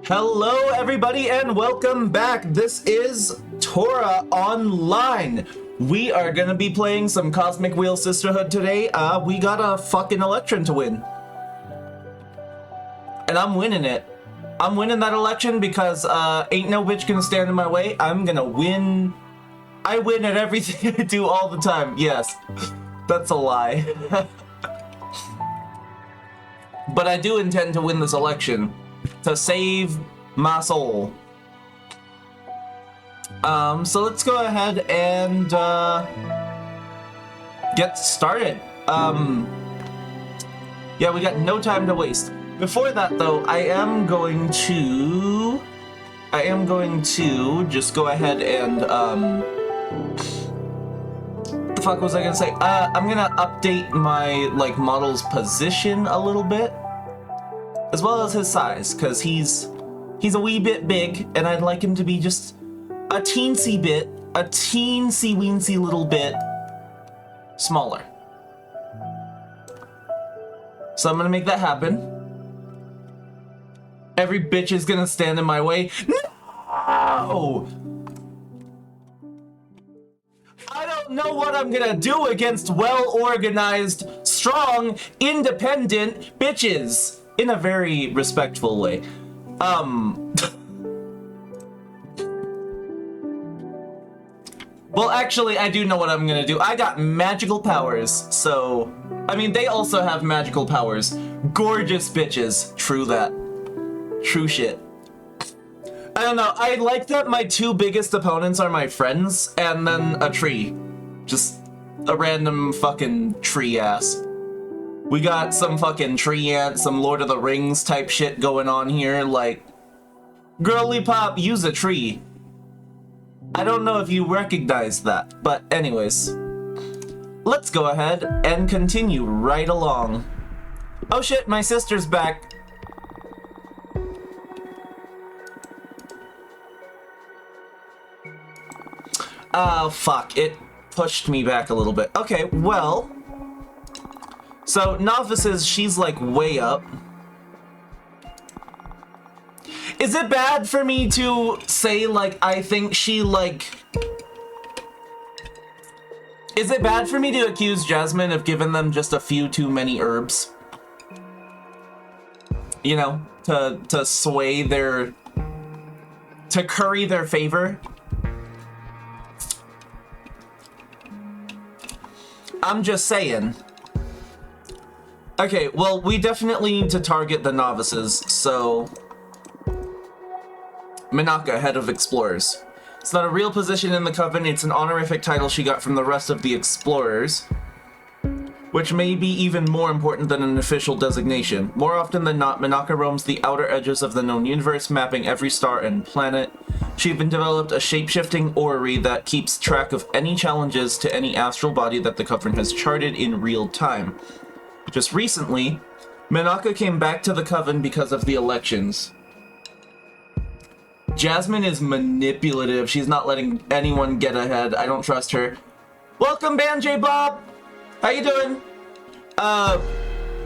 Hello everybody and welcome back. This is Torah Online. We are gonna be playing some Cosmic Wheel Sisterhood today. We got a fucking election to win. And I'm winning it. I'm winning that election because ain't no bitch gonna stand in my way. I'm gonna win. I win at everything I do all the time. Yes, that's a lie. But I do intend to win this election to save my soul. So let's go ahead and get started. Yeah, we got no time to waste. Before that though, I am going to just go ahead and what the fuck was I gonna say? I'm gonna update my model's position a little bit, as well as his size, because he's a wee bit big, and I'd like him to be just a teensy weensy little bit smaller. So I'm gonna make that happen. Every bitch is gonna stand in my way. No! I don't know what I'm gonna do against well-organized, strong, independent bitches. In a very respectful way. Well, actually, I do know what I'm gonna do. I got magical powers, so... I mean, they also have magical powers. Gorgeous bitches. True that. True shit. I don't know, I like that my two biggest opponents are my friends, and then a tree. Just a random fucking tree ass. We got some fucking tree ant, some Lord of the Rings type shit going on here, like... Girly pop, use a tree. I don't know if you recognize that, but anyways. Let's go ahead and continue right along. Oh shit, my sister's back. Oh fuck, it pushed me back a little bit. Okay, well... So, novices, she's like way up. Is it bad for me to say I think she Is it bad for me to accuse Jasmine of giving them just a few too many herbs? You know, to sway their... to curry their favor? I'm just saying. Okay, well, we definitely need to target the novices, so... Minaka, head of explorers. It's not a real position in the Coven, it's an honorific title she got from the rest of the explorers, which may be even more important than an official designation. More often than not, Minaka roams the outer edges of the known universe, mapping every star and planet. She even developed a shape-shifting orrery that keeps track of any challenges to any astral body that the Coven has charted in real time. Just recently, Minaka came back to the Coven because of the elections. Jasmine is manipulative. She's not letting anyone get ahead. I don't trust her. Welcome, Banjay Bob! How you doing?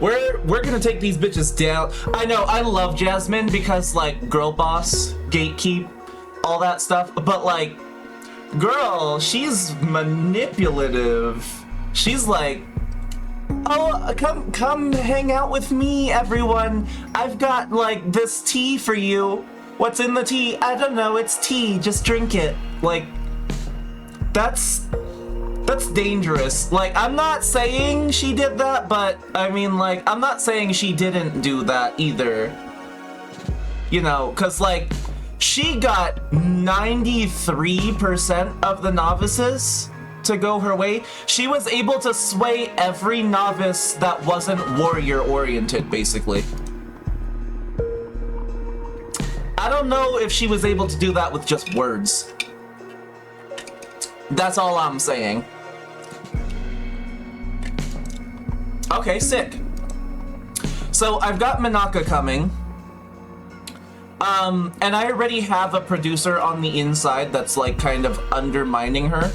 We're gonna take these bitches down. I know, I love Jasmine because, girl boss, gatekeep, all that stuff, but, girl, she's manipulative. She's like... Oh, come hang out with me, everyone. I've got, this tea for you. What's in the tea? I don't know, it's tea. Just drink it. That's dangerous. I'm not saying she did that, but, I mean, I'm not saying she didn't do that either. You know, because, she got 93% of the novices to go her way. She was able to sway every novice that wasn't warrior-oriented, basically. I don't know if she was able to do that with just words. That's all I'm saying. Okay, sick. So I've got Minaka coming. And I already have a producer on the inside that's kind of undermining her.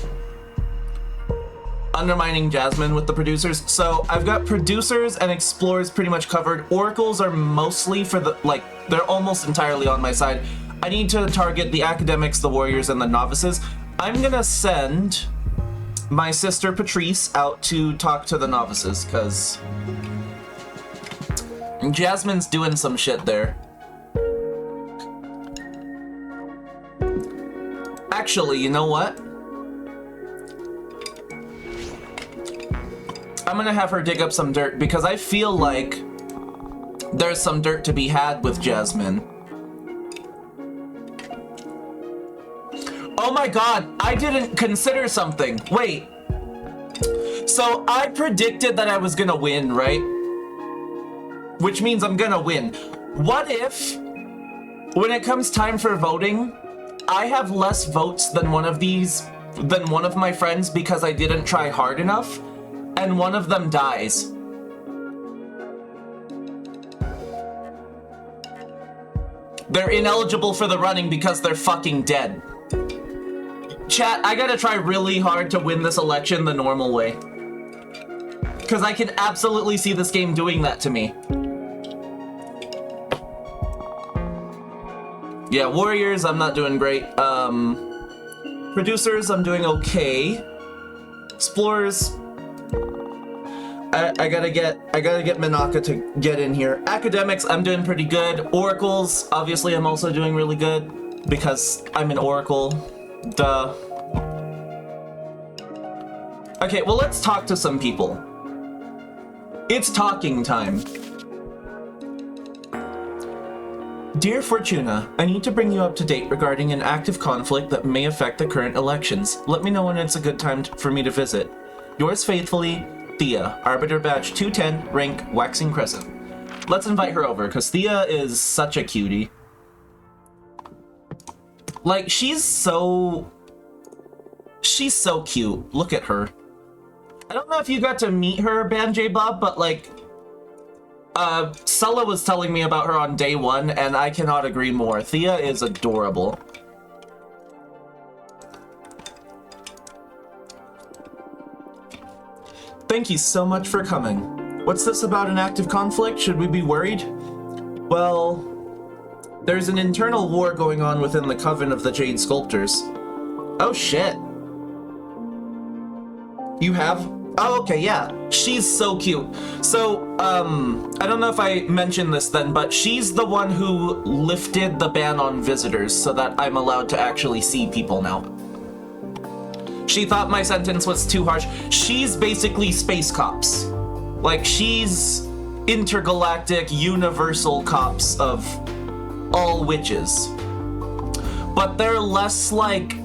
undermining Jasmine with the producers. So I've got producers and explorers pretty much covered. Oracles are mostly for the, like, they're almost entirely on my side. I need to target the academics, the warriors, and the novices. I'm gonna send my sister Patrice out to talk to the novices, because Jasmine's doing some shit there. Actually, you know what? I'm gonna have her dig up some dirt, because I feel like there's some dirt to be had with Jasmine. Oh my god, I didn't consider something. Wait. So I predicted that I was gonna win, right? Which means I'm gonna win. What if, when it comes time for voting, I have less votes than one of my friends because I didn't try hard enough, and one of them dies? They're ineligible for the running because they're fucking dead. Chat, I gotta try really hard to win this election the normal way, because I can absolutely see this game doing that to me. Yeah, warriors, I'm not doing great. Producers, I'm doing okay. Explorers, I gotta get Minaka to get in here. Academics, I'm doing pretty good. Oracles, obviously I'm also doing really good because I'm an oracle. Duh. Okay, well, let's talk to some people. It's talking time. Dear Fortuna, I need to bring you up to date regarding an active conflict that may affect the current elections. Let me know when it's a good time for me to visit. Yours faithfully, Thea, Arbiter Badge 210, rank Waxing Crescent. Let's invite her over, because Thea is such a cutie. Like, she's so cute. Look at her. I don't know if you got to meet her, Banjay Bob, but like, Sulla was telling me about her on day one, and I cannot agree more. Thea is adorable. Thank you so much for coming. What's this about an active conflict? Should we be worried? Well, there's an internal war going on within the Coven of the Jade Sculptors. Oh shit. You have? Oh, okay, yeah. She's so cute. So, I don't know if I mentioned this then, but she's the one who lifted the ban on visitors so that I'm allowed to actually see people now. She thought my sentence was too harsh. She's basically space cops. Like, she's intergalactic, universal cops of all witches. But they're less like,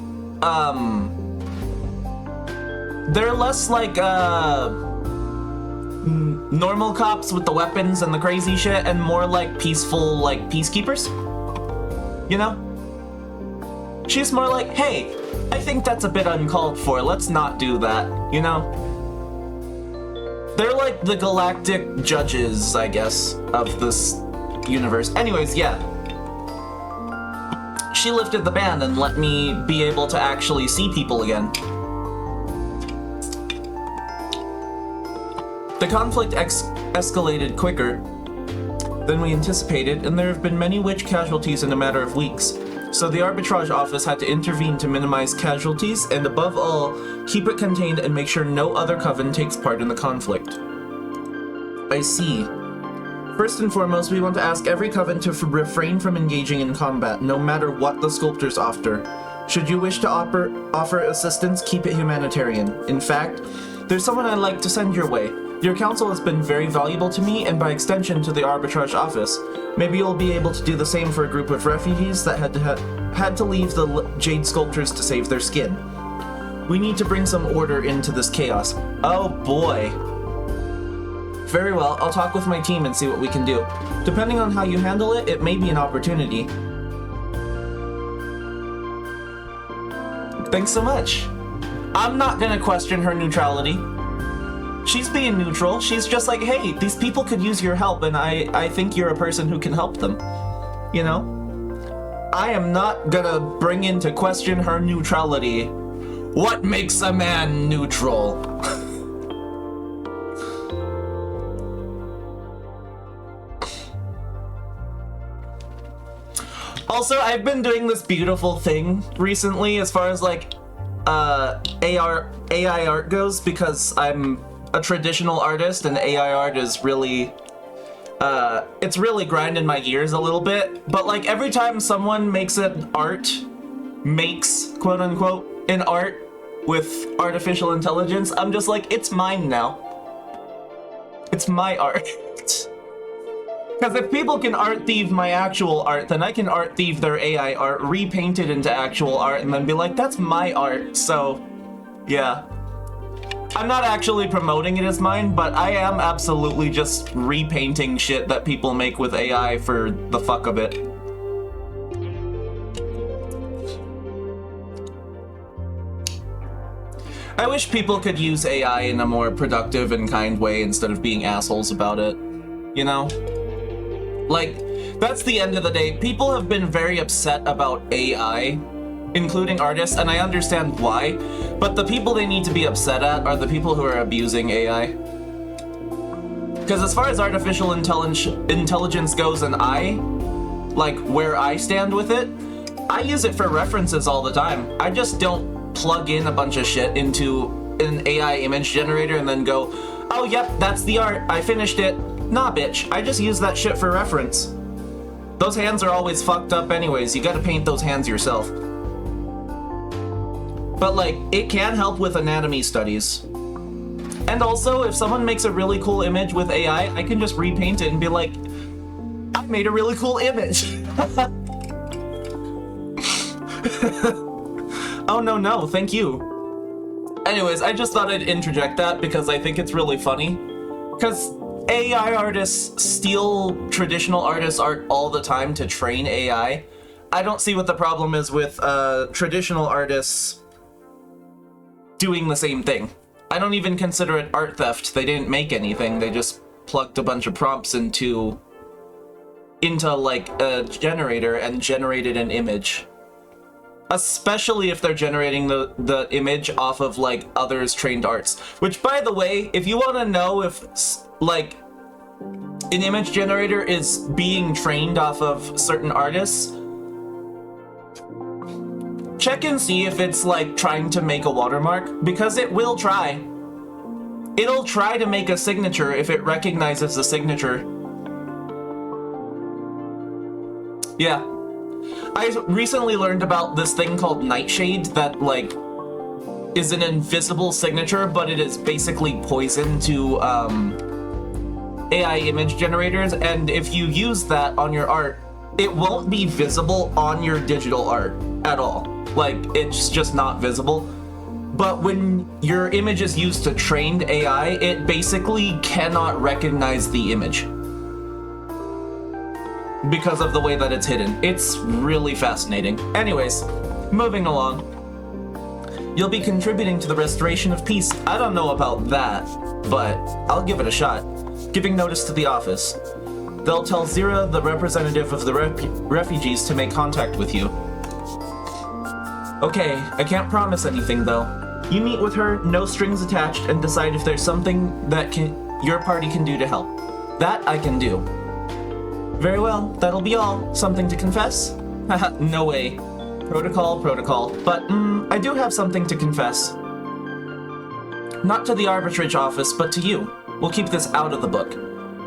normal cops with the weapons and the crazy shit, and more like peaceful, like, peacekeepers. You know? She's more like, hey, I think that's a bit uncalled for, let's not do that, you know? They're like the galactic judges, I guess, of this universe. Anyways, yeah. She lifted the ban and let me be able to actually see people again. The conflict escalated quicker than we anticipated, and there have been many witch casualties in a matter of weeks. So the arbitrage office had to intervene to minimize casualties, and above all, keep it contained and make sure no other coven takes part in the conflict. I see. First and foremost, we want to ask every coven to refrain from engaging in combat, no matter what the sculptors offer. Should you wish to offer assistance, keep it humanitarian. In fact, there's someone I'd like to send your way. Your counsel has been very valuable to me, and by extension to the arbitrage office. Maybe you'll be able to do the same for a group of refugees that had to leave the Jade Sculptors to save their skin. We need to bring some order into this chaos. Oh boy. Very well, I'll talk with my team and see what we can do. Depending on how you handle it, it may be an opportunity. Thanks so much. I'm not gonna question her neutrality. She's being neutral. She's just like, hey, these people could use your help, and I think you're a person who can help them. You know? I am not gonna bring into question her neutrality. What makes a man neutral? Also, I've been doing this beautiful thing recently as far as like AI art goes, because I'm a traditional artist and AI art is really it's really grinding my gears a little bit. But like every time someone makes quote unquote an art with artificial intelligence, I'm just like, it's mine now. It's my art. Because if people can art thieve my actual art, then I can art thieve their AI art, repaint it into actual art, and then be like, that's my art. So, yeah. I'm not actually promoting it as mine, but I am absolutely just repainting shit that people make with AI for the fuck of it. I wish people could use AI in a more productive and kind way instead of being assholes about it. You know? Like, that's the end of the day. People have been very upset about AI, including artists, and I understand why, but the people they need to be upset at are the people who are abusing AI. Because as far as artificial intelligence goes, and like, where I stand with it, I use it for references all the time. I just don't plug in a bunch of shit into an AI image generator and then go, oh, yep, that's the art, I finished it. Nah, bitch, I just use that shit for reference. Those hands are always fucked up anyways, you gotta paint those hands yourself. But like, it can help with anatomy studies. And also, if someone makes a really cool image with AI, I can just repaint it and be like, I made a really cool image. Oh no, thank you. Anyways, I just thought I'd interject that because I think it's really funny. Because AI artists steal traditional artists' art all the time to train AI. I don't see what the problem is with traditional artists doing the same thing. I don't even consider it art theft. They didn't make anything. They just plugged a bunch of prompts into like a generator and generated an image. Especially if they're generating the image off of like others' trained arts. Which, by the way, if you want to know if like an image generator is being trained off of certain artists, check and see if it's like trying to make a watermark, because it will try. It'll try to make a signature if it recognizes the signature. Yeah. I recently learned about this thing called Nightshade that like is an invisible signature, but it is basically poison to AI image generators, and if you use that on your art, it won't be visible on your digital art at all. Like, it's just not visible. But when your image is used to trained AI, it basically cannot recognize the image because of the way that it's hidden. It's really fascinating. Anyways, moving along. You'll be contributing to the restoration of peace. I don't know about that, but I'll give it a shot. Giving notice to the office. They'll tell Zira, the representative of the refugees, to make contact with you. Okay, I can't promise anything though. You meet with her, no strings attached, and decide if there's something that your party can do to help. That I can do. Very well, that'll be all. Something to confess? Haha, no way. Protocol. But, I do have something to confess. Not to the arbitrage office, but to you. We'll keep this out of the book.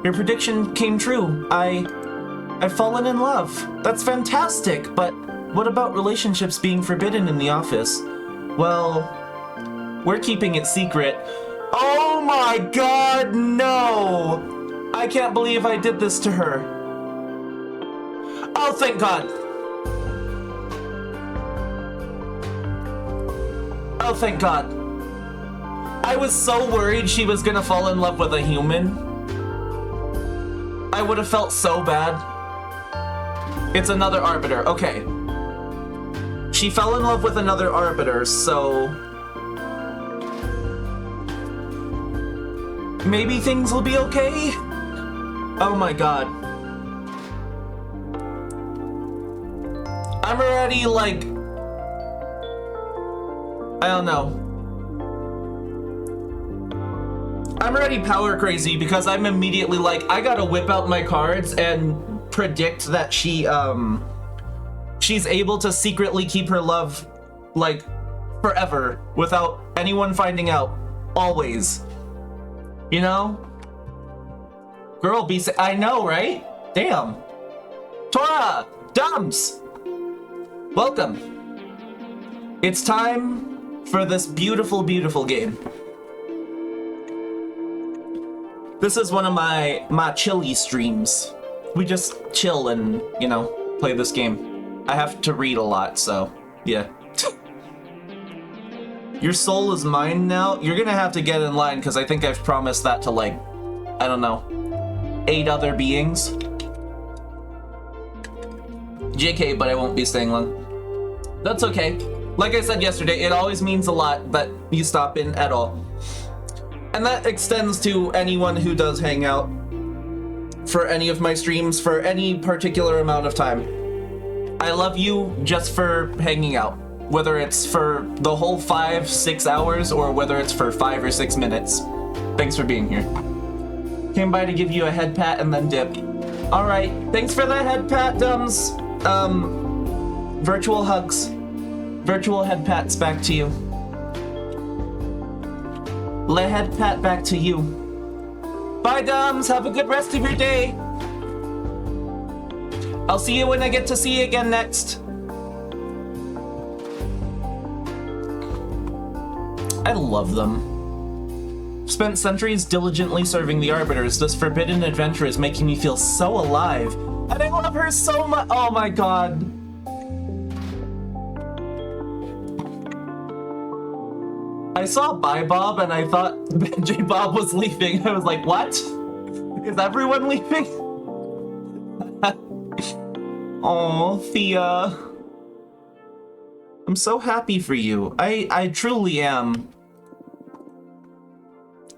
Your prediction came true. I've fallen in love. That's fantastic, but what about relationships being forbidden in the office? Well, we're keeping it secret. Oh my god, no! I can't believe I did this to her. Oh, thank God. Oh, thank God. I was so worried she was gonna fall in love with a human. I would have felt so bad. It's another arbiter. Okay. She fell in love with another arbiter, so maybe things will be okay? Oh my god. I'm already like, I don't know. I'm already power crazy because I'm immediately like, I gotta whip out my cards and predict that she she's able to secretly keep her love, like, forever without anyone finding out. Always. You know? Girl, I know, right? Damn. Tora! Dums! Welcome. It's time for this beautiful, beautiful game. This is one of my chilly streams. We just chill and, you know, play this game. I have to read a lot, so, yeah. Your soul is mine now? You're gonna have to get in line, because I think I've promised that to, like, I don't know, 8 other beings. JK, but I won't be staying long. That's okay. Like I said yesterday, it always means a lot that you stop in at all. And that extends to anyone who does hang out for any of my streams for any particular amount of time. I love you just for hanging out. Whether it's for the whole 5-6 hours or whether it's for 5 or 6 minutes. Thanks for being here. Came by to give you a head pat and then dip. Alright, thanks for the head pat, Dums. Virtual hugs. Virtual head pats back to you. Le head pat back to you. Bye, Dums. Have a good rest of your day. I'll see you when I get to see you again next. I love them. Spent centuries diligently serving the Arbiters. This forbidden adventure is making me feel so alive. And I love her so much. Oh my god. I saw Bye Bob and I thought J Bob was leaving. I was like, what? Is everyone leaving? Oh, Thea. I'm so happy for you. I truly am.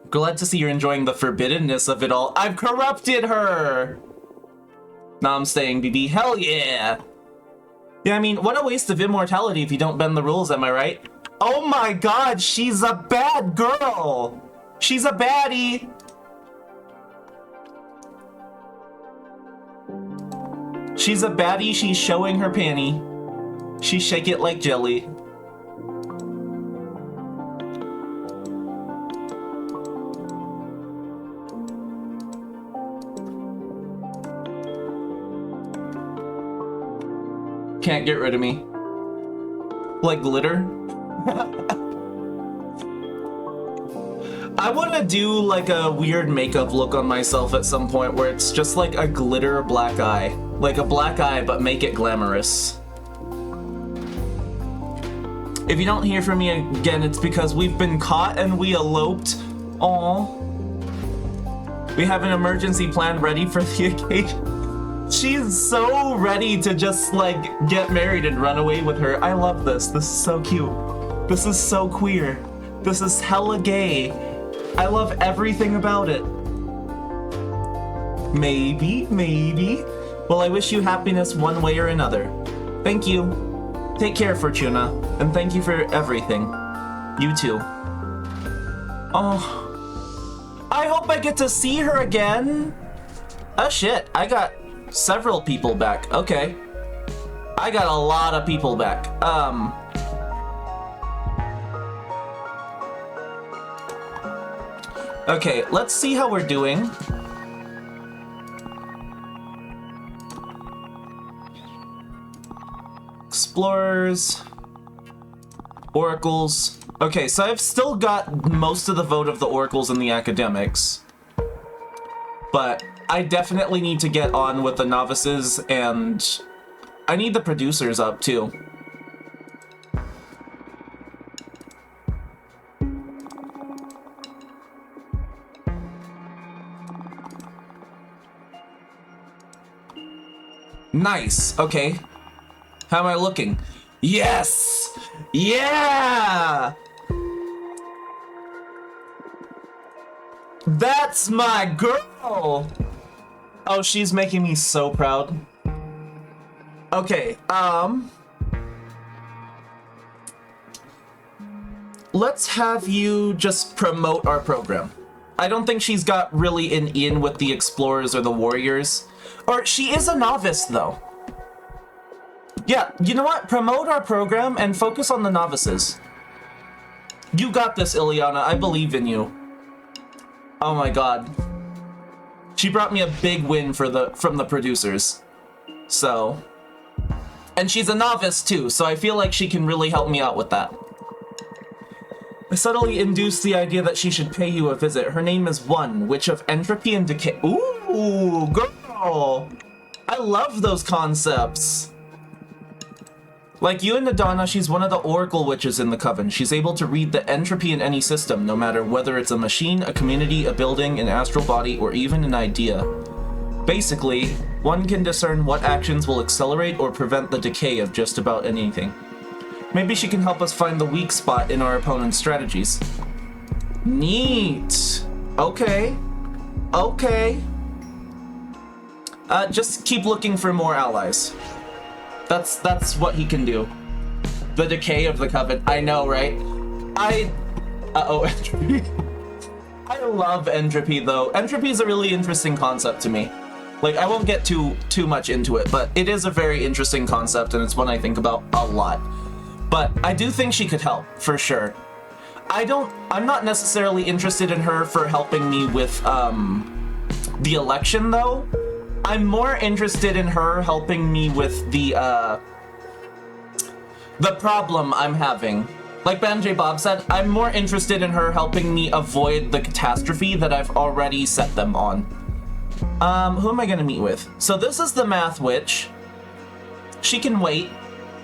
Glad to see you're enjoying the forbiddenness of it all. I've corrupted her! Nah, I'm staying, BB. Hell yeah! Yeah, I mean, what a waste of immortality if you don't bend the rules, am I right? Oh my god, she's a bad girl! She's a baddie! She's a baddie, she's showing her panty. She shake it like jelly. Can't get rid of me. Like glitter? I want to do like a weird makeup look on myself at some point where it's just like a glitter black eye. Like a black eye, but make it glamorous. If you don't hear from me again, it's because we've been caught and we eloped. Aww. We have an emergency plan ready for the occasion. She's so ready to just, like, get married and run away with her. I love this. This is so cute. This is so queer. This is hella gay. I love everything about it. Maybe, maybe. Well, I wish you happiness one way or another. Thank you. Take care, Fortuna. And thank you for everything. You too. Oh. I hope I get to see her again. Oh shit, I got several people back. Okay. I got a lot of people back. Okay, let's see how we're doing. Explorers. Oracles. Okay, so I've still got most of the vote of the Oracles and the Academics. But I definitely need to get on with the Novices, and I need the Producers up, too. Nice, okay. How am I looking? Yes! Yeah! That's my girl! Oh, she's making me so proud. Okay, let's have you just promote our program. I don't think she's got really an in with the Explorers or the Warriors. Or she is a novice, though. Yeah, you know what? Promote our program and focus on the novices. You got this, Ileana. I believe in you. Oh my god. She brought me a big win from the producers. So... And she's a novice too, so I feel like she can really help me out with that. I subtly induced the idea that she should pay you a visit. Her name is One, Witch of Entropy and Decay. Ooh, girl! I love those concepts. Like you and Nadana, she's one of the Oracle Witches in the Coven. She's able to read the entropy in any system, no matter whether it's a machine, a community, a building, an astral body, or even an idea. Basically, one can discern what actions will accelerate or prevent the decay of just about anything. Maybe she can help us find the weak spot in our opponent's strategies. Neat. Okay. Okay. Just keep looking for more allies. That's what he can do. The decay of the Coven. I know, right? Uh-oh, entropy. I love entropy, though. Entropy is a really interesting concept to me. Like, I won't get too much into it, but it is a very interesting concept, and it's one I think about a lot. But I do think she could help, for sure. I'm not necessarily interested in her for helping me with, the election, though. I'm more interested in her helping me with the problem I'm having. Like Banjay Bob said, I'm more interested in her helping me avoid the catastrophe that I've already set them on. Who am I gonna meet with? So this is the Math Witch. She can wait.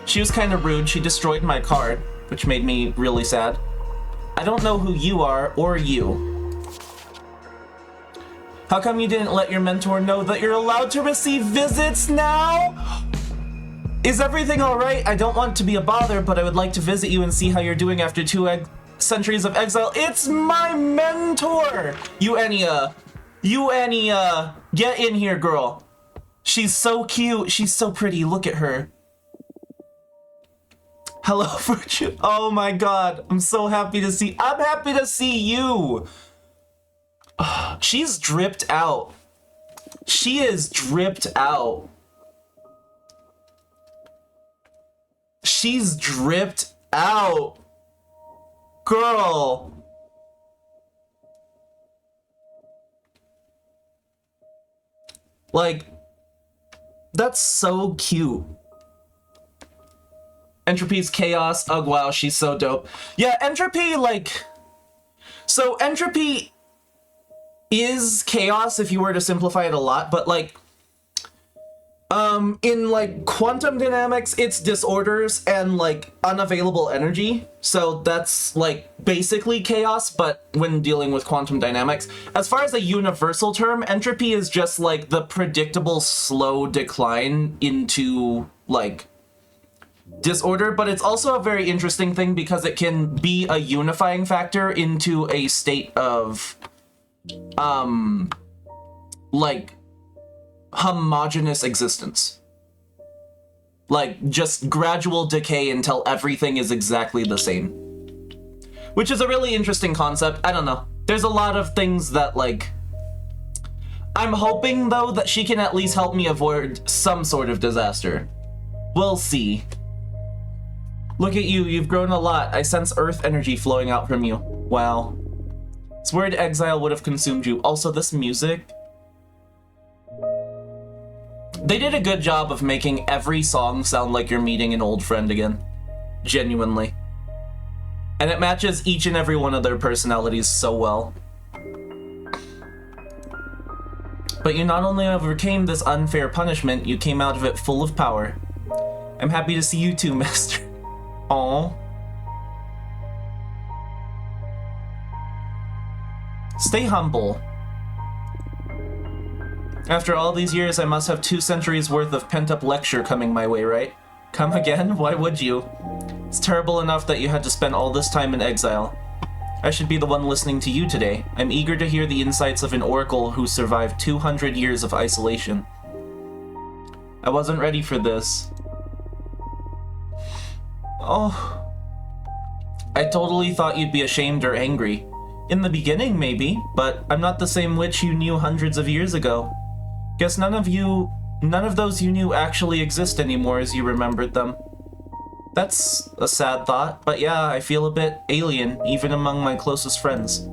She was kind of rude. She destroyed my card, which made me really sad. I don't know who you are or you. How come you didn't let your mentor know that you're allowed to receive visits now? Is everything alright? I don't want to be a bother, but I would like to visit you and see how you're doing after 2 centuries of exile. It's my mentor! Eugenia, get in here, girl. She's so cute. She's so pretty. Look at her. Hello, Fortune. Oh my god. I'm so happy to see. I'm happy to see you. She's dripped out. She is dripped out. She's dripped out. Girl. Like, that's so cute. Entropy's chaos. Oh, wow, she's so dope. Yeah, Entropy, like... So, Entropy is chaos if you were to simplify it a lot, but, like... in, like, quantum dynamics, it's disorders and, like, unavailable energy. So that's, like, basically chaos, but when dealing with quantum dynamics. As far as a universal term, entropy is just, like, the predictable slow decline into, like, disorder. But it's also a very interesting thing because it can be a unifying factor into a state of, like, homogeneous existence. Like, just gradual decay until everything is exactly the same. Which is a really interesting concept. I don't know. There's a lot of things that, like... I'm hoping, though, that she can at least help me avoid some sort of disaster. We'll see. Look at you. You've grown a lot. I sense earth energy flowing out from you. Wow. It's worried exile would have consumed you. Also, this music... They did a good job of making every song sound like you're meeting an old friend again. Genuinely. And it matches each and every one of their personalities so well. But you not only overcame this unfair punishment, you came out of it full of power. I'm happy to see you too, Master. Aww. Stay humble. After all these years, I must have 2 centuries worth of pent-up lecture coming my way, right? Come again? Why would you? It's terrible enough that you had to spend all this time in exile. I should be the one listening to you today. I'm eager to hear the insights of an oracle who survived 200 years of isolation. I wasn't ready for this. Oh. I totally thought you'd be ashamed or angry. In the beginning, maybe, but I'm not the same witch you knew hundreds of years ago. Guess none of you None of those you knew actually exist anymore as you remembered them. That's a sad thought, but yeah, I feel a bit alien, even among my closest friends.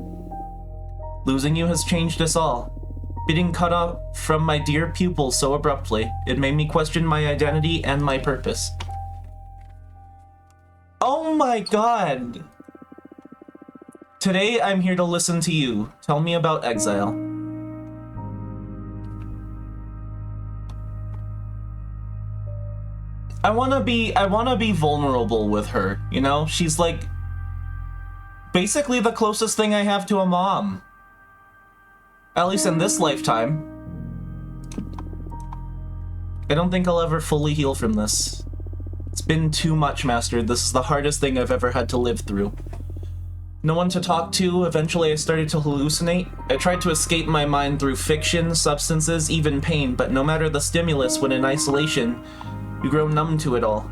Losing you has changed us all. Being cut off from my dear pupil so abruptly, it made me question my identity and my purpose. Oh my god! Today I'm here to listen to you. Tell me about exile. I wanna be vulnerable with her, you know? She's like basically the closest thing I have to a mom. At least in this lifetime. I don't think I'll ever fully heal from this. It's been too much, Master. This is the hardest thing I've ever had to live through. No one to talk to. Eventually I started to hallucinate. I tried to escape my mind through fiction, substances, even pain, but no matter the stimulus, when in isolation, you grow numb to it all.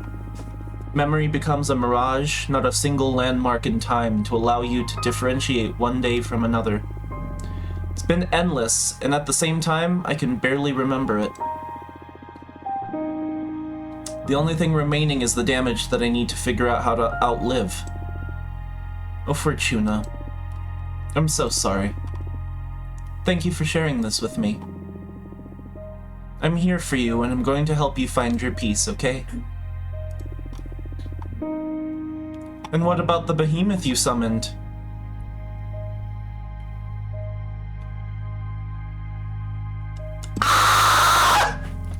Memory becomes a mirage, not a single landmark in time to allow you to differentiate one day from another. It's been endless, and at the same time, I can barely remember it. The only thing remaining is the damage that I need to figure out how to outlive. Oh, Fortuna. I'm so sorry. Thank you for sharing this with me. I'm here for you, and I'm going to help you find your peace, okay? And what about the behemoth you summoned?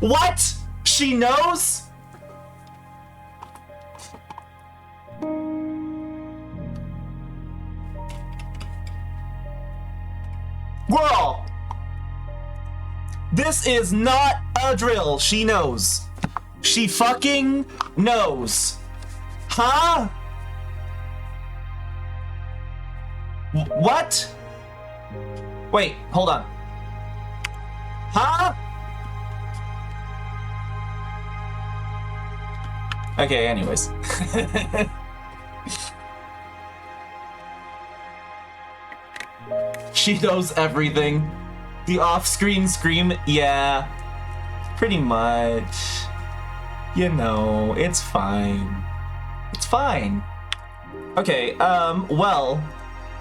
What? She knows? Girl! This is not a drill. She knows. She fucking knows. Huh? What? Wait, hold on. Huh? Okay, anyways. She knows everything. The off-screen scream, yeah. Pretty much. You know, it's fine. It's fine. Okay, well,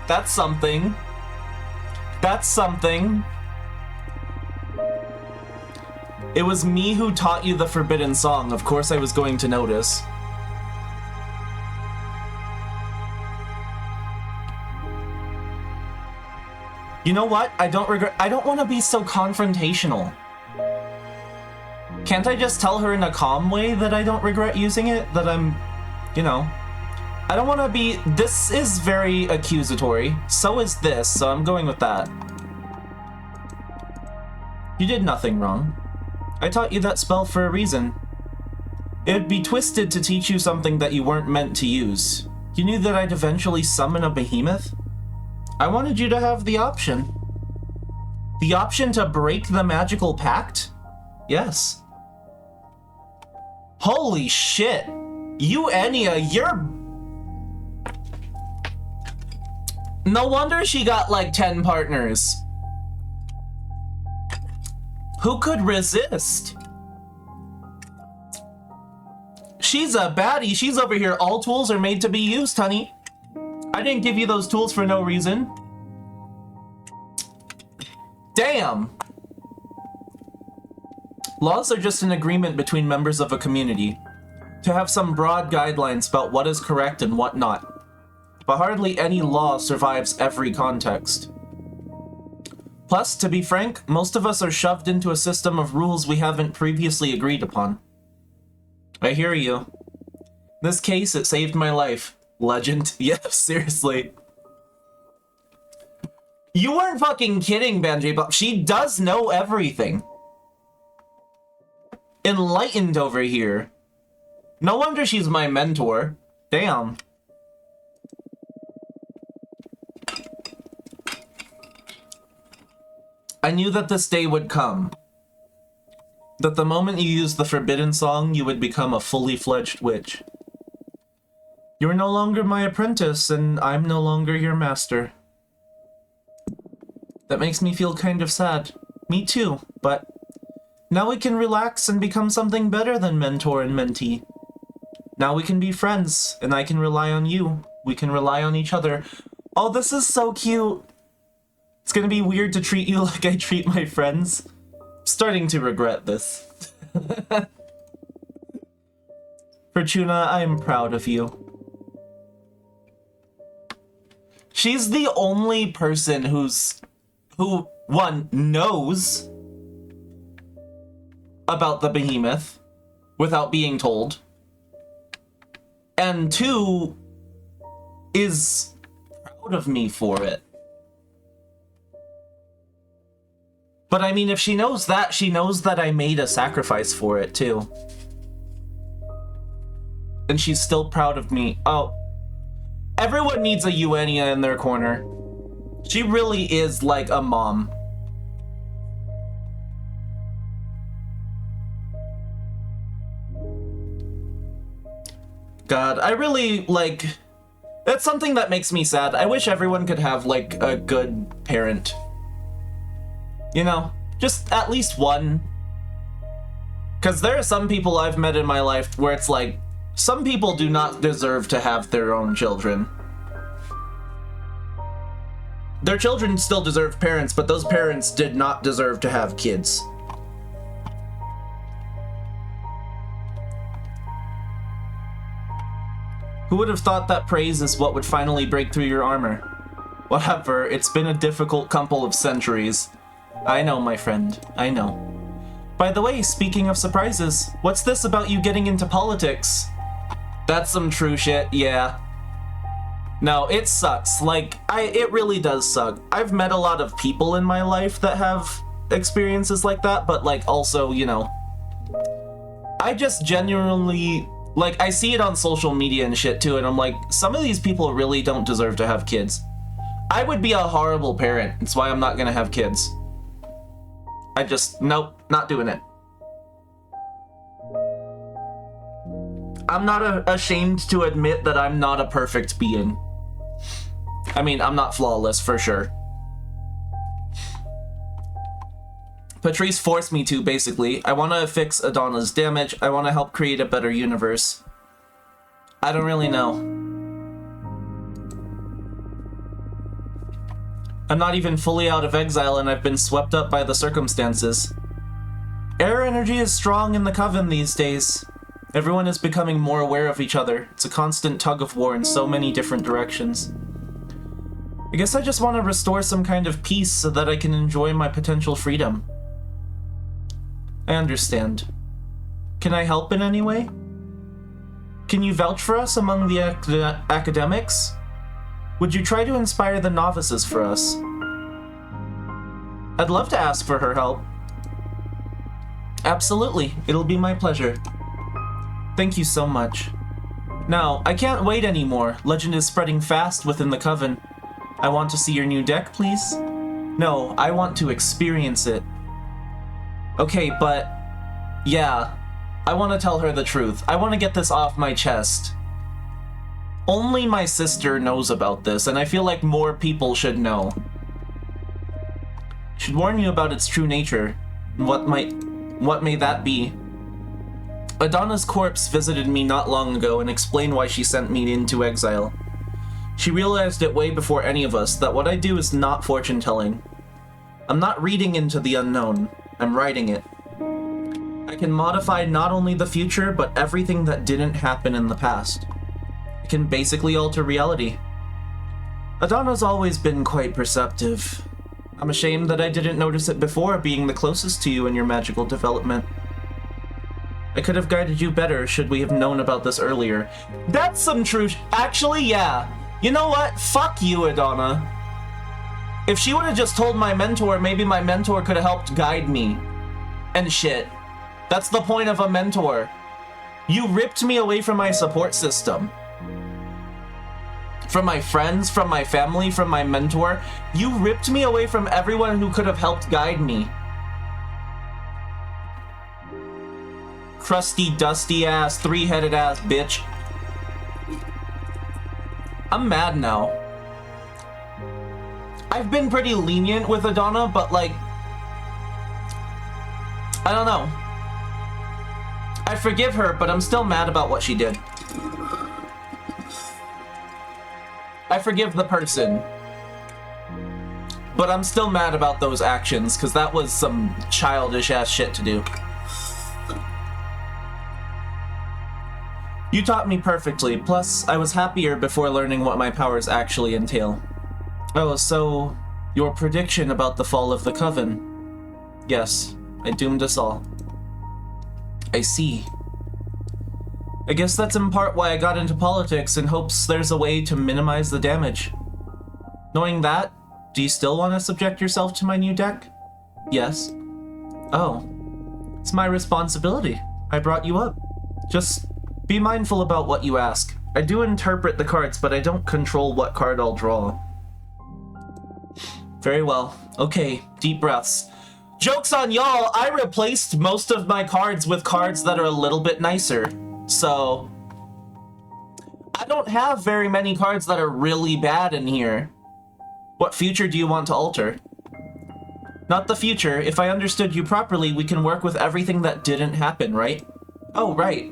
that's something. That's something. It was me who taught you the forbidden song. Of course I was going to notice. You know what? I don't want to be so confrontational. Can't I just tell her in a calm way that I don't regret using it? That I'm, you know. I don't want to be... This is very accusatory. So is this, so I'm going with that. You did nothing wrong. I taught you that spell for a reason. It would be twisted to teach you something that you weren't meant to use. You knew that I'd eventually summon a behemoth? I wanted you to have the option. The option to break the magical pact? Yes. Holy shit! You, Enya, you're... No wonder she got like 10 partners. Who could resist? She's a baddie. She's over here. All tools are made to be used, honey. I didn't give you those tools for no reason. Damn. Laws are just an agreement between members of a community to have some broad guidelines about what is correct and what not. But hardly any law survives every context. Plus, to be frank, most of us are shoved into a system of rules we haven't previously agreed upon. I hear you. In this case, it saved my life. Legend. Yeah, seriously. You weren't fucking kidding, Benji, but she does know everything. Enlightened over here. No wonder she's my mentor. Damn. I knew that this day would come. That the moment you used the forbidden song, you would become a fully fledged witch. You're no longer my apprentice, and I'm no longer your master. That makes me feel kind of sad. Me too, but Now we can relax and become something better than mentor and mentee. Now we can be friends, and I can rely on you. We can rely on each other. Oh, this is so cute. It's gonna be weird to treat you like I treat my friends. I'm starting to regret this. Fortuna, I am proud of you. She's the only person who, one, knows about the behemoth without being told, and two, is proud of me for it. But I mean, if she knows that, she knows that I made a sacrifice for it too. And she's still proud of me. Oh, everyone needs a Eugenia in their corner. She really is like a mom. God, I really, like... That's something that makes me sad. I wish everyone could have, like, a good parent. You know? Just at least one. Because there are some people I've met in my life where it's like, some people do not deserve to have their own children. Their children still deserve parents, but those parents did not deserve to have kids. Who would have thought that praise is what would finally break through your armor? Whatever, it's been a difficult couple of centuries. I know, my friend, I know. By the way, speaking of surprises, what's this about you getting into politics? That's some true shit, yeah. No, it sucks. Like, it really does suck. I've met a lot of people in my life that have experiences like that, but, like, also, you know, I just genuinely, like, I see it on social media and shit, too, and I'm like, some of these people really don't deserve to have kids. I would be a horrible parent. That's why I'm not gonna have kids. Nope, not doing it. I'm not ashamed to admit that I'm not a perfect being. I mean, I'm not flawless, for sure. Patrice forced me to, basically. I want to fix Adana's damage. I want to help create a better universe. I don't really know. I'm not even fully out of exile, and I've been swept up by the circumstances. Air energy is strong in the Coven these days. Everyone is becoming more aware of each other. It's a constant tug of war in so many different directions. I guess I just want to restore some kind of peace so that I can enjoy my potential freedom. I understand. Can I help in any way? Can you vouch for us among the academics? Would you try to inspire the novices for us? I'd love to ask for her help. Absolutely, it'll be my pleasure. Thank you so much. Now, I can't wait anymore. Legend is spreading fast within the Coven. I want to see your new deck, please? No, I want to experience it. Okay, but... yeah. I want to tell her the truth. I want to get this off my chest. Only my sister knows about this, and I feel like more people should know. Should warn you about its true nature. What may that be? Adana's corpse visited me not long ago and explained why she sent me into exile. She realized it way before any of us that what I do is not fortune-telling. I'm not reading into the unknown, I'm writing it. I can modify not only the future, but everything that didn't happen in the past. I can basically alter reality. Adana's always been quite perceptive. I'm ashamed that I didn't notice it before, being the closest to you in your magical development. I could have guided you better should we have known about this earlier. That's some true actually, yeah. You know what? Fuck you, Adana. If she would have just told my mentor, maybe my mentor could have helped guide me. And shit. That's the point of a mentor. You ripped me away from my support system. From my friends, from my family, from my mentor. You ripped me away from everyone who could have helped guide me. Crusty, dusty ass, three-headed ass bitch. I'm mad now. I've been pretty lenient with Adana, but like... I don't know. I forgive her, but I'm still mad about what she did. I forgive the person, but I'm still mad about those actions, because that was some childish-ass shit to do. You taught me perfectly, plus I was happier before learning what my powers actually entail. Oh, so your prediction about the fall of the Coven. Yes, I doomed us all. I see. I guess that's in part why I got into politics, in hopes there's a way to minimize the damage. Knowing that, do you still want to subject yourself to my new deck? Yes. Oh. It's my responsibility. I brought you up. Just be mindful about what you ask. I do interpret the cards, but I don't control what card I'll draw. Very well. Okay, deep breaths. Joke's on y'all, I replaced most of my cards with cards that are a little bit nicer. So, I don't have very many cards that are really bad in here. What future do you want to alter? Not the future. If I understood you properly, we can work with everything that didn't happen, right? Oh, right.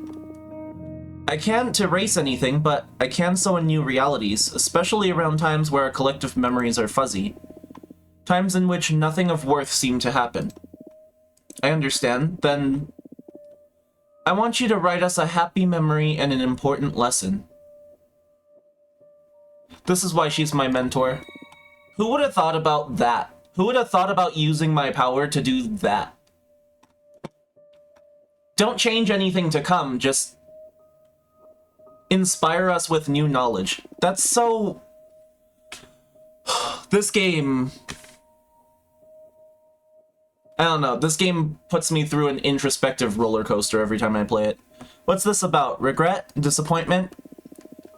I can't erase anything, but I can sew in new realities, especially around times where our collective memories are fuzzy. Times in which nothing of worth seemed to happen. I understand. Then I want you to write us a happy memory and an important lesson. This is why she's my mentor. Who would have thought about that? Who would have thought about using my power to do that? Don't change anything to come, just inspire us with new knowledge. That's so... This game... I don't know, this game puts me through an introspective roller coaster every time I play it. What's this about? Regret? Disappointment?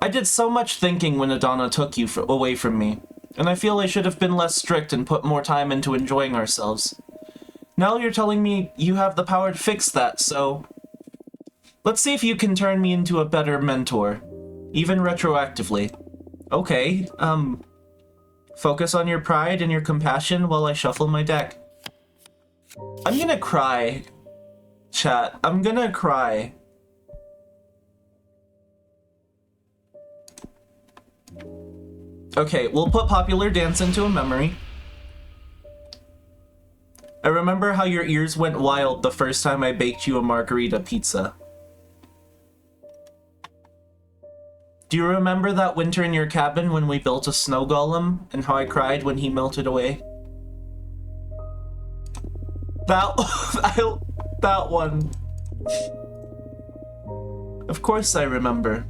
I did so much thinking when Adana took you away from me, and I feel I should have been less strict and put more time into enjoying ourselves. Now you're telling me you have the power to fix that, so... Let's see if you can turn me into a better mentor, even retroactively. Okay, focus on your pride and your compassion while I shuffle my deck. I'm gonna cry, chat. I'm gonna cry. Okay, we'll put Popular Dance into a memory. I remember how your ears went wild the first time I baked you a margarita pizza. Do you remember that winter in your cabin when we built a snow golem and how I cried when he melted away? That one. Of course I remember.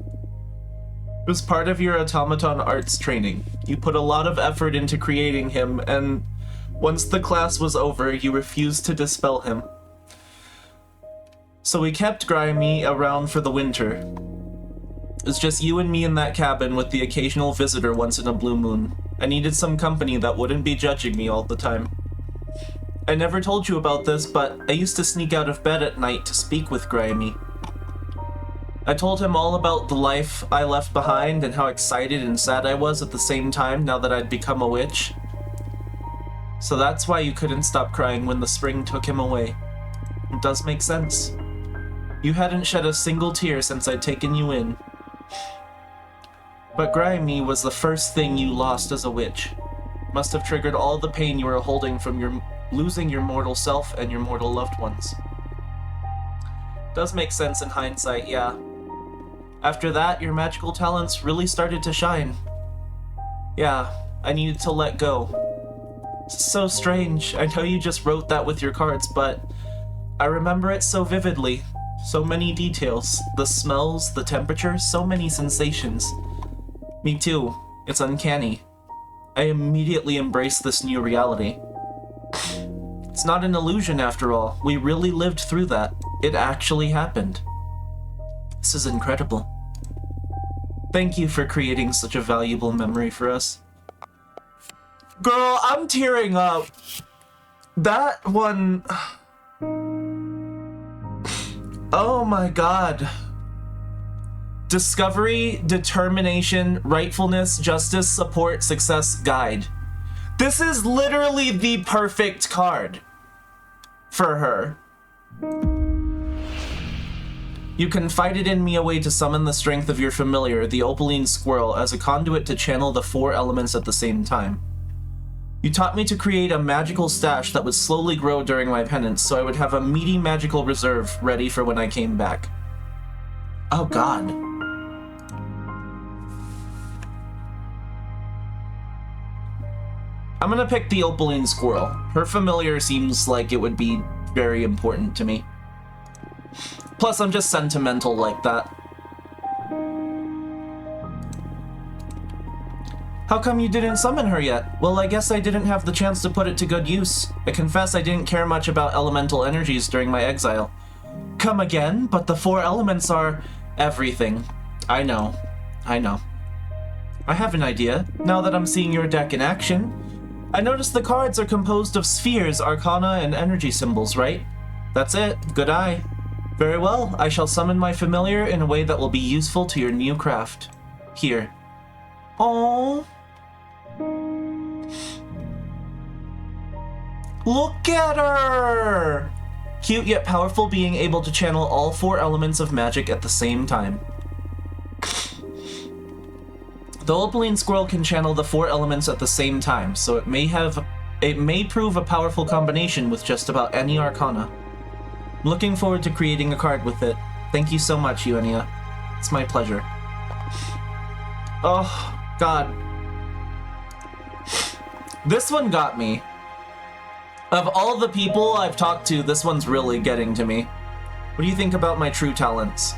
It was part of your automaton arts training. You put a lot of effort into creating him, and once the class was over, you refused to dispel him. So we kept Grimy around for the winter. It was just you and me in that cabin with the occasional visitor once in a blue moon. I needed some company that wouldn't be judging me all the time. I never told you about this, but I used to sneak out of bed at night to speak with Grimy. I told him all about the life I left behind and how excited and sad I was at the same time now that I'd become a witch. So that's why you couldn't stop crying when the spring took him away. It does make sense. You hadn't shed a single tear since I'd taken you in. But Grimy was the first thing you lost as a witch. Must have triggered all the pain you were holding from losing your mortal self and your mortal loved ones. Does make sense in hindsight, yeah. After that, your magical talents really started to shine. Yeah, I needed to let go. It's so strange. I know you just wrote that with your cards, but I remember it so vividly. So many details. The smells, the temperature, so many sensations. Me too. It's uncanny. I immediately embraced this new reality. It's not an illusion after all. We really lived through that. It actually happened. This is incredible. Thank you for creating such a valuable memory for us. Girl, I'm tearing up. That one... Oh my god. Discovery, determination, rightfulness, justice, support, success, guide. This is literally the perfect card for her. You confided in me a way to summon the strength of your familiar, the opaline squirrel, as a conduit to channel the 4 elements at the same time. You taught me to create a magical stash that would slowly grow during my penance, so I would have a meaty magical reserve ready for when I came back. Oh god. I'm gonna pick the opaline squirrel. Her familiar seems like it would be very important to me. Plus, I'm just sentimental like that. How come you didn't summon her yet? Well, I guess I didn't have the chance to put it to good use. I confess I didn't care much about elemental energies during my exile. Come again? But the 4 elements are everything. I know. I know. I have an idea, now that I'm seeing your deck in action. I noticed the cards are composed of spheres, arcana, and energy symbols, right? That's it. Good eye. Very well, I shall summon my familiar in a way that will be useful to your new craft. Here. Aww. Look at her! Cute yet powerful being able to channel all 4 elements of magic at the same time. The opaline squirrel can channel the 4 elements at the same time, so it may prove a powerful combination with just about any arcana. I'm looking forward to creating a card with it. Thank you so much, Eugenia. It's my pleasure. Oh, God. This one got me. Of all the people I've talked to, this one's really getting to me. What do you think about my true talents?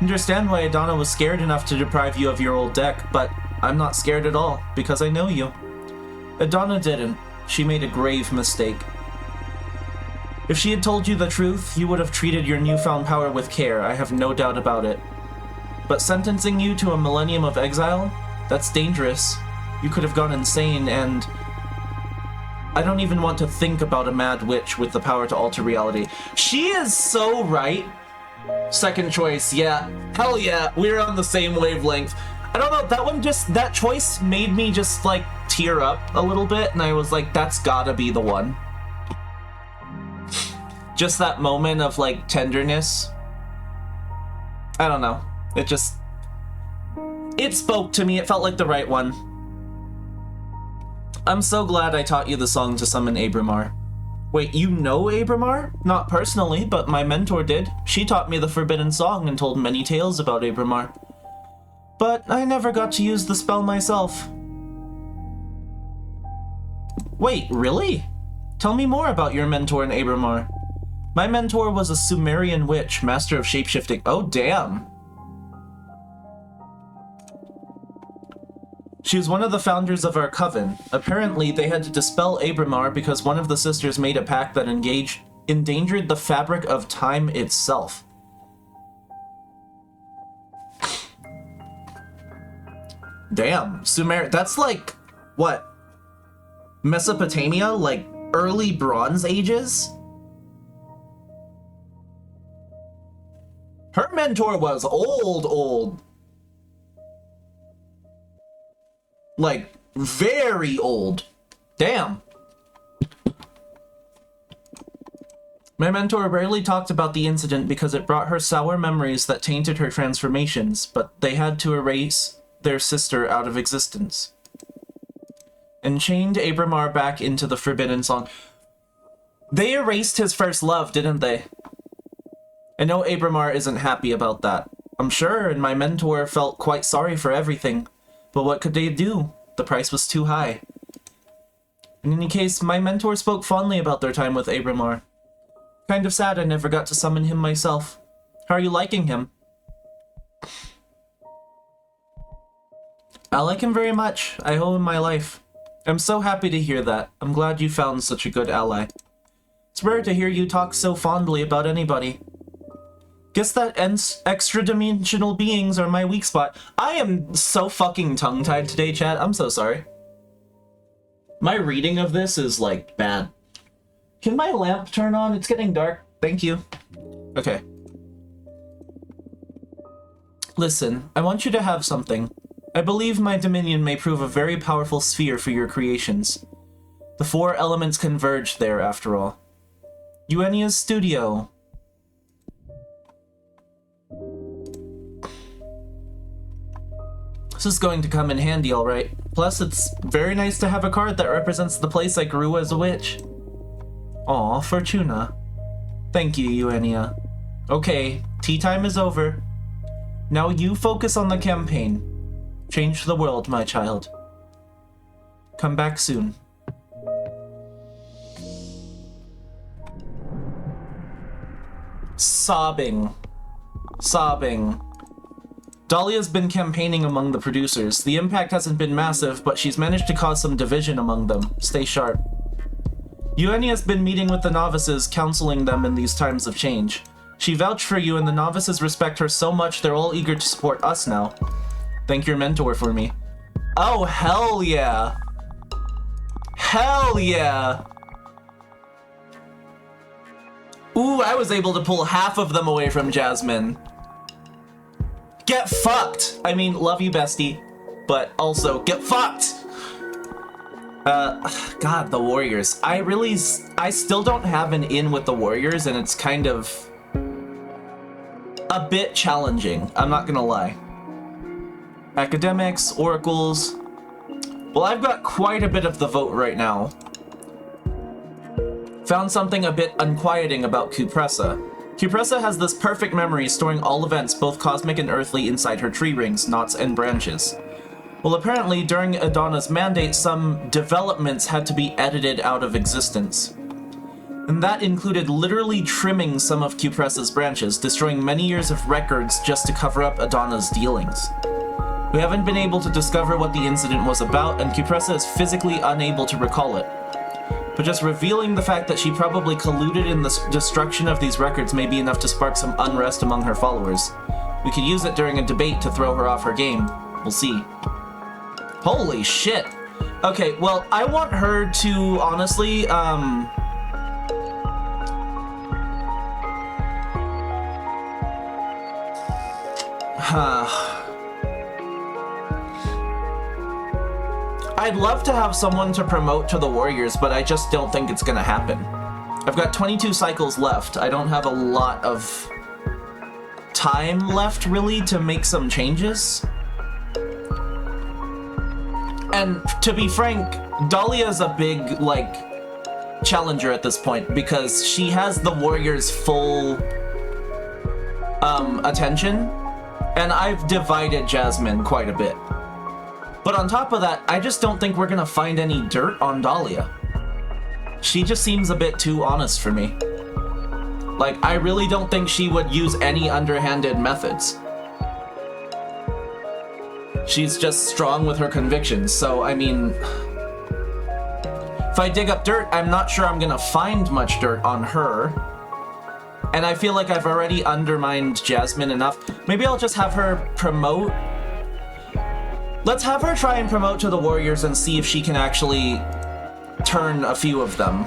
Understand why Adana was scared enough to deprive you of your old deck, but I'm not scared at all, because I know you. Adana didn't. She made a grave mistake. If she had told you the truth, you would have treated your newfound power with care, I have no doubt about it. But sentencing you to a millennium of exile? That's dangerous. You could have gone insane, and I don't even want to think about a mad witch with the power to alter reality. She is so right. Second choice, yeah. Hell yeah, we're on the same wavelength. I don't know, that choice made me just, like, tear up a little bit, and I was like, that's gotta be the one. Just that moment of, like, tenderness. I don't know. It spoke to me. It felt like the right one. I'm so glad I taught you the song to summon Abramar. Wait, you know Abramar? Not personally, but my mentor did. She taught me the forbidden song and told many tales about Abramar. But I never got to use the spell myself. Wait, really? Tell me more about your mentor and Abramar. My mentor was a Sumerian witch, master of shapeshifting. Oh, damn. She was one of the founders of our coven. Apparently, they had to dispel Abramar because one of the sisters made a pact that endangered the fabric of time itself. Damn, that's like, what? Mesopotamia? Like, early Bronze Ages? Her mentor was old. Like, very old. Damn. My mentor rarely talked about the incident because it brought her sour memories that tainted her transformations, but they had to erase their sister out of existence. And chained Abramar back into the forbidden song. They erased his first love, didn't they? I know Abramar isn't happy about that. I'm sure, and my mentor felt quite sorry for everything. But what could they do? The price was too high. In any case, my mentor spoke fondly about their time with Abramar. Kind of sad I never got to summon him myself. How are you liking him? I like him very much. I owe him my life. I'm so happy to hear that. I'm glad you found such a good ally. It's rare to hear you talk so fondly about anybody. Guess that extra-dimensional beings are my weak spot. I am so fucking tongue-tied today, chat. I'm so sorry. My reading of this is, like, bad. Can my lamp turn on? It's getting dark. Thank you. Okay. Listen, I want you to have something. I believe my dominion may prove a very powerful sphere for your creations. The 4 elements converge there, after all. Eugenia's studio. This is going to come in handy, alright. Plus, it's very nice to have a card that represents the place I grew as a witch. Aw, Fortuna. Thank you, Eugenia. Okay, tea time is over. Now you focus on the campaign. Change the world, my child. Come back soon. Sobbing. Dahlia's been campaigning among the producers. The impact hasn't been massive, but she's managed to cause some division among them. Stay sharp. Eugenia's been meeting with the novices, counseling them in these times of change. She vouched for you, and the novices respect her so much they're all eager to support us now. Thank your mentor for me. Oh, hell yeah! Hell yeah! Ooh, I was able to pull half of them away from Jasmine. Get fucked! I mean, love you, bestie, but also get fucked! God, the Warriors. I still don't have an in with the Warriors, and it's kind of a bit challenging, I'm not gonna lie. Academics, oracles. Well, I've got quite a bit of the vote right now. Found something a bit unquieting about Cupressa. Cupressa has this perfect memory, storing all events, both cosmic and earthly, inside her tree rings, knots, and branches. Well, apparently, during Adana's mandate, some developments had to be edited out of existence. And that included literally trimming some of Cupressa's branches, destroying many years of records just to cover up Adana's dealings. We haven't been able to discover what the incident was about, and Cupressa is physically unable to recall it. But just revealing the fact that she probably colluded in the destruction of these records may be enough to spark some unrest among her followers. We could use it during a debate to throw her off her game. We'll see. Holy shit! Okay, well, I want her to, honestly, I'd love to have someone to promote to the Warriors, but I just don't think it's gonna happen. I've got 22 cycles left. I don't have a lot of time left, really, to make some changes. And to be frank, Dahlia's a big, like, challenger at this point, because she has the Warriors' full attention, and I've divided Jasmine quite a bit. But on top of that, I just don't think we're gonna find any dirt on Dahlia. She just seems a bit too honest for me. Like, I really don't think she would use any underhanded methods. She's just strong with her convictions, so, I mean... If I dig up dirt, I'm not sure I'm gonna find much dirt on her. And I feel like I've already undermined Jasmine enough. Maybe I'll just have her promote... Let's have her try and promote to the Warriors and see if she can actually turn a few of them.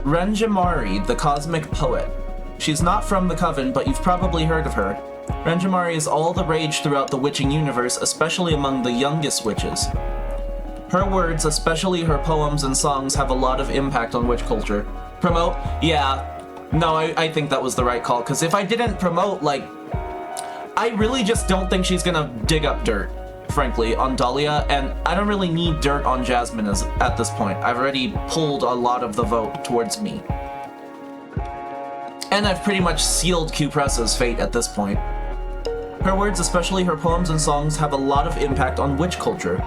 Renjamari, the Cosmic Poet. She's not from the Coven, but you've probably heard of her. Renjamari is all the rage throughout the witching universe, especially among the youngest witches. Her words, especially her poems and songs, have a lot of impact on witch culture. Promote? Yeah. No, I think that was the right call, because if I didn't promote, like... I really just don't think she's gonna dig up dirt, frankly, on Dahlia, and I don't really need dirt on Jasmine at this point. I've already pulled a lot of the vote towards me. And I've pretty much sealed Cupressa's fate at this point. Her words, especially her poems and songs, have a lot of impact on witch culture.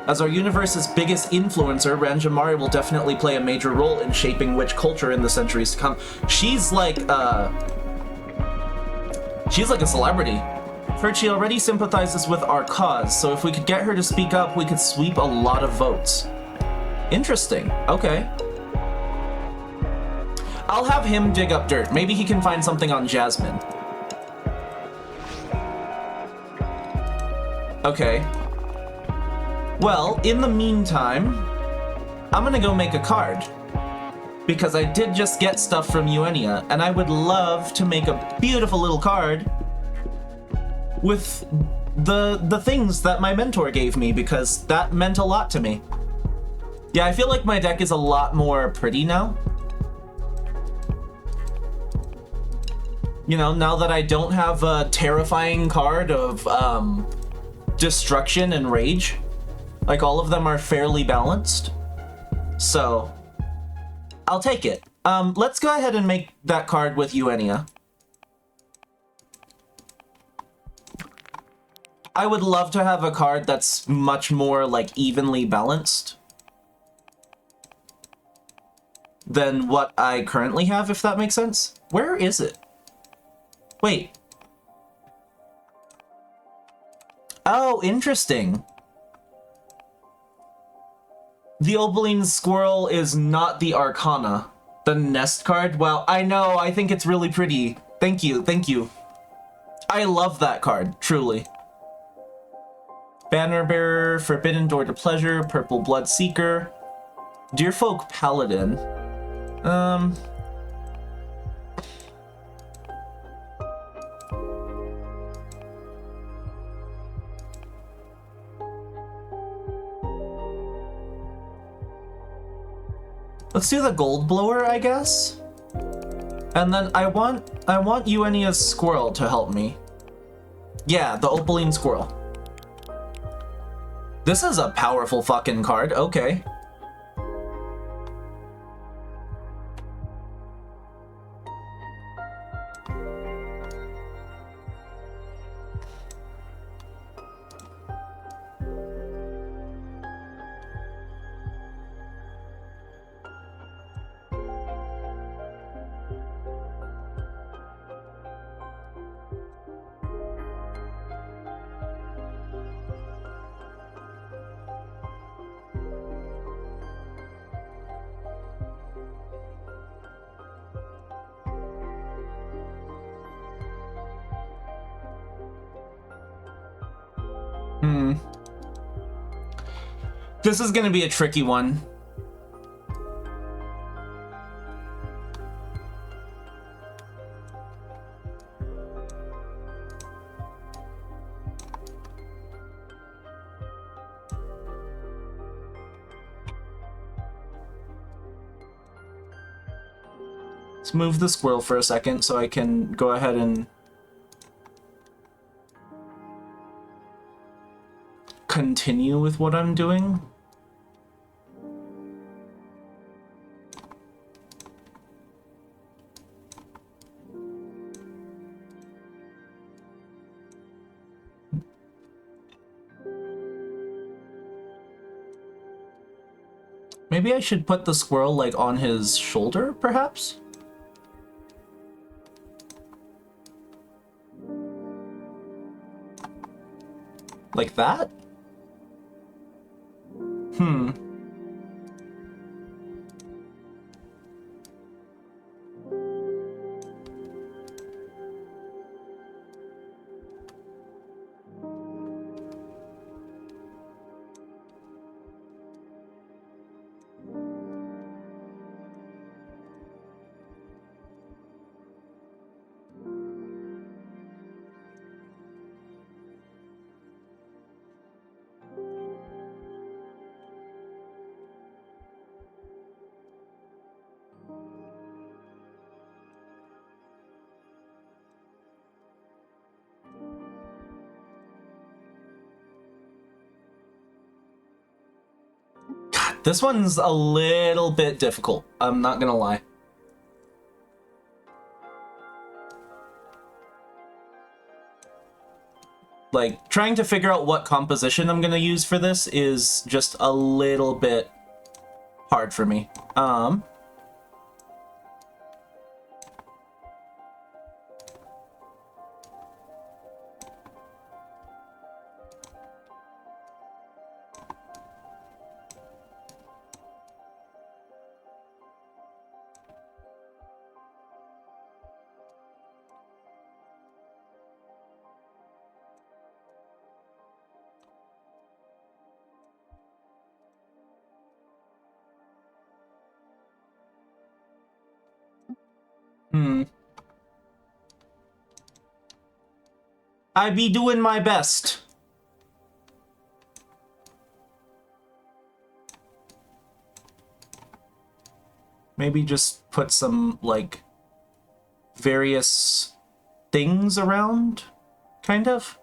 As our universe's biggest influencer, Ranjamari will definitely play a major role in shaping witch culture in the centuries to come. She's like a celebrity. Heard she already sympathizes with our cause, so if we could get her to speak up, we could sweep a lot of votes. Interesting. Okay. I'll have him dig up dirt. Maybe he can find something on Jasmine. Okay. Well, in the meantime, I'm gonna go make a card. Because I did just get stuff from Eugenia, and I would love to make a beautiful little card with the things that my mentor gave me, because that meant a lot to me. Yeah, I feel like my deck is a lot more pretty now. You know, now that I don't have a terrifying card of destruction and rage. Like, all of them are fairly balanced. So, I'll take it. Let's go ahead and make that card with Eugenia. I would love to have a card that's much more, like, evenly balanced than what I currently have, if that makes sense. Where is it? Wait. Oh, interesting. The Opaline Squirrel is not the Arcana. The Nest card? Wow, I know, I think it's really pretty. Thank you, thank you. I love that card, truly. Banner Bearer, Forbidden Door to Pleasure, Purple Blood Seeker, Deerfolk Paladin. Let's do the Gold Blower, I guess. And then I want Eugenia's Squirrel to help me. Yeah, the Opaline Squirrel. This is a powerful fucking card, okay. This is gonna be a tricky one. Let's move the squirrel for a second so I can go ahead and continue with what I'm doing. Maybe I should put the squirrel, like, on his shoulder, perhaps? Like that? This one's a little bit difficult, I'm not gonna lie. Like, trying to figure out what composition I'm gonna use for this is just a little bit hard for me. I be doing my best. Maybe just put some, like, various things around, kind of.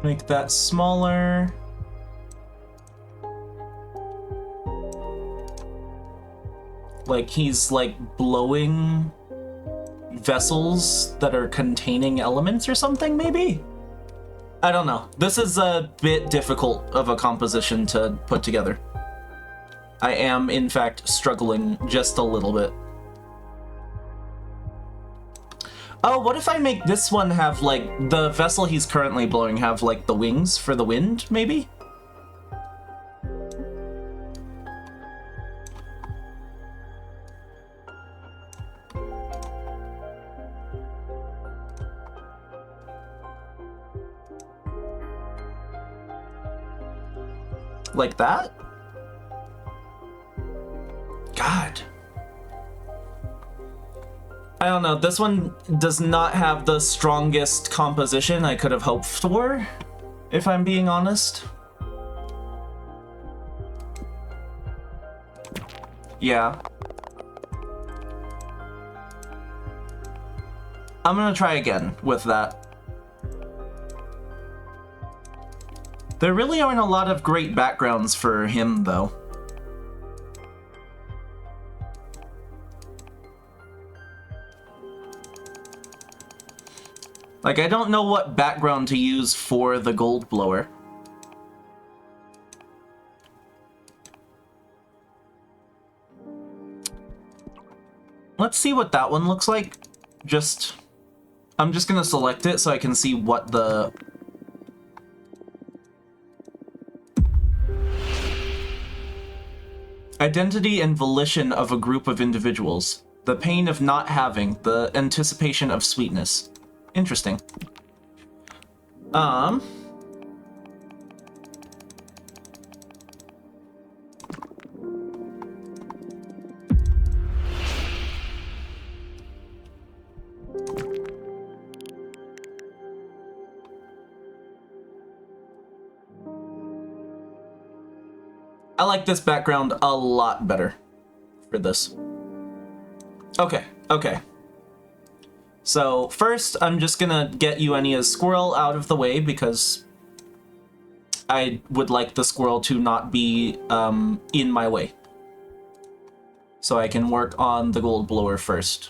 Make that smaller. Like he's like blowing vessels that are containing elements or something, maybe? I don't know. This is a bit difficult of a composition to put together. I am, in fact, struggling just a little bit. Oh, what if I make this one have, like, the vessel he's currently blowing have, like, the wings for the wind, maybe? Like that? God. I don't know, this one does not have the strongest composition I could have hoped for, if I'm being honest. Yeah. I'm gonna try again with that. There really aren't a lot of great backgrounds for him, though. Like, I don't know what background to use for the gold blower. Let's see what that one looks like. I'm just gonna select it so I can see what the... Identity and volition of a group of individuals. The pain of not having, the anticipation of sweetness. Interesting. I like this background a lot better for this. Okay, okay. So first, I'm just gonna get Euenia's squirrel out of the way because I would like the squirrel to not be in my way. So I can work on the gold blower first.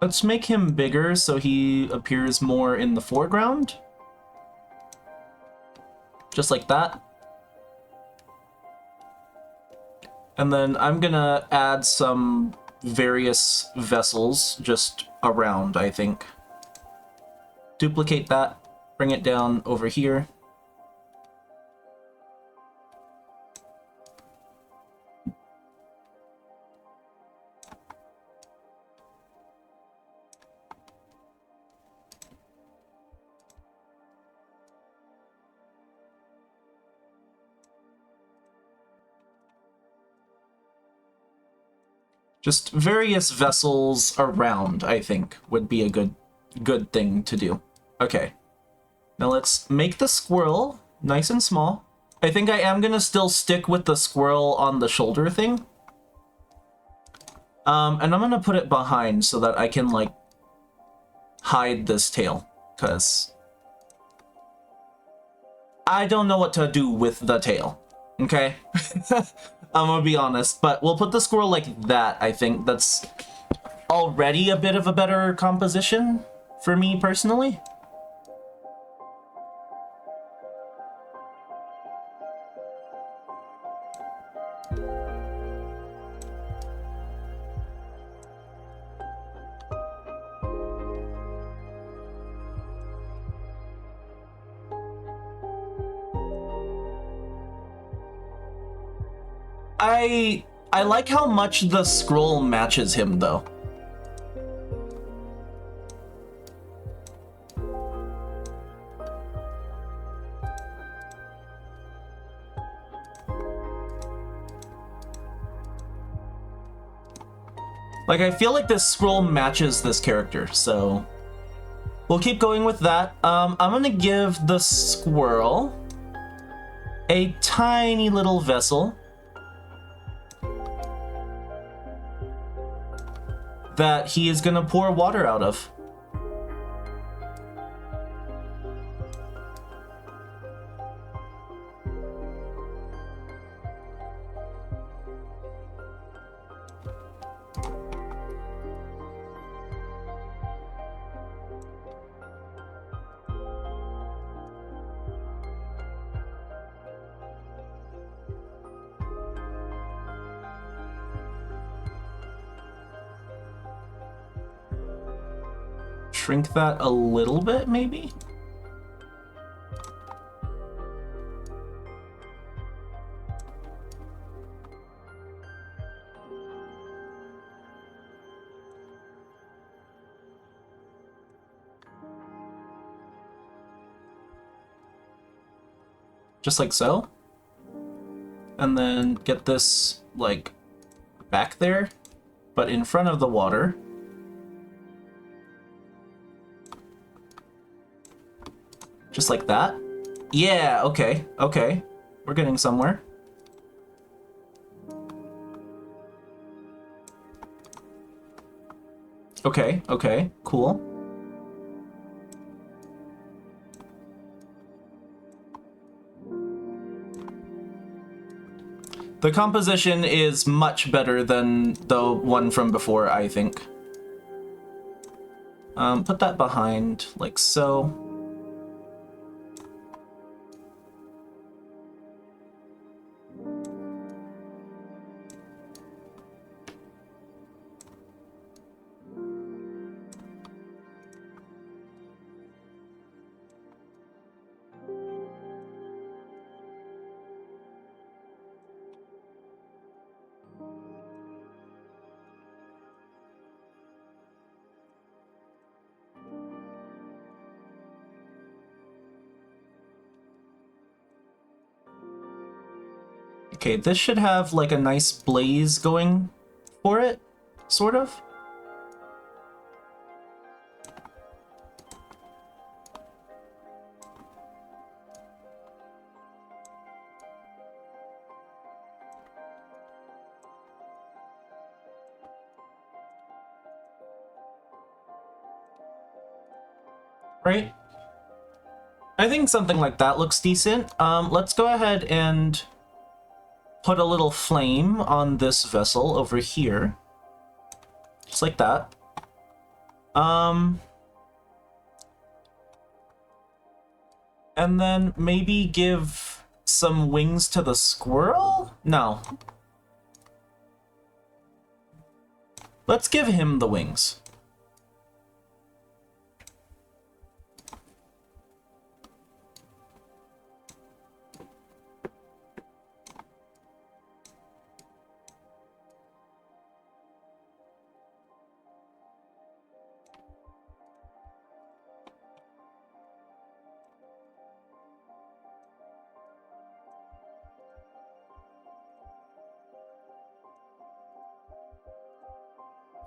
Let's make him bigger so he appears more in the foreground. Just like that. And then I'm gonna add some various vessels just around, I think. Duplicate that, bring it down over here. Just various vessels around, I think, would be a good thing to do. Okay. Now let's make the squirrel nice and small. I think I am gonna still stick with the squirrel on the shoulder thing. And I'm gonna put it behind so that I can, like, hide this tail, because I don't know what to do with the tail, okay? I'm gonna be honest, but we'll put the squirrel like that, I think. That's already a bit of a better composition. for me personally. I like how much the scroll matches him though. Like, I feel like this scroll matches this character, so we'll keep going with that. I'm gonna give the squirrel a tiny little vessel that he is gonna pour water out of. Shrink that a little bit, maybe? Just like so. And then get this, like, back there, but in front of the water. Just like that. Yeah, okay, okay. We're getting somewhere. Okay, okay, cool. The composition is much better than the one from before, I think. Put that behind, like so. Okay, this should have like a nice blaze going for it, sort of. Right? I think something like that looks decent. Let's go ahead and put a little flame on this vessel over here. Just like that. And then maybe give some wings to the squirrel? No. Let's give him the wings.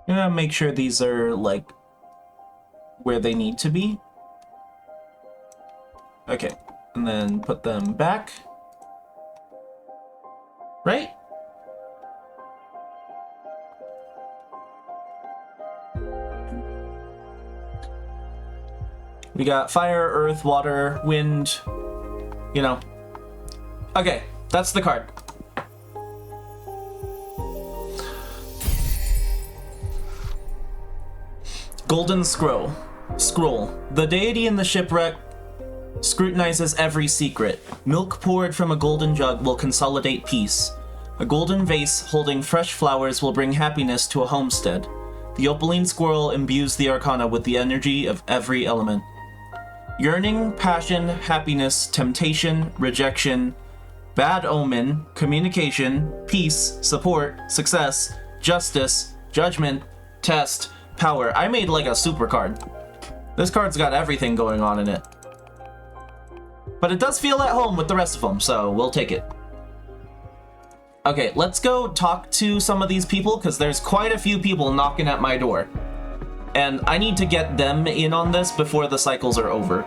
I'm gonna make sure these are, like, where they need to be. Okay, and then put them back. Right? We got fire, earth, water, wind, you know. Okay, that's the card. Golden Scroll. Scroll. The deity in the shipwreck scrutinizes every secret. Milk poured from a golden jug will consolidate peace. A golden vase holding fresh flowers will bring happiness to a homestead. The opaline squirrel imbues the arcana with the energy of every element. Yearning, passion, happiness, temptation, rejection, bad omen, communication, peace, support, success, justice, judgment, test, power. I made like a super card. This card's got everything going on in it. But it does feel at home with the rest of them, so we'll take it. Okay, let's go talk to some of these people, because there's quite a few people knocking at my door. And I need to get them in on this before the cycles are over.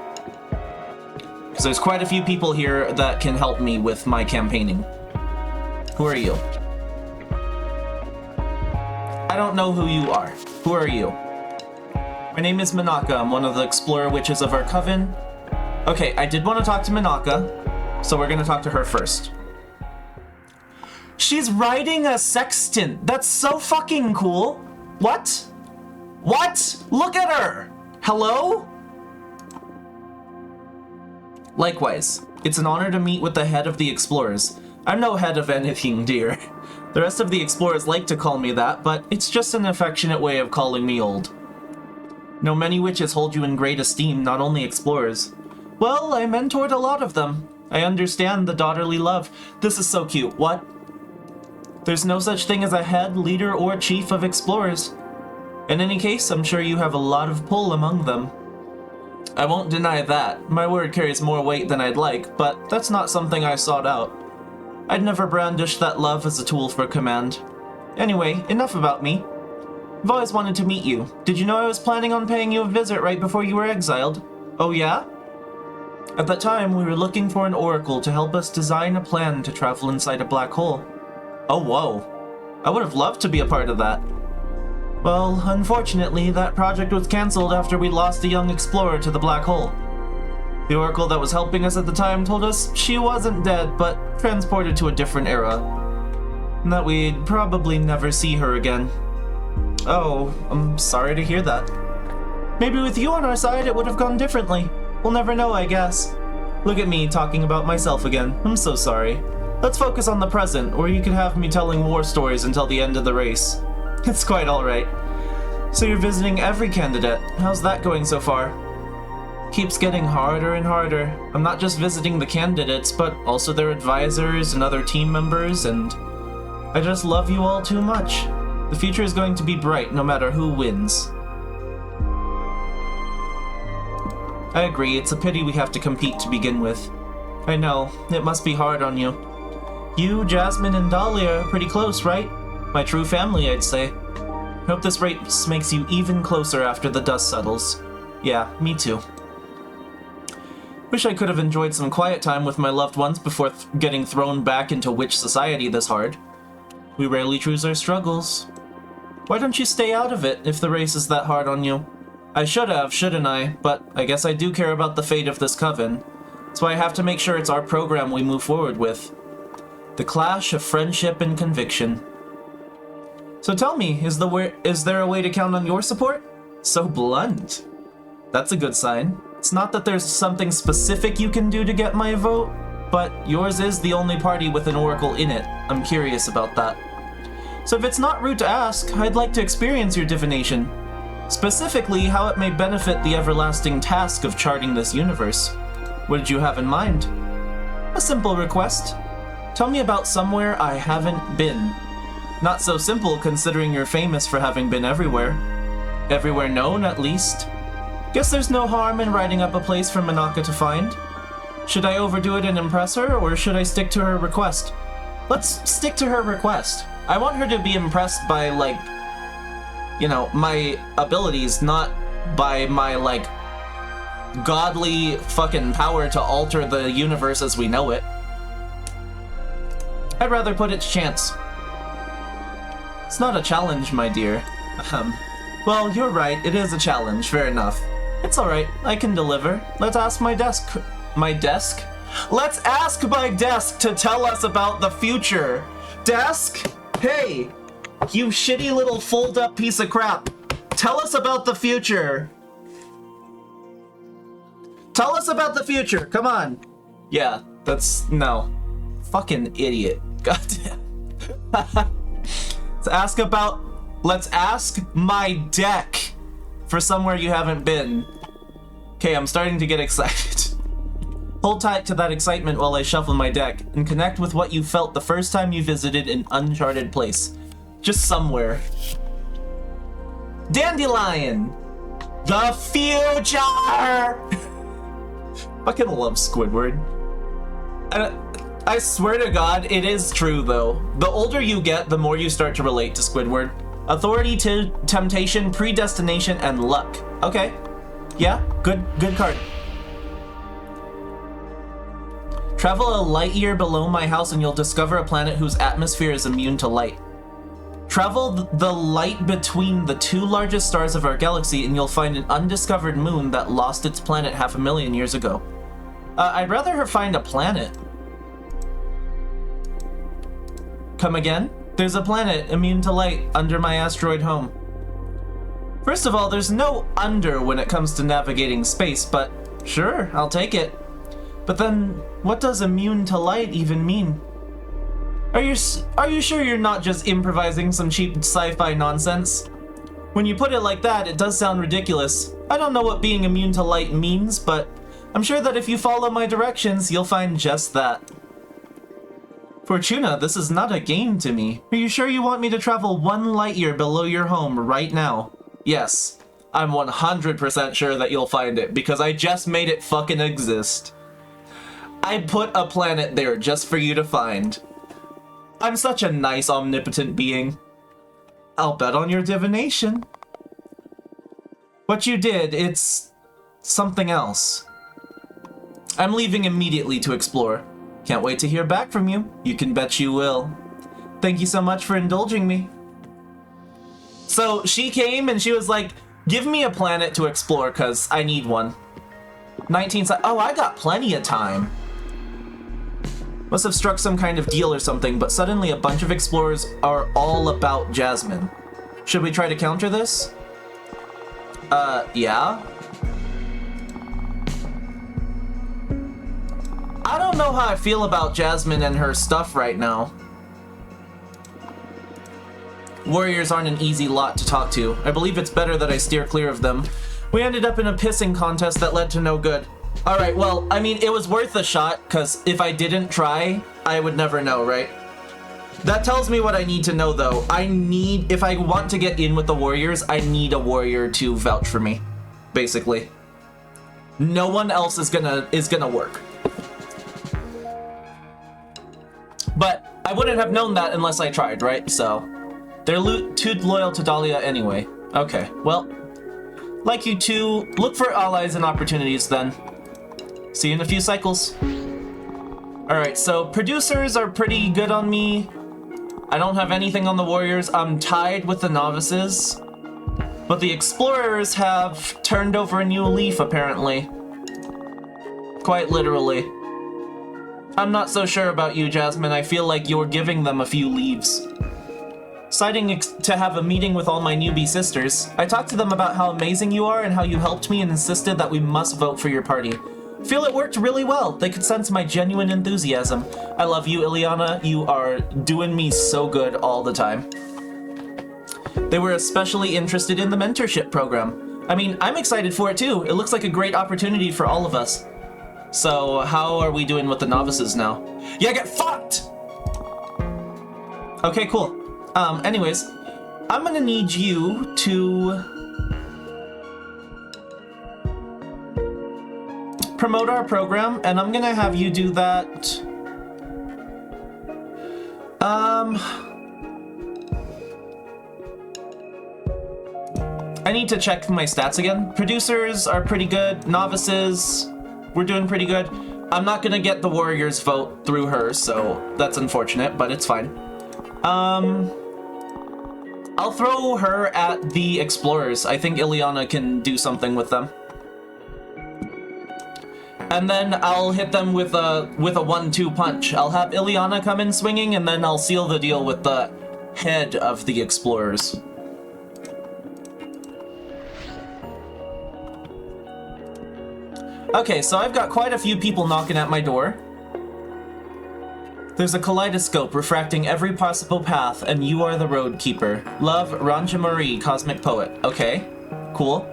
Because there's quite a few people here that can help me with my campaigning. Who are you? I don't know who you are. Who are you? My name is Minaka. I'm one of the explorer witches of our coven. Okay, I did want to talk to Minaka, so we're going to talk to her first. She's riding a sextant. That's so fucking cool. What? What? Look at her. Hello? Likewise, it's an honor to meet with the head of the explorers. I'm no head of anything, dear. The rest of the explorers like to call me that, but it's just an affectionate way of calling me old. No, many witches hold you in great esteem, not only explorers. Well, I mentored a lot of them. I understand the daughterly love. This is so cute. What? There's no such thing as a head, leader, or chief of explorers. In any case, I'm sure you have a lot of pull among them. I won't deny that. My word carries more weight than I'd like, but that's not something I sought out. I'd never brandished that love as a tool for command. Anyway, enough about me. I've always wanted to meet you. Did you know I was planning on paying you a visit right before you were exiled? Oh yeah? At that time, we were looking for an oracle to help us design a plan to travel inside a black hole. Oh, whoa. I would have loved to be a part of that. Well, unfortunately, that project was cancelled after we lost a young explorer to the black hole. The oracle that was helping us at the time told us she wasn't dead, but transported to a different era. And that we'd probably never see her again. Oh, I'm sorry to hear that. Maybe with you on our side, it would have gone differently. We'll never know, I guess. Look at me talking about myself again. I'm so sorry. Let's focus on the present, or you could have me telling war stories until the end of the race. It's quite alright. So you're visiting every candidate. How's that going so far? Keeps getting harder and harder. I'm not just visiting the candidates, but also their advisors and other team members, and I just love you all too much. The future is going to be bright no matter who wins. I agree, it's a pity we have to compete to begin with. I know, it must be hard on you. You, Jasmine, and Dahlia are pretty close, right? My true family, I'd say. I hope this race makes you even closer after the dust settles. Yeah, me too. Wish I could have enjoyed some quiet time with my loved ones before getting thrown back into witch society this hard. We rarely choose our struggles. Why don't you stay out of it if the race is that hard on you? I should have, shouldn't I? But I guess I do care about the fate of this coven. That's why I have to make sure it's our program we move forward with. The clash of friendship and conviction. So tell me, is there a way to count on your support? So blunt. That's a good sign. It's not that there's something specific you can do to get my vote, but yours is the only party with an oracle in it. I'm curious about that. So if it's not rude to ask, I'd like to experience your divination. Specifically, how it may benefit the everlasting task of charting this universe. What did you have in mind? A simple request. Tell me about somewhere I haven't been. Not so simple considering you're famous for having been everywhere. Everywhere known, at least. Guess there's no harm in writing up a place for Minaka to find. Should I overdo it and impress her, or should I stick to her request? Let's stick to her request. I want her to be impressed by, like, you know, my abilities, not by my, like, godly fucking power to alter the universe as we know it. I'd rather put it to chance. It's not a challenge, my dear. Well, you're right, it is a challenge, fair enough. It's alright, I can deliver. Let's ask my desk. My desk? Let's ask my desk to tell us about the future. Desk? Hey, you shitty little fold-up piece of crap. Tell us about the future. Tell us about the future. Come on. Yeah, that's no. Fucking idiot. Goddamn. Let's ask my deck for somewhere you haven't been. Okay, I'm starting to get excited. Hold tight to that excitement while I shuffle my deck and connect with what you felt the first time you visited an uncharted place. Just somewhere. Dandelion! The future! Fucking love Squidward. I swear to God, it is true though. The older you get, the more you start to relate to Squidward. Authority to temptation, predestination, and luck. Okay. Yeah, good card. Travel a light year below my house and you'll discover a planet whose atmosphere is immune to light. Travel the light between the two largest stars of our galaxy and you'll find an undiscovered moon that lost its planet 500,000 years ago. I'd rather her find a planet. Come again? There's a planet immune to light under my asteroid home. First of all, there's no under when it comes to navigating space, but sure, I'll take it. But then, what does immune to light even mean? Are you sure you're not just improvising some cheap sci-fi nonsense? When you put it like that, it does sound ridiculous. I don't know what being immune to light means, but I'm sure that if you follow my directions, you'll find just that. Fortuna, this is not a game to me. Are you sure you want me to travel 1 light year below your home right now? Yes, I'm 100% sure that you'll find it, because I just made it fucking exist. I put a planet there just for you to find. I'm such a nice, omnipotent being. I'll bet on your divination. What you did, it's something else. I'm leaving immediately to explore. Can't wait to hear back from you. You can bet you will. Thank you so much for indulging me. So she came and she was like, give me a planet to explore because I need one. 19 seconds. Oh, I got plenty of time. Must have struck some kind of deal or something, but suddenly a bunch of explorers are all about Jasmine. Should we try to counter this? Yeah? I don't know how I feel about Jasmine and her stuff right now. Warriors aren't an easy lot to talk to. I believe it's better that I steer clear of them. We ended up in a pissing contest that led to no good. Alright, well, I mean, it was worth a shot, because if I didn't try, I would never know, right? That tells me what I need to know, though. If I want to get in with the Warriors, I need a Warrior to vouch for me, basically. No one else is gonna work. But I wouldn't have known that unless I tried, right? So, they're too loyal to Dahlia anyway. Okay, well, like you two, look for allies and opportunities then. See you in a few cycles. Alright, so producers are pretty good on me. I don't have anything on the Warriors. I'm tied with the Novices. But the Explorers have turned over a new leaf, apparently. Quite literally. I'm not so sure about you, Jasmine. I feel like you're giving them a few leaves. Deciding to have a meeting with all my newbie sisters, I talked to them about how amazing you are and how you helped me and insisted that we must vote for your party. Feel it worked really well. They could sense my genuine enthusiasm. I love you, Ileana. You are doing me so good all the time. They were especially interested in the mentorship program. I mean, I'm excited for it too. It looks like a great opportunity for all of us. So, how are we doing with the Novices now? Yeah, get fucked! Okay, cool. Anyways, I'm gonna need you to promote our program, and I'm gonna have you do that. I need to check my stats again. Producers are pretty good. Novices, we're doing pretty good. I'm not gonna get the Warriors vote through her, so that's unfortunate, but it's fine. I'll throw her at the Explorers. I think Ileana can do something with them. And then I'll hit them with a 1-2 punch. I'll have Ileana come in swinging, and then I'll seal the deal with the head of the Explorers. Okay, so I've got quite a few people knocking at my door. There's a kaleidoscope refracting every possible path, and you are the road keeper. Love, Ranja Marie, Cosmic Poet. Okay, cool.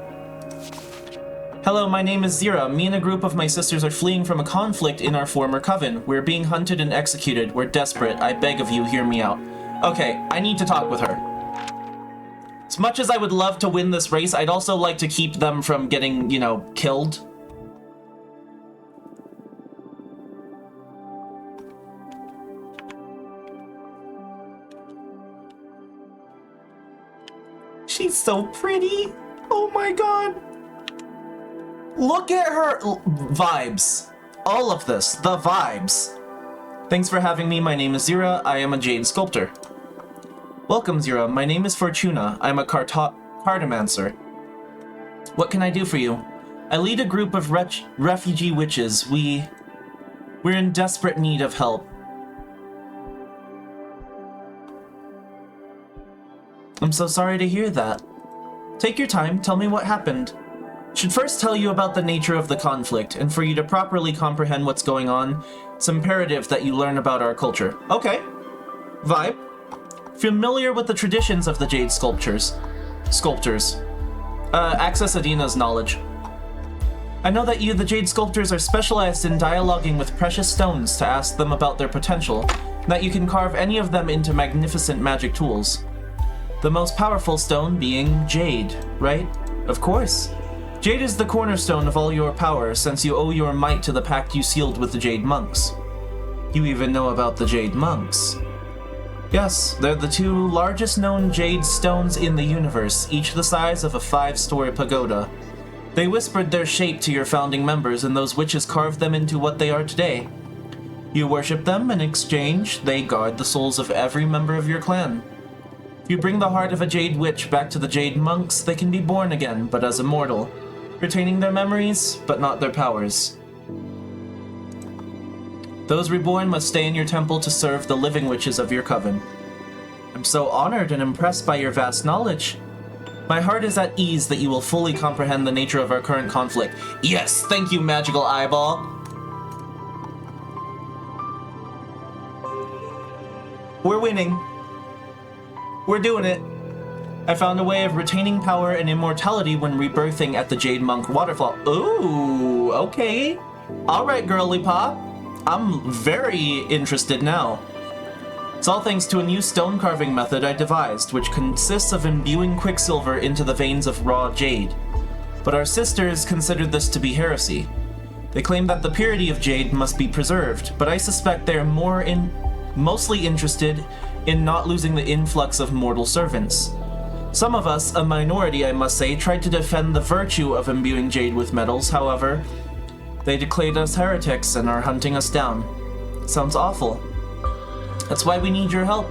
Hello, my name is Zira. Me and a group of my sisters are fleeing from a conflict in our former coven. We're being hunted and executed. We're desperate. I beg of you, hear me out. Okay, I need to talk with her. As much as I would love to win this race, I'd also like to keep them from getting, you know, killed. She's so pretty. Oh my god. Look at her vibes. All of this, the vibes. Thanks for having me. My name is Zira. I am a jade sculptor. Welcome, Zira. My name is Fortuna. I'm a cartomancer. What can I do for you? I lead a group of refugee witches. We're in desperate need of help. I'm so sorry to hear that. Take your time, tell me what happened. Should first tell you about the nature of the conflict, and for you to properly comprehend what's going on, it's imperative that you learn about our culture. Okay. Vibe. Familiar with the traditions of the jade sculptors. Access Adina's knowledge. I know that you, the jade sculptors, are specialized in dialoguing with precious stones to ask them about their potential, and that you can carve any of them into magnificent magic tools. The most powerful stone being jade, right? Of course. Jade is the cornerstone of all your power, since you owe your might to the pact you sealed with the Jade Monks. You even know about the Jade Monks. Yes, they're the two largest known jade stones in the universe, each the size of a 5-story pagoda. They whispered their shape to your founding members, and those witches carved them into what they are today. You worship them, and in exchange, they guard the souls of every member of your clan. If you bring the heart of a Jade Witch back to the Jade Monks, they can be born again, but as immortal, retaining their memories, but not their powers. Those reborn must stay in your temple to serve the living witches of your coven. I'm so honored and impressed by your vast knowledge. My heart is at ease that you will fully comprehend the nature of our current conflict. Yes, thank you, Magical Eyeball! We're winning. We're doing it. I found a way of retaining power and immortality when rebirthing at the Jade Monk Waterfall. Ooh, okay. Alright, girly pop. I'm very interested now. It's all thanks to a new stone carving method I devised, which consists of imbuing quicksilver into the veins of raw jade. But our sisters considered this to be heresy. They claim that the purity of jade must be preserved, but I suspect they are mostly interested in not losing the influx of mortal servants. Some of us, a minority I must say, tried to defend the virtue of imbuing jade with metals. However, they declared us heretics and are hunting us down. Sounds awful. That's why we need your help.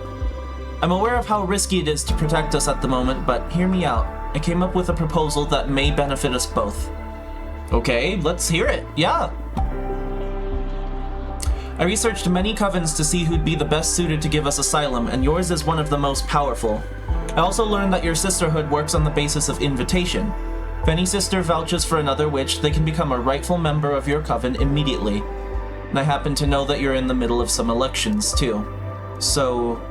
I'm aware of how risky it is to protect us at the moment, but hear me out. I came up with a proposal that may benefit us both. Okay, let's hear it. Yeah. I researched many covens to see who'd be the best suited to give us asylum, and yours is one of the most powerful. I also learned that your sisterhood works on the basis of invitation. If any sister vouches for another witch, they can become a rightful member of your coven immediately. And I happen to know that you're in the middle of some elections, too. So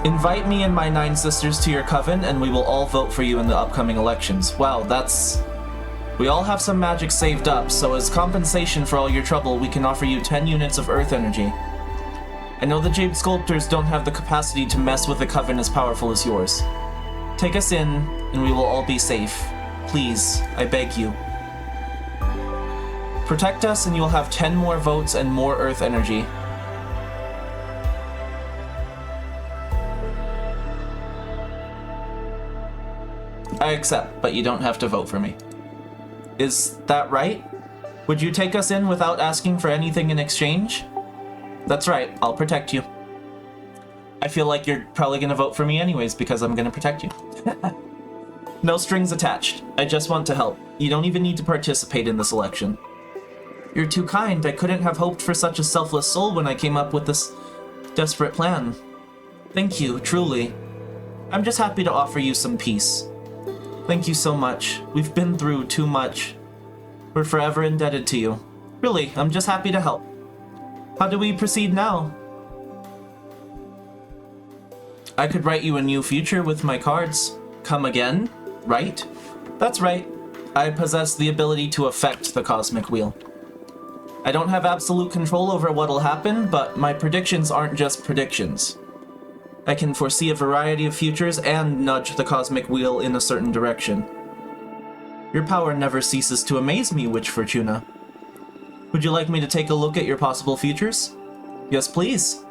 invite me and my 9 sisters to your coven, and we will all vote for you in the upcoming elections. Wow, that's... We all have some magic saved up, so as compensation for all your trouble, we can offer you 10 units of earth energy. I know the Jade Sculptors don't have the capacity to mess with a coven as powerful as yours. Take us in, and we will all be safe. Please, I beg you. Protect us, and you'll have 10 more votes and more earth energy. I accept, but you don't have to vote for me. Is that right? Would you take us in without asking for anything in exchange? That's right, I'll protect you. I feel like you're probably gonna vote for me anyways because I'm gonna protect you. No strings attached. I just want to help. You don't even need to participate in this election. You're too kind. I couldn't have hoped for such a selfless soul when I came up with this desperate plan. Thank you, truly. I'm just happy to offer you some peace. Thank you so much. We've been through too much. We're forever indebted to you. Really, I'm just happy to help. How do we proceed now? I could write you a new future with my cards. Come again, right? That's right. I possess the ability to affect the Cosmic Wheel. I don't have absolute control over what'll happen, but my predictions aren't just predictions. I can foresee a variety of futures and nudge the Cosmic Wheel in a certain direction. Your power never ceases to amaze me, Witch Fortuna. Would you like me to take a look at your possible futures? Yes, please.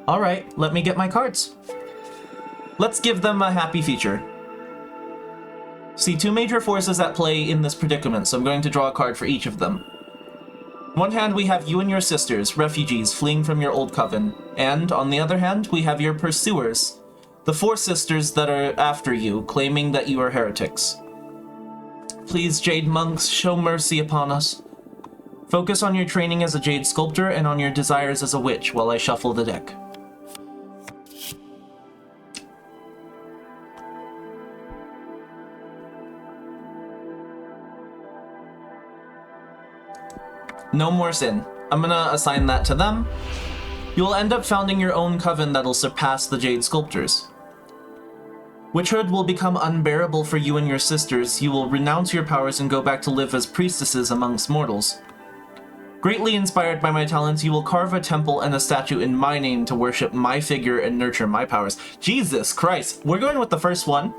Alright, let me get my cards. Let's give them a happy future. See two major forces at play in this predicament, so I'm going to draw a card for each of them. On one hand, we have you and your sisters, refugees fleeing from your old coven. And, on the other hand, we have your pursuers, the four sisters that are after you, claiming that you are heretics. Please, Jade Monks, show mercy upon us. Focus on your training as a Jade Sculptor and on your desires as a witch while I shuffle the deck. No more sin. I'm gonna assign that to them. You'll end up founding your own coven that'll surpass the Jade Sculptors. Witchhood will become unbearable for you and your sisters. You will renounce your powers and go back to live as priestesses amongst mortals. Greatly inspired by my talents, you will carve a temple and a statue in my name to worship my figure and nurture my powers. Jesus Christ, we're going with the first one.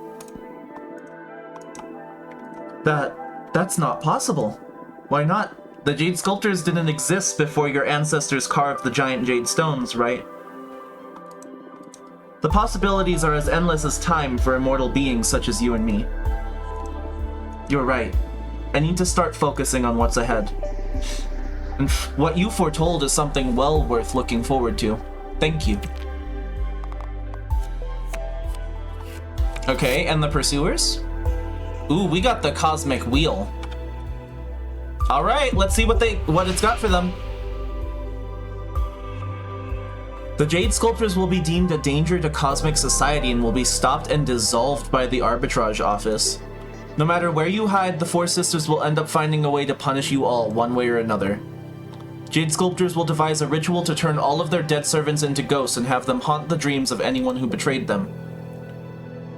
That's not possible. Why not? The Jade Sculptors didn't exist before your ancestors carved the giant jade stones, right? The possibilities are as endless as time for immortal beings such as you and me. You're right. I need to start focusing on what's ahead. And what you foretold is something well worth looking forward to. Thank you. Okay, and the pursuers? Ooh, we got the Cosmic Wheel. Alright, let's see what it's got for them. The Jade Sculptors will be deemed a danger to cosmic society and will be stopped and dissolved by the Arbitrage Office. No matter where you hide, the Four Sisters will end up finding a way to punish you all, one way or another. Jade Sculptors will devise a ritual to turn all of their dead servants into ghosts and have them haunt the dreams of anyone who betrayed them.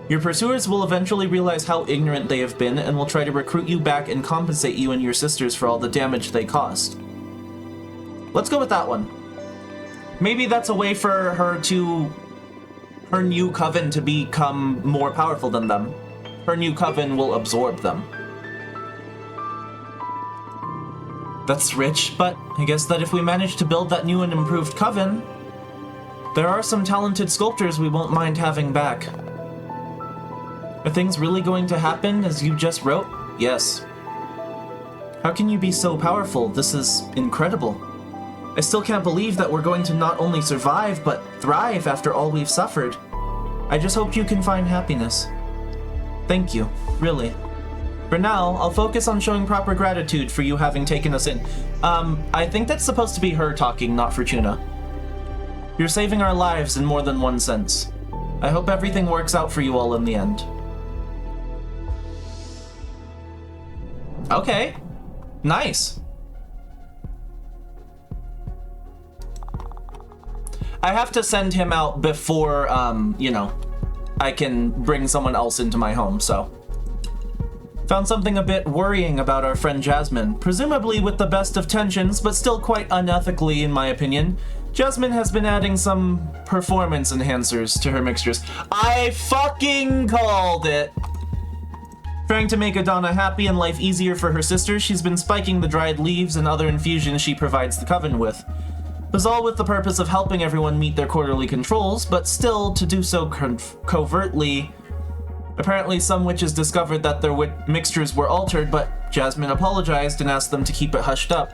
Your pursuers will eventually realize how ignorant they have been and will try to recruit you back and compensate you and your sisters for all the damage they caused. Let's go with that one. Maybe that's a way for her new coven to become more powerful than them. Her new coven will absorb them. That's rich, but I guess that if we manage to build that new and improved coven, there are some talented sculptors we won't mind having back. Are things really going to happen as you just wrote? Yes. How can you be so powerful? This is incredible. I still can't believe that we're going to not only survive, but thrive after all we've suffered. I just hope you can find happiness. Thank you, really. For now, I'll focus on showing proper gratitude for you having taken us in. I think that's supposed to be her talking, not Fortuna. You're saving our lives in more than one sense. I hope everything works out for you all in the end. Okay. Nice. I have to send him out before, you know, I can bring someone else into my home, so. Found something a bit worrying about our friend Jasmine. Presumably with the best of tensions, but still quite unethically in my opinion. Jasmine has been adding some performance enhancers to her mixtures. I fucking called it! Trying to make Adana happy and life easier for her sisters, she's been spiking the dried leaves and other infusions she provides the coven with. It was all with the purpose of helping everyone meet their quarterly controls, but still to do so covertly. Apparently some witches discovered that their mixtures were altered, but Jasmine apologized and asked them to keep it hushed up,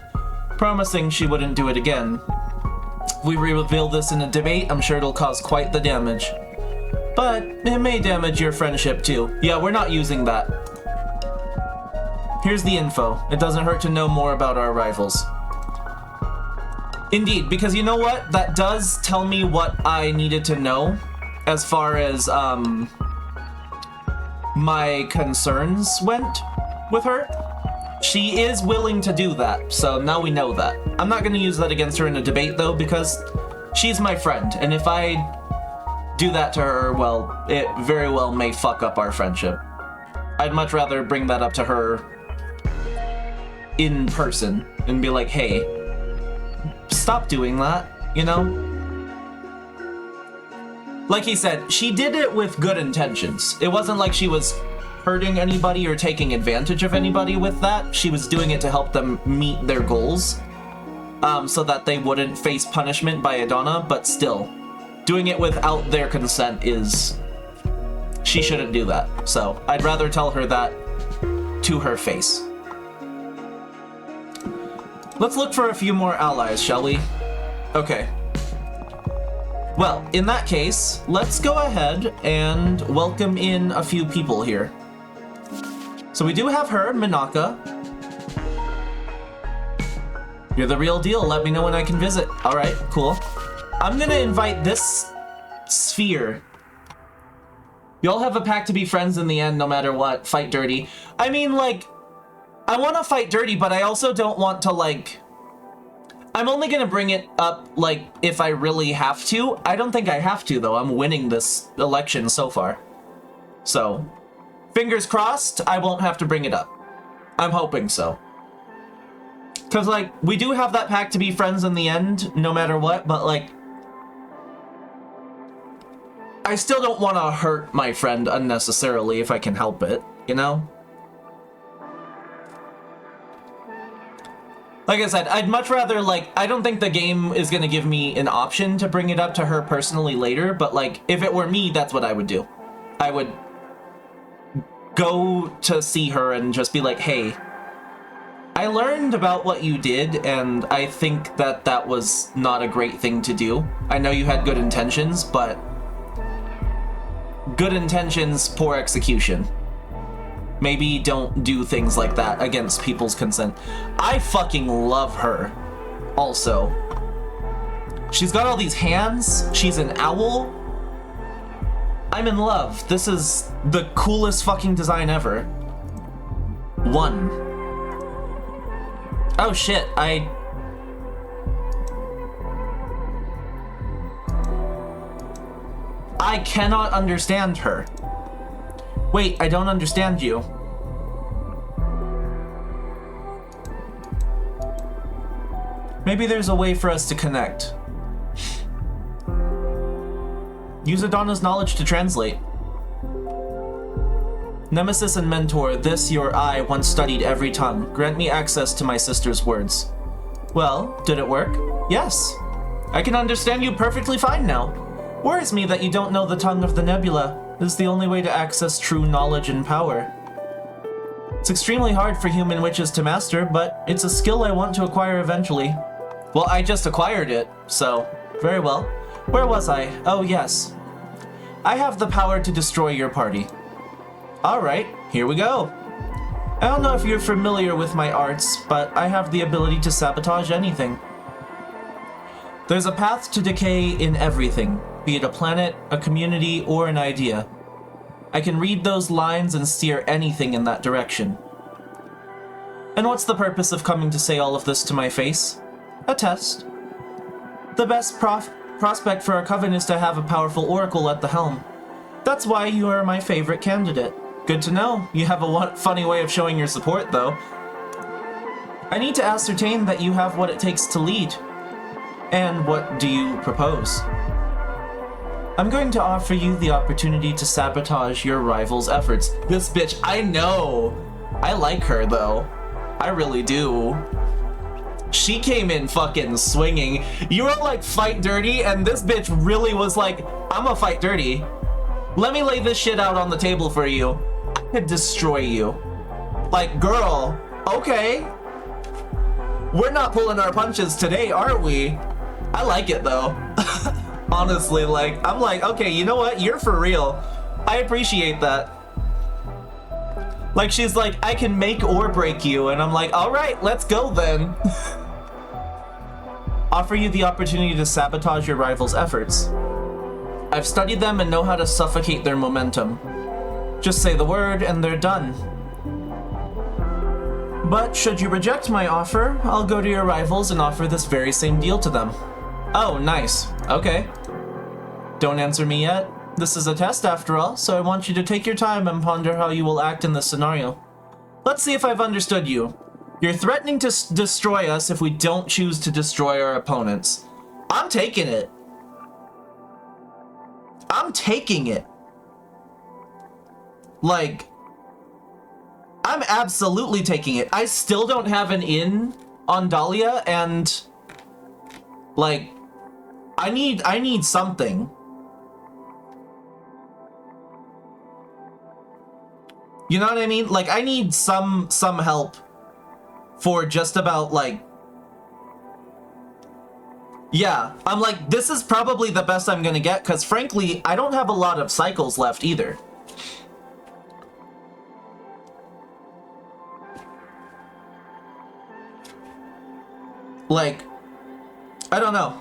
promising she wouldn't do it again. If we reveal this in a debate, I'm sure it'll cause quite the damage. But it may damage your friendship too. Yeah, we're not using that. Here's the info. It doesn't hurt to know more about our rivals. Indeed, because you know what? That does tell me what I needed to know as far as my concerns went with her. She is willing to do that, so now we know that. I'm not gonna use that against her in a debate though, because she's my friend, and if I do that to her, well, it very well may fuck up our friendship. I'd much rather bring that up to her in person and be like, hey, stop doing that, you know? Like he said, she did it with good intentions. It wasn't like she was hurting anybody or taking advantage of anybody with that. She was doing it to help them meet their goals, so that they wouldn't face punishment by Adana, but still, doing it without their consent is... she shouldn't do that. So, I'd rather tell her that to her face. Let's look for a few more allies, shall we? Okay. Well, in that case, let's go ahead and welcome in a few people here. So we do have her, Minaka. You're the real deal. Let me know when I can visit. All right, cool. I'm gonna invite this sphere. Y'all have a pact to be friends in the end, no matter what. Fight dirty. I mean, like, I want to fight dirty, but I also don't want to, like... I'm only gonna bring it up, like, if I really have to. I don't think I have to, though. I'm winning this election so far. So, fingers crossed, I won't have to bring it up. I'm hoping so. Because, like, we do have that pact to be friends in the end, no matter what, but, like... I still don't want to hurt my friend unnecessarily if I can help it, you know? Like I said, I'd much rather, like, I don't think the game is going to give me an option to bring it up to her personally later, but, like, if it were me, that's what I would do. I would go to see her and just be like, hey, I learned about what you did, and I think that that was not a great thing to do. I know you had good intentions, but good intentions, poor execution. Maybe don't do things like that against people's consent. I fucking love her. Also, she's got all these hands. She's an owl. I'm in love. This is the coolest fucking design ever. One. Oh shit, I cannot understand her. Wait, I don't understand you. Maybe there's a way for us to connect. Use Adana's knowledge to translate. Nemesis and Mentor, this your eye once studied every tongue. Grant me access to my sister's words. Well, did it work? Yes. I can understand you perfectly fine now. Worries me that you don't know the tongue of the nebula. It is the only way to access true knowledge and power. It's extremely hard for human witches to master, but it's a skill I want to acquire eventually. Well, I just acquired it, so very well. Where was I? Oh, yes. I have the power to destroy your party. Alright, here we go. I don't know if you're familiar with my arts, but I have the ability to sabotage anything. There's a path to decay in everything, be it a planet, a community, or an idea. I can read those lines and steer anything in that direction. And what's the purpose of coming to say all of this to my face? A test. The best prospect for our coven is to have a powerful oracle at the helm. That's why you are my favorite candidate. Good to know. You have a funny way of showing your support, though. I need to ascertain that you have what it takes to lead. And what do you propose? I'm going to offer you the opportunity to sabotage your rival's efforts. This bitch, I know. I like her, though. I really do. She came in fucking swinging. You were like, fight dirty, and this bitch really was like, I'ma fight dirty. Let me lay this shit out on the table for you. I could destroy you. Like, girl, okay. We're not pulling our punches today, are we? I like it, though. Honestly, like, I'm like, okay, you know what? You're for real. I appreciate that. Like, she's like, I can make or break you, and I'm like, all right, let's go then. Offer you the opportunity to sabotage your rival's efforts. I've studied them and know how to suffocate their momentum. Just say the word and they're done. But should you reject my offer, I'll go to your rivals and offer this very same deal to them. Oh, nice. Okay. Don't answer me yet. This is a test after all, so I want you to take your time and ponder how you will act in this scenario. Let's see if I've understood you. You're threatening to destroy us if we don't choose to destroy our opponents. I'm taking it. I'm taking it. Like, I'm absolutely taking it. I still don't have an in on Dahlia, and like, I need something. You know what I mean? Like, I need some help for just about, like... Yeah, I'm like, this is probably the best I'm gonna get, because frankly, I don't have a lot of cycles left either. Like, I don't know.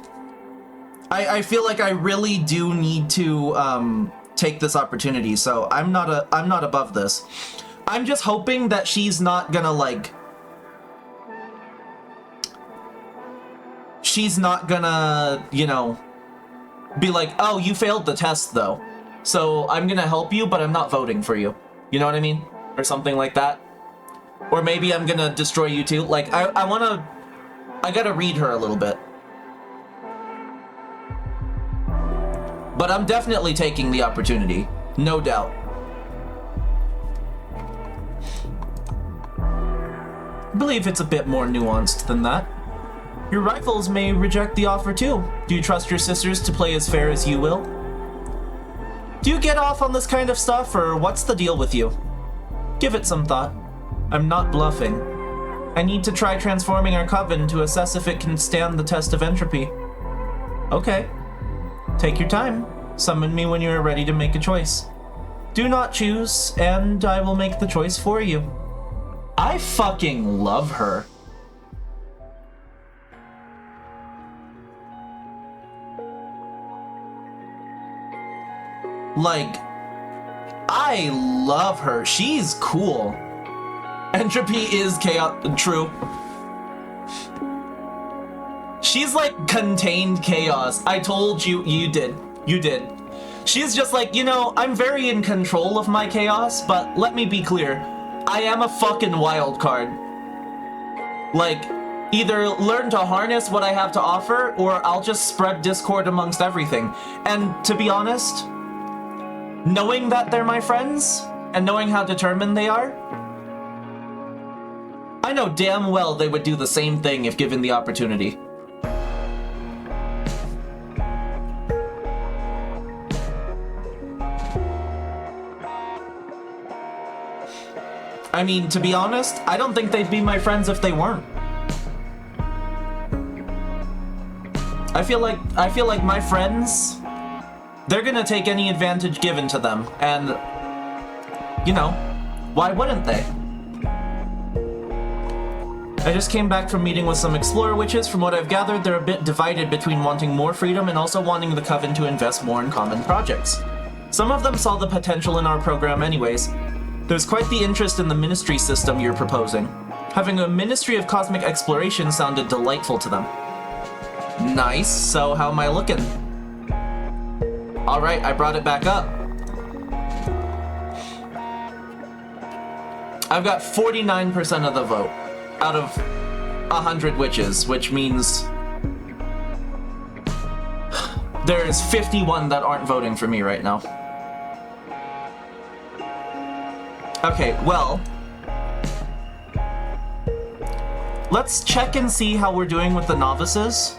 I feel like I really do need to, take this opportunity, so I'm not above this. I'm just hoping that she's not gonna, like... She's not gonna, you know, be like, oh, you failed the test, though. So I'm gonna help you, but I'm not voting for you. You know what I mean? Or something like that. Or maybe I'm gonna destroy you too. Like, I gotta read her a little bit. But I'm definitely taking the opportunity. No doubt. I believe it's a bit more nuanced than that. Your rivals may reject the offer too. Do you trust your sisters to play as fair as you will? Do you get off on this kind of stuff, or what's the deal with you? Give it some thought. I'm not bluffing. I need to try transforming our coven to assess if it can stand the test of entropy. Okay. Take your time. Summon me when you are ready to make a choice. Do not choose, and I will make the choice for you. I fucking love her. Like, I love her. She's cool. Entropy is chaos. True. She's like contained chaos. I told you, you did. You did. She's just like, you know, I'm very in control of my chaos, but let me be clear. I am a fucking wild card. Like, either learn to harness what I have to offer, or I'll just spread discord amongst everything. And to be honest, knowing that they're my friends, and knowing how determined they are, I know damn well they would do the same thing if given the opportunity. I mean, to be honest, I don't think they'd be my friends if they weren't. I feel like my friends, they're gonna take any advantage given to them, and, you know, why wouldn't they? I just came back from meeting with some explorer witches. From what I've gathered, they're a bit divided between wanting more freedom and also wanting the coven to invest more in common projects. Some of them saw the potential in our program anyways. There's quite the interest in the ministry system you're proposing. Having a ministry of cosmic exploration sounded delightful to them. Nice, so how am I looking? Alright, I brought it back up. I've got 49% of the vote out of 100 witches, which means there's 51 that aren't voting for me right now. Okay, well, let's check and see how we're doing with the novices.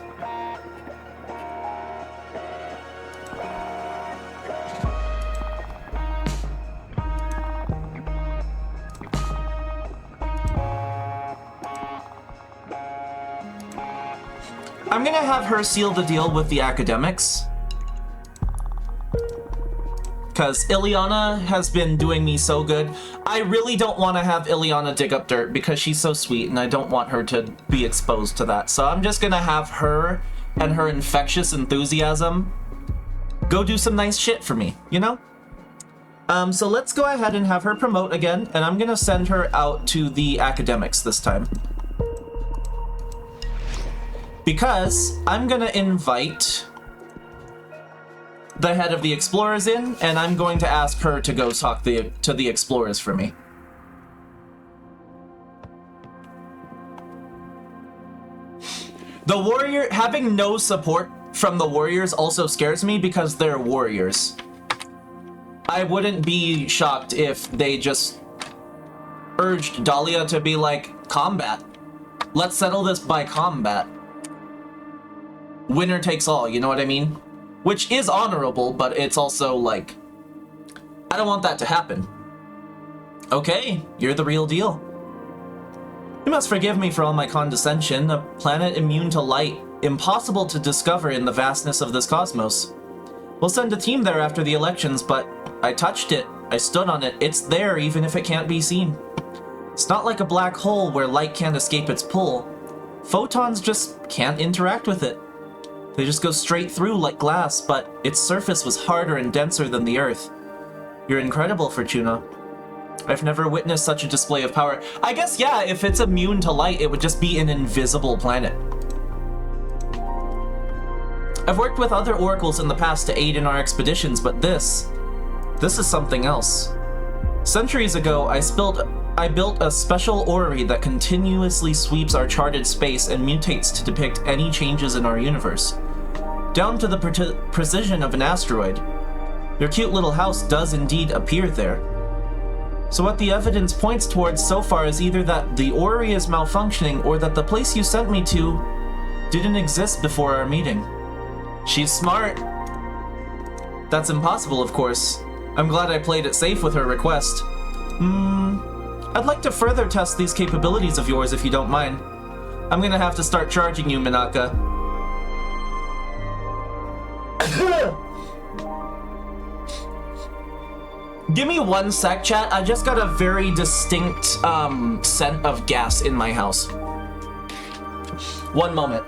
I'm gonna have her seal the deal with the academics, because Ileana has been doing me so good. I really don't want to have Ileana dig up dirt because she's so sweet and I don't want her to be exposed to that. So I'm just gonna have her and her infectious enthusiasm go do some nice shit for me, you know? So let's go ahead and have her promote again, and I'm gonna send her out to the academics this time. Because I'm gonna invite the head of the explorers in, and I'm going to ask her to go talk to the explorers for me. The warrior, having no support from the warriors also scares me because they're warriors. I wouldn't be shocked if they just urged Dahlia to be like, combat. Let's settle this by combat. Winner takes all, you know what I mean? Which is honorable, but it's also like, I don't want that to happen. Okay, you're the real deal. You must forgive me for all my condescension. A planet immune to light, impossible to discover in the vastness of this cosmos. We'll send a team there after the elections, but I touched it. I stood on it. It's there even if it can't be seen. It's not like a black hole where light can't escape its pull. Photons just can't interact with it. They just go straight through like glass, but its surface was harder and denser than the Earth. You're incredible, Fortuna. I've never witnessed such a display of power. I guess, yeah, if it's immune to light, it would just be an invisible planet. I've worked with other oracles in the past to aid in our expeditions, but this is something else. Centuries ago, I built a special orrery that continuously sweeps our charted space and mutates to depict any changes in our universe, down to the precision of an asteroid. Your cute little house does indeed appear there. So what the evidence points towards so far is either that the orrery is malfunctioning or that the place you sent me to didn't exist before our meeting. She's smart. That's impossible, of course. I'm glad I played it safe with her request. I'd like to further test these capabilities of yours if you don't mind. I'm gonna have to start charging you, Minaka. Give me 1 sec, chat. I just got a very distinct scent of gas in my house. 1 moment.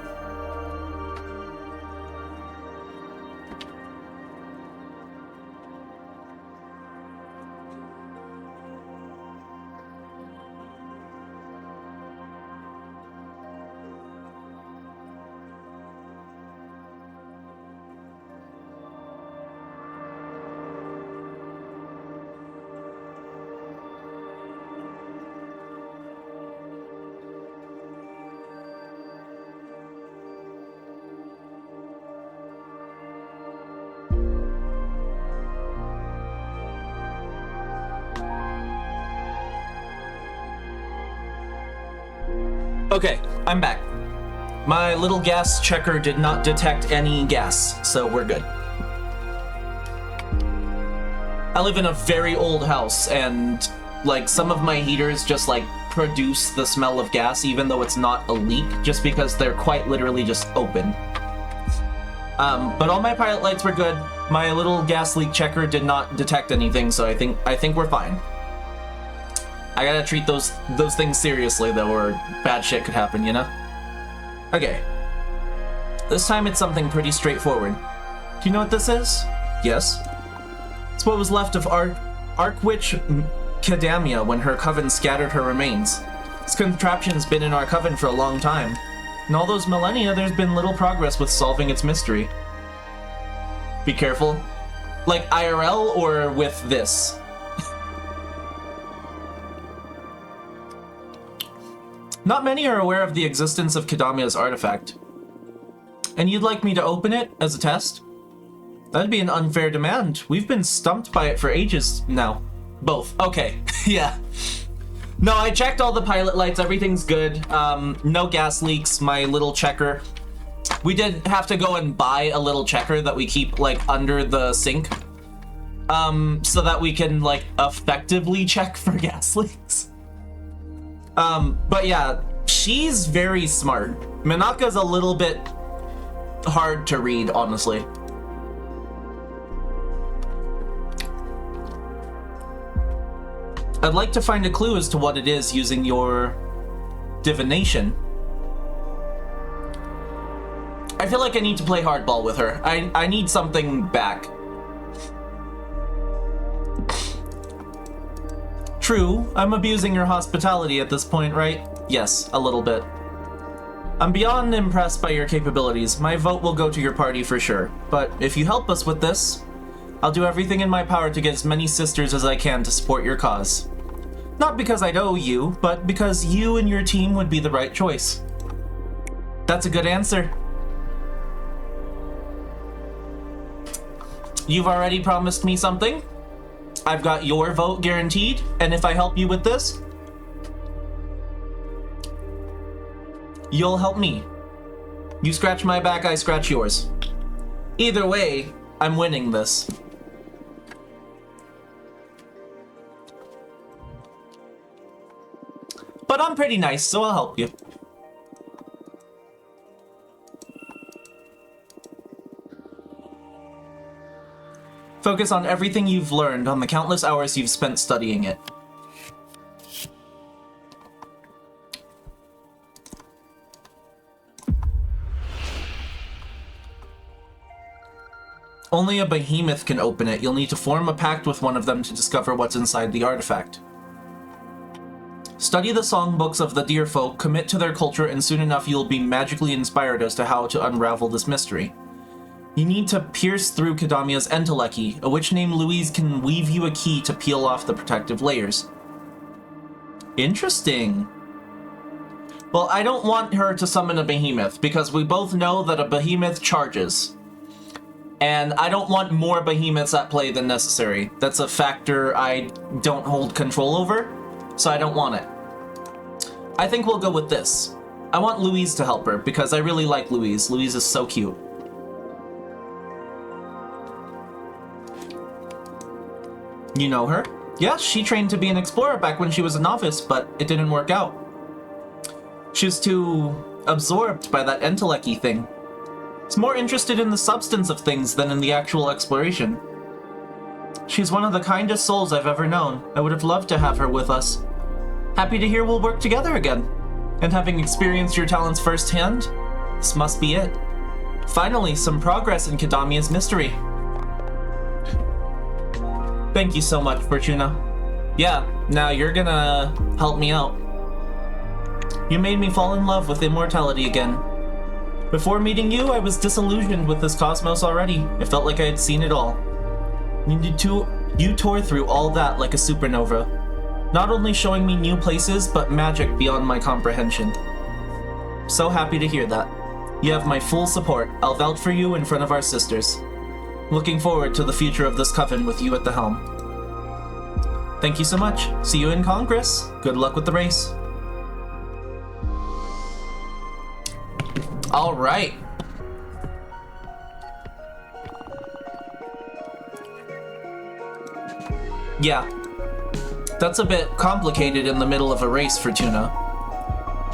Okay, I'm back. My little gas checker did not detect any gas, so we're good. I live in a very old house, and like some of my heaters just like produce the smell of gas even though it's not a leak, just because they're quite literally just open. But all my pilot lights were good. My little gas leak checker did not detect anything, so I think we're fine. I gotta treat those things seriously though, or bad shit could happen, you know? Okay. This time it's something pretty straightforward. Do you know what this is? Yes? It's what was left of Archwitch Kadamia when her coven scattered her remains. This contraption's been in our coven for a long time. In all those millennia, there's been little progress with solving its mystery. Be careful. Like IRL or with this? Not many are aware of the existence of Kadamia's artifact. And you'd like me to open it as a test? That'd be an unfair demand. We've been stumped by it for ages now. Both. Okay. Yeah. No, I checked all the pilot lights. Everything's good. No gas leaks. My little checker. We did have to go and buy a little checker that we keep like under the sink. So that we can like effectively check for gas leaks. But yeah, she's very smart. Minaka's a little bit hard to read, honestly. I'd like to find a clue as to what it is using your divination. I feel like I need to play hardball with her. I need something back. True, I'm abusing your hospitality at this point, right? Yes, a little bit. I'm beyond impressed by your capabilities. My vote will go to your party for sure. But if you help us with this, I'll do everything in my power to get as many sisters as I can to support your cause. Not because I'd owe you, but because you and your team would be the right choice. That's a good answer. You've already promised me something. I've got your vote guaranteed, and if I help you with this, you'll help me. You scratch my back, I scratch yours. Either way, I'm winning this. But I'm pretty nice, so I'll help you. Focus on everything you've learned, on the countless hours you've spent studying it. Only a behemoth can open it. You'll need to form a pact with one of them to discover what's inside the artifact. Study the songbooks of the deer folk, commit to their culture, and soon enough you'll be magically inspired as to how to unravel this mystery. You need to pierce through Kadamia's entelechy. A witch named Louise can weave you a key to peel off the protective layers. Interesting. Well, I don't want her to summon a behemoth, because we both know that a behemoth charges. And I don't want more behemoths at play than necessary. That's a factor I don't hold control over, so I don't want it. I think we'll go with this. I want Louise to help her, because I really like Louise. Louise is so cute. You know her? Yes, she trained to be an explorer back when she was a novice, but it didn't work out. She was too absorbed by that entelechy thing. She's more interested in the substance of things than in the actual exploration. She's one of the kindest souls I've ever known. I would have loved to have her with us. Happy to hear we'll work together again. And having experienced your talents firsthand, this must be it. Finally, some progress in Kadamia's mystery. Thank you so much, Fortuna. Yeah, now you're gonna help me out. You made me fall in love with immortality again. Before meeting you, I was disillusioned with this cosmos already. It felt like I had seen it all. You tore through all that like a supernova, not only showing me new places, but magic beyond my comprehension. So happy to hear that. You have my full support. I'll vouch for you in front of our sisters. Looking forward to the future of this coven with you at the helm. Thank you so much. See you in Congress. Good luck with the race. All right. Yeah. That's a bit complicated in the middle of a race, Fortuna.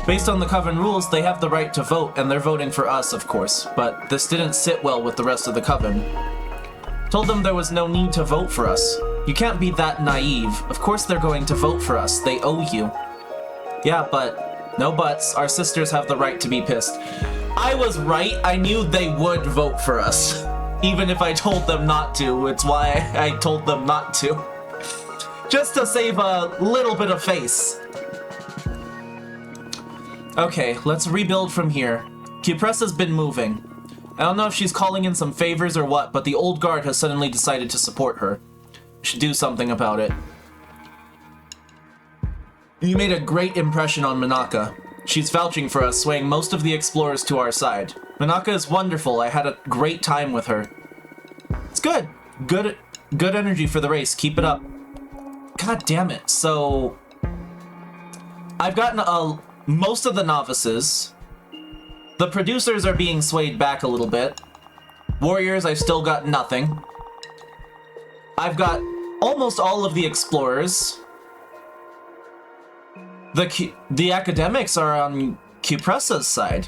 Based on the Coven rules, they have the right to vote, and they're voting for us, of course, but this didn't sit well with the rest of the Coven. Told them there was no need to vote for us. You can't be that naive. Of course they're going to vote for us. They owe you. Yeah, but no buts. Our sisters have the right to be pissed. I was right. I knew they would vote for us. Even if I told them not to. It's why I told them not to. Just to save a little bit of face. Okay, let's rebuild from here. Cupressa's been moving. I don't know if she's calling in some favors or what, but the old guard has suddenly decided to support her. We should do something about it. You made a great impression on Minaka. She's vouching for us, swaying most of the explorers to our side. Minaka is wonderful. I had a great time with her. It's good. Good energy for the race. Keep it up. God damn it. So, I've gotten most of the novices. The producers are being swayed back a little bit. Warriors, I've still got nothing. I've got almost all of the explorers. The academics are on Cupressa's side.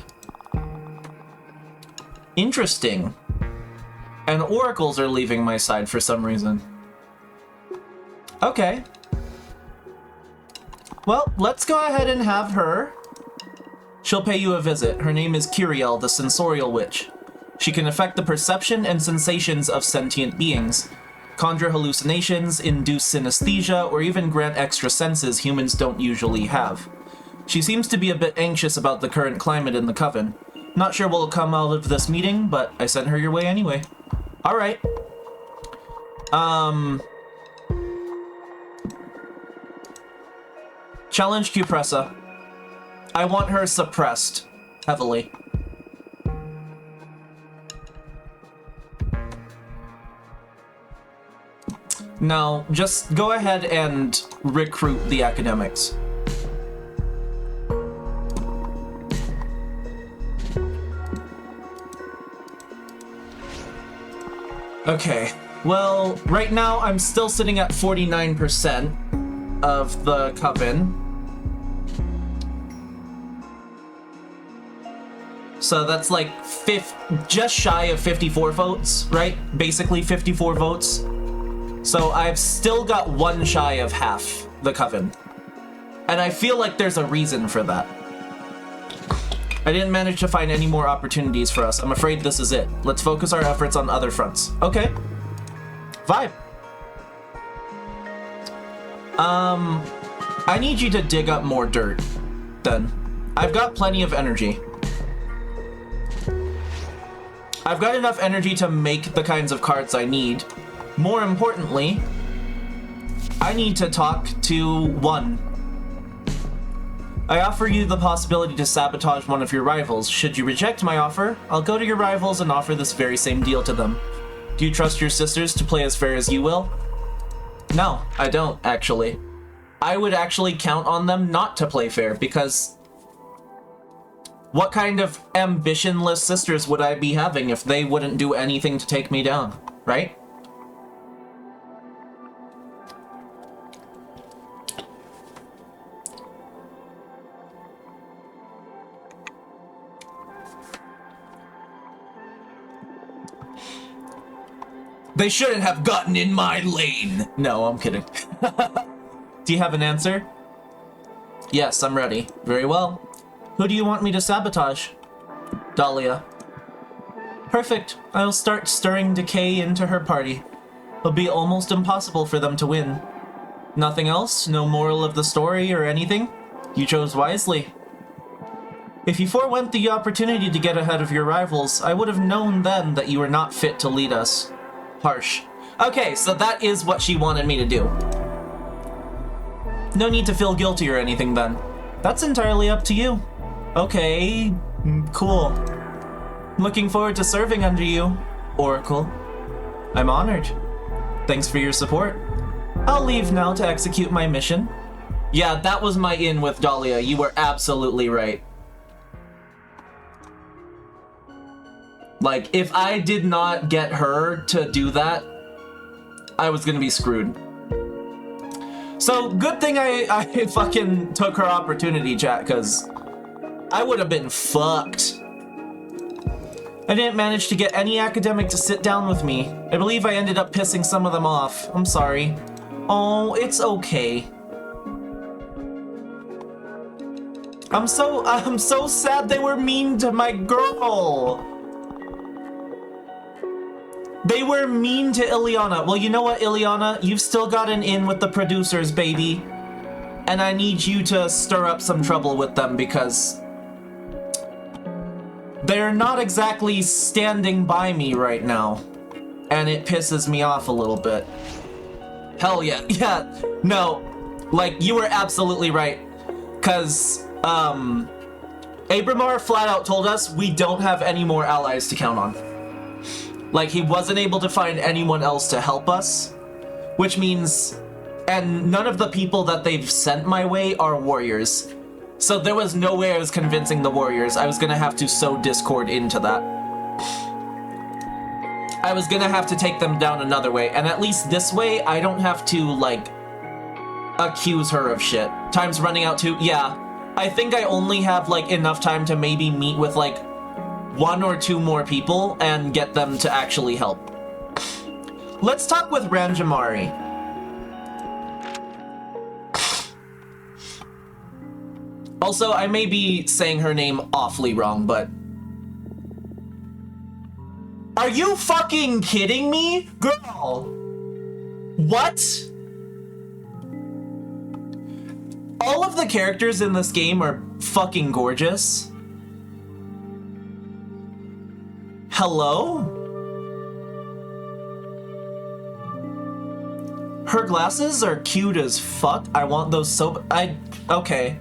Interesting. And oracles are leaving my side for some reason. Okay. Well, let's go ahead and have her. She'll pay you a visit. Her name is Kiriel, the Sensorial Witch. She can affect the perception and sensations of sentient beings, conjure hallucinations, induce synesthesia, or even grant extra senses humans don't usually have. She seems to be a bit anxious about the current climate in the Coven. Not sure what'll come out of this meeting, but I sent her your way anyway. Alright. Challenge Cupressa. I want her suppressed. Heavily. Now, just go ahead and recruit the academics. Okay, well, right now I'm still sitting at 49% of the Coven. So that's like just shy of 54 votes, right? Basically 54 votes. So I've still got one shy of half the Coven. And I feel like there's a reason for that. I didn't manage to find any more opportunities for us. I'm afraid this is it. Let's focus our efforts on other fronts. Okay. Vibe. I need you to dig up more dirt, then. I've got plenty of energy. I've got enough energy to make the kinds of cards I need. More importantly, I need to talk to one. I offer you the possibility to sabotage one of your rivals. Should you reject my offer, I'll go to your rivals and offer this very same deal to them. Do you trust your sisters to play as fair as you will? No, I don't, actually. I would actually count on them not to play fair, because what kind of ambitionless sisters would I be having if they wouldn't do anything to take me down, right? They shouldn't have gotten in my lane. No, I'm kidding. Do you have an answer? Yes, I'm ready. Very well. Who do you want me to sabotage? Dahlia. Perfect. I'll start stirring decay into her party. It'll be almost impossible for them to win. Nothing else? No moral of the story or anything? You chose wisely. If you forewent the opportunity to get ahead of your rivals, I would have known then that you were not fit to lead us. Harsh. Okay, so that is what she wanted me to do. No need to feel guilty or anything then. That's entirely up to you. Okay, cool. Looking forward to serving under you, Oracle. I'm honored. Thanks for your support. I'll leave now to execute my mission. Yeah, that was my in with Dahlia. You were absolutely right. Like, if I did not get her to do that, I was gonna be screwed. So, good thing I fucking took her opportunity, chat, because I would have been fucked. I didn't manage to get any academic to sit down with me. I believe I ended up pissing some of them off. I'm sorry. Oh, it's okay. I'm so sad they were mean to my girl. They were mean to Ileana. Well, you know what, Ileana? You've still got an in with the producers, baby. And I need you to stir up some trouble with them because they're not exactly standing by me right now. And it pisses me off a little bit. Hell yeah. Yeah. No. Like, you were absolutely right. Because, Abramar flat out told us we don't have any more allies to count on. Like, he wasn't able to find anyone else to help us, which means, and none of the people that they've sent my way are warriors. So there was no way I was convincing the warriors. I was gonna have to sow discord into that. I was gonna have to take them down another way, and at least this way, I don't have to, like, accuse her of shit. Time's running out too. Yeah, I think I only have, like, enough time to maybe meet with, like, 1 or 2 more people and get them to actually help. Let's talk with Ranjamari. Also, I may be saying her name awfully wrong, but... Are you fucking kidding me? Girl! What? All of the characters in this game are fucking gorgeous. Hello? Her glasses are cute as fuck. I want those so... Okay.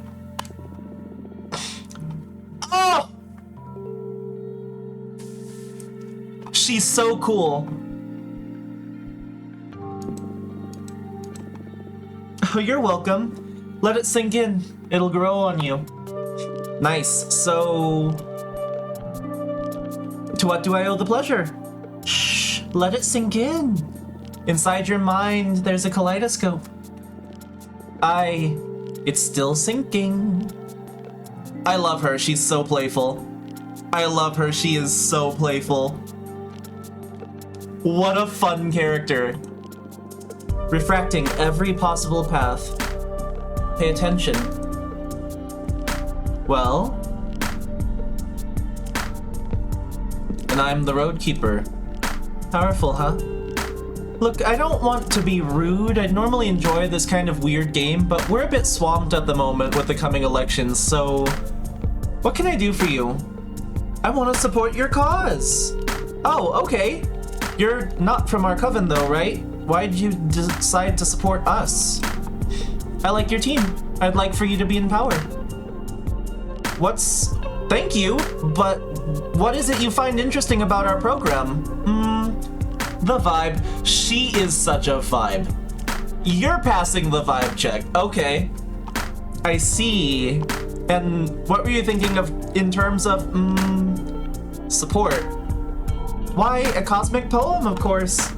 Oh! She's so cool. Oh, you're welcome. Let it sink in. It'll grow on you. Nice. So... to what do I owe the pleasure? Shh. Let it sink in. Inside your mind, there's a kaleidoscope. It's still sinking. I love her. She's so playful. I love her. She is so playful. What a fun character. Refracting every possible path. Pay attention. Well... and I'm the road keeper. Powerful, huh? Look, I don't want to be rude. I'd normally enjoy this kind of weird game, but we're a bit swamped at the moment with the coming elections, so... what can I do for you? I want to support your cause. Oh, okay. You're not from our coven though, right? Why'd you decide to support us? I like your team. I'd like for you to be in power. Thank you, but what is it you find interesting about our program? The vibe. She is such a vibe. You're passing the vibe check. Okay. I see. And what were you thinking of in terms of, support? Why, a cosmic poem, of course.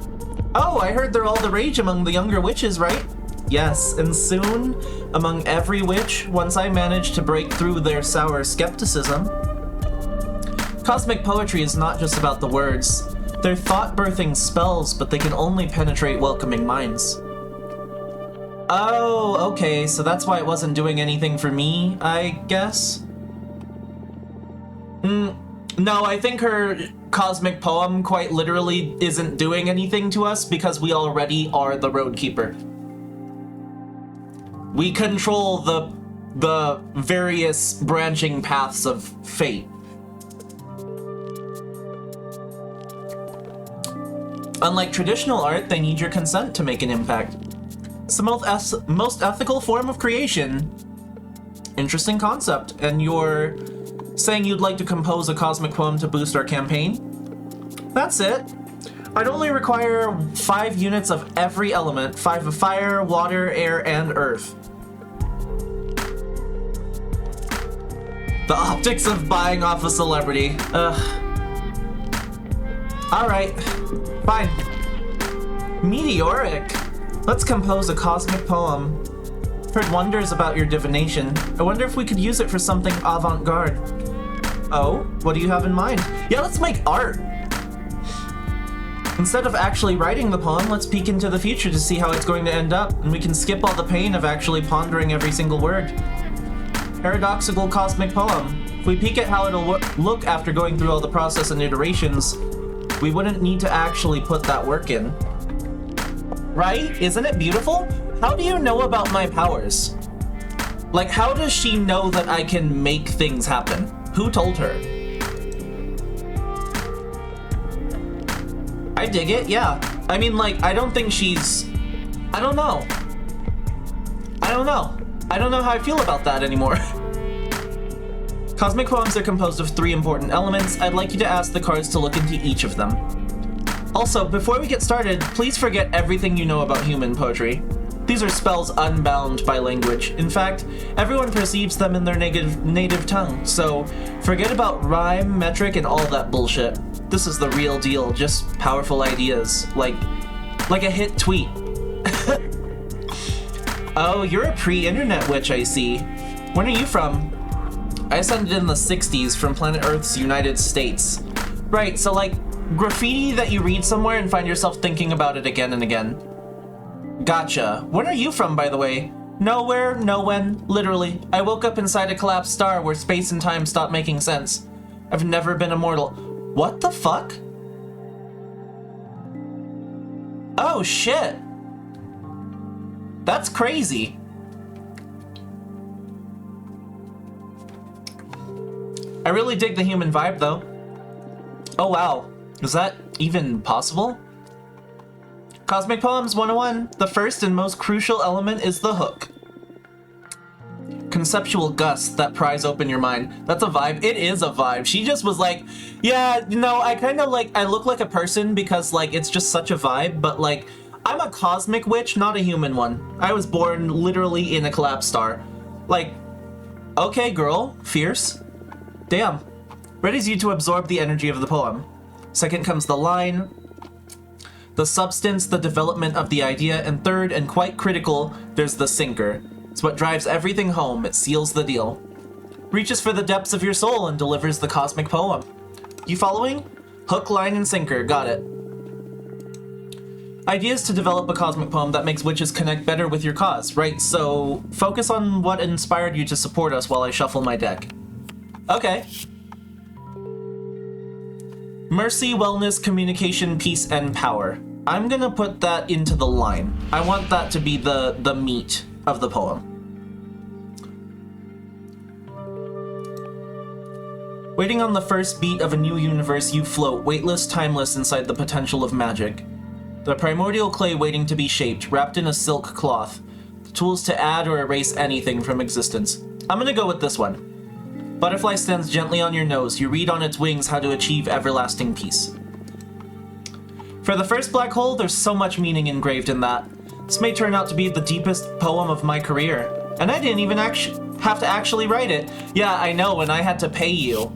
Oh, I heard they're all the rage among the younger witches, right? Yes, and soon, among every witch, once I manage to break through their sour skepticism. Cosmic poetry is not just about the words. They're thought-birthing spells, but they can only penetrate welcoming minds. Oh, okay, so that's why it wasn't doing anything for me, I guess? No, I think her cosmic poem quite literally isn't doing anything to us because we already are the road keeper. We control the various branching paths of fate. Unlike traditional art, they need your consent to make an impact. It's the most ethical form of creation. Interesting concept. And you're saying you'd like to compose a cosmic poem to boost our campaign? That's it. I'd only require 5 units of every element. 5 of fire, water, air, and earth. The optics of buying off a celebrity. Ugh. Alright. Fine. Meteoric. Let's compose a cosmic poem. Heard wonders about your divination. I wonder if we could use it for something avant-garde. Oh? What do you have in mind? Yeah, let's make art! Instead of actually writing the poem, let's peek into the future to see how it's going to end up, and we can skip all the pain of actually pondering every single word. Paradoxical cosmic poem. If we peek at how it'll look after going through all the process and iterations, we wouldn't need to actually put that work in. Right? Isn't it beautiful? How do you know about my powers? Like, how does she know that I can make things happen? Who told her? I dig it, yeah. I mean, like, I don't think she's... I don't know. I don't know how I feel about that anymore. Cosmic poems are composed of 3 important elements. I'd like you to ask the cards to look into each of them. Also, before we get started, please forget everything you know about human poetry. These are spells unbound by language. In fact, everyone perceives them in their native tongue, so forget about rhyme, metric, and all that bullshit. This is the real deal, just powerful ideas, like a hit tweet. Oh, you're a pre-internet witch, I see. When are you from? I ascended in the 60s from planet Earth's United States. Right, so like, graffiti that you read somewhere and find yourself thinking about it again and again. Gotcha. When are you from, by the way? Nowhere, no when, literally. I woke up inside a collapsed star where space and time stopped making sense. I've never been immortal. What the fuck? Oh, shit. That's crazy. I really dig the human vibe, though. Oh, wow. Is that even possible? Cosmic Poems 101. The first and most crucial element is the hook. Conceptual gusts that prise open your mind. That's a vibe. It is a vibe. She just was like, yeah, no, I kind of like, I look like a person because like, it's just such a vibe, but like, I'm a cosmic witch, not a human one. I was born literally in a collapsed star. Like, okay, girl, fierce. Damn. Readies you to absorb the energy of the poem. Second comes the line, the substance, the development of the idea, and third, and quite critical, there's the sinker. It's what drives everything home, it seals the deal. Reaches for the depths of your soul and delivers the cosmic poem. You following? Hook, line, and sinker, got it. Ideas to develop a cosmic poem that makes witches connect better with your cause, right? So, focus on what inspired you to support us while I shuffle my deck. Okay. Mercy, wellness, communication, peace, and power. I'm gonna put that into the line. I want that to be the meat of the poem. Waiting on the first beat of a new universe, you float, weightless, timeless, inside the potential of magic. The primordial clay waiting to be shaped, wrapped in a silk cloth. The tools to add or erase anything from existence. I'm gonna go with this one. Butterfly stands gently on your nose. You read on its wings how to achieve everlasting peace. For the first black hole, there's so much meaning engraved in that. This may turn out to be the deepest poem of my career. And I didn't even have to actually write it. Yeah, I know, and I had to pay you.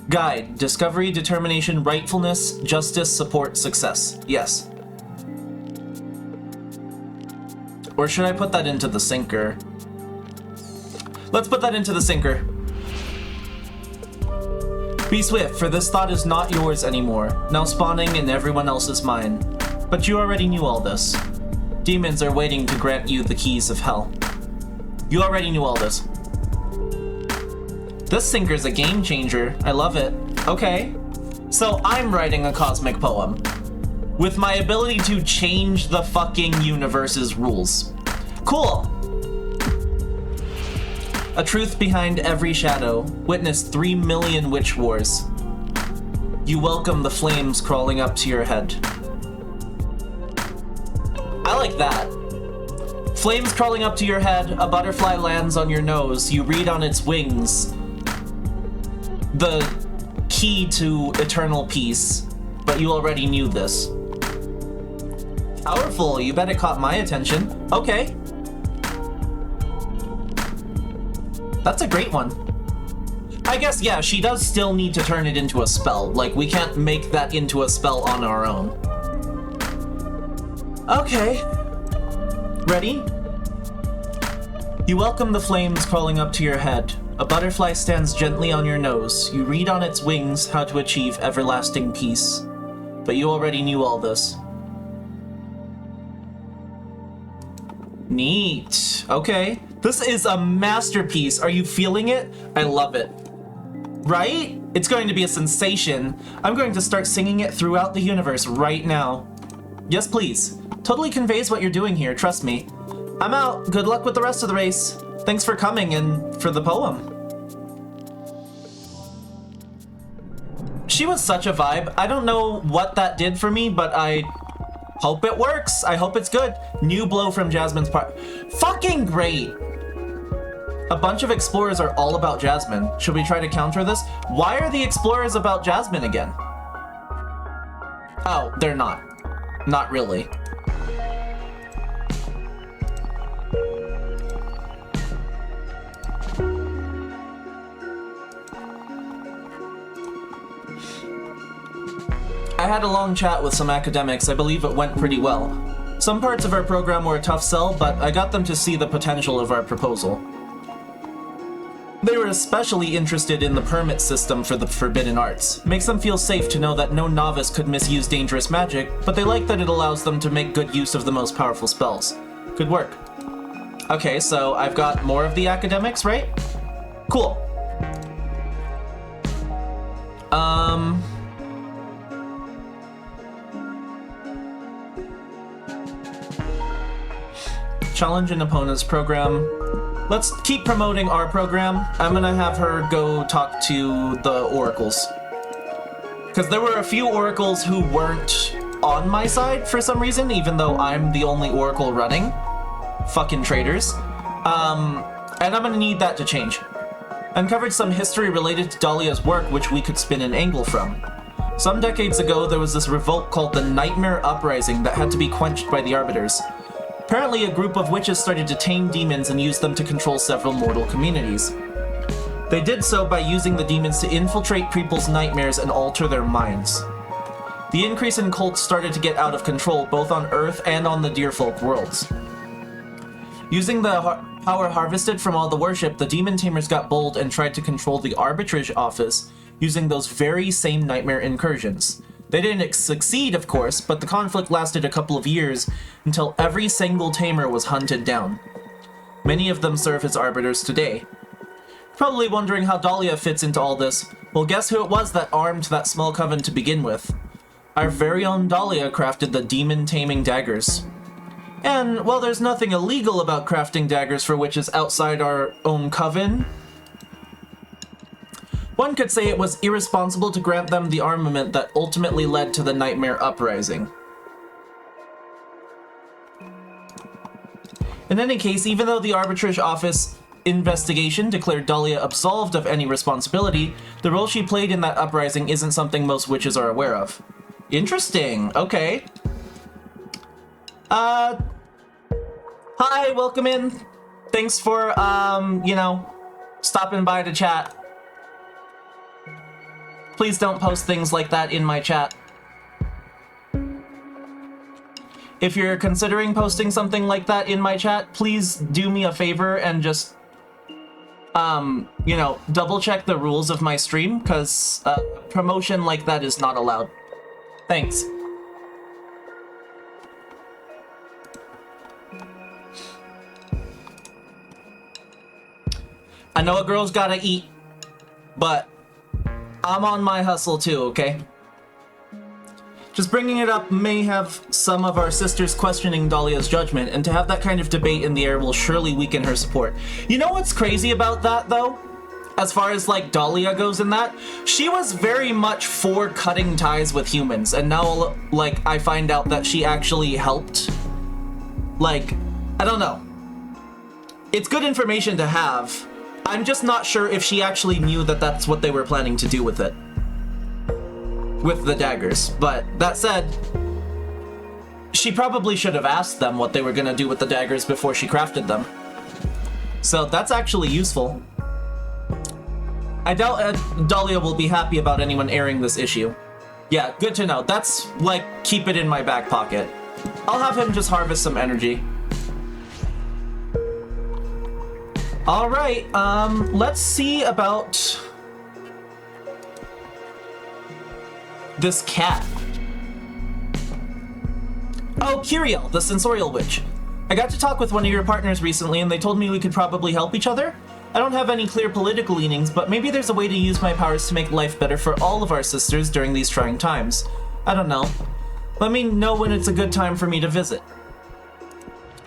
Guide, discovery, determination, rightfulness, justice, support, success. Yes. Or should I put that into the sinker? Let's put that into the sinker. Be swift, for this thought is not yours anymore, now spawning in everyone else's mind. But you already knew all this. Demons are waiting to grant you the keys of hell. You already knew all this. This sinker's a game changer. I love it. Okay. So I'm writing a cosmic poem. With my ability to change the fucking universe's rules. Cool. A truth behind every shadow. Witness 3 million witch wars. You welcome the flames crawling up to your head. I like that. Flames crawling up to your head, a butterfly lands on your nose, you read on its wings the key to eternal peace, but you already knew this. Powerful, you bet it caught my attention. Okay. That's a great one. I guess, yeah, she does still need to turn it into a spell. Like, we can't make that into a spell on our own. Okay. Ready? You welcome the flames crawling up to your head. A butterfly stands gently on your nose. You read on its wings how to achieve everlasting peace. But you already knew all this. Neat. Okay. This is a masterpiece. Are you feeling it? I love it. Right? It's going to be a sensation. I'm going to start singing it throughout the universe right now. Yes, please. Totally conveys what you're doing here, trust me. I'm out. Good luck with the rest of the race. Thanks for coming and for the poem. She was such a vibe. I don't know what that did for me, but I hope it works. I hope it's good. New blow from Jasmine's part. Fucking great. A bunch of explorers are all about Jasmine. Should we try to counter this? Why are the explorers about Jasmine again? Oh, they're not. Not really. I had a long chat with some academics. I believe it went pretty well. Some parts of our program were a tough sell, but I got them to see the potential of our proposal. They were especially interested in the permit system for the forbidden arts. Makes them feel safe to know that no novice could misuse dangerous magic, but they like that it allows them to make good use of the most powerful spells. Good work. Okay, so I've got more of the academics, right? Cool. challenge an opponent's program. Let's keep promoting our program. I'm gonna have her go talk to the oracles. Because there were a few oracles who weren't on my side for some reason, even though I'm the only oracle running. Fucking traitors. And I'm gonna need that to change. Uncovered some history related to Dahlia's work which we could spin an angle from. Some decades ago, there was this revolt called the Nightmare Uprising that had to be quenched by the Arbiters. Apparently, a group of witches started to tame demons and use them to control several mortal communities. They did so by using the demons to infiltrate people's nightmares and alter their minds. The increase in cults started to get out of control both on Earth and on the Deerfolk worlds. Using the power harvested from all the worship, the demon tamers got bold and tried to control the arbitrage office using those very same nightmare incursions. They didn't succeed, of course, but the conflict lasted a couple of years until every single tamer was hunted down. Many of them serve as arbiters today. Probably wondering how Dahlia fits into all this. Well, guess who it was that armed that small coven to begin with? Our very own Dahlia crafted the demon-taming daggers. And, while there's nothing illegal about crafting daggers for witches outside our own coven, one could say it was irresponsible to grant them the armament that ultimately led to the Nightmare Uprising. In any case, even though the Arbitrage Office investigation declared Dahlia absolved of any responsibility, the role she played in that uprising isn't something most witches are aware of. Interesting, okay. Hi, welcome in. Thanks for, stopping by to chat. Please don't post things like that in my chat. If you're considering posting something like that in my chat, please do me a favor and just, double check the rules of my stream, because promotion like that is not allowed. Thanks. I know a girl's gotta eat, but I'm on my hustle too, okay? Just bringing it up may have some of our sisters questioning Dahlia's judgment, and to have that kind of debate in the air will surely weaken her support. You know what's crazy about that, though? As far as, like, Dahlia goes in that, she was very much for cutting ties with humans, and now, like, I find out that she actually helped. Like, I don't know. It's good information to have. I'm just not sure if she actually knew that that's what they were planning to do with it. With the daggers. But that said, she probably should have asked them what they were gonna do with the daggers before she crafted them. So that's actually useful. I doubt Dahlia will be happy about anyone airing this issue. Yeah, good to know. That's, like, keep it in my back pocket. I'll have him just harvest some energy. Alright, let's see about this cat. Oh, Curiel, the sensorial witch. I got to talk with one of your partners recently and they told me we could probably help each other. I don't have any clear political leanings, but maybe there's a way to use my powers to make life better for all of our sisters during these trying times. I don't know. Let me know when it's a good time for me to visit.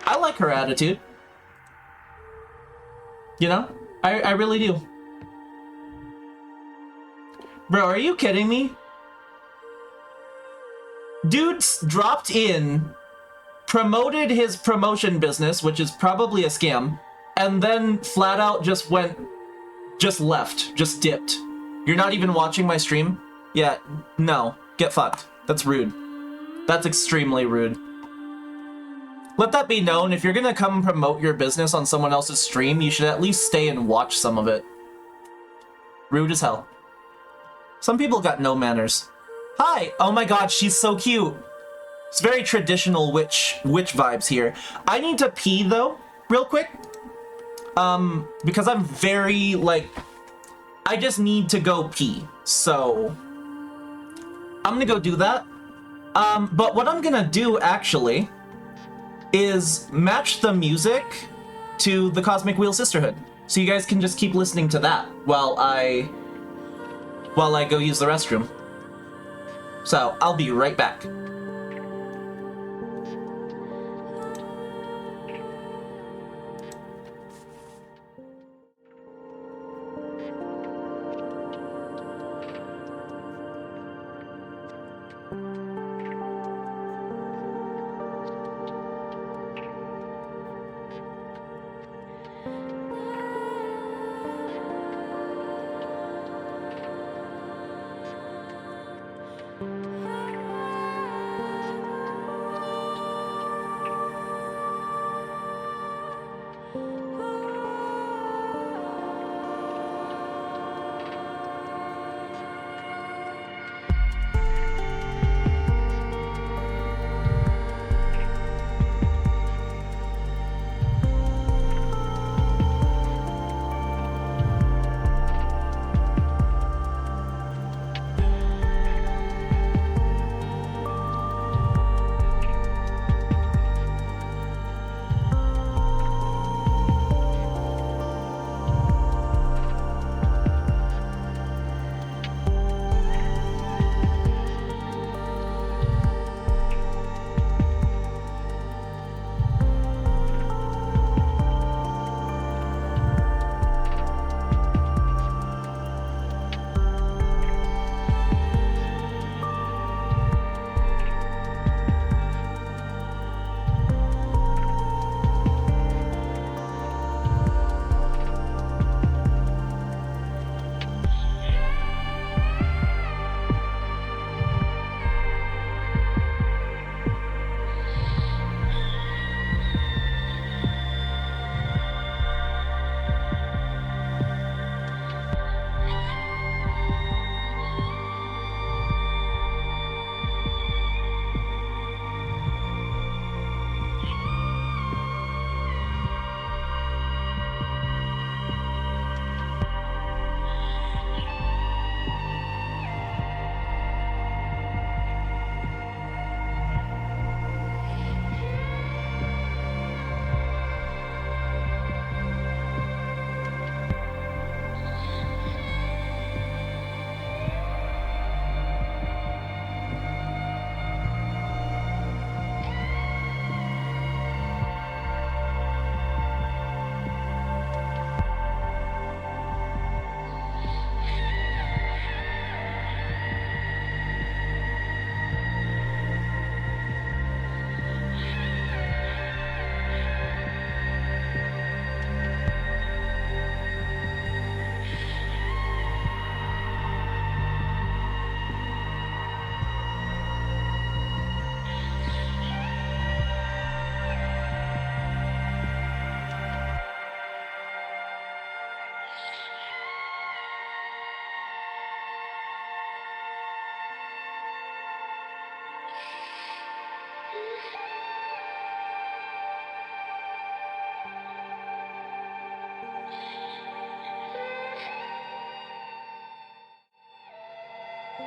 I like her attitude. You know? I really do. Bro, are you kidding me? Dude's dropped in, promoted his promotion business, which is probably a scam, and then flat out just left, just dipped. You're not even watching my stream? Yeah, no. Get fucked. That's rude. That's extremely rude. Let that be known, if you're gonna come promote your business on someone else's stream, you should at least stay and watch some of it. Rude as hell. Some people got no manners. Hi! Oh my god, she's so cute! It's very traditional witch vibes here. I need to pee, though, real quick. Because I'm very, like... I just need to go pee, so... I'm gonna go do that. But what I'm gonna do, actually... is match the music to the Cosmic Wheel Sisterhood. So you guys can just keep listening to that while I go use the restroom. So, I'll be right back.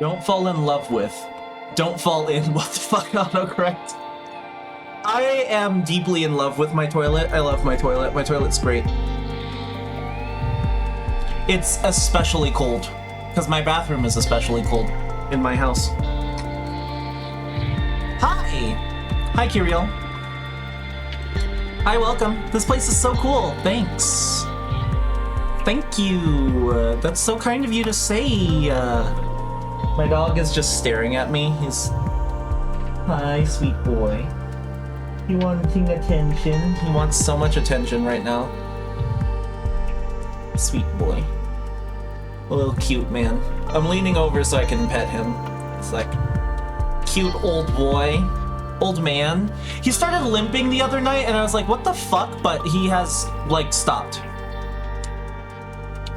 Don't fall in love with. Don't fall in. What the fuck, autocorrect? I am deeply in love with my toilet. I love my toilet. My toilet's great. It's especially cold, because my bathroom is especially cold in my house. Hi! Hi, Kiriel. Hi, welcome. This place is so cool. Thanks. Thank you. That's so kind of you to say. My dog is just staring at me. He's... Hi, sweet boy. You wanting attention? He wants so much attention right now. Sweet boy. A little cute man. I'm leaning over so I can pet him. It's like, cute old boy. Old man. He started limping the other night and I was like, what the fuck? But he has, like, stopped.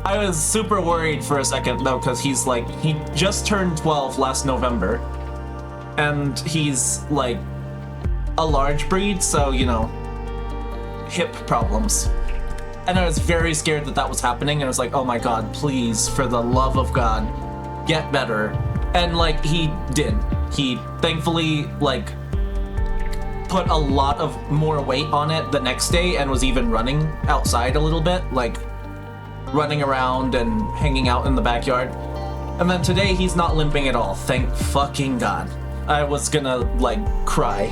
I was super worried for a second though, because he's like, he just turned 12 last November. And he's like a large breed, so, you know, hip problems. And I was very scared that that was happening, and I was like, oh my god, please, for the love of God, get better. And like, he did. He thankfully, like, put a lot of more weight on it the next day and was even running outside a little bit, like, running around and hanging out in the backyard. And then today he's not limping at all. Thank fucking God. I was gonna, like, cry.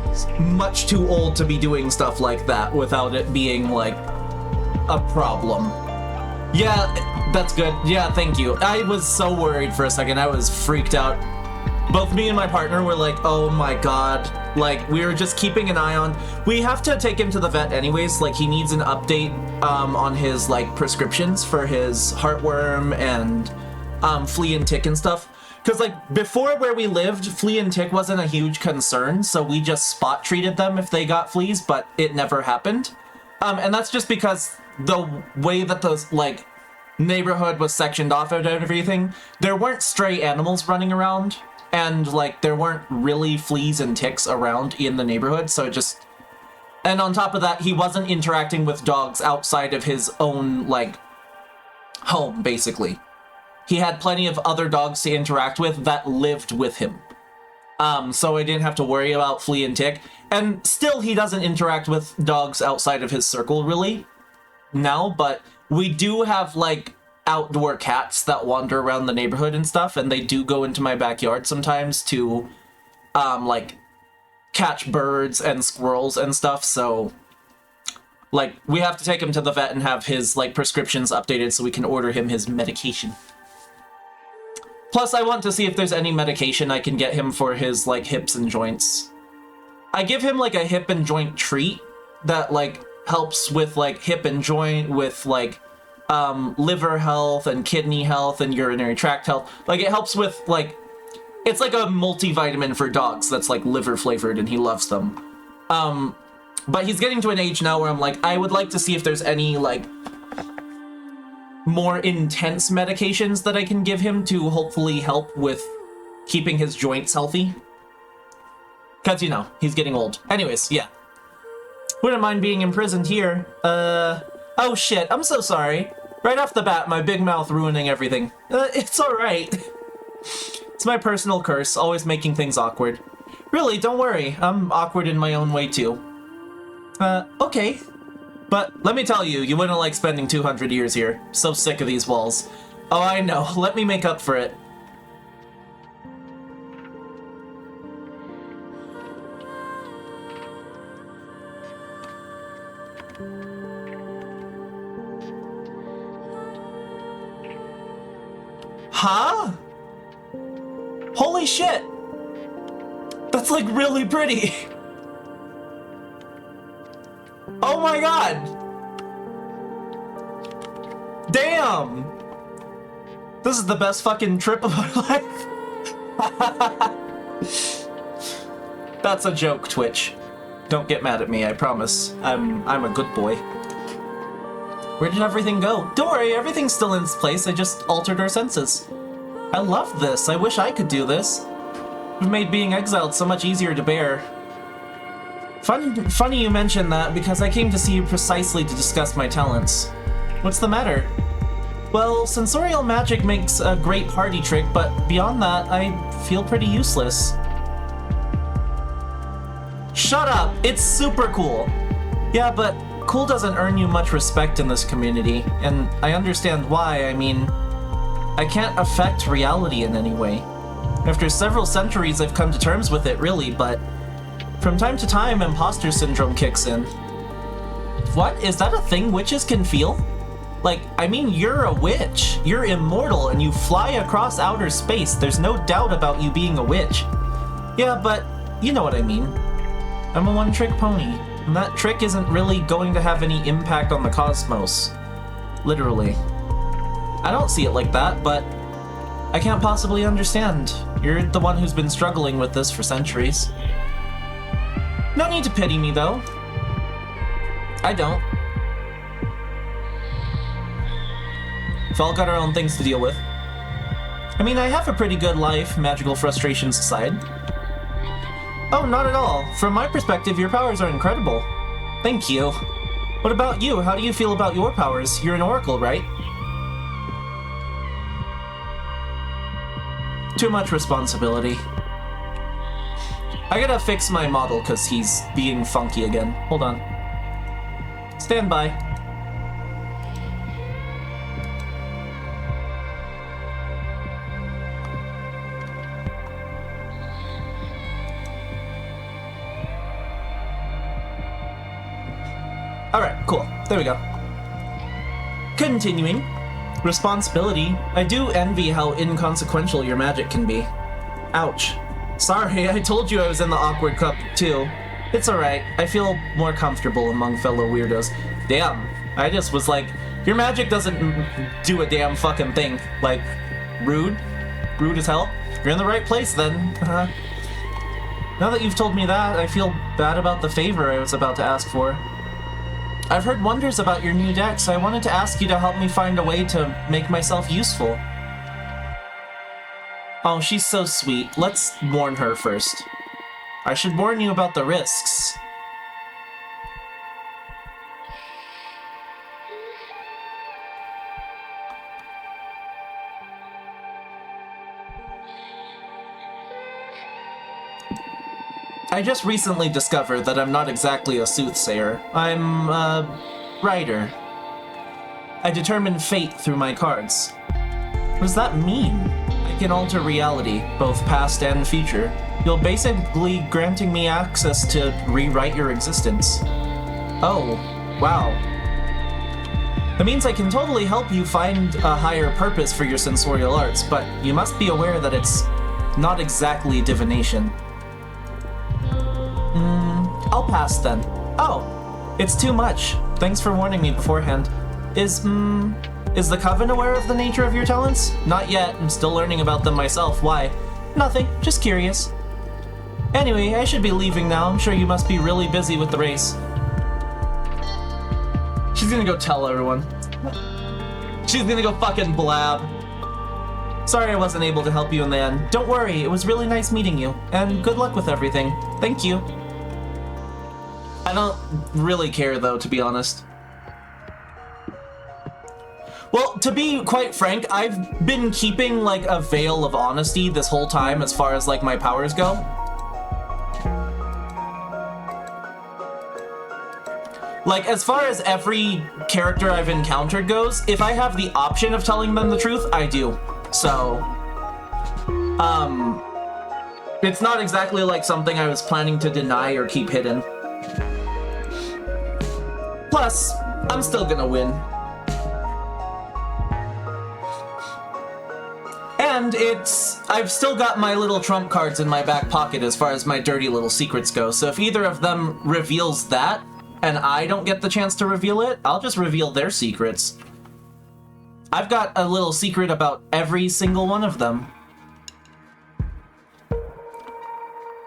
He's much too old to be doing stuff like that without it being, like, a problem. Yeah, That's good. Yeah, thank you. I was so worried for a second. I was freaked out. Both me and my partner were like, oh my god. Like, we were just keeping an eye on... We have to take him to the vet anyways. Like, he needs an update on his, like, prescriptions for his heartworm and flea and tick and stuff. Because, like, before where we lived, flea and tick wasn't a huge concern, so we just spot treated them if they got fleas, but it never happened. And that's just because the way that those, like, neighborhood was sectioned off and everything, there weren't stray animals running around, and, like, there weren't really fleas and ticks around in the neighborhood, so it just... And on top of that, he wasn't interacting with dogs outside of his own, like, home, basically. He had plenty of other dogs to interact with that lived with him. So I didn't have to worry about flea and tick. And still, he doesn't interact with dogs outside of his circle, really, now, but we do have, like, outdoor cats that wander around the neighborhood and stuff, and they do go into my backyard sometimes to, like, catch birds and squirrels and stuff, so... Like, we have to take him to the vet and have his, like, prescriptions updated so we can order him his medication. Plus, I want to see if there's any medication I can get him for his, like, hips and joints. I give him, like, a hip and joint treat that, like, helps with, like, hip and joint, with, like, liver health and kidney health and urinary tract health. Like, it helps with, like... It's like a multivitamin for dogs that's, like, liver-flavored, and he loves them. But he's getting to an age now where I'm like, I would like to see if there's any, like... more intense medications that I can give him to hopefully help with keeping his joints healthy. Because, you know, he's getting old. Anyways, yeah. Wouldn't mind being imprisoned here. Oh shit, I'm so sorry. Right off the bat, my big mouth ruining everything. It's alright. It's my personal curse, always making things awkward. Really, don't worry. I'm awkward in my own way, too. Okay. But let me tell you, you wouldn't like spending 200 years here. So sick of these walls. Oh, I know. Let me make up for it. Huh? Holy shit! That's like really pretty! Oh my god! Damn! This is the best fucking trip of my life. That's a joke, Twitch. Don't get mad at me, I promise. I'm a good boy. Where did everything go? Don't worry, everything's still in its place. I just altered our senses. I love this. I wish I could do this. We've made being exiled so much easier to bear. Funny you mention that, because I came to see you precisely to discuss my talents. What's the matter? Well, sensorial magic makes a great party trick, but beyond that, I feel pretty useless. Shut up! It's super cool! Yeah, but cool doesn't earn you much respect in this community, and I understand why. I mean, I can't affect reality in any way. After several centuries, I've come to terms with it, really, but from time to time, imposter syndrome kicks in. What? Is that a thing witches can feel? Like, I mean, you're a witch. You're immortal, and you fly across outer space. There's no doubt about you being a witch. Yeah, but you know what I mean. I'm a one-trick pony, and that trick isn't really going to have any impact on the cosmos. Literally. I don't see it like that, but I can't possibly understand. You're the one who's been struggling with this for centuries. No need to pity me, though. I don't. We've all got our own things to deal with. I mean, I have a pretty good life, magical frustrations aside. Oh, not at all. From my perspective, your powers are incredible. Thank you. What about you? How do you feel about your powers? You're an oracle, right? Too much responsibility. I gotta fix my model because he's being funky again. Hold on. Stand by. Alright, cool. There we go. Continuing. Responsibility? I do envy how inconsequential your magic can be. Ouch. Sorry, I told you I was in the awkward cup too. It's alright, I feel more comfortable among fellow weirdos. Damn, I just was like, your magic doesn't do a damn fucking thing. Like, rude? Rude as hell? You're in the right place then. Now that you've told me that, I feel bad about the favor I was about to ask for. I've heard wonders about your new deck, so I wanted to ask you to help me find a way to make myself useful. Oh, she's so sweet. Let's warn her first. I should warn you about the risks. I just recently discovered that I'm not exactly a soothsayer. I'm a writer. I determine fate through my cards. What does that mean? I can alter reality, both past and future. You're basically granting me access to rewrite your existence. Oh, wow. That means I can totally help you find a higher purpose for your sensorial arts, but you must be aware that it's not exactly divination. I'll pass then. Oh, it's too much. Thanks for warning me beforehand. Is the Coven aware of the nature of your talents? Not yet. I'm still learning about them myself. Why? Nothing. Just curious. Anyway, I should be leaving now. I'm sure you must be really busy with the race. She's gonna go tell everyone. She's gonna go fucking blab. Sorry I wasn't able to help you in the end. Don't worry, it was really nice meeting you. And good luck with everything. Thank you. I don't really care though, to be honest. Well, to be quite frank, I've been keeping like a veil of honesty this whole time as far as like my powers go. Like, as far as every character I've encountered goes, if I have the option of telling them the truth, I do. So, it's not exactly like something I was planning to deny or keep hidden. Plus, I'm still gonna win. And I've still got my little trump cards in my back pocket as far as my dirty little secrets go, so if either of them reveals that, and I don't get the chance to reveal it, I'll just reveal their secrets. I've got a little secret about every single one of them.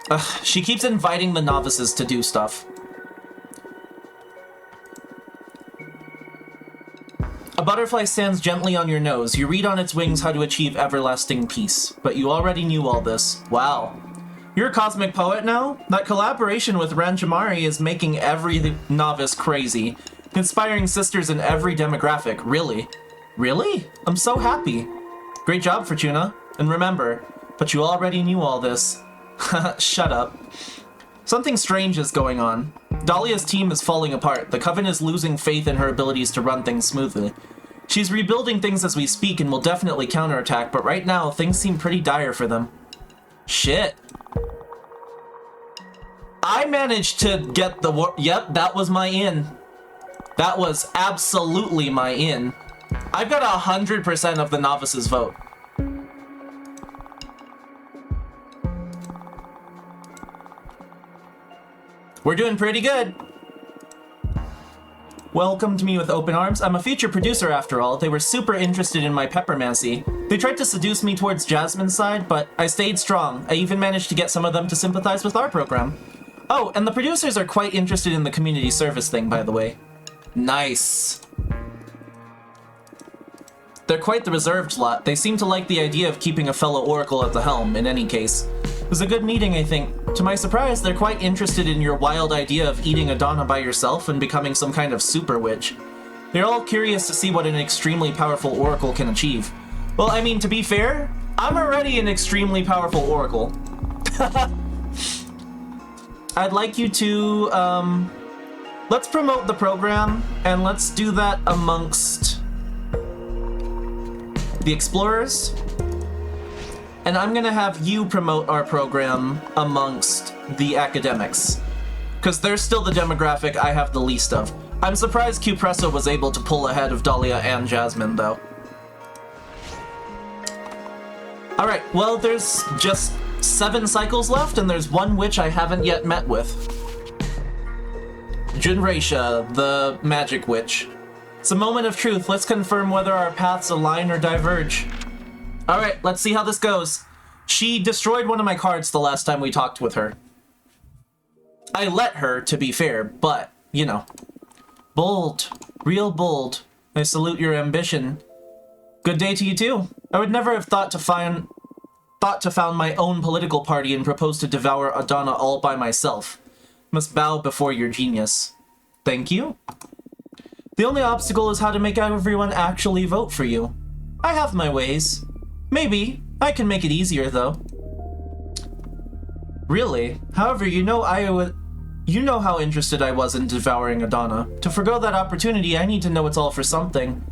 Ugh, she keeps inviting the novices to do stuff. A butterfly stands gently on your nose. You read on its wings how to achieve everlasting peace. But you already knew all this. Wow. You're a cosmic poet now? That collaboration with Ranjamari is making every novice crazy. Inspiring sisters in every demographic, really. Really? I'm so happy. Great job, Fortuna. And remember, but you already knew all this. Shut up. Something strange is going on. Dahlia's team is falling apart. The Coven is losing faith in her abilities to run things smoothly. She's rebuilding things as we speak and will definitely counterattack, but right now, things seem pretty dire for them. Shit. I managed to get the yep, that was my in. That was absolutely my in. I've got 100% of the novices vote. We're doing pretty good. Welcomed me with open arms. I'm a feature producer after all. They were super interested in my peppermancy. They tried to seduce me towards Jasmine's side, but I stayed strong. I even managed to get some of them to sympathize with our program. Oh, and the producers are quite interested in the community service thing, by the way. Nice. They're quite the reserved lot. They seem to like the idea of keeping a fellow oracle at the helm, in any case. It was a good meeting, I think. To my surprise, they're quite interested in your wild idea of eating Adana by yourself and becoming some kind of super witch. They're all curious to see what an extremely powerful oracle can achieve. Well, I mean, to be fair, I'm already an extremely powerful oracle. I'd like you to, let's promote the program, and let's do that amongst the explorers. And I'm gonna have you promote our program amongst the academics, because they're still the demographic I have the least of. I'm surprised Cupresso was able to pull ahead of Dahlia and Jasmine, though. Alright, well, there's just 7 cycles left, and there's one witch I haven't yet met with. Junreisha, the magic witch. It's a moment of truth. Let's confirm whether our paths align or diverge. Alright, let's see how this goes. She destroyed one of my cards the last time we talked with her. I let her, to be fair, but, you know. Bold. Real bold. I salute your ambition. Good day to you too. I would never have thought to found my own political party and propose to devour Adana all by myself. Must bow before your genius. Thank you. The only obstacle is how to make everyone actually vote for you. I have my ways. Maybe. I can make it easier, though. Really? However, you know how interested I was in devouring Adana. To forgo that opportunity, I need to know it's all for something.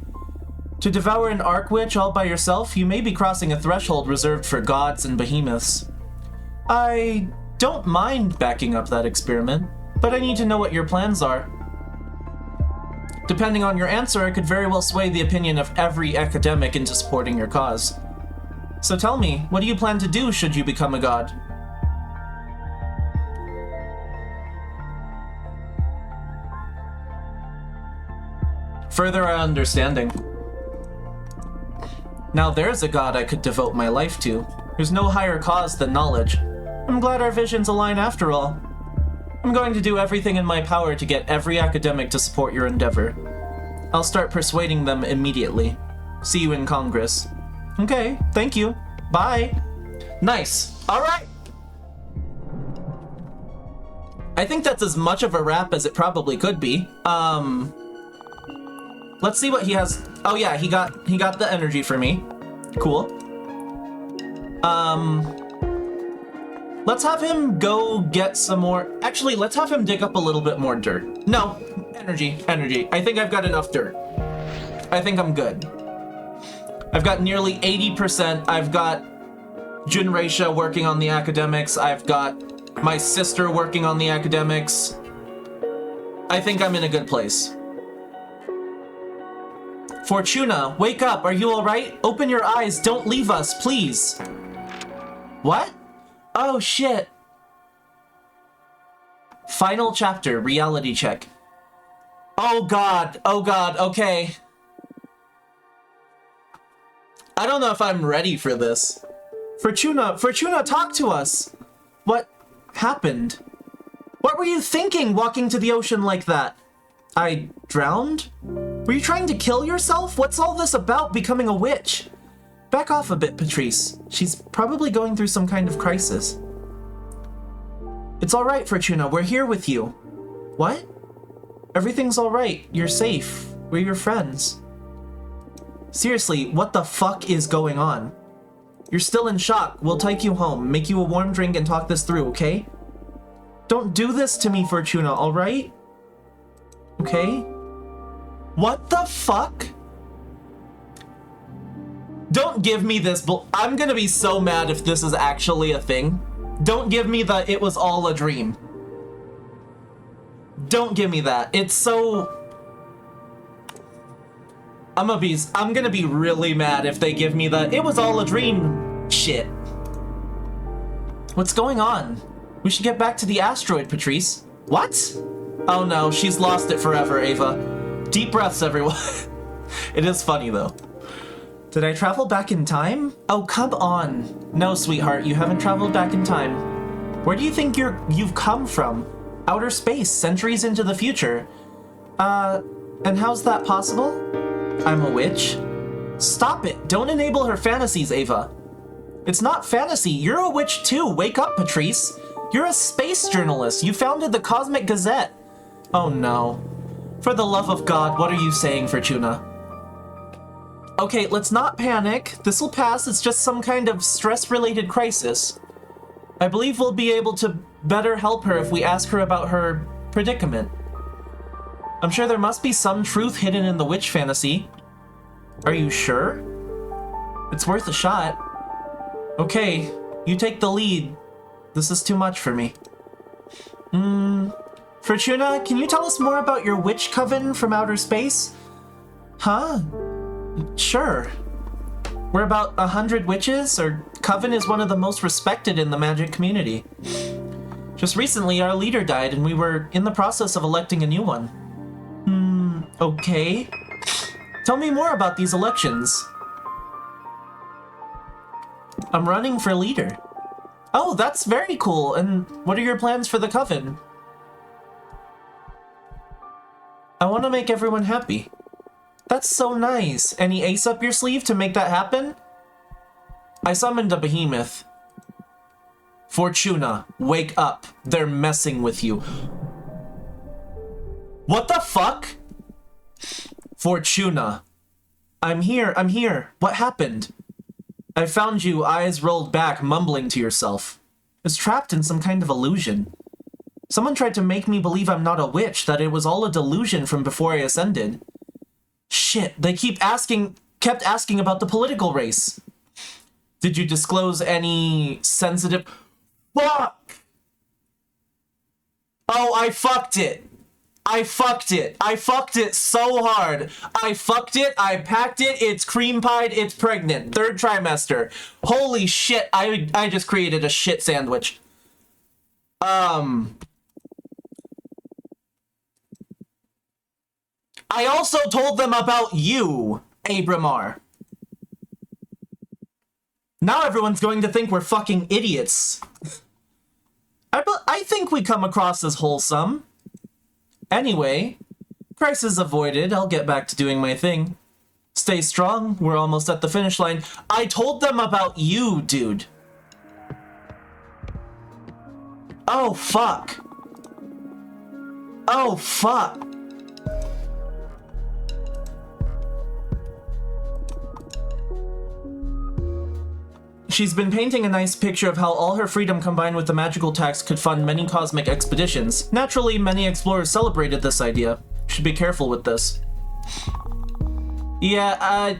To devour an Archwitch all by yourself, you may be crossing a threshold reserved for gods and behemoths. I don't mind backing up that experiment, but I need to know what your plans are. Depending on your answer, I could very well sway the opinion of every academic into supporting your cause. So tell me, what do you plan to do should you become a god? Further our understanding. Now there's a god I could devote my life to. There's no higher cause than knowledge. I'm glad our visions align after all. I'm going to do everything in my power to get every academic to support your endeavor. I'll start persuading them immediately. See you in Congress. Okay, thank you. Bye. Nice. Alright. I think that's as much of a wrap as it probably could be. Let's see what he has. Oh yeah, he got the energy for me. Cool. Let's have him go get some more. Actually, let's have him dig up a little bit more dirt. No, energy. I think I've got enough dirt. I think I'm good. I've got nearly 80%. I've got Junreisha working on the academics. I've got my sister working on the academics. I think I'm in a good place. Fortuna, wake up. Are you all right? Open your eyes. Don't leave us, please. What? Oh, shit. Final chapter, reality check. Oh, God. Okay. I don't know if I'm ready for this. Fortuna, talk to us. What happened? What were you thinking walking to the ocean like that? I drowned? Were you trying to kill yourself? What's all this about becoming a witch? Back off a bit, Patrice. She's probably going through some kind of crisis. It's all right, Fortuna. We're here with you. What? Everything's all right. You're safe. We're your friends. Seriously, what the fuck is going on? You're still in shock. We'll take you home, make you a warm drink, and talk this through, okay? Don't do this to me, Fortuna, all right? Okay? What the fuck? Don't give me this I'm gonna be so mad if this is actually a thing. Don't give me the it was all a dream. Don't give me that. It's so... I'm gonna be really mad if they give me the it was all a dream shit. What's going on? We should get back to the asteroid, Patrice. What? Oh no, she's lost it forever, Ava. Deep breaths, everyone. It is funny, though. Did I travel back in time? Oh, come on. No, sweetheart, you haven't traveled back in time. Where do you think you've come from? Outer space, centuries into the future. And how's that possible? I'm a witch? Stop it. Don't enable her fantasies, Ava. It's not fantasy. You're a witch, too. Wake up, Patrice. You're a space journalist. You founded the Cosmic Gazette. Oh, no. For the love of God, what are you saying, Fortuna? Okay, let's not panic. This'll pass. It's just some kind of stress-related crisis. I believe we'll be able to better help her if we ask her about her predicament. I'm sure there must be some truth hidden in the witch fantasy. Are you sure? It's worth a shot. Okay, you take the lead. This is too much for me. Fortuna, can you tell us more about your witch coven from outer space? Huh? Sure. We're about 100 witches. Our coven is one of the most respected in the magic community. Just recently, our leader died, and we were in the process of electing a new one. Okay. Tell me more about these elections. I'm running for leader. Oh, that's very cool. And what are your plans for the coven? I want to make everyone happy. That's so nice. Any ace up your sleeve to make that happen? I summoned a behemoth. Fortuna, wake up. They're messing with you. What the fuck? Fortuna. I'm here, I'm here. What happened? I found you, eyes rolled back, mumbling to yourself. I was trapped in some kind of illusion. Someone tried to make me believe I'm not a witch, that it was all a delusion from before I ascended. Shit, they kept asking about the political race. Did you disclose any sensitive... Fuck! Oh, I fucked it. I fucked it. I fucked it so hard. I fucked it. I packed it. It's cream pied. It's pregnant. 3rd trimester. Holy shit. I just created a shit sandwich. I also told them about you, Abramar. Now everyone's going to think we're fucking idiots. I think we come across as wholesome. Anyway, crisis avoided. I'll get back to doing my thing. Stay strong. We're almost at the finish line. I told them about you, dude. Oh, fuck. Oh, fuck. She's been painting a nice picture of how all her freedom combined with the magical tax could fund many cosmic expeditions. Naturally, many explorers celebrated this idea. Should be careful with this. Yeah,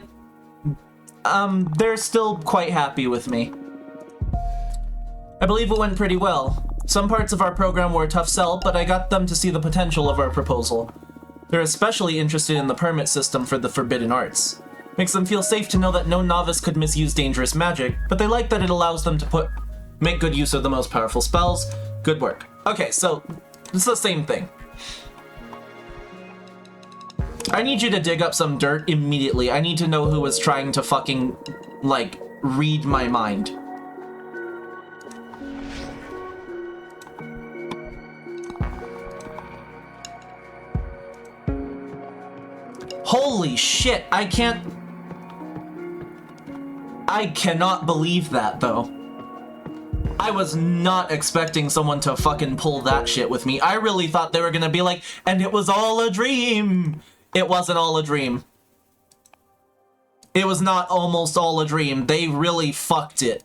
they're still quite happy with me. I believe it went pretty well. Some parts of our program were a tough sell, but I got them to see the potential of our proposal. They're especially interested in the permit system for the forbidden arts. Makes them feel safe to know that no novice could misuse dangerous magic, but they like that it allows them to make good use of the most powerful spells. Good work. Okay, so it's the same thing. I need you to dig up some dirt immediately. I need to know who was trying to fucking, like, read my mind. Holy shit, I cannot believe that, though. I was not expecting someone to fucking pull that shit with me. I really thought they were gonna be like, and it was all a dream. It wasn't all a dream. It was not almost all a dream. They really fucked it.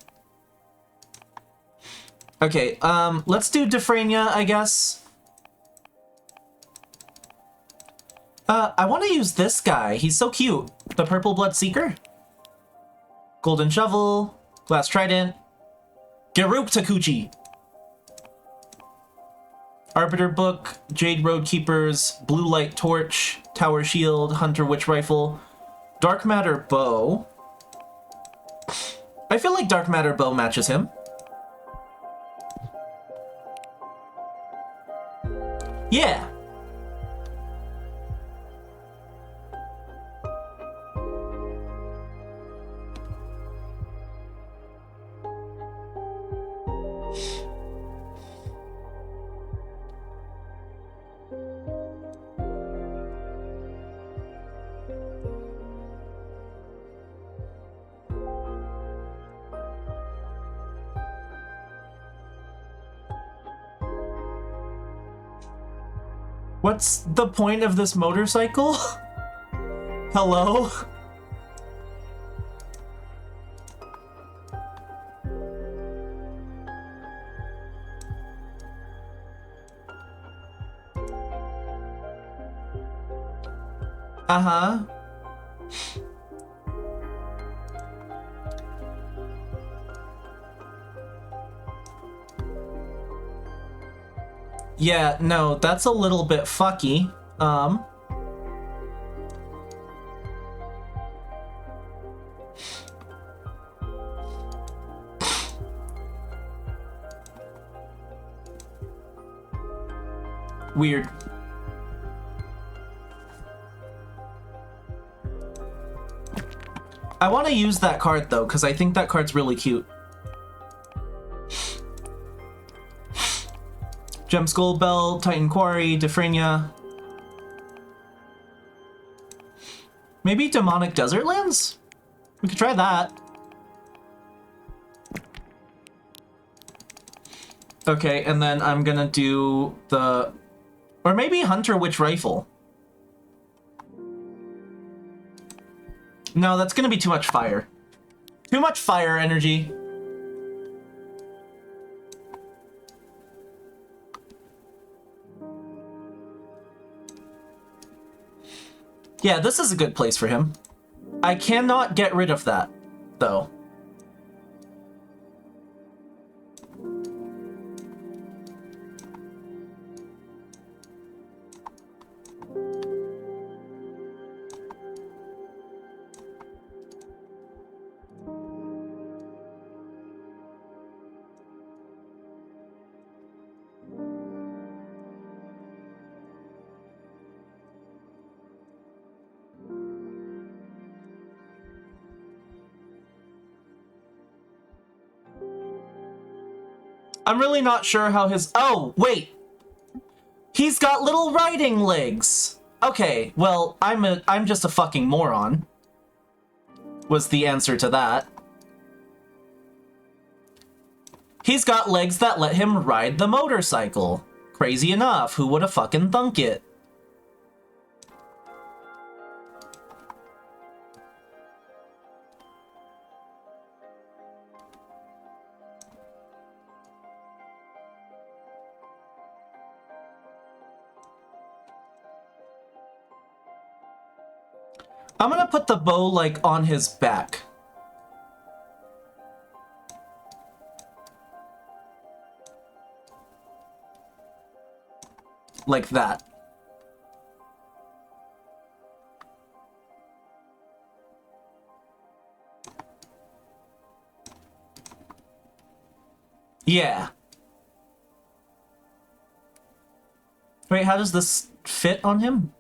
Okay, let's do Defrania, I guess. I want to use this guy. He's so cute. The Purple Blood Seeker. Golden Shovel. Glass Trident. Garuk Takuchi. Arbiter Book. Jade Road Keepers. Blue Light Torch. Tower Shield. Hunter Witch Rifle. Dark Matter Bow. I feel like Dark Matter Bow matches him. Yeah. What's the point of this motorcycle? Hello? Uh-huh. Yeah, no, that's a little bit fucky. Weird. I want to use that card though, because I think that card's really cute. Gem Skull Bell, Titan Quarry, Defrenia. Maybe Demonic Desert Lands? We could try that. Okay, and then I'm gonna do the... Or maybe Hunter Witch Rifle. No, that's gonna be too much fire. Too much fire energy. Yeah, this is a good place for him. I cannot get rid of that, though. I'm really not sure how his... Oh, wait! He's got little riding legs! Okay, well, I'm just a fucking moron. Was the answer to that. He's got legs that let him ride the motorcycle. Crazy enough, who would have fucking thunk it? I'm gonna put the bow, like, on his back. Like that. Yeah. Wait, how does this fit on him?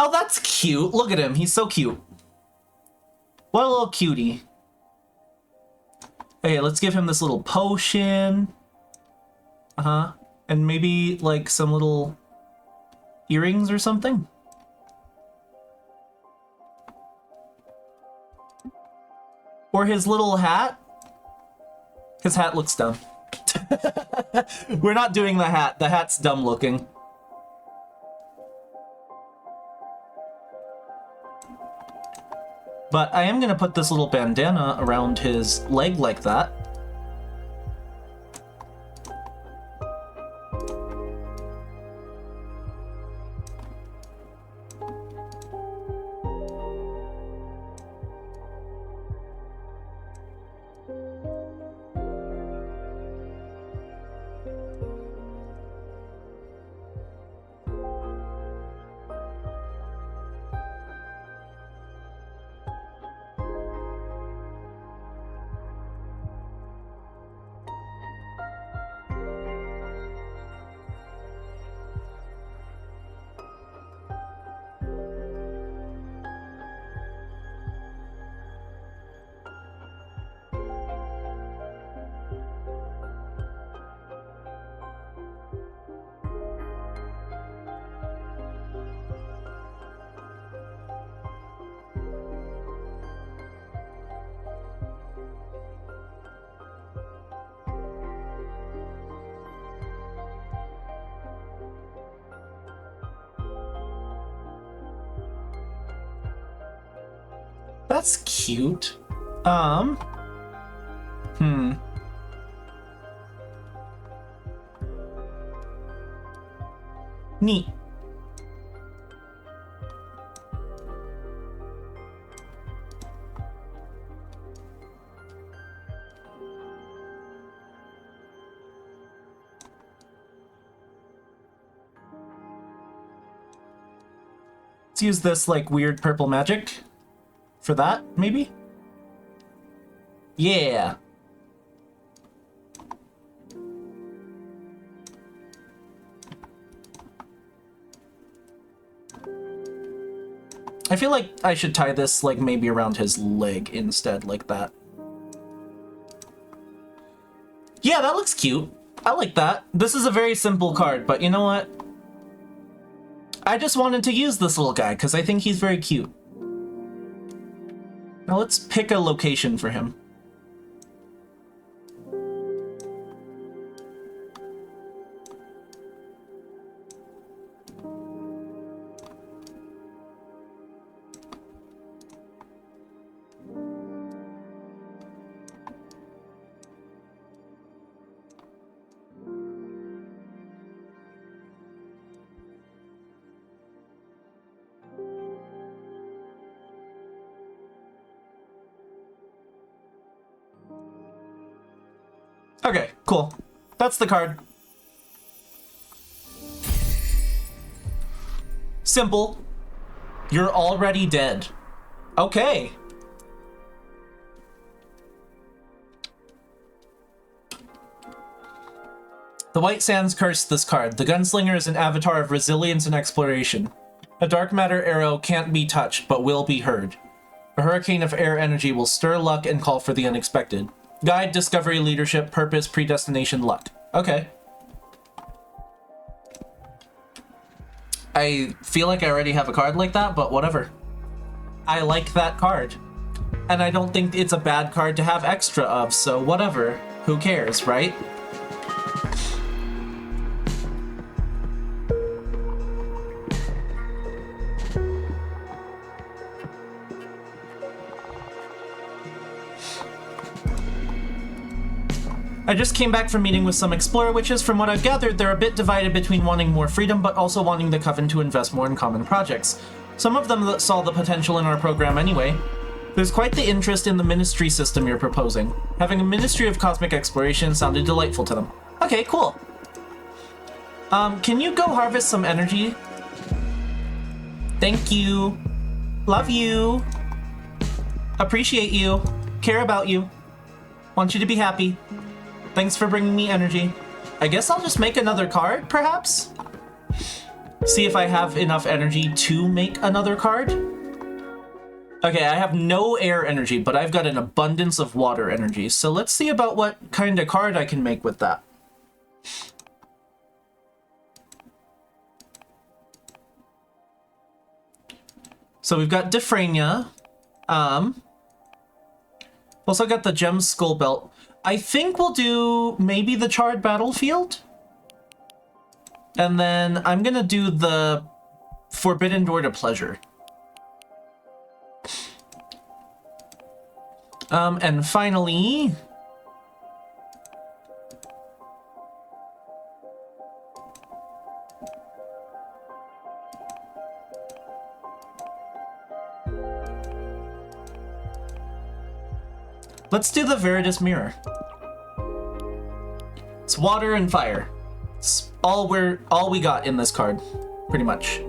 Oh, that's cute. Look at him. He's so cute. What a little cutie. Okay, let's give him this little potion. Uh-huh. And maybe, like, some little earrings or something. Or his little hat. His hat looks dumb. We're not doing the hat. The hat's dumb looking. But I am gonna put this little bandana around his leg like that. That's cute. Neat. let's use this, like, weird purple magic for that, maybe? Yeah. I feel like I should tie this, like, maybe around his leg instead, like that. Yeah, that looks cute. I like that. This is a very simple card, but you know what? I just wanted to use this little guy, because I think he's very cute. Now let's pick a location for him. Okay, cool. That's the card. Simple. You're already dead. Okay. The White Sands cursed this card. The Gunslinger is an avatar of resilience and exploration. A dark matter arrow can't be touched, but will be heard. A hurricane of air energy will stir luck and call for the unexpected. Guide, discovery, leadership, purpose, predestination, luck. Okay. I feel like I already have a card like that, but whatever. I like that card. And I don't think it's a bad card to have extra of, so whatever. Who cares, right? I just came back from meeting with some Explorer Witches. From what I've gathered, they're a bit divided between wanting more freedom, but also wanting the Coven to invest more in common projects. Some of them saw the potential in our program anyway. There's quite the interest in the ministry system you're proposing. Having a Ministry of Cosmic Exploration sounded delightful to them. Okay, cool. Can you go harvest some energy? Thank you. Love you. Appreciate you. Care about you. Want you to be happy. Thanks for bringing me energy. I guess I'll just make another card, perhaps? See if I have enough energy to make another card. Okay, I have no air energy, but I've got an abundance of water energy. So let's see about what kind of card I can make with that. So we've got Diffrania. Also got the Gem Skull Belt. I think we'll do maybe the Charred Battlefield. And then I'm gonna do the Forbidden Door to Pleasure. And finally... let's do the Veritas Mirror. It's water and fire. It's all we got in this card, pretty much.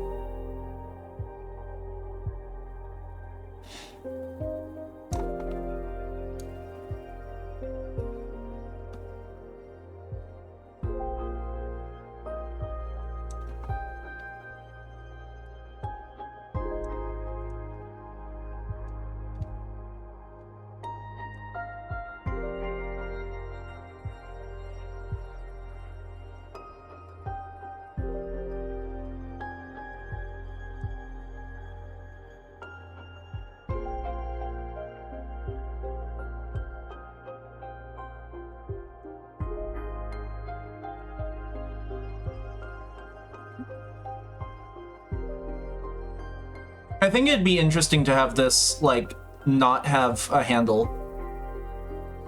I think it'd be interesting to have this, like, not have a handle,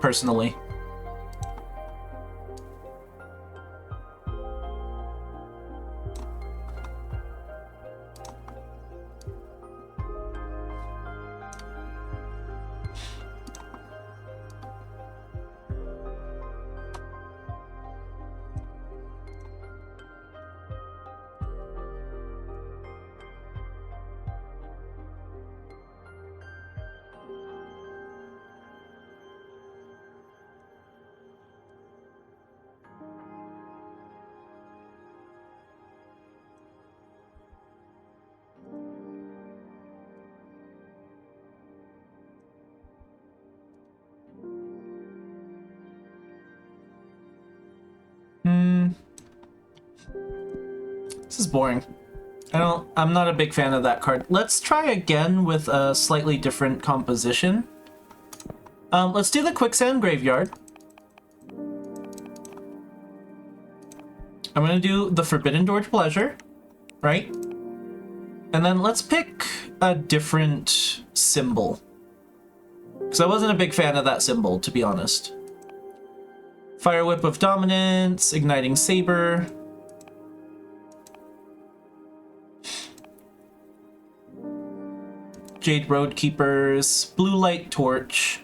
personally. This is boring. I'm not a big fan of that card. Let's try again with a slightly different composition. Let's do the Quicksand Graveyard. I'm gonna do the Forbidden Door to Pleasure, right? And then let's pick a different symbol. Because I wasn't a big fan of that symbol, to be honest. Fire Whip of Dominance, Igniting Saber. Jade Roadkeepers, Blue Light Torch.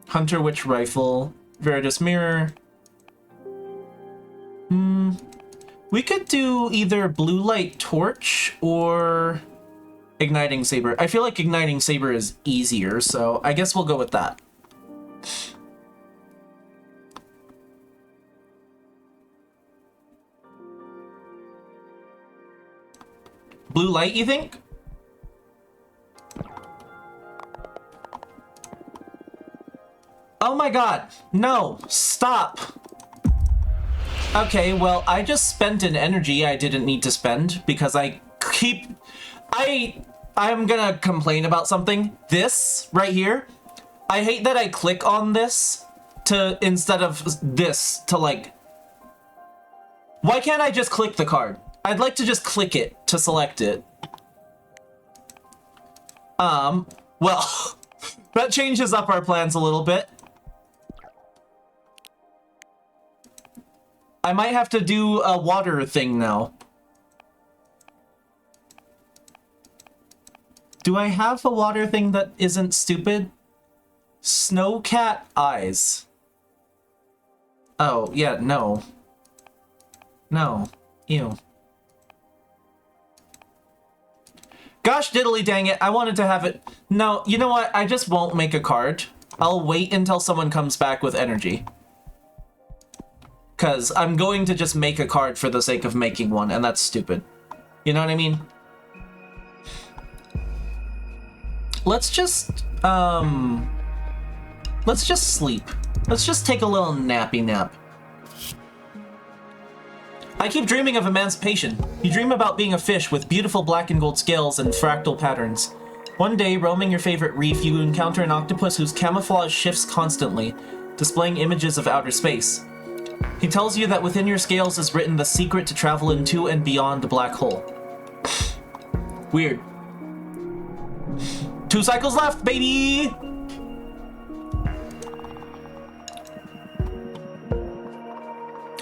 Hunter Witch Rifle, Veritas Mirror. We could do either Blue Light Torch or Igniting Saber. I feel like Igniting Saber is easier, so I guess we'll go with that. Blue Light, you think? Oh my god, no, stop. Okay, well, I just spent an energy I didn't need to spend because I'm gonna complain about something. This right here, I hate that I click on this instead of this to like, why can't I just click the card? I'd like to just click it to select it. Well, that changes up our plans a little bit. I might have to do a water thing now. Do I have a water thing that isn't stupid? Snowcat Eyes. Oh, yeah, no. No. Ew. Gosh diddly dang it, I wanted to have it. No, you know what? I just won't make a card. I'll wait until someone comes back with energy. Because I'm going to just make a card for the sake of making one, and that's stupid. You know what I mean? Let's just sleep. Let's just take a little nappy nap. I keep dreaming of emancipation. You dream about being a fish with beautiful black and gold scales and fractal patterns. One day, roaming your favorite reef, you encounter an octopus whose camouflage shifts constantly, displaying images of outer space. He tells you that within your scales is written the secret to travel into and beyond a black hole. Weird. 2 cycles left, baby!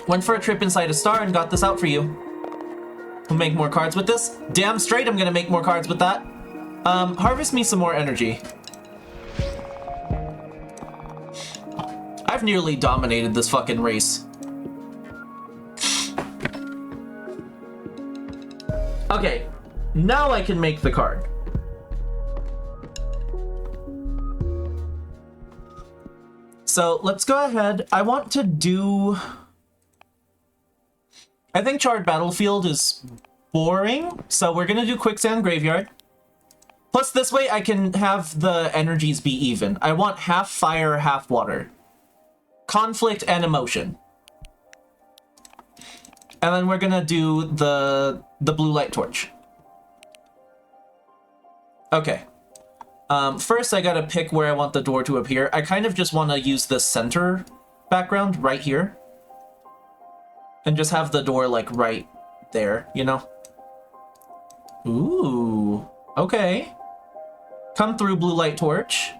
Went for a trip inside a star and got this out for you. We'll make more cards with this. Damn straight I'm gonna make more cards with that. Harvest me some more energy. I've nearly dominated this fucking race. Okay, now I can make the card. So let's go ahead. I want to do... I think Charred Battlefield is boring, so we're gonna do Quicksand Graveyard. Plus this way I can have the energies be even. I want half fire, half water. Conflict and emotion. And then we're gonna do the blue light torch. Okay. First I gotta pick where I want the door to appear. I kind of just want to use the center background right here. And just have the door like right there, you know? Ooh, okay. Come through blue light torch.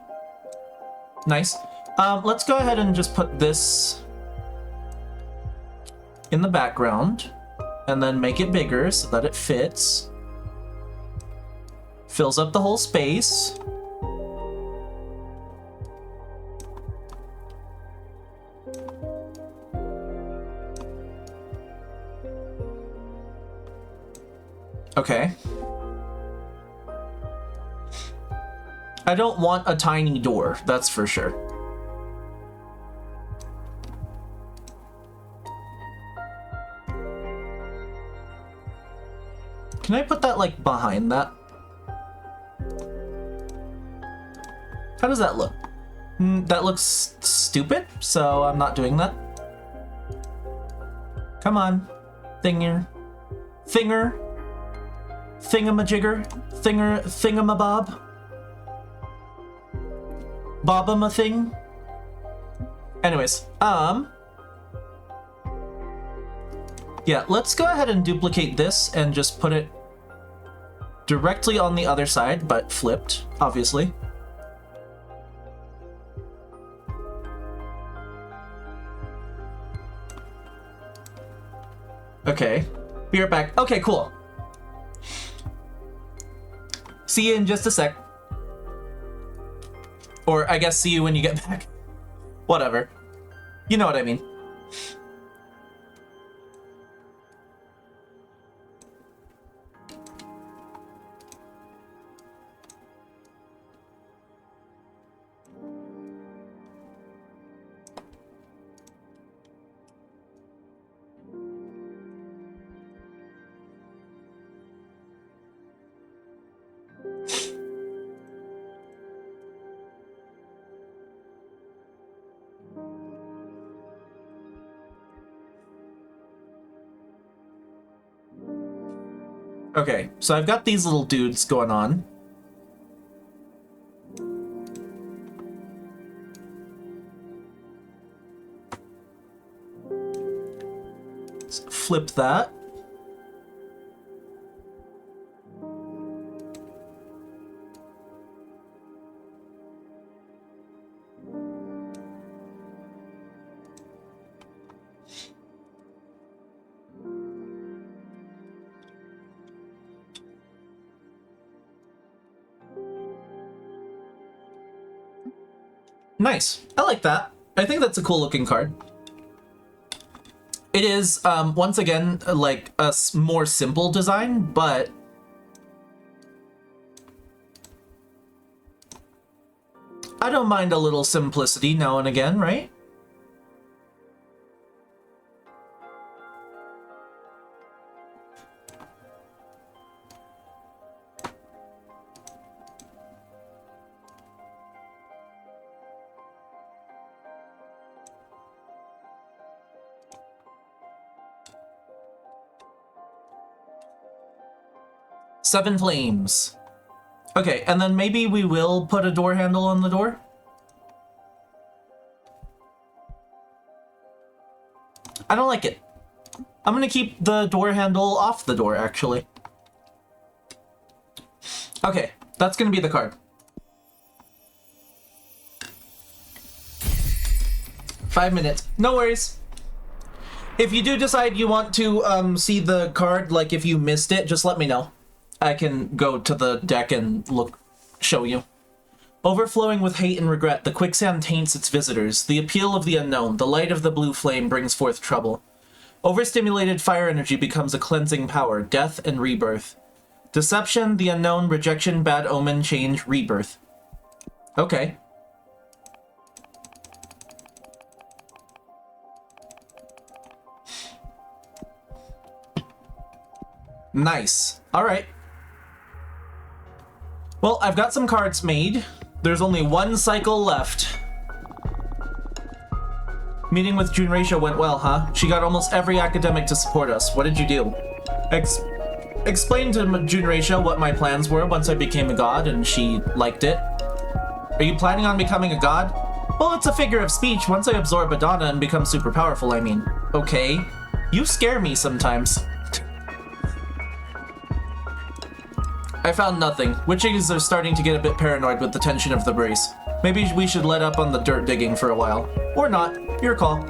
Nice. Let's go ahead and just put this in the background and then make it bigger so that it fits. Fills up the whole space. Okay. I don't want a tiny door, that's for sure. Can I put that, like, behind that? How does that look? That looks stupid, so I'm not doing that. Come on. Thinger. Thingamajigger. Thingamabob. Bobama-thing. Anyways, yeah, let's go ahead and duplicate this and just put it directly on the other side, but flipped, obviously. Okay, be right back. Okay, cool. See you in just a sec. Or I guess see you when you get back. Whatever. You know what I mean. Okay, so I've got these little dudes going on. Let's flip that. Nice. I like that. I think that's a cool looking card. It is, once again, like a more simple design, but I don't mind a little simplicity now and again, right? Seven flames. Okay, and then maybe we will put a door handle on the door. I don't like it. I'm gonna keep the door handle off the door, actually. Okay, that's gonna be the card. 5 minutes. No worries. If you do decide you want to see the card, like if you missed it, just let me know. I can go to the deck and show you. Overflowing with hate and regret, the quicksand taints its visitors. The appeal of the unknown, the light of the blue flame brings forth trouble. Overstimulated fire energy becomes a cleansing power, death and rebirth. Deception, the unknown, rejection, bad omen, change, rebirth. Okay. Nice. All right. Well, I've got some cards made. There's only one cycle left. Meeting with Junreisha went well, huh? She got almost every academic to support us. What did you do? Explain to Junreisha what my plans were once I became a god, and she liked it. Are you planning on becoming a god? Well, it's a figure of speech. Once I absorb Adana and become super powerful, I mean. Okay. You scare me sometimes. I found nothing. Witches are starting to get a bit paranoid with the tension of the brace. Maybe we should let up on the dirt digging for a while. Or not. Your call.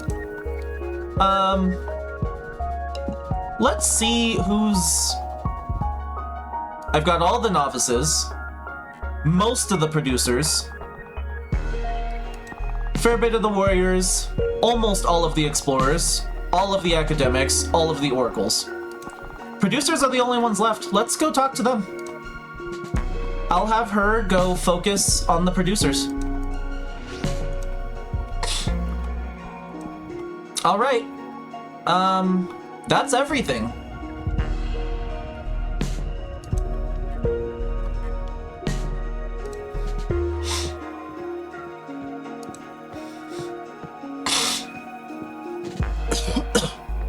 Let's see who's... I've got all the novices. Most of the producers. Fair bit of the warriors. Almost all of the explorers. All of the academics. All of the oracles. Producers are the only ones left. Let's go talk to them. I'll have her go focus on the producers. All right. That's everything.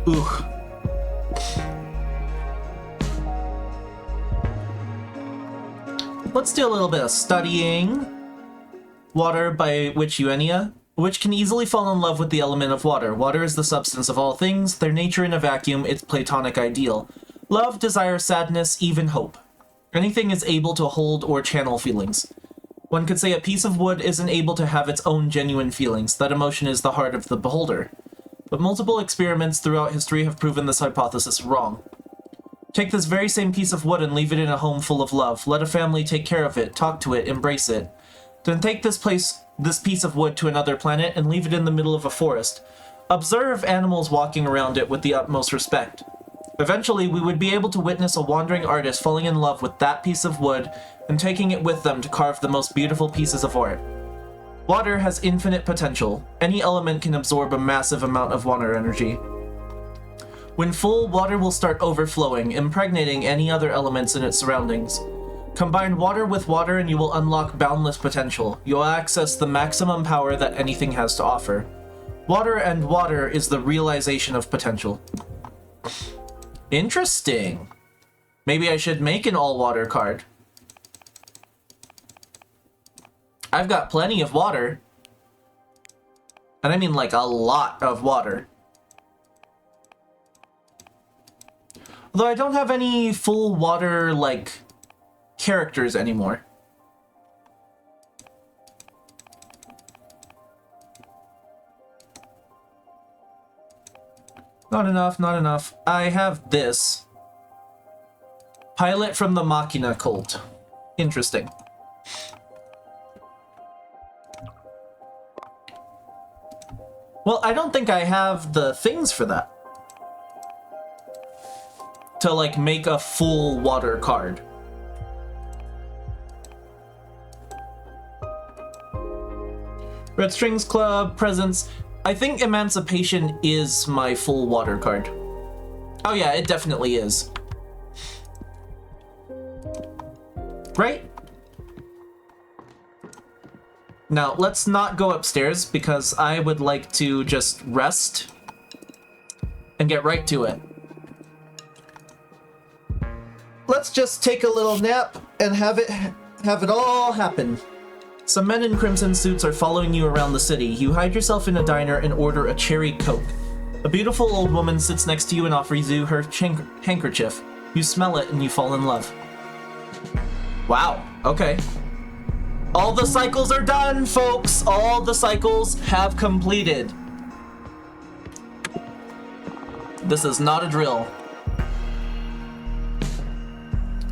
Ooh. Let's do a little bit of studying. Water by which Eugenia, which can easily fall in love with the element of water. Water is the substance of all things, their nature in a vacuum, its platonic ideal. Love, desire, sadness, even hope. Anything is able to hold or channel feelings. One could say a piece of wood isn't able to have its own genuine feelings. That emotion is the heart of the beholder. But multiple experiments throughout history have proven this hypothesis wrong. Take this very same piece of wood and leave it in a home full of love. Let a family take care of it, talk to it, embrace it. Then take this piece of wood to another planet and leave it in the middle of a forest. Observe animals walking around it with the utmost respect. Eventually, we would be able to witness a wandering artist falling in love with that piece of wood and taking it with them to carve the most beautiful pieces of art. Water has infinite potential. Any element can absorb a massive amount of water energy. When full, water will start overflowing, impregnating any other elements in its surroundings. Combine water with water and you will unlock boundless potential. You'll access the maximum power that anything has to offer. Water and water is the realization of potential. Interesting. Maybe I should make an all-water card. I've got plenty of water. And I mean like a lot of water. Although I don't have any full water, like, characters anymore. Not enough, not enough. I have this. Pilot from the Machina cult. Interesting. Well, I don't think I have the things for that. To, like, make a full water card. Red Strings Club, presents. I think Emancipation is my full water card. Oh yeah, it definitely is. Right? Now, let's not go upstairs because I would like to just rest and get right to it. Let's just take a little nap and have it all happen. Some men in crimson suits are following you around the city. You hide yourself in a diner and order a cherry coke. A beautiful old woman sits next to you and offers you her handkerchief. You smell it and you fall in love. Wow, okay. All the cycles are done, folks! All the cycles have completed. This is not a drill.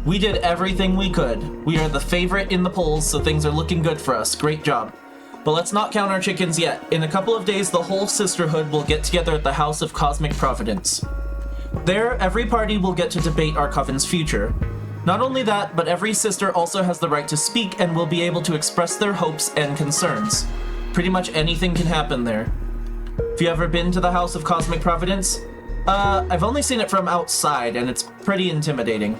We did everything we could. We are the favorite in the polls, so things are looking good for us. Great job. But let's not count our chickens yet. In a couple of days, the whole sisterhood will get together at the House of Cosmic Providence. There, every party will get to debate our coven's future. Not only that, but every sister also has the right to speak and will be able to express their hopes and concerns. Pretty much anything can happen there. Have you ever been to the House of Cosmic Providence? I've only seen it from outside, and it's pretty intimidating.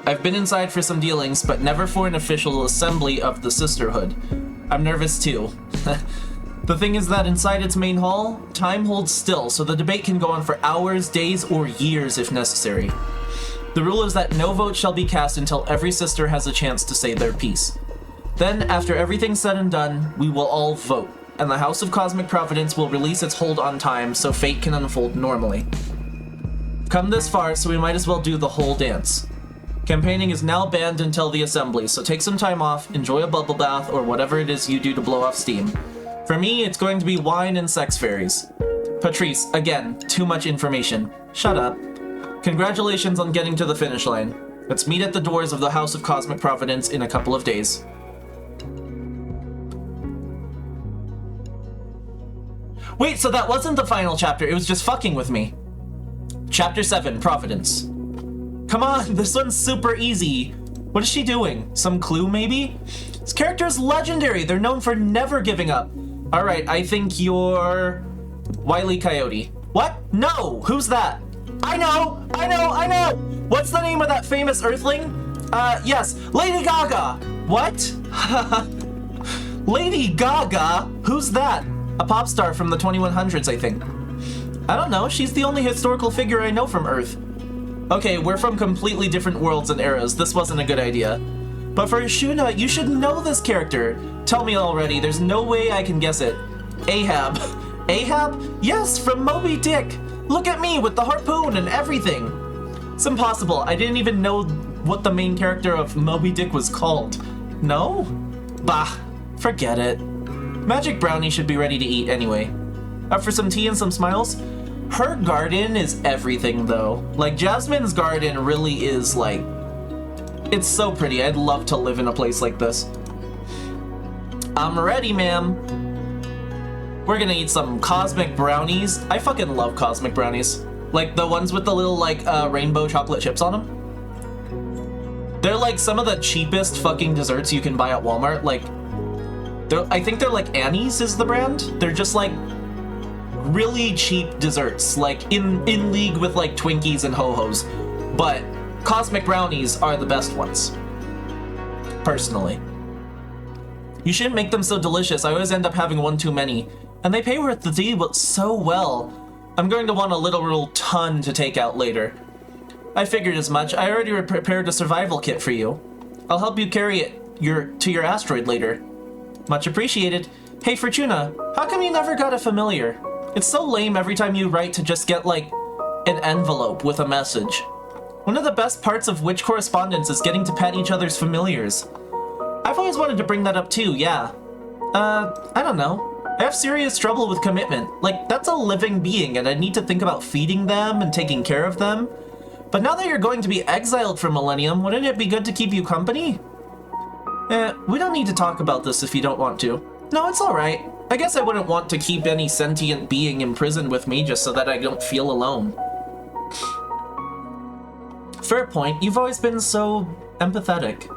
I've been inside for some dealings, but never for an official assembly of the sisterhood. I'm nervous too. The thing is that inside its main hall, time holds still, so the debate can go on for hours, days, or years if necessary. The rule is that no vote shall be cast until every sister has a chance to say their piece. Then, after everything's said and done, we will all vote, and the House of Cosmic Providence will release its hold on time so fate can unfold normally. Come this far, so we might as well do the whole dance. Campaigning is now banned until the assembly, so take some time off, enjoy a bubble bath, or whatever it is you do to blow off steam. For me, it's going to be wine and sex fairies. Patrice, again, too much information. Shut up. Congratulations on getting to the finish line. Let's meet at the doors of the House of Cosmic Providence in a couple of days. Wait, so that wasn't the final chapter, it was just fucking with me. Chapter 7, Providence. Come on, this one's super easy. What is she doing? Some clue, maybe? This character is legendary. They're known for never giving up. All right, I think you're Wile E. Coyote. What? No! Who's that? I know! What's the name of that famous Earthling? Yes, Lady Gaga! What? Lady Gaga? Who's that? A pop star from the 2100s, I think. I don't know, she's the only historical figure I know from Earth. Okay, we're from completely different worlds and eras. This wasn't a good idea. But for Shuna, you should know this character. Tell me already, there's no way I can guess it. Ahab. Ahab? Yes, from Moby Dick. Look at me with the harpoon and everything. It's impossible. I didn't even know what the main character of Moby Dick was called. No? Bah, forget it. Magic Brownie should be ready to eat anyway. Up for some tea and some smiles? Her garden is everything though. Like, Jasmine's garden really is like... It's so pretty. I'd love to live in a place like this. I'm ready, ma'am. We're gonna eat some cosmic brownies. I fucking love cosmic brownies. Like the ones with the little like rainbow chocolate chips on them. They're like some of the cheapest fucking desserts you can buy at Walmart. Like, I think they're like Annie's is the brand. They're just like really cheap desserts, like in league with like Twinkies and Ho-Hos. But cosmic brownies are the best ones, personally. You shouldn't make them so delicious. I always end up having one too many. And they pay worth the deal so well. I'm going to want a literal ton to take out later. I figured as much. I already prepared a survival kit for you. I'll help you carry it to your asteroid later. Much appreciated. Hey Fortuna, how come you never got a familiar? It's so lame every time you write to just get like an envelope with a message. One of the best parts of witch correspondence is getting to pet each other's familiars. I've always wanted to bring that up too, yeah. I don't know. I have serious trouble with commitment. Like, that's a living being and I need to think about feeding them and taking care of them. But now that you're going to be exiled for Millennium, wouldn't it be good to keep you company? We don't need to talk about this if you don't want to. No, it's alright. I guess I wouldn't want to keep any sentient being imprisoned with me just so that I don't feel alone. Fair point. You've always been so empathetic.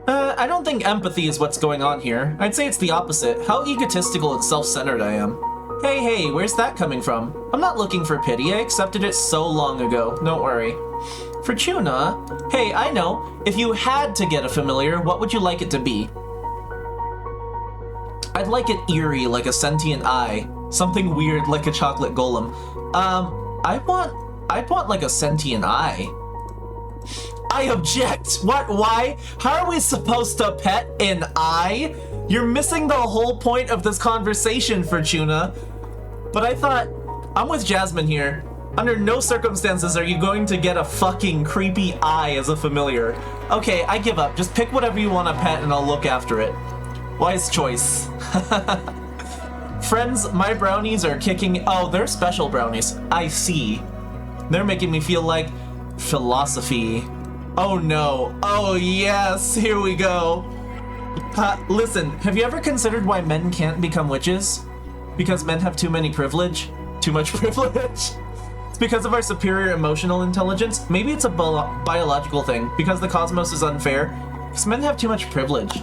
I don't think empathy is what's going on here. I'd say it's the opposite. How egotistical and self-centered I am. Hey, where's that coming from? I'm not looking for pity. I accepted it so long ago. Don't worry. Fortuna? Hey, I know. If you had to get a familiar, what would you like it to be? I'd like it eerie, like a sentient eye. Something weird, like a chocolate golem. I'd want like a sentient eye. I object! What? Why? How are we supposed to pet an eye? You're missing the whole point of this conversation, Fortuna. But I thought, I'm with Jasmine here. Under no circumstances are you going to get a fucking creepy eye as a familiar. Okay, I give up. Just pick whatever you want to pet and I'll look after it. Wise choice. Friends, my brownies are kicking... Oh, they're special brownies. I see. They're making me feel like philosophy. Oh no. Oh yes, here we go. Listen, have you ever considered why men can't become witches? Because men have too many privilege? Too much privilege? It's because of our superior emotional intelligence? Maybe it's a biological thing, because the cosmos is unfair. Because men have too much privilege.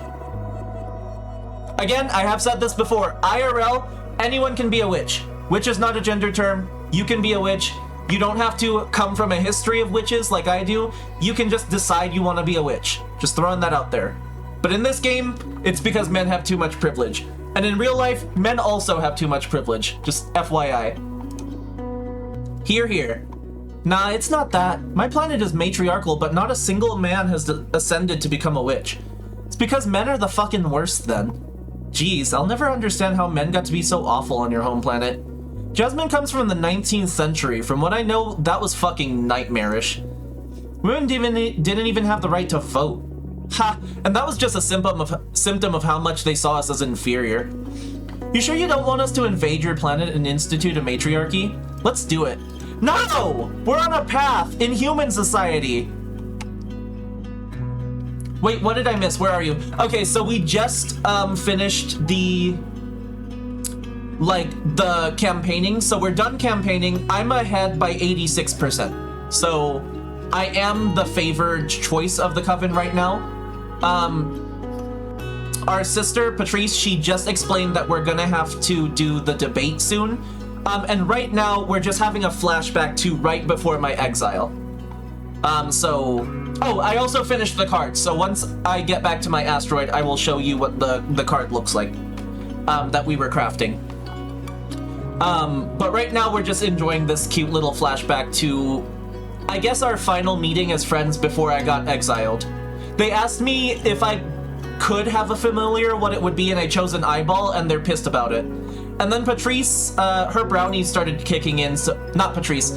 Again, I have said this before. IRL, anyone can be a witch. Witch is not a gender term. You can be a witch. You don't have to come from a history of witches like I do. You can just decide you want to be a witch. Just throwing that out there. But in this game, it's because men have too much privilege. And in real life, men also have too much privilege. Just FYI. Here. Nah, it's not that. My planet is matriarchal, but not a single man has ascended to become a witch. It's because men are the fucking worst then. Jeez, I'll never understand how men got to be so awful on your home planet. Jasmine comes from the 19th century. From what I know, that was fucking nightmarish. Women didn't even have the right to vote. Ha! And that was just a symptom of how much they saw us as inferior. You sure you don't want us to invade your planet and institute a matriarchy? Let's do it. No! We're on a path in human society. Wait, what did I miss? Where are you? Okay, so we just finished the campaigning. So we're done campaigning. I'm ahead by 86%. So I am the favored choice of the coven right now. Our sister, Patrice, she just explained that we're gonna have to do the debate soon. And right now, we're just having a flashback to right before my exile. Oh, I also finished the card, so once I get back to my asteroid, I will show you what the card looks like, that we were crafting. But right now we're just enjoying this cute little flashback to, I guess, our final meeting as friends before I got exiled. They asked me if I could have a familiar, what it would be, and I chose an eyeball, and they're pissed about it. And then Patrice, her brownies started kicking in, so, not Patrice,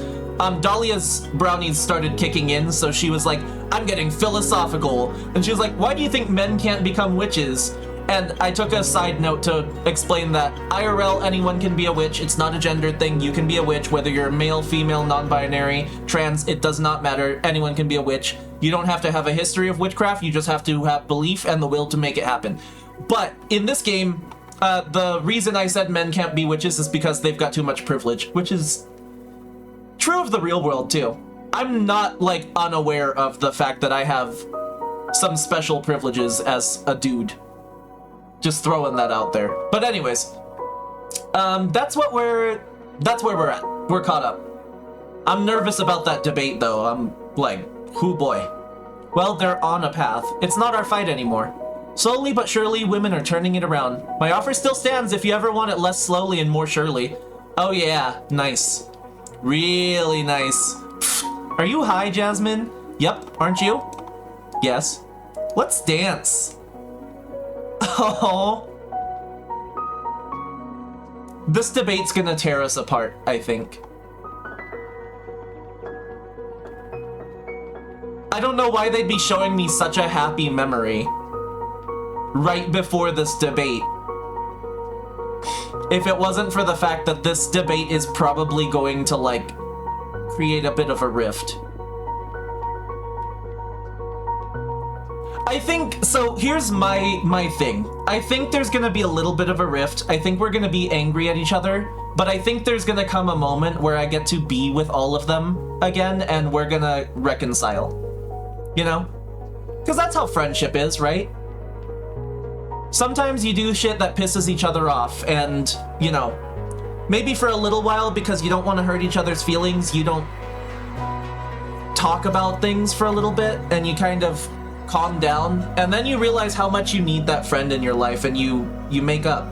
Dahlia's brownies started kicking in, so she was like, I'm getting philosophical. And she was like, why do you think men can't become witches? And I took a side note to explain that IRL, anyone can be a witch. It's not a gender thing. You can be a witch, whether you're male, female, non-binary, trans, it does not matter. Anyone can be a witch. You don't have to have a history of witchcraft. You just have to have belief and the will to make it happen. But in this game, the reason I said men can't be witches is because they've got too much privilege, which is true of the real world too. I'm not, like, unaware of the fact that I have some special privileges as a dude. Just throwing that out there. But anyways, that's where we're at. We're caught up. I'm nervous about that debate though. I'm like, hoo boy. Well, they're on a path. It's not our fight anymore. Slowly but surely, women are turning it around. My offer still stands if you ever want it less slowly and more surely. Oh yeah, nice. Really nice. Pfft. Are you high, Jasmine? Yep, aren't you? Yes. Let's dance. Oh. This debate's gonna tear us apart, I think. I don't know why they'd be showing me such a happy memory right before this debate, if it wasn't for the fact that this debate is probably going to, like, create a bit of a rift. I think, so here's my thing. I think there's gonna be a little bit of a rift. I think we're gonna be angry at each other, but I think there's gonna come a moment where I get to be with all of them again, and we're gonna reconcile. You know? Because that's how friendship is, right? Sometimes you do shit that pisses each other off, and, you know, maybe for a little while, because you don't want to hurt each other's feelings, you don't talk about things for a little bit, and you kind of calm down, and then you realize how much you need that friend in your life, and you make up.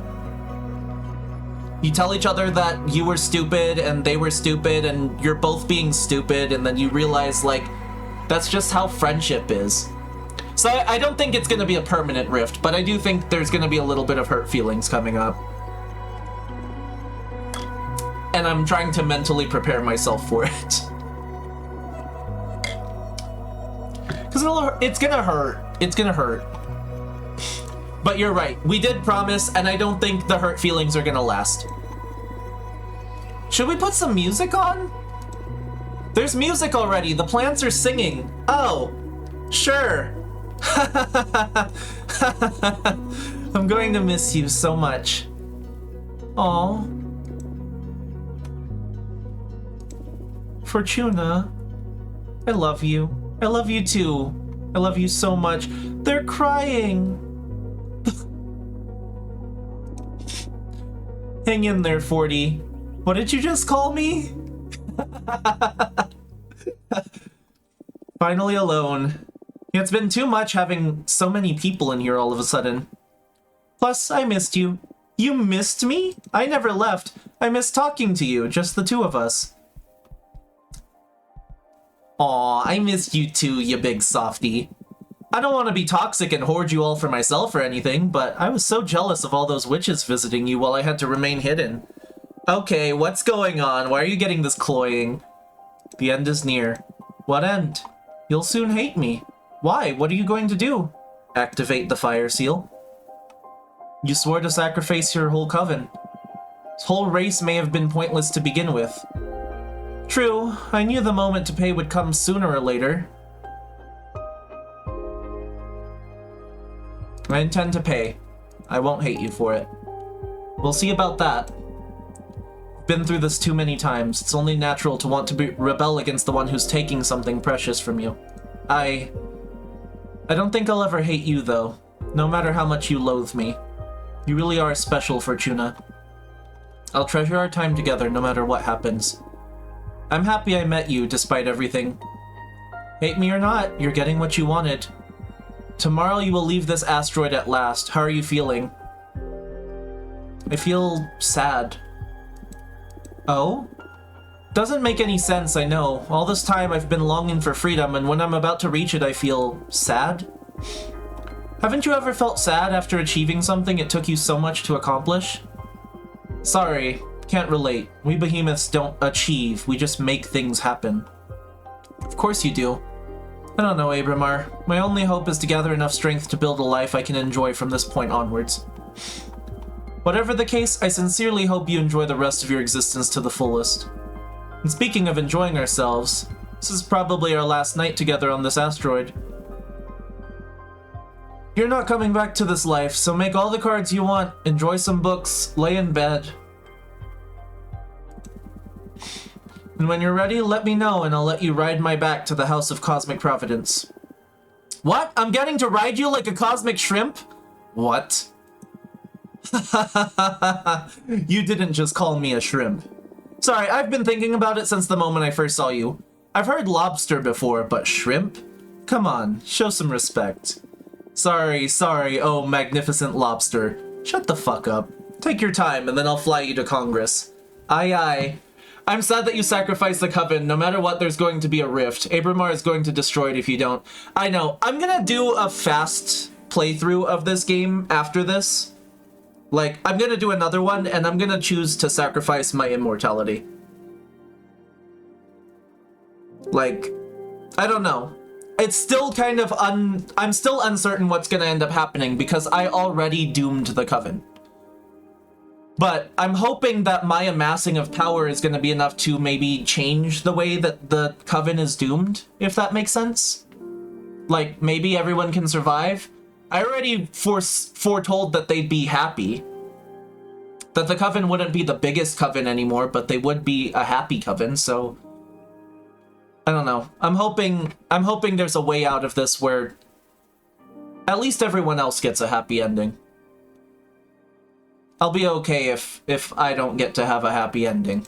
You tell each other that you were stupid, and they were stupid, and you're both being stupid, and then you realize, like, that's just how friendship is. So I don't think it's going to be a permanent rift, but I do think there's going to be a little bit of hurt feelings coming up. And I'm trying to mentally prepare myself for it. Because it's going to hurt. It's going to hurt. But you're right. We did promise, and I don't think the hurt feelings are going to last. Should we put some music on? There's music already. The plants are singing. Oh, sure. I'm going to miss you so much. Aw. Fortuna, I love you. I love you too. I love you so much. They're crying. Hang in there, 40. What did you just call me? Finally alone. It's been too much having so many people in here all of a sudden. Plus, I missed you. You missed me? I never left. I missed talking to you, just the two of us. Aw, I missed you too, you big softy. I don't want to be toxic and hoard you all for myself or anything, but I was so jealous of all those witches visiting you while I had to remain hidden. Okay, what's going on? Why are you getting this cloying? The end is near. What end? You'll soon hate me. Why? What are you going to do? Activate the fire seal. You swore to sacrifice your whole coven. This whole race may have been pointless to begin with. True, I knew the moment to pay would come sooner or later. I intend to pay. I won't hate you for it. We'll see about that. Been through this too many times. It's only natural to want to rebel against the one who's taking something precious from you. I don't think I'll ever hate you, though, no matter how much you loathe me. You really are special, Fortuna. I'll treasure our time together no matter what happens. I'm happy I met you, despite everything. Hate me or not, you're getting what you wanted. Tomorrow you will leave this asteroid at last. How are you feeling? I feel sad. Oh? Doesn't make any sense, I know. All this time I've been longing for freedom, and when I'm about to reach it, I feel sad. Haven't you ever felt sad after achieving something it took you so much to accomplish? Sorry, can't relate. We behemoths don't achieve, we just make things happen. Of course you do. I don't know, Abramar. My only hope is to gather enough strength to build a life I can enjoy from this point onwards. Whatever the case, I sincerely hope you enjoy the rest of your existence to the fullest. And speaking of enjoying ourselves, this is probably our last night together on this asteroid. You're not coming back to this life, so make all the cards you want, enjoy some books, lay in bed. And when you're ready, let me know and I'll let you ride my back to the House of Cosmic Providence. What? I'm getting to ride you like a cosmic shrimp? What? You didn't just call me a shrimp. Sorry, I've been thinking about it since the moment I first saw you. I've heard lobster before, but shrimp? Come on, show some respect. Sorry, oh magnificent lobster. Shut the fuck up. Take your time and then I'll fly you to Congress. Aye aye. I'm sad that you sacrificed the coven. No matter what, there's going to be a rift. Abramar is going to destroy it if you don't. I know. I'm gonna do a fast playthrough of this game after this. Like, I'm gonna do another one, and I'm gonna choose to sacrifice my immortality. Like, I don't know. It's still kind of I'm still uncertain what's gonna end up happening, because I already doomed the Coven. But I'm hoping that my amassing of power is gonna be enough to maybe change the way that the Coven is doomed, if that makes sense. Like, maybe everyone can survive. I already foretold that they'd be happy. That the Coven wouldn't be the biggest Coven anymore, but they would be a happy Coven, so... I don't know. I'm hoping there's a way out of this where at least everyone else gets a happy ending. I'll be okay if I don't get to have a happy ending.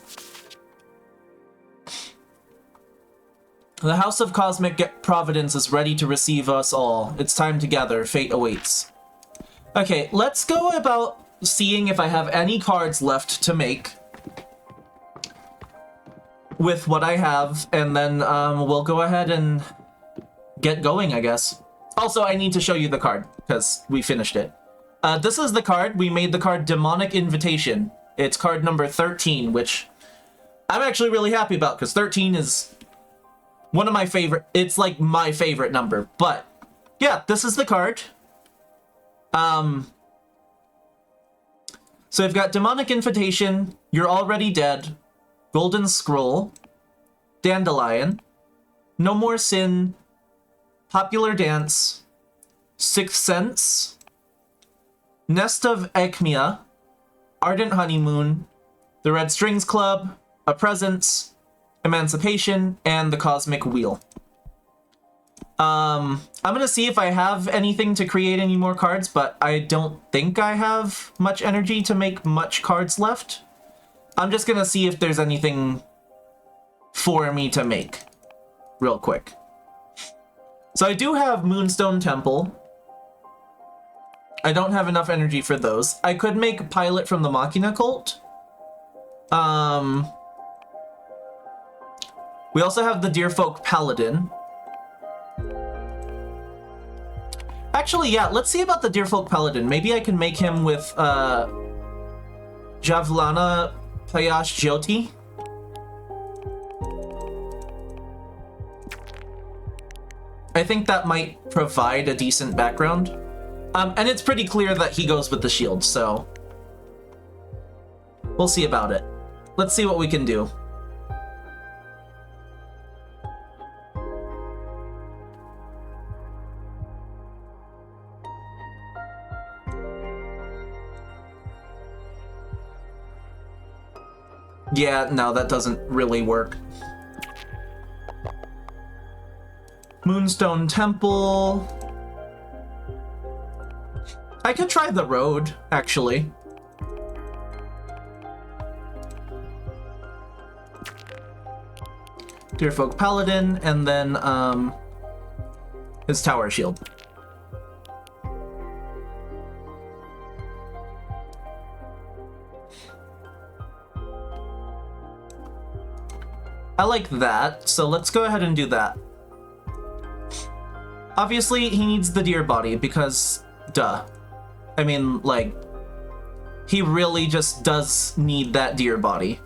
The House of Cosmic Providence is ready to receive us all. It's time to gather. Fate awaits. Okay, let's go about seeing if I have any cards left to make with what I have, and then we'll go ahead and get going, I guess. Also, I need to show you the card, because we finished it. This is the card. We made the card Demonic Invitation. It's card number 13, which I'm actually really happy about, because 13 is one of my favorite... It's like my favorite number, but yeah, this is the card. So we've got Demonic Invitation, You're Already Dead, Golden Scroll, Dandelion, No More Sin, Popular Dance, Sixth Sense, Nest of Ekmia, Ardent Honeymoon, The Red Strings Club, A Presence, Emancipation, and the Cosmic Wheel. I'm gonna see if I have anything to create any more cards, but I don't think I have much energy to make much cards left. I'm just gonna see if there's anything for me to make real quick. So I do have Moonstone Temple. I don't have enough energy for those. I could make Pilot from the Machina Cult. We also have the Deerfolk Paladin. Actually, yeah, let's see about the Deerfolk Paladin. Maybe I can make him with Javlana Payash Jyoti. I think that might provide a decent background. And it's pretty clear that he goes with the shield, so we'll see about it. Let's see what we can do. Yeah, no, that doesn't really work. Moonstone Temple. I could try the road, actually. Deerfolk Paladin, and then, his Tower Shield. I like that, so let's go ahead and do that. Obviously, he needs the deer body because, duh. I mean, like, he really just does need that deer body.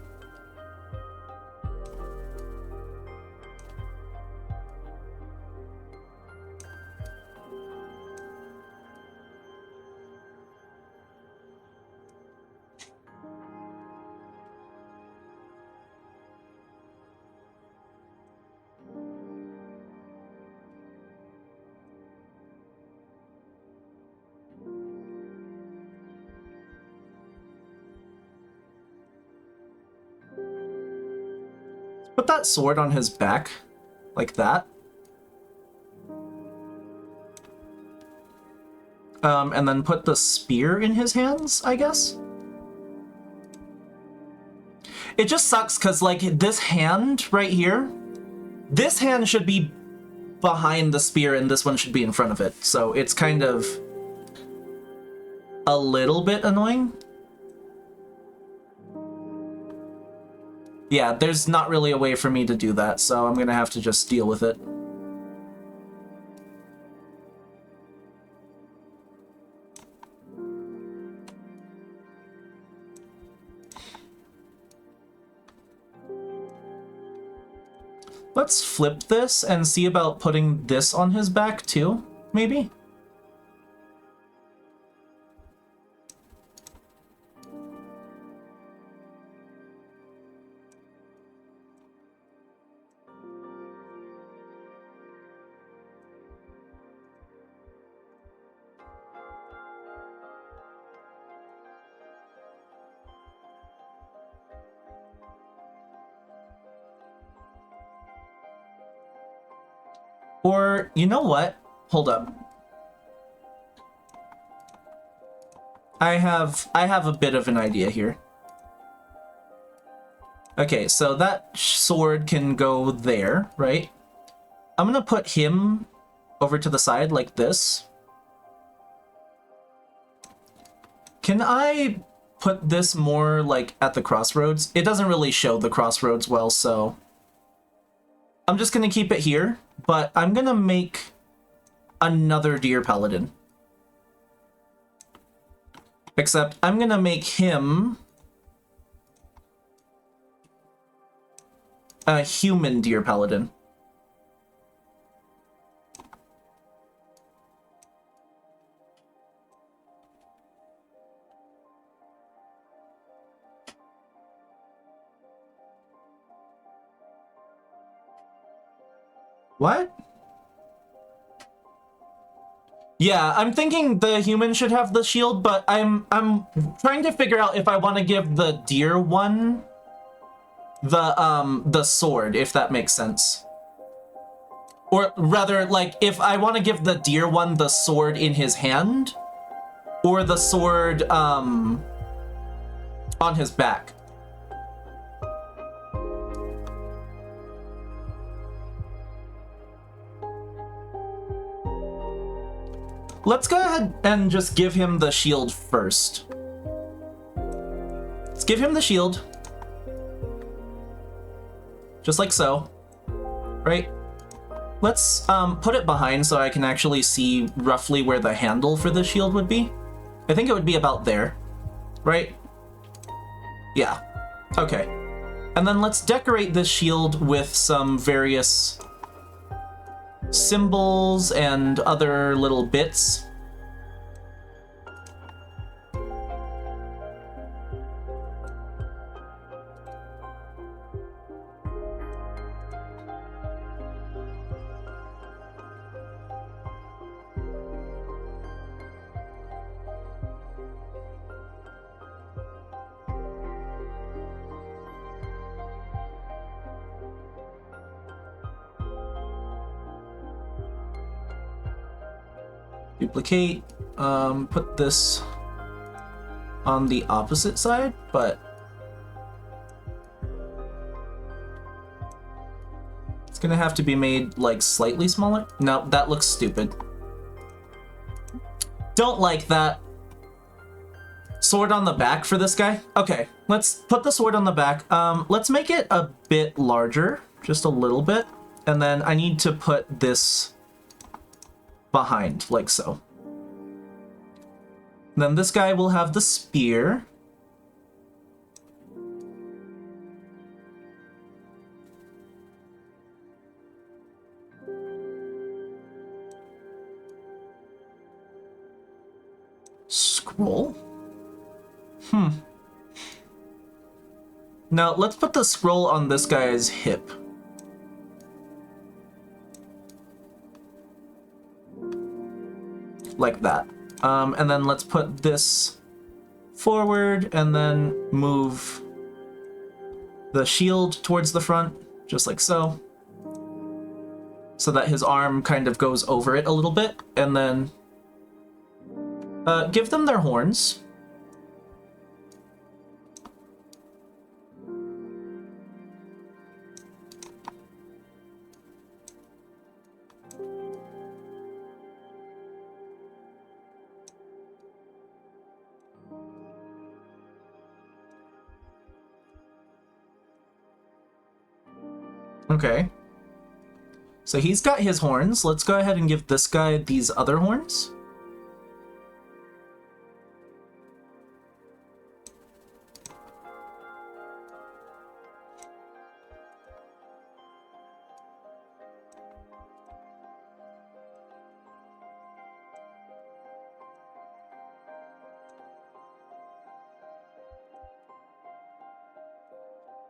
Put that sword on his back, like that. And then put the spear in his hands, I guess? It just sucks because, like, this hand right here, this hand should be behind the spear and this one should be in front of it. So it's kind of a little bit annoying. Yeah, there's not really a way for me to do that, so I'm gonna have to just deal with it. Let's flip this and see about putting this on his back too, maybe? Or, you know what? Hold up. I have a bit of an idea here. Okay, so that sword can go there, right? I'm gonna put him over to the side like this. Can I put this more like at the crossroads? It doesn't really show the crossroads well, so I'm just gonna keep it here, but I'm gonna make another deer paladin. Except I'm gonna make him a human deer paladin. What? Yeah, I'm thinking the human should have the shield, but I'm trying to figure out if I want to give the deer one the sword, if that makes sense. Or rather, like, if I want to give the deer one the sword in his hand, or the sword on his back. Let's go ahead and just give him the shield first. Let's give him the shield. Just like so. Right? Let's put it behind so I can actually see roughly where the handle for the shield would be. I think it would be about there. Right? Yeah. Okay. And then let's decorate this shield with some various symbols and other little bits. Duplicate, put this on the opposite side, but it's gonna have to be made like slightly smaller. No, that looks stupid. Don't like that. Sword on the back for this guy? Okay, let's put the sword on the back. Let's make it a bit larger, just a little bit. And then I need to put this behind, like so. Then this guy will have the spear. Scroll? Now, let's put the scroll on this guy's hip. Like that. And then let's put this forward and then move the shield towards the front, just like so. So that his arm kind of goes over it a little bit, and then give them their horns. Okay. So he's got his horns. Let's go ahead and give this guy these other horns.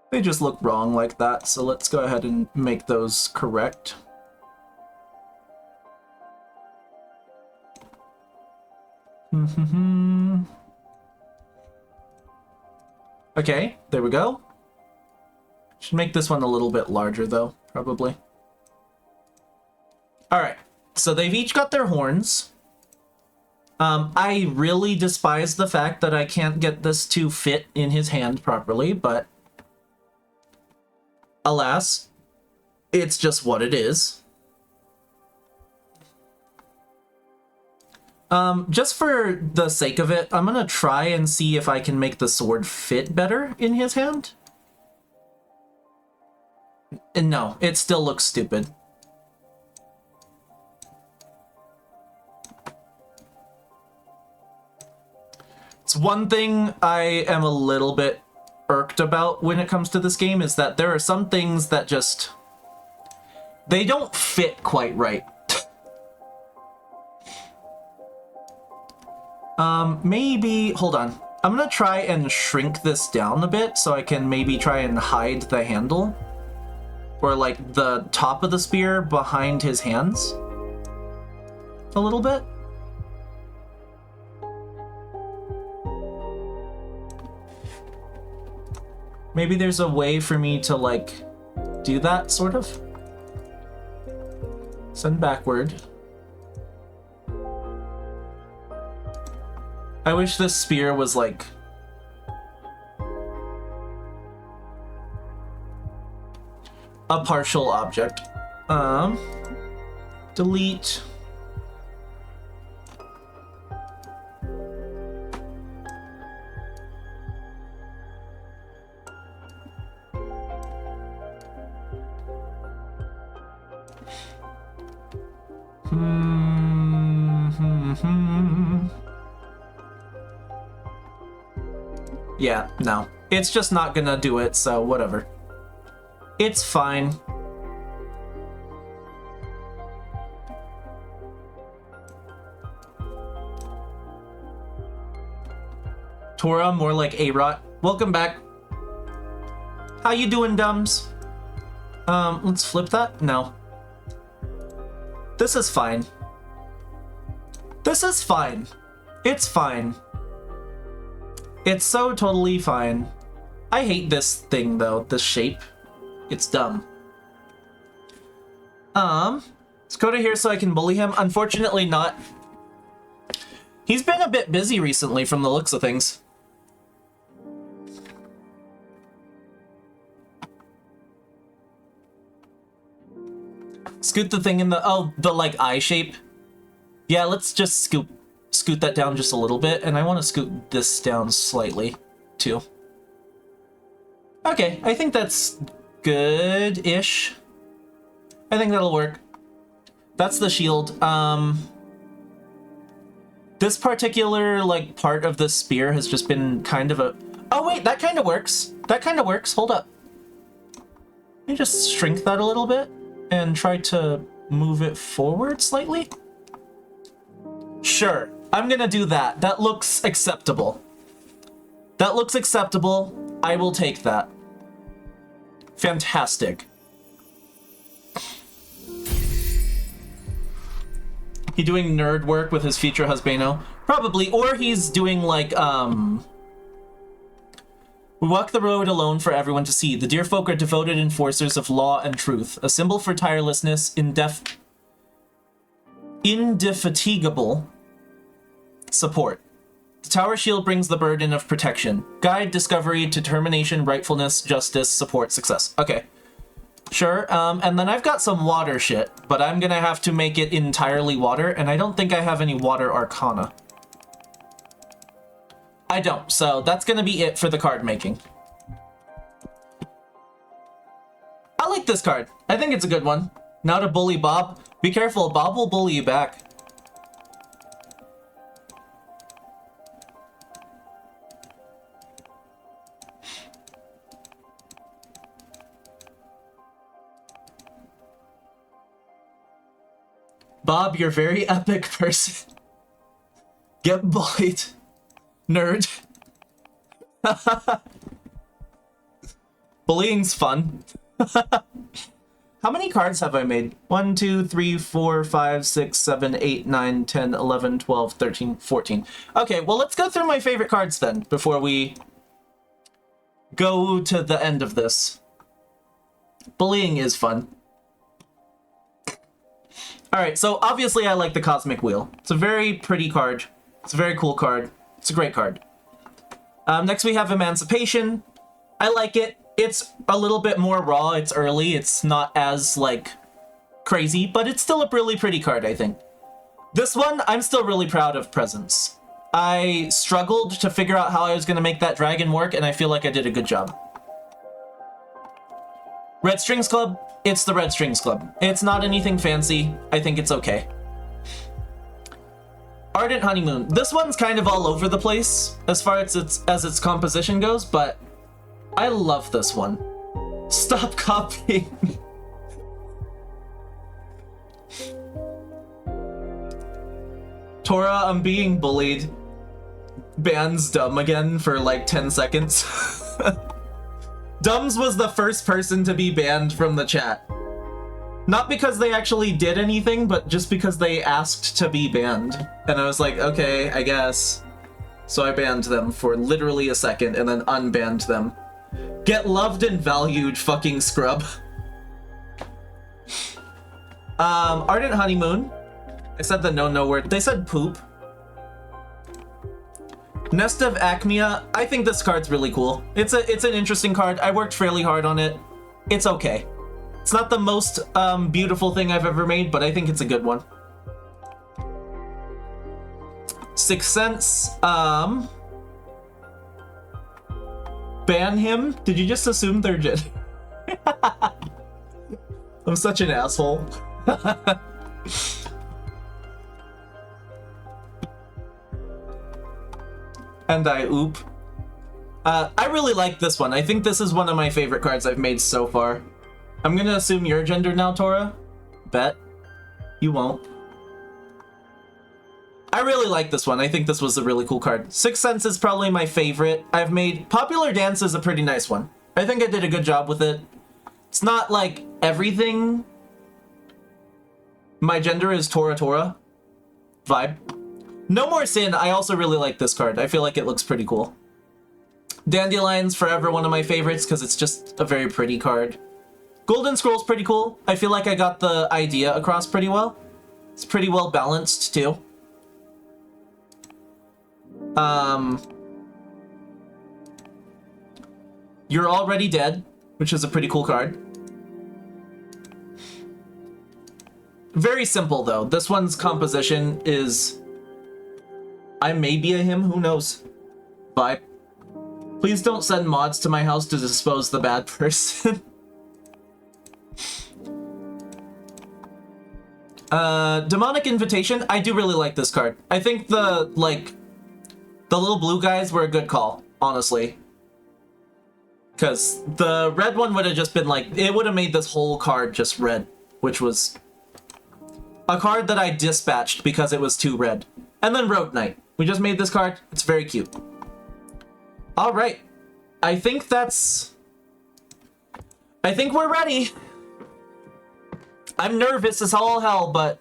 They just look wrong like that, so let's go ahead and make those correct. Okay, there we go. Should make this one a little bit larger though, probably. Alright, so they've each got their horns. I really despise the fact that I can't get this to fit in his hand properly, but alas, it's just what it is. Just for the sake of it, I'm gonna try and see if I can make the sword fit better in his hand. And no, it still looks stupid. It's one thing I am a little bit irked about when it comes to this game, is that there are some things that just, they don't fit quite right. Maybe, hold on. I'm gonna try and shrink this down a bit so I can maybe try and hide the handle. Or like the top of the spear behind his hands. A little bit. Maybe there's a way for me to like do that, sort of. Send backward. I wish this spear was like a partial object. Delete. Yeah, no. It's just not gonna do it, so whatever. It's fine. Tora, more like A-Rot. Welcome back. How you doing, dumbs? Let's flip that? No. This is fine. This is fine. It's fine. It's so totally fine. I hate this thing, though. This shape. It's dumb. Let's go to here so I can bully him. Unfortunately not. He's been a bit busy recently from the looks of things. Scoot the thing in the, oh, the like eye shape. Yeah, let's just scoot scoot that down just a little bit, and I want to scoot this down slightly, too. Okay, I think that's good-ish. I think that'll work. That's the shield. This particular, like, part of the spear has just been kind of a... Oh, wait, that kind of works. That kind of works. Hold up. Let me just shrink that a little bit and try to move it forward slightly. Sure, I'm gonna do that. That looks acceptable. That looks acceptable. I will take that. Fantastic. He doing nerd work with his future husbando? Probably, or he's doing like, We walk the road alone for everyone to see. The dear folk are devoted enforcers of law and truth, a symbol for tirelessness, indefatigable support. The tower shield brings the burden of protection. Guide, discovery, determination, rightfulness, justice, support, success. Okay. Sure, and then I've got some water shit, but I'm gonna have to make it entirely water, and I don't think I have any water arcana. I don't, so that's gonna be it for the card making. I like this card. I think it's a good one. Now to bully Bob. Be careful, Bob will bully you back. Bob, you're a very epic person. Get bullied. Nerd. Bullying's fun. How many cards have I made? 1, 2, 3, 4, 5, 6, 7, 8, 9, 10, 11, 12, 13, 14. Okay, well, let's go through my favorite cards then, before we go to the end of this. Bullying is fun. Alright, so obviously I like the Cosmic Wheel. It's a very pretty card. It's a very cool card. It's a great card. Next we have Emancipation. I like it. It's a little bit more raw. It's early. It's not as, like, crazy, but it's still a really pretty card, I think. This one, I'm still really proud of Presence. I struggled to figure out how I was going to make that dragon work, and I feel like I did a good job. Red Strings Club. It's the Red Strings Club. It's not anything fancy. I think it's okay. Ardent Honeymoon. This one's kind of all over the place as far as its composition goes, but I love this one. Stop copying. Tora, I'm being bullied. Ban's dumb again for like 10 seconds. Dumbs was the first person to be banned from the chat. Not because they actually did anything, but just because they asked to be banned. And I was like, okay, I guess. So I banned them for literally a second and then unbanned them. Get loved and valued, fucking scrub. Ardent Honeymoon. I said the no word. They said poop. Nest of Acmea. I think this card's really cool. It's an interesting card. I worked fairly hard on it. It's okay. It's not the most beautiful thing I've ever made, but I think it's a good one. Sixth Sense. Ban him? Did you just assume they're dead? I'm such an asshole. And I oop. I really like this one. I think this is one of my favorite cards I've made so far. I'm gonna assume your gender now, Tora. Bet. You won't. I really like this one. I think this was a really cool card. Sixth Sense is probably my favorite I've made. Popular Dance is a pretty nice one. I think I did a good job with it. It's not like everything. My gender is Tora vibe. No More Sin, I also really like this card. I feel like it looks pretty cool. Dandelion's forever one of my favorites because it's just a very pretty card. Golden Scroll's pretty cool. I feel like I got the idea across pretty well. It's pretty well balanced too. You're Already Dead, which is a pretty cool card. Very simple though. This one's composition is I may be a him, who knows? Bye. Please don't send mods to my house to dispose the bad person. Demonic Invitation. I do really like this card. I think the little blue guys were a good call, honestly. Because the red one would have just been like, it would have made this whole card just red, which was a card that I dispatched because it was too red. And then Road Knight. We just made this card. It's very cute. All right. I think we're ready. I'm nervous as all hell, but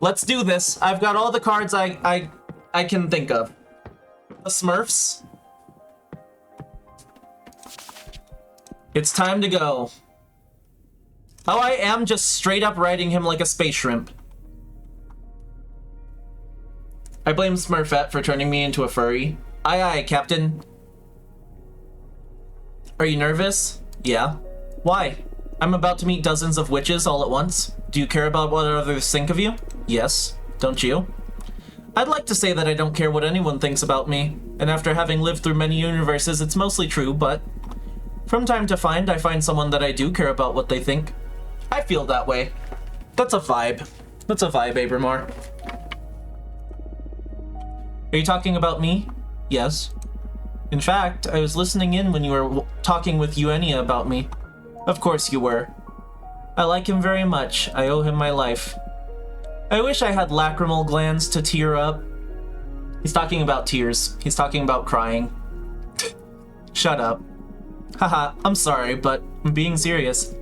let's do this. I've got all the cards I can think of. The Smurfs. It's time to go. Oh, I am just straight up riding him like a space shrimp. I blame Smurfette for turning me into a furry. Aye aye, Captain. Are you nervous? Yeah. Why? I'm about to meet dozens of witches all at once. Do you care about what others think of you? Yes. Don't you? I'd like to say that I don't care what anyone thinks about me, and after having lived through many universes, it's mostly true, but from time to time, I find someone that I do care about what they think. I feel that way. That's a vibe. That's a vibe, Abramar. Are you talking about me? Yes. In fact, I was listening in when you were talking with Eugenia about me. Of course you were. I like him very much. I owe him my life. I wish I had lacrimal glands to tear up. He's talking about tears. He's talking about crying. Shut up. Haha, I'm sorry, but I'm being serious.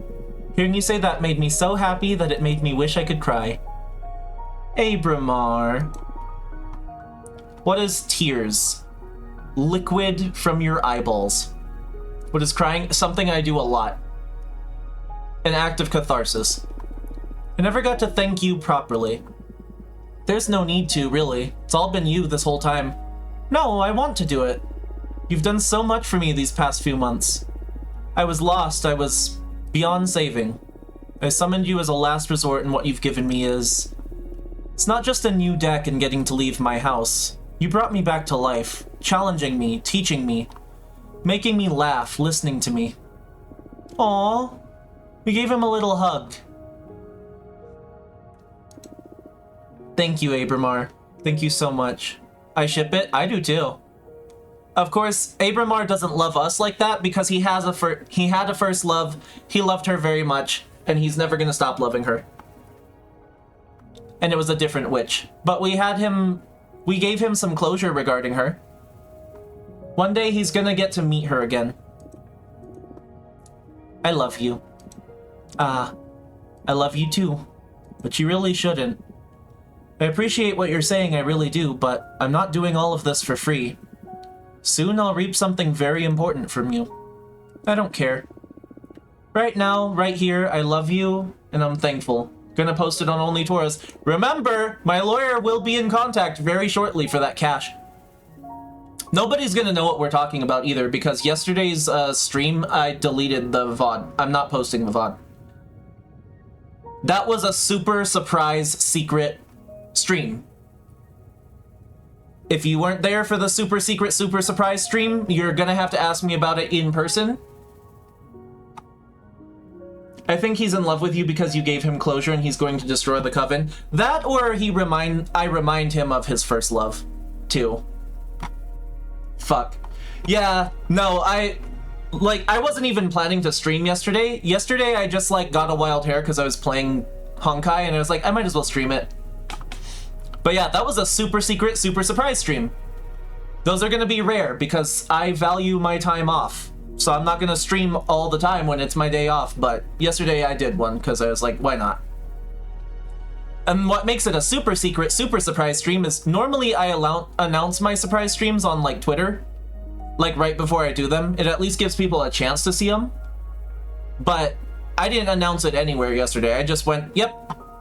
Hearing you say that made me so happy that it made me wish I could cry. Abramar. What is tears? Liquid from your eyeballs. What is crying? Something I do a lot. An act of catharsis. I never got to thank you properly. There's no need to, really. It's all been you this whole time. No, I want to do it. You've done so much for me these past few months. I was lost. I was beyond saving. I summoned you as a last resort, and what you've given me is... It's not just a new deck and getting to leave my house. You brought me back to life, challenging me, teaching me, making me laugh, listening to me. Aww. We gave him a little hug. Thank you, Abramar. Thank you so much. I ship it. I do too. Of course, Abramar doesn't love us like that because he had a first love, he loved her very much, and he's never gonna stop loving her. And it was a different witch. But we gave him some closure regarding her. One day he's gonna get to meet her again. I love you. I love you too. But you really shouldn't. I appreciate what you're saying, I really do, but I'm not doing all of this for free. Soon I'll reap something very important from you. I don't care. Right now, right here, I love you, and I'm thankful. Gonna post it on Only Tauros. Remember, my lawyer will be in contact very shortly for that cash. Nobody's gonna know what we're talking about either, because yesterday's stream, I deleted the VOD. I'm not posting the VOD. That was a super surprise secret stream. If you weren't there for the super secret, super surprise stream, you're gonna have to ask me about it in person. I think he's in love with you because you gave him closure and he's going to destroy the coven. That or I remind him of his first love, too. Fuck. Yeah, no, I wasn't even planning to stream yesterday. Yesterday I just got a wild hair because I was playing Honkai and I was like, I might as well stream it. But yeah, that was a super secret, super surprise stream. Those are gonna be rare because I value my time off. So I'm not gonna stream all the time when it's my day off, but yesterday I did one because I was like, why not? And what makes it a super secret, super surprise stream is normally I announce my surprise streams on Twitter, right before I do them. It at least gives people a chance to see them. But I didn't announce it anywhere yesterday. I just went, yep,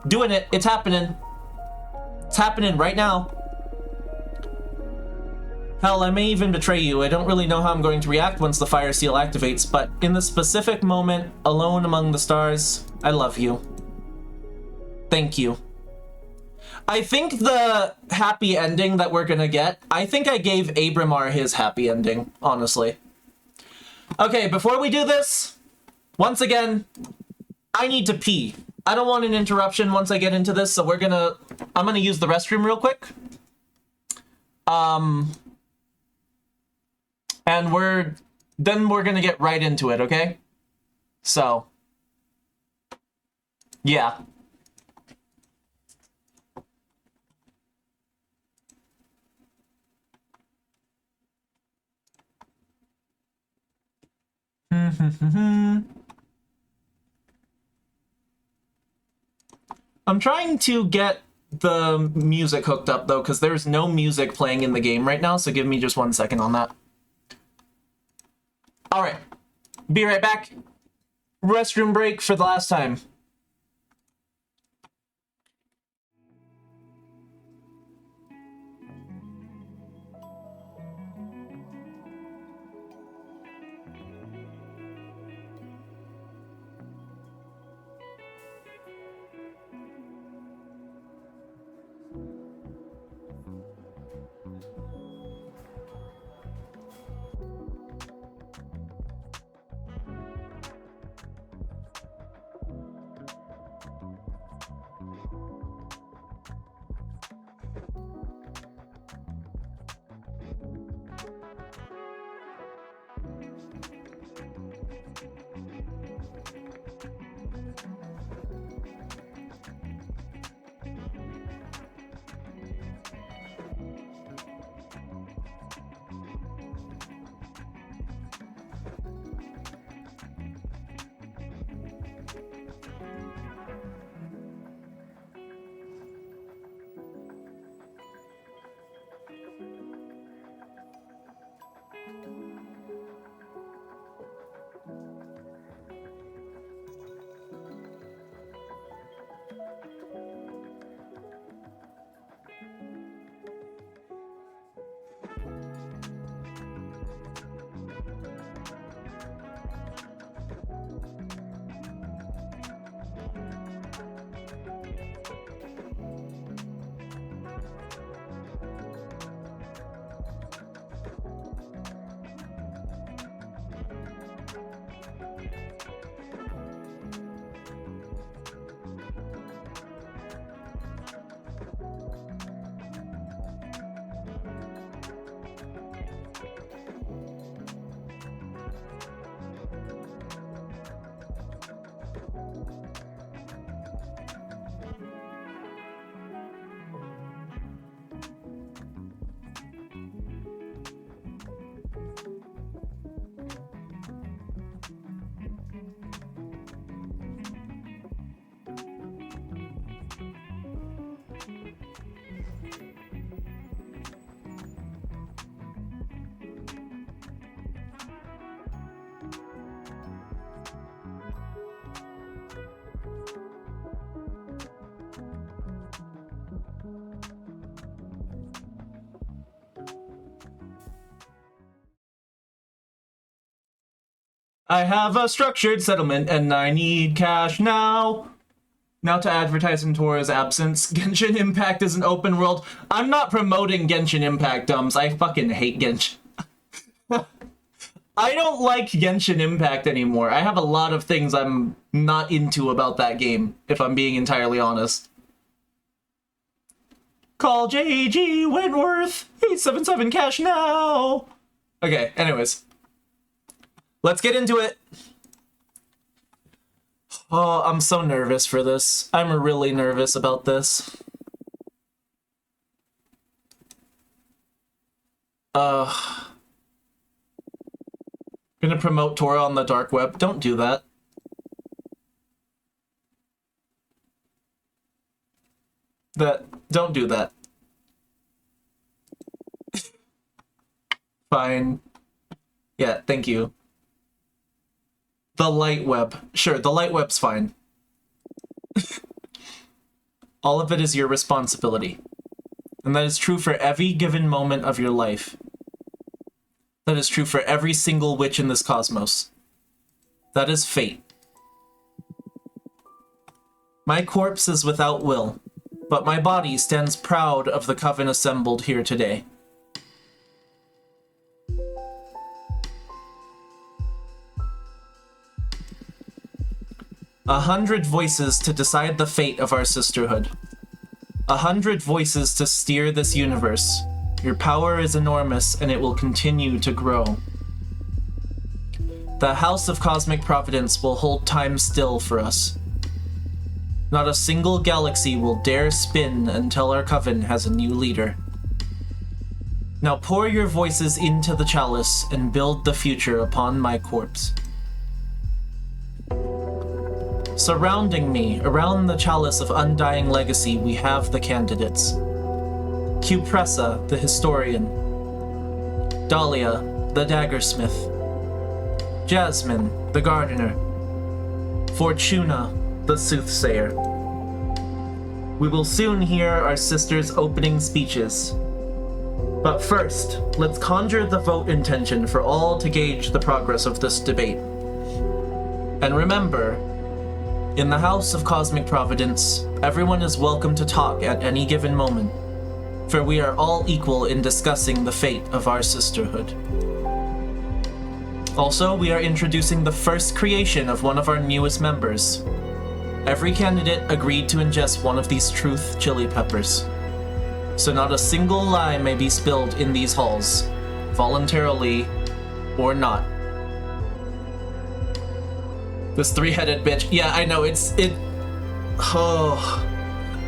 doing it, it's happening. It's happening right now. Hell, I may even betray you. I don't really know how I'm going to react once the fire seal activates, but in the specific moment, alone among the stars, I love you. Thank you. I think the happy ending that we're gonna get, I think I gave Abramar his happy ending, honestly. Okay, before we do this, once again, I need to pee. I don't want an interruption once I get into this, so I'm gonna use the restroom real quick. And we're gonna get right into it, okay? So, yeah. I'm trying to get the music hooked up, though, because there's no music playing in the game right now, so give me just 1 second on that. Alright. Be right back. Restroom break for the last time. I have a structured settlement and I need cash now. Now to advertise in Tora's absence, Genshin Impact is an open world. I'm not promoting Genshin Impact, dumbs. I fucking hate Genshin. I don't like Genshin Impact anymore. I have a lot of things I'm not into about that game, if I'm being entirely honest. Call JG Wentworth, 877 cash now. Okay, anyways. Let's get into it. Oh, I'm so nervous for this. I'm really nervous about this. Gonna promote Tora on the dark web. Don't do that. Don't do that. Fine. Yeah, thank you. The light web. Sure, the light web's fine. All of it is your responsibility. And that is true for every given moment of your life. That is true for every single witch in this cosmos. That is fate. My corpse is without will. but my body stands proud of the coven assembled here today. A 100 voices to decide the fate of our sisterhood. 100 voices to steer this universe. Your power is enormous, and it will continue to grow. The House of Cosmic Providence will hold time still for us. Not a single galaxy will dare spin until our coven has a new leader. Now pour your voices into the chalice and build the future upon my corpse. Surrounding me, around the chalice of undying legacy, we have the candidates. Cupressa, the historian. Dahlia, the daggersmith. Jasmine, the gardener. Fortuna, the soothsayer. We will soon hear our sisters' opening speeches. But first, let's conjure the vote intention for all to gauge the progress of this debate. And remember, in the House of Cosmic Providence, everyone is welcome to talk at any given moment, for we are all equal in discussing the fate of our sisterhood. Also, we are introducing the first creation of one of our newest members. Every candidate agreed to ingest one of these truth chili peppers. So not a single lie may be spilled in these halls, voluntarily or not. This three-headed bitch. Yeah, I know, Oh.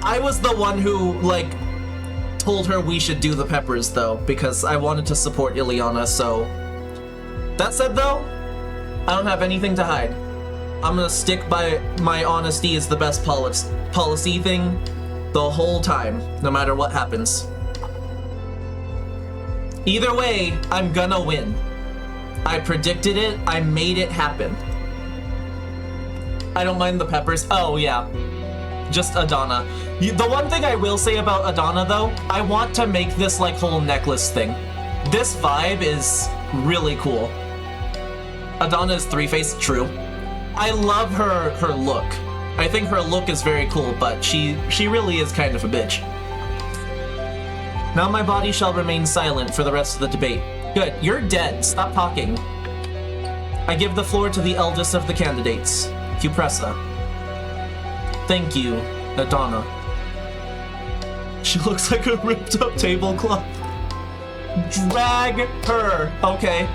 I was the one who, told her we should do the peppers, though, because I wanted to support Ileana, so... That said, though, I don't have anything to hide. I'm gonna stick by my honesty is the best policy thing the whole time, no matter what happens. Either way, I'm gonna win. I predicted it, I made it happen. I don't mind the peppers. Oh, yeah. Just Adana. The one thing I will say about Adana, though, I want to make this, whole necklace thing. This vibe is really cool. Adana is three-faced, true. I love her look. I think her look is very cool, but she really is kind of a bitch. Now my body shall remain silent for the rest of the debate. Good, you're dead. Stop talking. I give the floor to the eldest of the candidates. Cupressa. Thank you, Adana. She looks like a ripped up tablecloth. Drag her. Okay.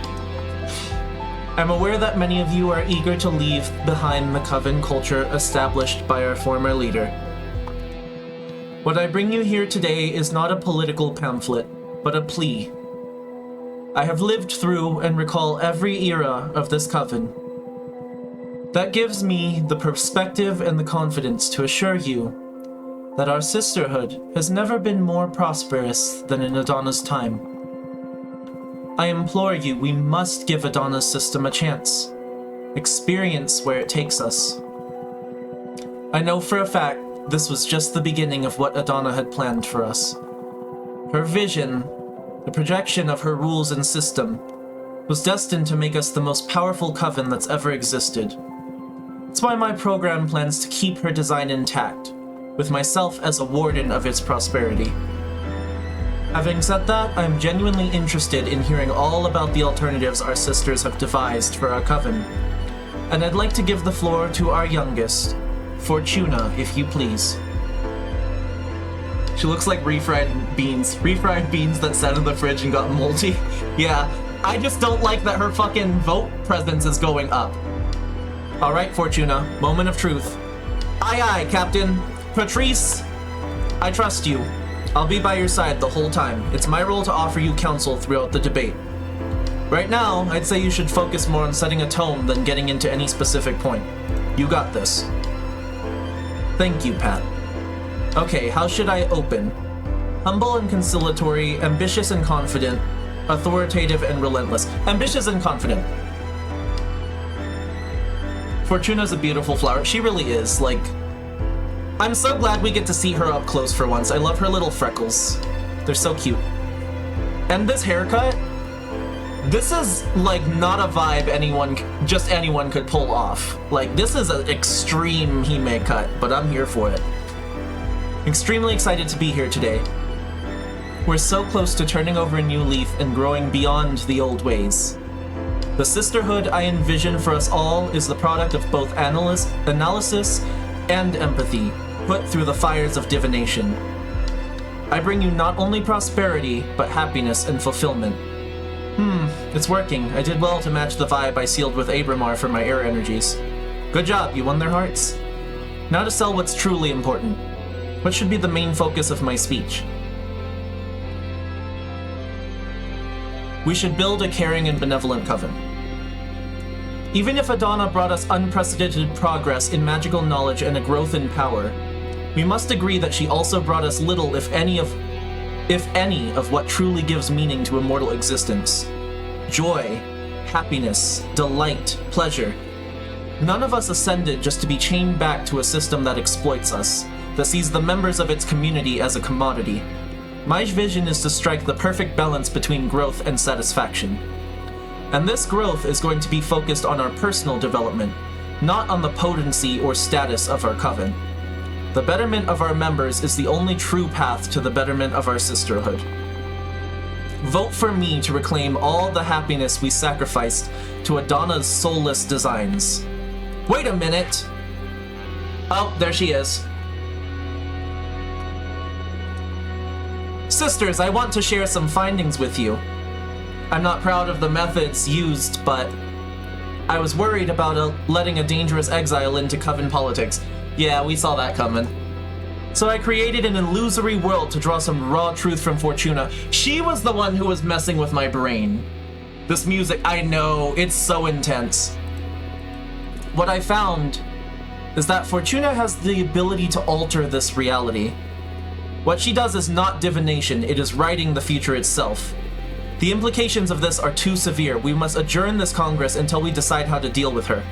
I'm aware that many of you are eager to leave behind the coven culture established by our former leader. What I bring you here today is not a political pamphlet, but a plea. I have lived through and recall every era of this coven. That gives me the perspective and the confidence to assure you that our sisterhood has never been more prosperous than in Adana's time. I implore you, we must give Adana's system a chance. Experience where it takes us. I know for a fact this was just the beginning of what Adana had planned for us. Her vision, the projection of her rules and system, was destined to make us the most powerful coven that's ever existed. That's why my program plans to keep her design intact, with myself as a warden of its prosperity. Having said that, I'm genuinely interested in hearing all about the alternatives our sisters have devised for our coven, and I'd like to give the floor to our youngest, Fortuna, if you please. She looks like refried beans that sat in the fridge and got moldy. Yeah, I just don't like that her fucking vote presence is going up. Alright, Fortuna, moment of truth. Aye aye, Captain. Patrice, I trust you. I'll be by your side the whole time. It's my role to offer you counsel throughout the debate. Right now, I'd say you should focus more on setting a tone than getting into any specific point. You got this. Thank you, Pat. Okay, how should I open? Humble and conciliatory, ambitious and confident, authoritative and relentless. Ambitious and confident. Fortuna's a beautiful flower. She really is, I'm so glad we get to see her up close for once. I love her little freckles. They're so cute. And this haircut, this is, not a vibe anyone could pull off. This is an extreme Hime cut, but I'm here for it. Extremely excited to be here today. We're so close to turning over a new leaf and growing beyond the old ways. The sisterhood I envision for us all is the product of both analysis and empathy, put through the fires of divination. I bring you not only prosperity, but happiness and fulfillment. It's working. I did well to match the vibe I sealed with Abramar for my air energies. Good job, you won their hearts. Now to sell what's truly important. What should be the main focus of my speech? We should build a caring and benevolent coven. Even if Adana brought us unprecedented progress in magical knowledge and a growth in power, we must agree that she also brought us little, if any, of what truly gives meaning to immortal existence. Joy, happiness, delight, pleasure. None of us ascended just to be chained back to a system that exploits us, that sees the members of its community as a commodity. My vision is to strike the perfect balance between growth and satisfaction. And this growth is going to be focused on our personal development, not on the potency or status of our coven. The betterment of our members is the only true path to the betterment of our sisterhood. Vote for me to reclaim all the happiness we sacrificed to Adana's soulless designs. Wait a minute! Oh, there she is. Sisters, I want to share some findings with you. I'm not proud of the methods used, but I was worried about letting a dangerous exile into coven politics. Yeah, we saw that coming. So I created an illusory world to draw some raw truth from Fortuna. She was the one who was messing with my brain. This music, I know, it's so intense. What I found is that Fortuna has the ability to alter this reality. What she does is not divination, it is writing the future itself. The implications of this are too severe. We must adjourn this Congress until we decide how to deal with her.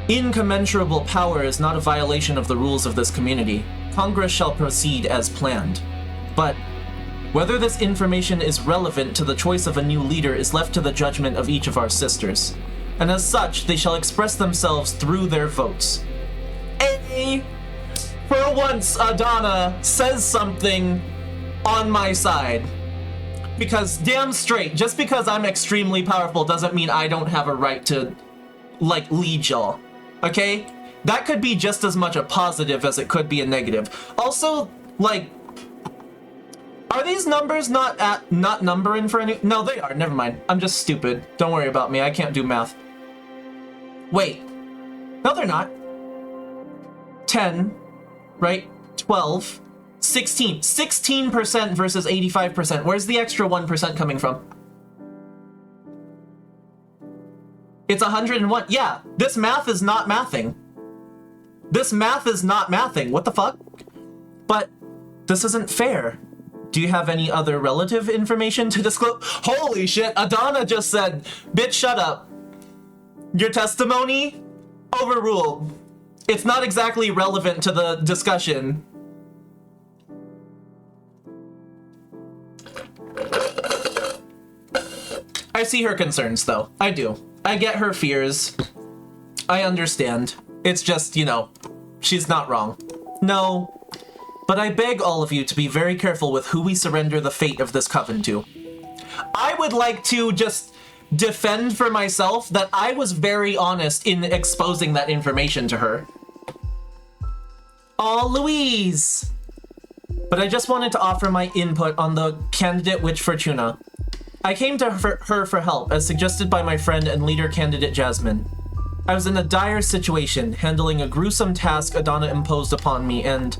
Incommensurable power is not a violation of the rules of this community. Congress shall proceed as planned. But whether this information is relevant to the choice of a new leader is left to the judgment of each of our sisters. And as such, they shall express themselves through their votes. Hey! For once, Adana says something on my side. Because damn straight, just because I'm extremely powerful doesn't mean I don't have a right to, lead y'all. Okay? That could be just as much a positive as it could be a negative. Also, are these numbers not numbering for any? No, they are. Never mind. I'm just stupid. Don't worry about me. I can't do math. Wait. No, they're not. 10, right? 12, 16. 16% versus 85%. Where's the extra 1% coming from? It's 101. Yeah, this math is not mathing. This math is not mathing. What the fuck? But this isn't fair. Do you have any other relative information to disclose? Holy shit, Adana just said, bitch, shut up. Your testimony? Overruled. It's not exactly relevant to the discussion. I see her concerns, though. I do. I get her fears. I understand. It's just, she's not wrong. No. But I beg all of you to be very careful with who we surrender the fate of this coven to. I would like to just defend for myself that I was very honest in exposing that information to her. Aw, Louise! But I just wanted to offer my input on the candidate Witch Fortuna. I came to her for help, as suggested by my friend and leader candidate Jasmine. I was in a dire situation, handling a gruesome task Adana imposed upon me, and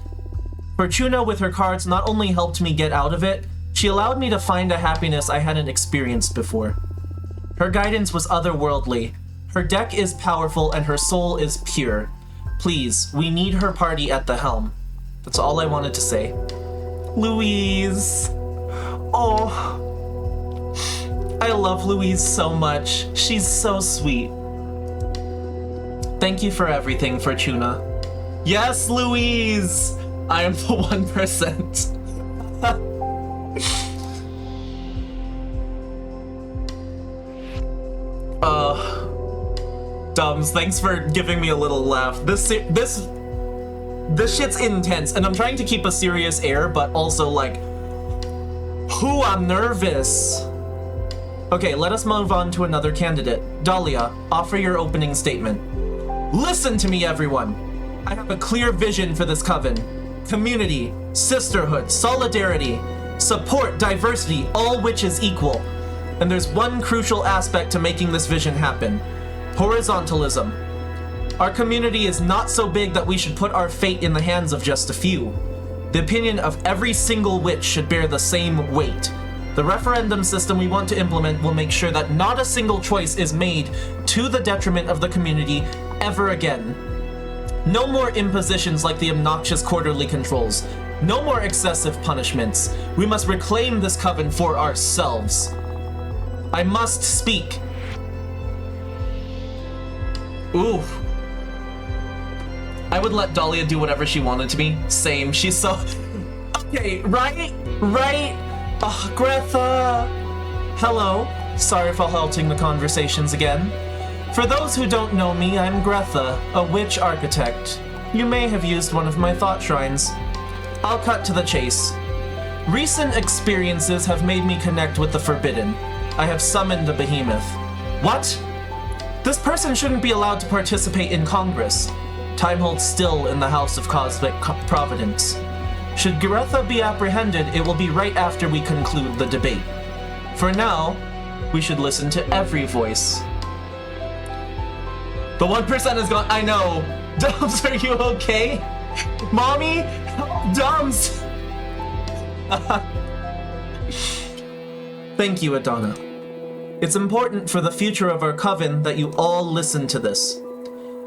Fortuna with her cards not only helped me get out of it, she allowed me to find a happiness I hadn't experienced before. Her guidance was otherworldly. Her deck is powerful and her soul is pure. Please, we need her party at the helm. That's all I wanted to say. Louise. Oh. I love Louise so much. She's so sweet. Thank you for everything, Fortuna. Yes, Louise! I am the 1%. Dums, thanks for giving me a little laugh. This This shit's intense, and I'm trying to keep a serious air, but also like, I'm nervous. Okay, let us move on to another candidate. Dahlia, offer your opening statement. Listen to me, everyone. I have a clear vision for this coven. Community, sisterhood, solidarity, support, diversity, all which is equal. And there's one crucial aspect to making this vision happen. Horizontalism. Our community is not so big that we should put our fate in the hands of just a few. The opinion of every single witch should bear the same weight. The referendum system we want to implement will make sure that not a single choice is made to the detriment of the community ever again. No more impositions like the obnoxious quarterly controls. No more excessive punishments. We must reclaim this coven for ourselves. I must speak. Ooh. I would let Dahlia do whatever she wanted to me. Same, she's so... Okay, right? Ugh, Greta! Hello. Sorry for halting the conversations again. For those who don't know me, I'm Greta, a witch architect. You may have used one of my thought shrines. I'll cut to the chase. Recent experiences have made me connect with the forbidden. I have summoned the behemoth. What? This person shouldn't be allowed to participate in Congress. Time holds still in the House of Cosmic Providence. Should Greta be apprehended, it will be right after we conclude the debate. For now, we should listen to every voice. The 1% is gone. I know. Dums, are you okay? Mommy? Help, Dums! Thank you, Adana. It's important for the future of our coven that you all listen to this.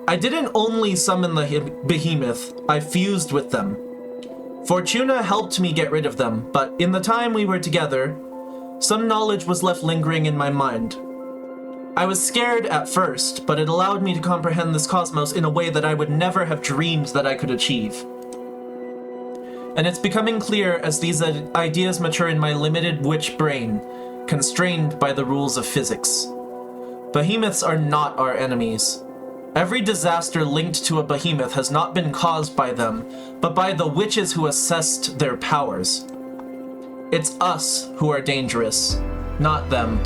I didn't only summon the behemoth, I fused with them. Fortuna helped me get rid of them, but in the time we were together, some knowledge was left lingering in my mind. I was scared at first, but it allowed me to comprehend this cosmos in a way that I would never have dreamed that I could achieve. And it's becoming clear as these ideas mature in my limited witch brain, constrained by the rules of physics. Behemoths are not our enemies. Every disaster linked to a behemoth has not been caused by them, but by the witches who assessed their powers. It's us who are dangerous, not them.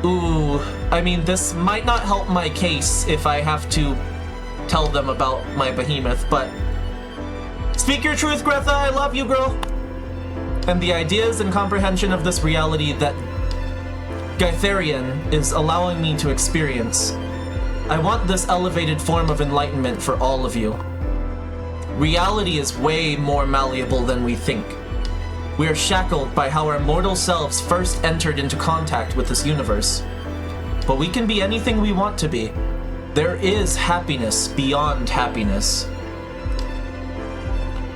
Ooh, I mean, this might not help my case if I have to tell them about my behemoth, but... Speak your truth, Greta, I love you, girl! And the ideas and comprehension of this reality that Gytherian is allowing me to experience. I want this elevated form of enlightenment for all of you. Reality is way more malleable than we think. We are shackled by how our mortal selves first entered into contact with this universe. But we can be anything we want to be. There is happiness beyond happiness.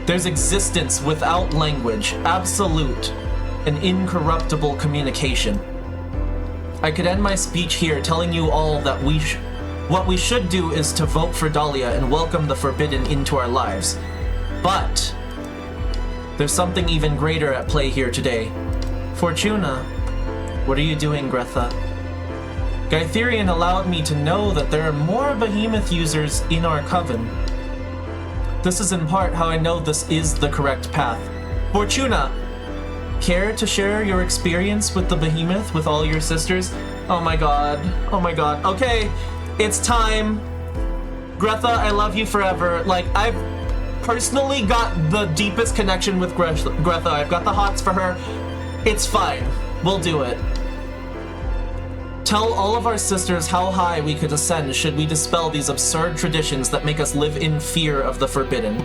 There's existence without language, absolute, and incorruptible communication. I could end my speech here telling you all that what we should do is to vote for Dahlia and welcome the forbidden into our lives. But there's something even greater at play here today. Fortuna, what are you doing, Greta? Gytherian allowed me to know that there are more behemoth users in our coven. This is in part how I know this is the correct path. Fortuna, care to share your experience with the behemoth with all your sisters? Oh my god. Okay, it's time. Greta, I love you forever. Like, I've personally got the deepest connection with Greta. I've got the hots for her. It's fine. We'll do it. Tell all of our sisters how high we could ascend should we dispel these absurd traditions that make us live in fear of the forbidden.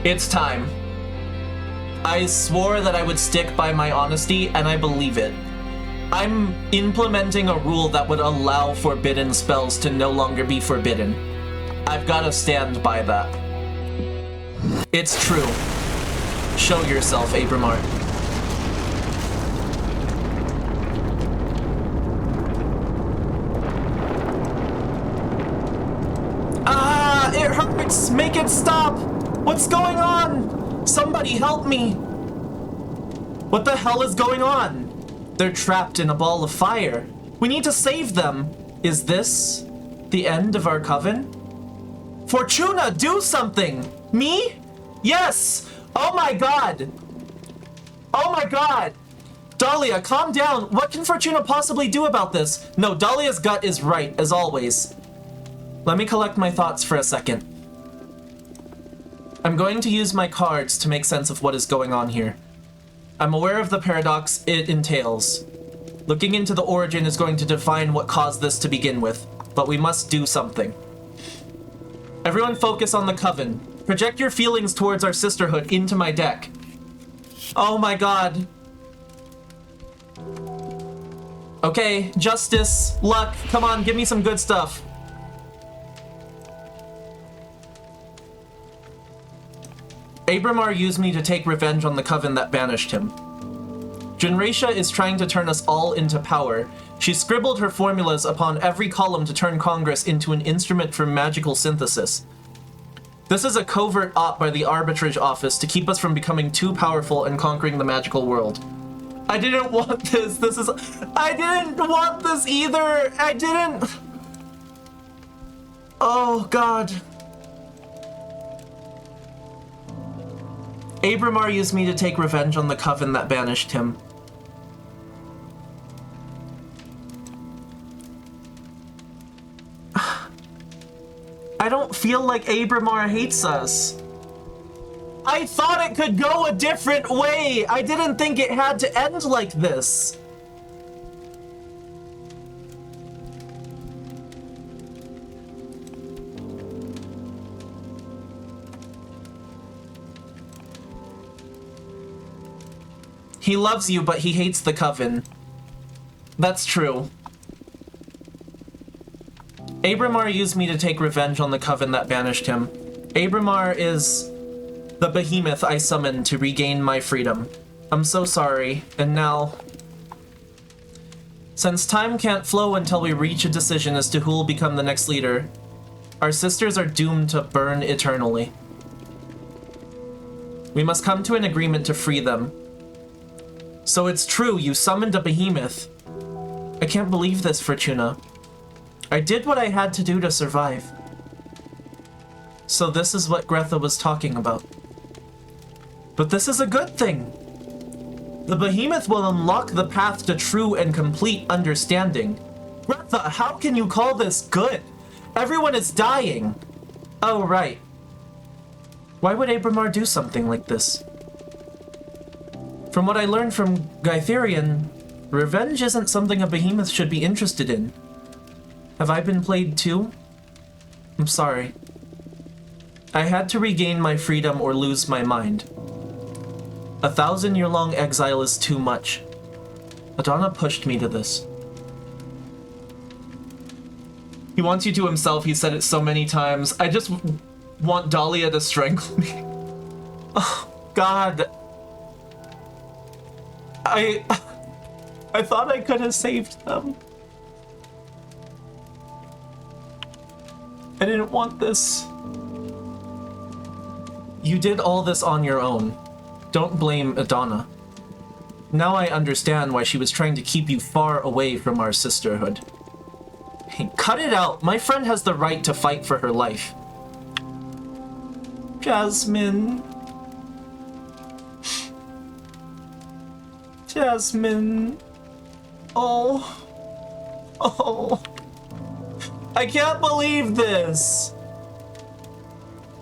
It's time. I swore that I would stick by my honesty, and I believe it. I'm implementing a rule that would allow forbidden spells to no longer be forbidden. I've got to stand by that. It's true. Show yourself, Abramart. Ah! It hurts! Make it stop! What's going on? Somebody help me! What the hell is going on? They're trapped in a ball of fire. We need to save them. Is this the end of our coven? Fortuna, do something! Me? Yes! Oh my god! Oh my god! Dahlia, calm down! What can Fortuna possibly do about this? No, Dahlia's gut is right, as always. Let me collect my thoughts for a second. I'm going to use my cards to make sense of what is going on here. I'm aware of the paradox it entails. Looking into the origin is going to define what caused this to begin with, but we must do something. Everyone focus on the coven. Project your feelings towards our sisterhood into my deck. Oh my god. Okay, justice, luck, come on, give me some good stuff. Abramar used me to take revenge on the coven that banished him. Genracia is trying to turn us all into power. She scribbled her formulas upon every column to turn Congress into an instrument for magical synthesis. This is a covert op by the Arbitrage Office to keep us from becoming too powerful and conquering the magical world. I didn't want this. I didn't want this either. I didn't. Oh, God. Abramar used me to take revenge on the coven that banished him. I don't feel like Abramar hates us. I thought it could go a different way. I didn't think it had to end like this. He loves you, but he hates the coven. That's true. Abramar used me to take revenge on the coven that banished him. Abramar is the behemoth I summoned to regain my freedom. I'm so sorry, and now... Since time can't flow until we reach a decision as to who will become the next leader, our sisters are doomed to burn eternally. We must come to an agreement to free them. So it's true, you summoned a behemoth. I can't believe this, Fortuna. I did what I had to do to survive. So this is what Greta was talking about. But this is a good thing. The behemoth will unlock the path to true and complete understanding. Greta, how can you call this good? Everyone is dying. Oh, right. Why would Abramar do something like this? From what I learned from Gytherian, revenge isn't something a behemoth should be interested in. Have I been played too? I'm sorry. I had to regain my freedom or lose my mind. 1,000-year-long exile is too much. Adana pushed me to this. He wants you to himself, he said it so many times. I just want Dahlia to strangle me. Oh, God. I thought I could have saved them. I didn't want this. You did all this on your own. Don't blame Adana. Now I understand why she was trying to keep you far away from our sisterhood. Hey, cut it out. My friend has the right to fight for her life. Jasmine. Jasmine. Oh. Oh. I can't believe this.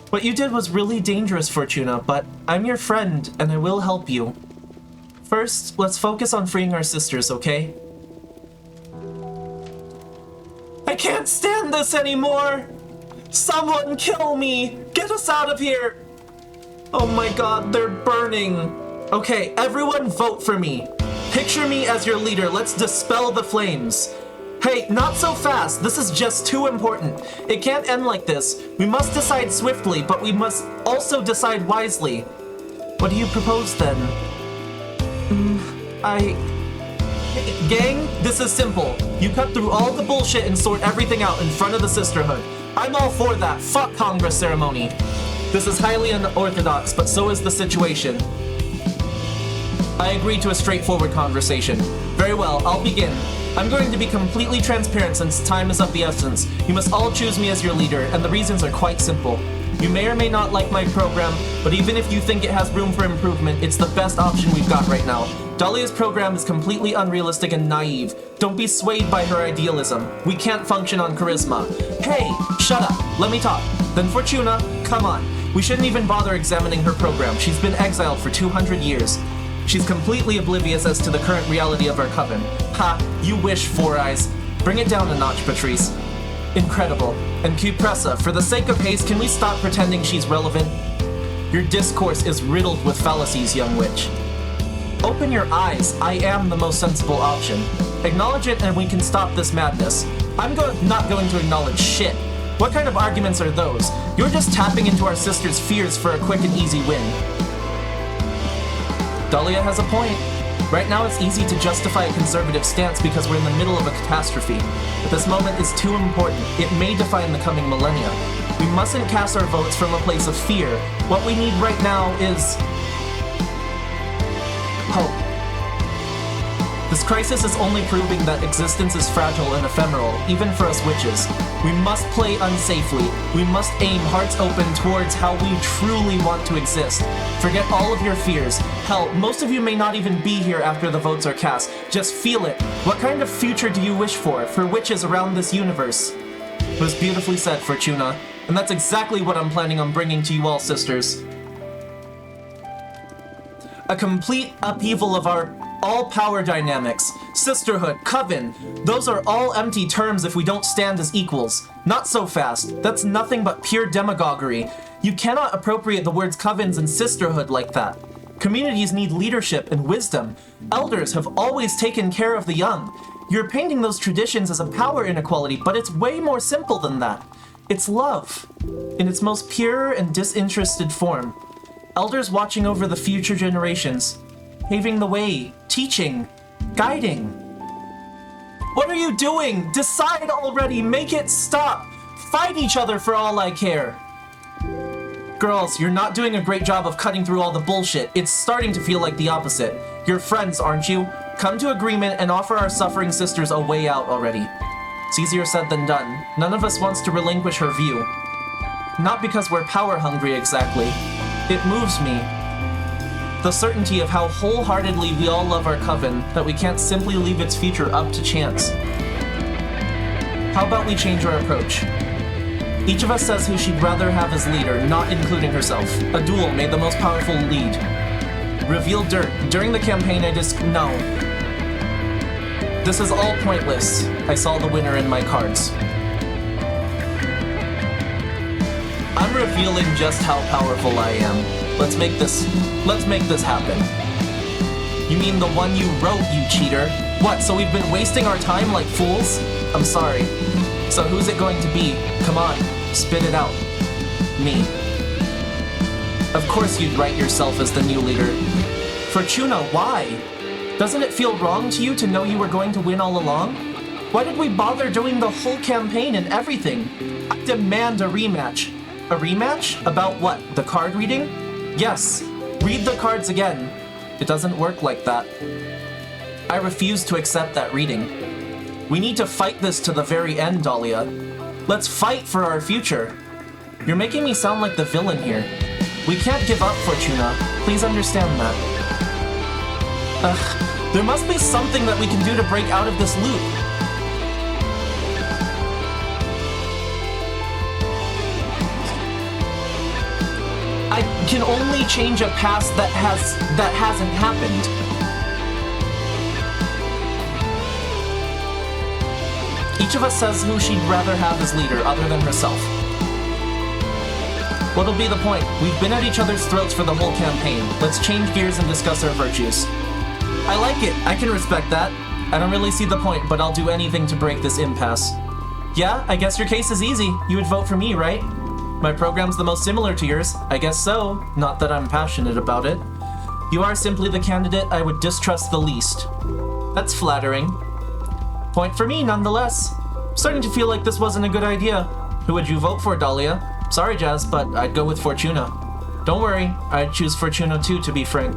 What you did was really dangerous, Fortuna, but I'm your friend and I will help you. First, let's focus on freeing our sisters, okay? I can't stand this anymore! Someone kill me! Get us out of here! Oh my god, they're burning! Okay, everyone vote for me. Picture me as your leader. Let's dispel the flames. Hey, not so fast. This is just too important. It can't end like this. We must decide swiftly, but we must also decide wisely. What do you propose then? Gang, this is simple. You cut through all the bullshit and sort everything out in front of the Sisterhood. I'm all for that. Fuck Congress ceremony. This is highly unorthodox, but so is the situation. I agree to a straightforward conversation. Very well, I'll begin. I'm going to be completely transparent since time is of the essence. You must all choose me as your leader, and the reasons are quite simple. You may or may not like my program, but even if you think it has room for improvement, it's the best option we've got right now. Dahlia's program is completely unrealistic and naive. Don't be swayed by her idealism. We can't function on charisma. Hey, shut up. Let me talk. Then Fortuna, come on. We shouldn't even bother examining her program. She's been exiled for 200 years. She's completely oblivious as to the current reality of our coven. Ha, you wish, Four Eyes. Bring it down a notch, Patrice. Incredible. And Cupressa, for the sake of haste, can we stop pretending she's relevant? Your discourse is riddled with fallacies, young witch. Open your eyes. I am the most sensible option. Acknowledge it and we can stop this madness. I'm not going to acknowledge shit. What kind of arguments are those? You're just tapping into our sister's fears for a quick and easy win. Dahlia has a point. Right now it's easy to justify a conservative stance because we're in the middle of a catastrophe. But this moment is too important. It may define the coming millennia. We mustn't cast our votes from a place of fear. What we need right now is hope. This crisis is only proving that existence is fragile and ephemeral, even for us witches. We must play unsafely. We must aim hearts open towards how we truly want to exist. Forget all of your fears. Hell, most of you may not even be here after the votes are cast. Just feel it. What kind of future do you wish for witches around this universe? It was beautifully said, Fortuna, and that's exactly what I'm planning on bringing to you all, sisters. A complete upheaval of our all power dynamics. Sisterhood, coven, those are all empty terms if we don't stand as equals. Not so fast. That's nothing but pure demagoguery. You cannot appropriate the words covens and sisterhood like that. Communities need leadership and wisdom. Elders have always taken care of the young. You're painting those traditions as a power inequality, but it's way more simple than that. It's love, in its most pure and disinterested form. Elders watching over the future generations, paving the way, teaching, guiding. What are you doing? Decide already, make it stop. Fight each other for all I care. Girls, you're not doing a great job of cutting through all the bullshit. It's starting to feel like the opposite. You're friends, aren't you? Come to agreement and offer our suffering sisters a way out already. It's easier said than done. None of us wants to relinquish her view. Not because we're power hungry exactly. It moves me. The certainty of how wholeheartedly we all love our coven, that we can't simply leave its future up to chance. How about we change our approach? Each of us says who she'd rather have as leader, not including herself. A duel made the most powerful lead. Reveal dirt. During the campaign no. This is all pointless. I saw the winner in my cards. I'm revealing just how powerful I am. Let's make this happen. You mean the one you wrote, you cheater? What, so we've been wasting our time like fools? I'm sorry. So who's it going to be? Come on, spit it out. Me. Of course you'd write yourself as the new leader. Fortuna, why? Doesn't it feel wrong to you to know you were going to win all along? Why did we bother doing the whole campaign and everything? I demand a rematch. A rematch? About what? The card reading? Yes. Read the cards again. It doesn't work like that. I refuse to accept that reading. We need to fight this to the very end, Dahlia. Let's fight for our future. You're making me sound like the villain here. We can't give up, Fortuna. Please understand that. There must be something that we can do to break out of this loop. I can only change a past that hasn't happened. Each of us says who she'd rather have as leader other than herself. What'll be the point? We've been at each other's throats for the whole campaign. Let's change gears and discuss our virtues. I like it. I can respect that. I don't really see the point, but I'll do anything to break this impasse. Yeah, I guess your case is easy. You would vote for me, right? My program's the most similar to yours. I guess so. Not that I'm passionate about it. You are simply the candidate I would distrust the least. That's flattering. Point for me, nonetheless. I'm starting to feel like this wasn't a good idea. Who would you vote for, Dahlia? Sorry, Jazz, but I'd go with Fortuna. Don't worry, I'd choose Fortuna too, to be frank.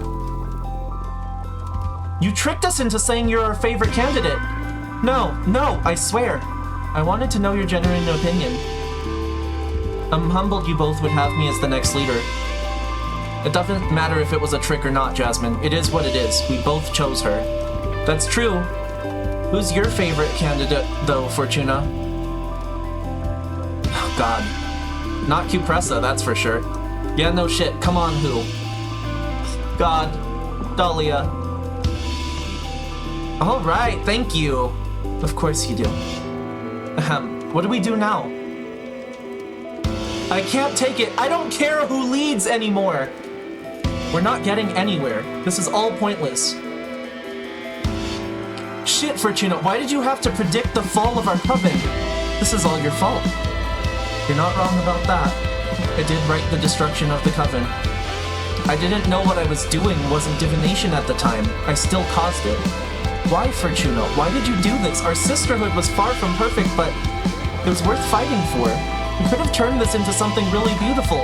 You tricked us into saying you're our favorite candidate. No, I swear. I wanted to know your genuine opinion. I'm humbled you both would have me as the next leader. It doesn't matter if it was a trick or not, Jasmine. It is what it is. We both chose her. That's true. Who's your favorite candidate, though, Fortuna? Oh, God. Not Cupressa, that's for sure. Yeah, no shit. Come on, who? God. Dahlia. All right, thank you. Of course you do. What do we do now? I can't take it. I don't care who leads anymore. We're not getting anywhere. This is all pointless. Shit, Fortuna, why did you have to predict the fall of our coven? This is all your fault. You're not wrong about that. I did write the destruction of the coven. I didn't know what I was doing wasn't divination at the time. I still caused it. Why, Fortuna? Why did you do this? Our sisterhood was far from perfect, but it was worth fighting for. We could have turned this into something really beautiful.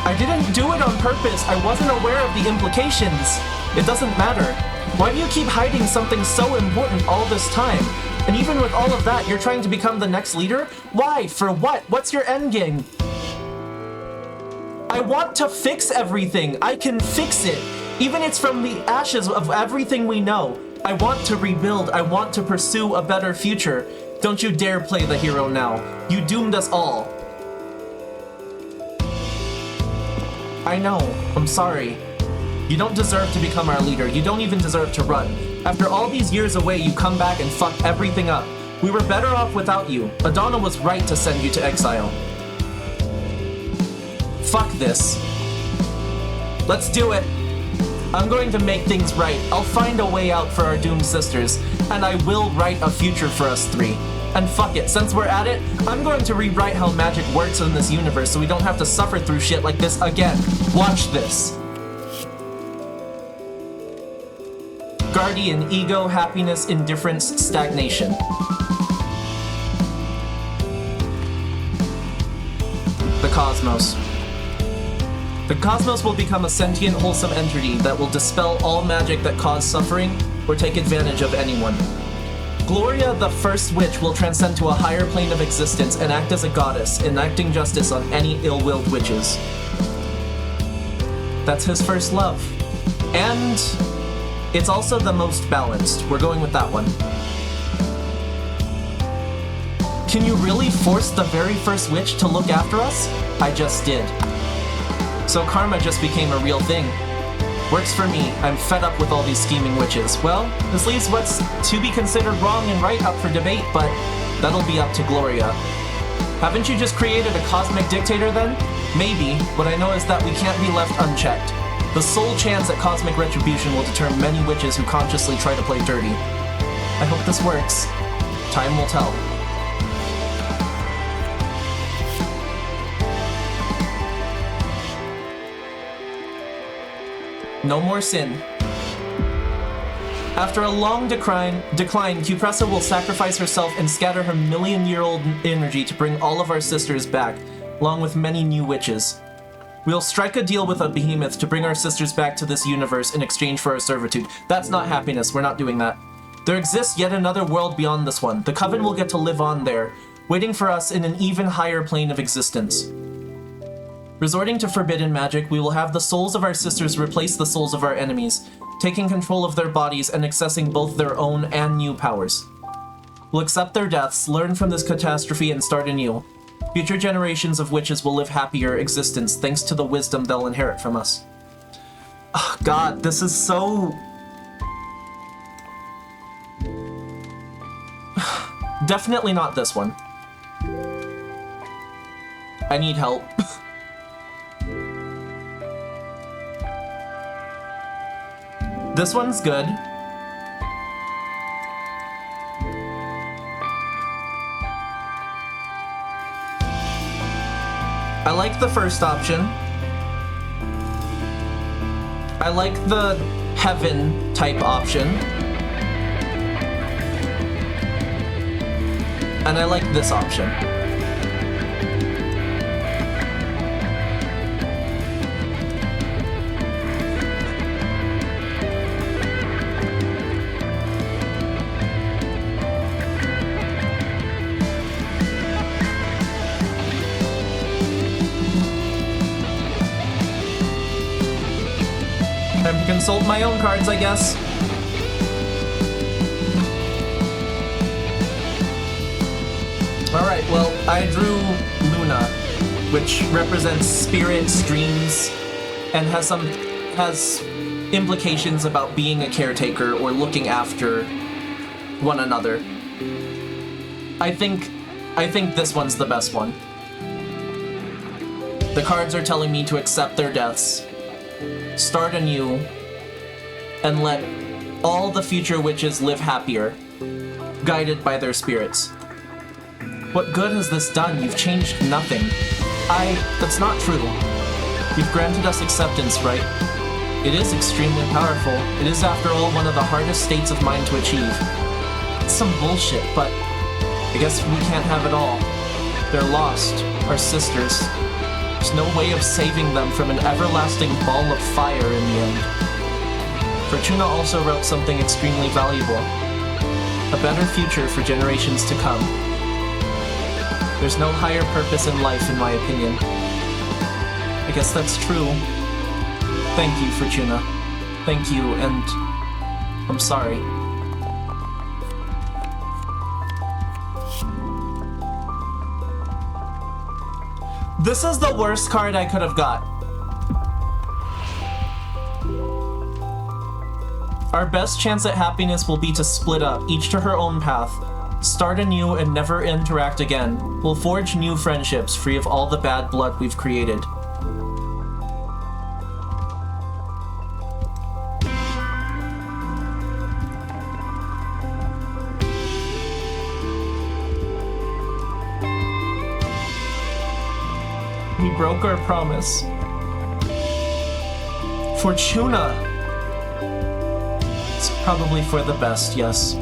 I didn't do it on purpose. I wasn't aware of the implications. It doesn't matter. Why do you keep hiding something so important all this time? And even with all of that, you're trying to become the next leader? Why? For what? What's your endgame? I want to fix everything. I can fix it. Even it's from the ashes of everything we know. I want to rebuild. I want to pursue a better future. Don't you dare play the hero now. You doomed us all. I know. I'm sorry. You don't deserve to become our leader. You don't even deserve to run. After all these years away, you come back and fuck everything up. We were better off without you. Adana was right to send you to exile. Fuck this. Let's do it. I'm going to make things right. I'll find a way out for our doomed sisters, and I will write a future for us three. And fuck it, since we're at it, I'm going to rewrite how magic works in this universe so we don't have to suffer through shit like this again. Watch this. Guardian, ego, happiness, indifference, stagnation. The cosmos. The cosmos will become a sentient, wholesome entity that will dispel all magic that cause suffering or take advantage of anyone. Gloria, the first witch, will transcend to a higher plane of existence and act as a goddess, enacting justice on any ill-willed witches. That's his first love. And it's also the most balanced. We're going with that one. Can you really force the very first witch to look after us? I just did. So karma just became a real thing. Works for me. I'm fed up with all these scheming witches. Well, this leaves what's to be considered wrong and right up for debate, but that'll be up to Gloria. Haven't you just created a cosmic dictator then? Maybe. What I know is that we can't be left unchecked. The sole chance at cosmic retribution will deter many witches who consciously try to play dirty. I hope this works. Time will tell. No more sin. After a long decline, Cupressa will sacrifice herself and scatter her million-year-old energy to bring all of our sisters back, along with many new witches. We'll strike a deal with a behemoth to bring our sisters back to this universe in exchange for our servitude. That's not happiness, we're not doing that. There exists yet another world beyond this one. The Coven will get to live on there, waiting for us in an even higher plane of existence. Resorting to forbidden magic, we will have the souls of our sisters replace the souls of our enemies, taking control of their bodies and accessing both their own and new powers. We'll accept their deaths, learn from this catastrophe, and start anew. Future generations of witches will live happier existence thanks to the wisdom they'll inherit from us. Oh, God, this is so... Definitely not this one. I need help. This one's good. I like the first option. I like the heaven type option. And I like this option. Time to consult my own cards, I guess. Alright, well, I drew Luna, which represents spirits, dreams, and has implications about being a caretaker or looking after one another. I think this one's the best one. The cards are telling me to accept their deaths, start anew, and let all the future witches live happier, guided by their spirits. What good has this done? You've changed nothing. That's not true. You've granted us acceptance, right? It is extremely powerful. It is, after all, one of the hardest states of mind to achieve. It's some bullshit, but I guess we can't have it all. They're lost, our sisters. There's no way of saving them from an everlasting ball of fire in the end. Fortuna also wrote something extremely valuable. A better future for generations to come. There's no higher purpose in life, in my opinion. I guess that's true. Thank you, Fortuna. Thank you, and I'm sorry. This is the worst card I could have got. Our best chance at happiness will be to split up, each to her own path. Start anew and never interact again. We'll forge new friendships, free of all the bad blood we've created. We broke our promise. Fortuna! It's probably for the best, yes.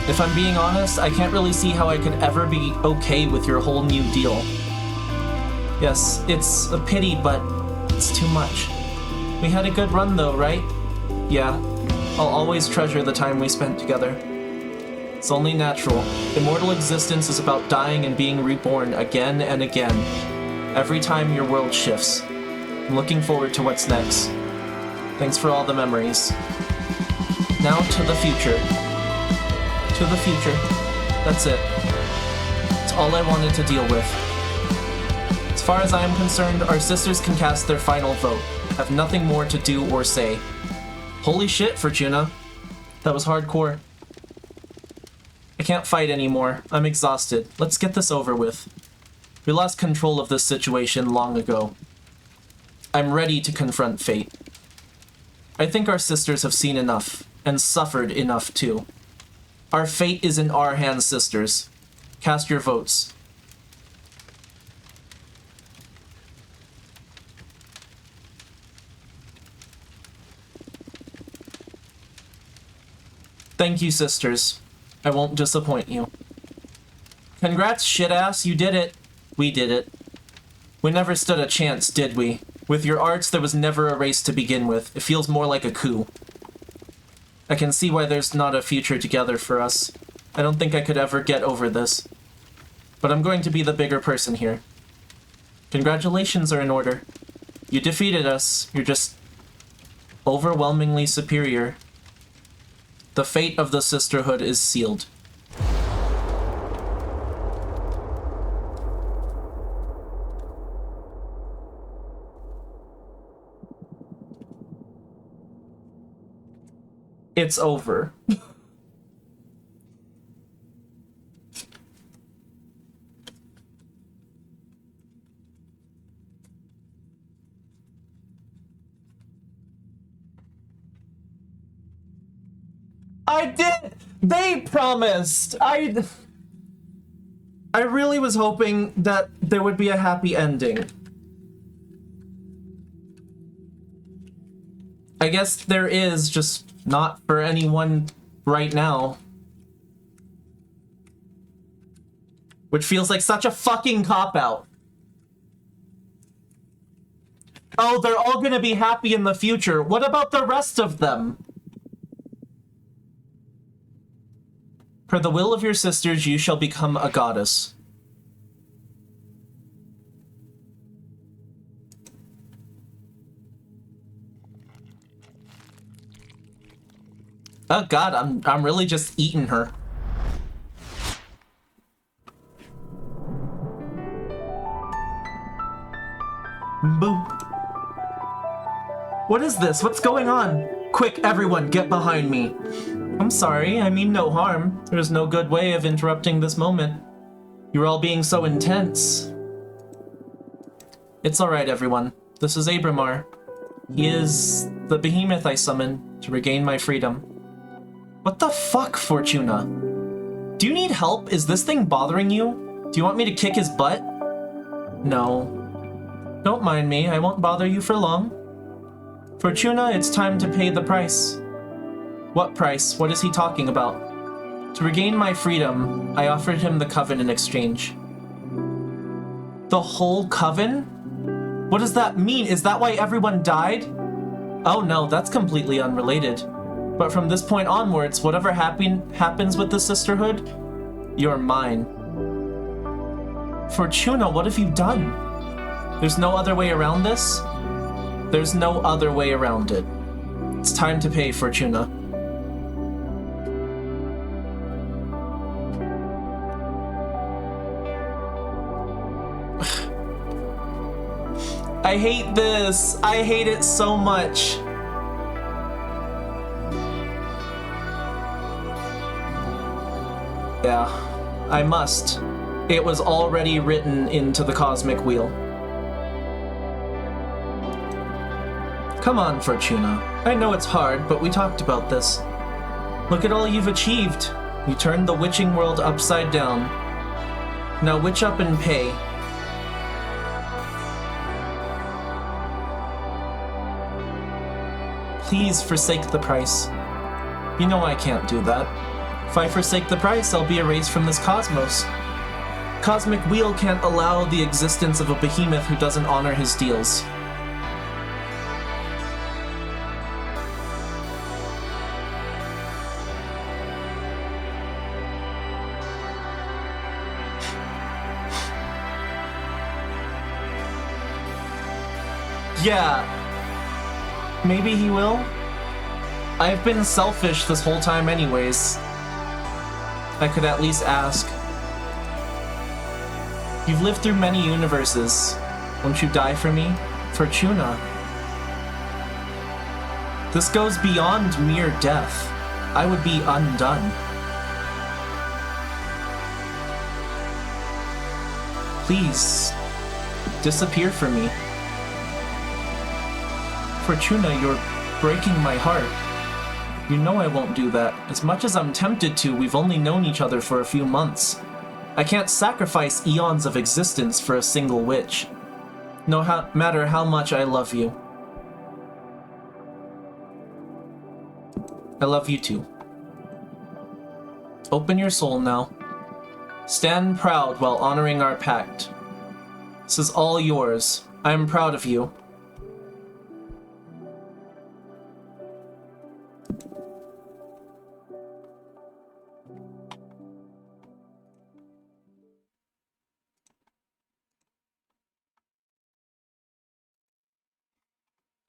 If I'm being honest, I can't really see how I could ever be okay with your whole new deal. Yes, it's a pity, but it's too much. We had a good run though, right? Yeah, I'll always treasure the time we spent together. It's only natural. Immortal existence is about dying and being reborn again and again. Every time your world shifts. I'm looking forward to what's next. Thanks for all the memories. Now to the future. To the future. That's it. It's all I wanted to deal with. As far as I am concerned, our sisters can cast their final vote. Have nothing more to do or say. Holy shit, Fortuna. That was hardcore. I can't fight anymore. I'm exhausted. Let's get this over with. We lost control of this situation long ago. I'm ready to confront fate. I think our sisters have seen enough, and suffered enough too. Our fate is in our hands, sisters. Cast your votes. Thank you, sisters. I won't disappoint you. Congrats, shit-ass, you did it. We did it. We never stood a chance, did we? With your arts, there was never a race to begin with. It feels more like a coup. I can see why there's not a future together for us. I don't think I could ever get over this. But I'm going to be the bigger person here. Congratulations are in order. You defeated us. You're just overwhelmingly superior. The fate of the sisterhood is sealed. It's over. I did! They promised! I really was hoping that there would be a happy ending. I guess there is, just not for anyone right now. Which feels like such a fucking cop-out. Oh, they're all gonna be happy in the future. What about the rest of them? Per the will of your sisters, you shall become a goddess. Oh god, I'm really just eating her. Boo. What is this? What's going on? Quick, everyone, get behind me. I'm sorry, I mean no harm. There's no good way of interrupting this moment. You're all being so intense. It's alright, everyone. This is Abramar. He is the behemoth I summoned to regain my freedom. What the fuck, Fortuna? Do you need help? Is this thing bothering you? Do you want me to kick his butt? No. Don't mind me, I won't bother you for long. Fortuna, it's time to pay the price. What price? What is he talking about? To regain my freedom, I offered him the coven in exchange. The whole coven? What does that mean? Is that why everyone died? Oh no, that's completely unrelated. But from this point onwards, whatever happens with the Sisterhood, you're mine. Fortuna, what have you done? There's no other way around this? There's no other way around it. It's time to pay, Fortuna. I hate this. I hate it so much. Yeah, I must. It was already written into the Cosmic Wheel. Come on, Fortuna. I know it's hard, but we talked about this. Look at all you've achieved. You turned the witching world upside down. Now witch up and pay. Please forsake the price. You know I can't do that. If I forsake the price, I'll be erased from this cosmos. Cosmic Wheel can't allow the existence of a behemoth who doesn't honor his deals. Yeah. Maybe he will? I've been selfish this whole time anyways. I could at least ask. You've lived through many universes. Won't you die for me? Fortuna. This goes beyond mere death. I would be undone. Please, disappear from me. Fortuna, you're breaking my heart. You know I won't do that. As much as I'm tempted to, we've only known each other for a few months. I can't sacrifice eons of existence for a single witch. No matter how much I love you. I love you too. Open your soul now. Stand proud while honoring our pact. This is all yours. I am proud of you.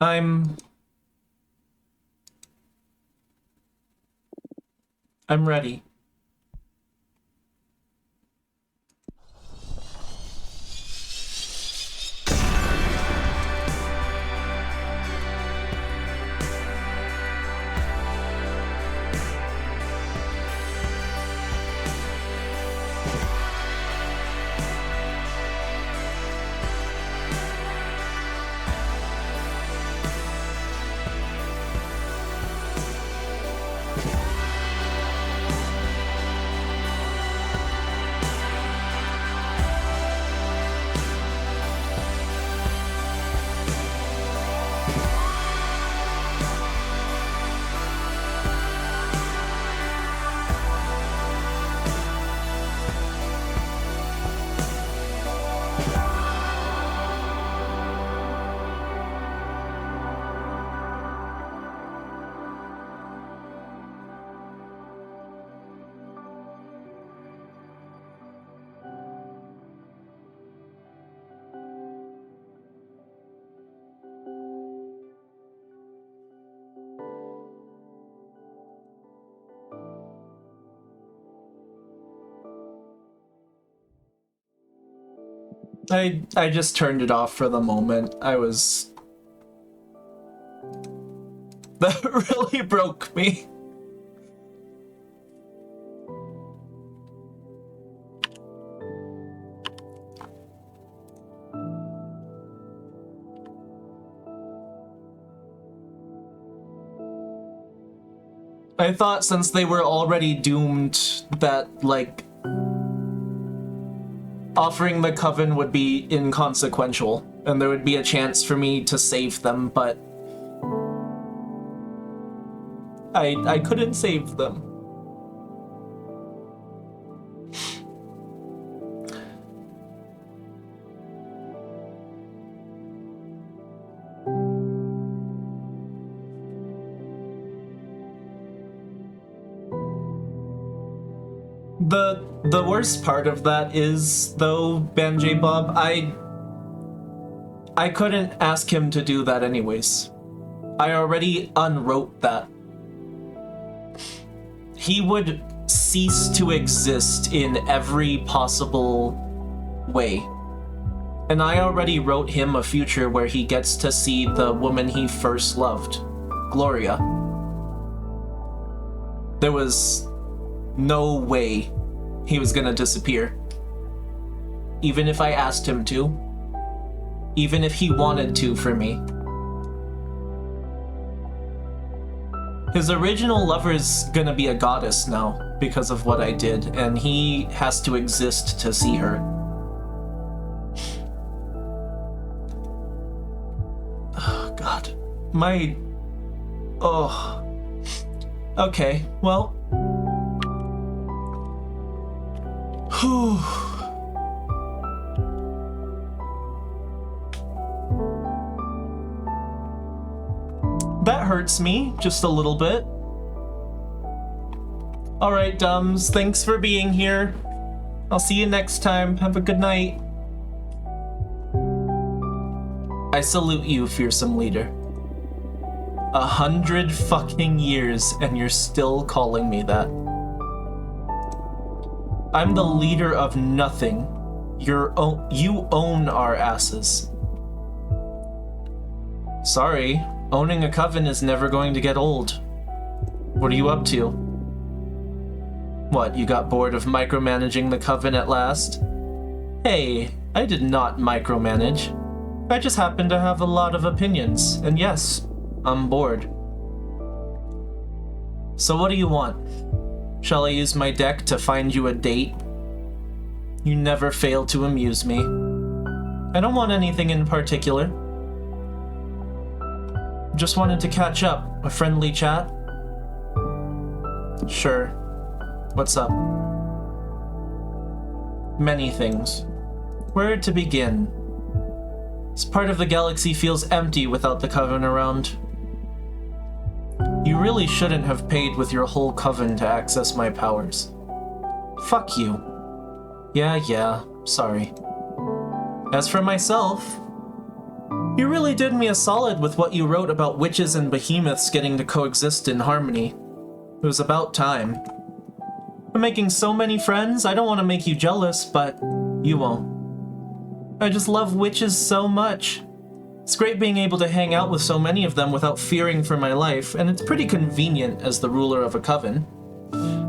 I'm ready. I just turned it off for the moment. I was... That really broke me. I thought since they were already doomed that, like, offering the coven would be inconsequential, and there would be a chance for me to save them, but I couldn't save them. The worst part of that is, though, Banjay Bob, I couldn't ask him to do that anyways. I already unwrote that. He would cease to exist in every possible way. And I already wrote him a future where he gets to see the woman he first loved, Gloria. There was no way he was gonna disappear. Even if I asked him to. Even if he wanted to for me. His original lover's gonna be a goddess now because of what I did, and he has to exist to see her. Oh, God. Oh. Okay, well... Whew. That hurts me, just a little bit. Alright, Dumbs, thanks for being here. I'll see you next time. Have a good night. I salute you, fearsome leader. 100 fucking years, and you're still calling me that. I'm the leader of nothing. You own our asses. Sorry, owning a coven is never going to get old. What are you up to? What, you got bored of micromanaging the coven at last? Hey, I did not micromanage. I just happen to have a lot of opinions, and yes, I'm bored. So what do you want? Shall I use my deck to find you a date? You never fail to amuse me. I don't want anything in particular. Just wanted to catch up. A friendly chat? Sure. What's up? Many things. Where to begin? This part of the galaxy feels empty without the Coven around. You really shouldn't have paid with your whole coven to access my powers. Fuck you. Yeah, sorry. As for myself, you really did me a solid with what you wrote about witches and behemoths getting to coexist in harmony. It was about time. I'm making so many friends, I don't want to make you jealous, but you won't. I just love witches so much. It's great being able to hang out with so many of them without fearing for my life, and it's pretty convenient as the ruler of a coven.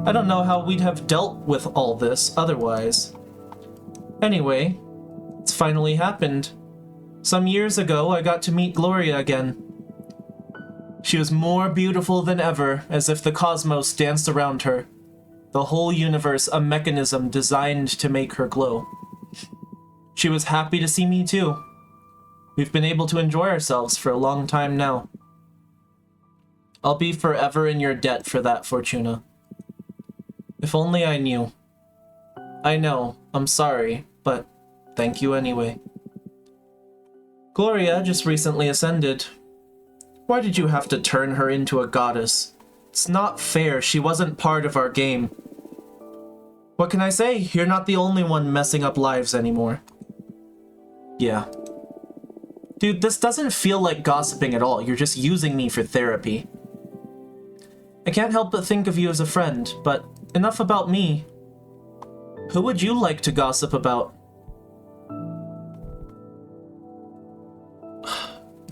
I don't know how we'd have dealt with all this otherwise. Anyway, it's finally happened. Some years ago, I got to meet Gloria again. She was more beautiful than ever, as if the cosmos danced around her. The whole universe a mechanism designed to make her glow. She was happy to see me too. We've been able to enjoy ourselves for a long time now. I'll be forever in your debt for that, Fortuna. If only I knew. I know, I'm sorry, but thank you anyway. Gloria just recently ascended. Why did you have to turn her into a goddess? It's not fair, she wasn't part of our game. What can I say? You're not the only one messing up lives anymore. Yeah. Dude, this doesn't feel like gossiping at all. You're just using me for therapy. I can't help but think of you as a friend, but enough about me. Who would you like to gossip about?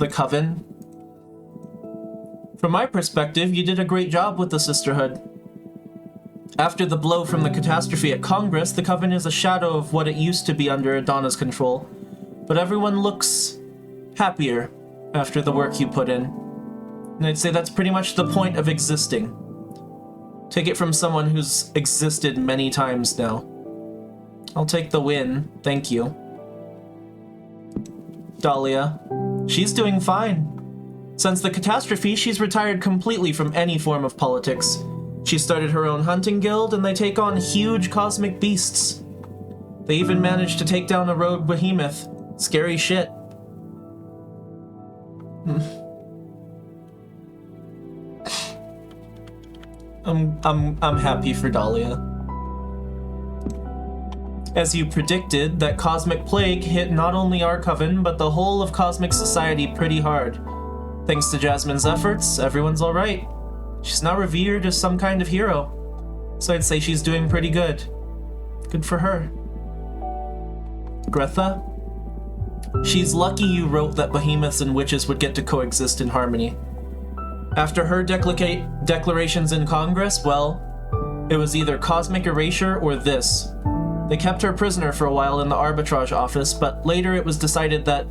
The Coven. From my perspective, you did a great job with the Sisterhood. After the blow from the catastrophe at Congress, the Coven is a shadow of what it used to be under Adana's control. But everyone looks happier after the work you put in. And I'd say that's pretty much the point of existing. Take it from someone who's existed many times now. I'll take the win, thank you. Dahlia. She's doing fine. Since the catastrophe, she's retired completely from any form of politics. She started her own hunting guild, and they take on huge cosmic beasts. They even managed to take down a rogue behemoth. Scary shit. I'm happy for Dahlia. As you predicted, that cosmic plague hit not only our coven, but the whole of cosmic society pretty hard. Thanks to Jasmine's efforts, everyone's alright. She's now revered as some kind of hero. So I'd say she's doing pretty good. Good for her. Gretha? She's lucky you wrote that behemoths and witches would get to coexist in harmony. After her declarations in Congress, well, it was either cosmic erasure or this. They kept her prisoner for a while in the arbitrage office, but later it was decided that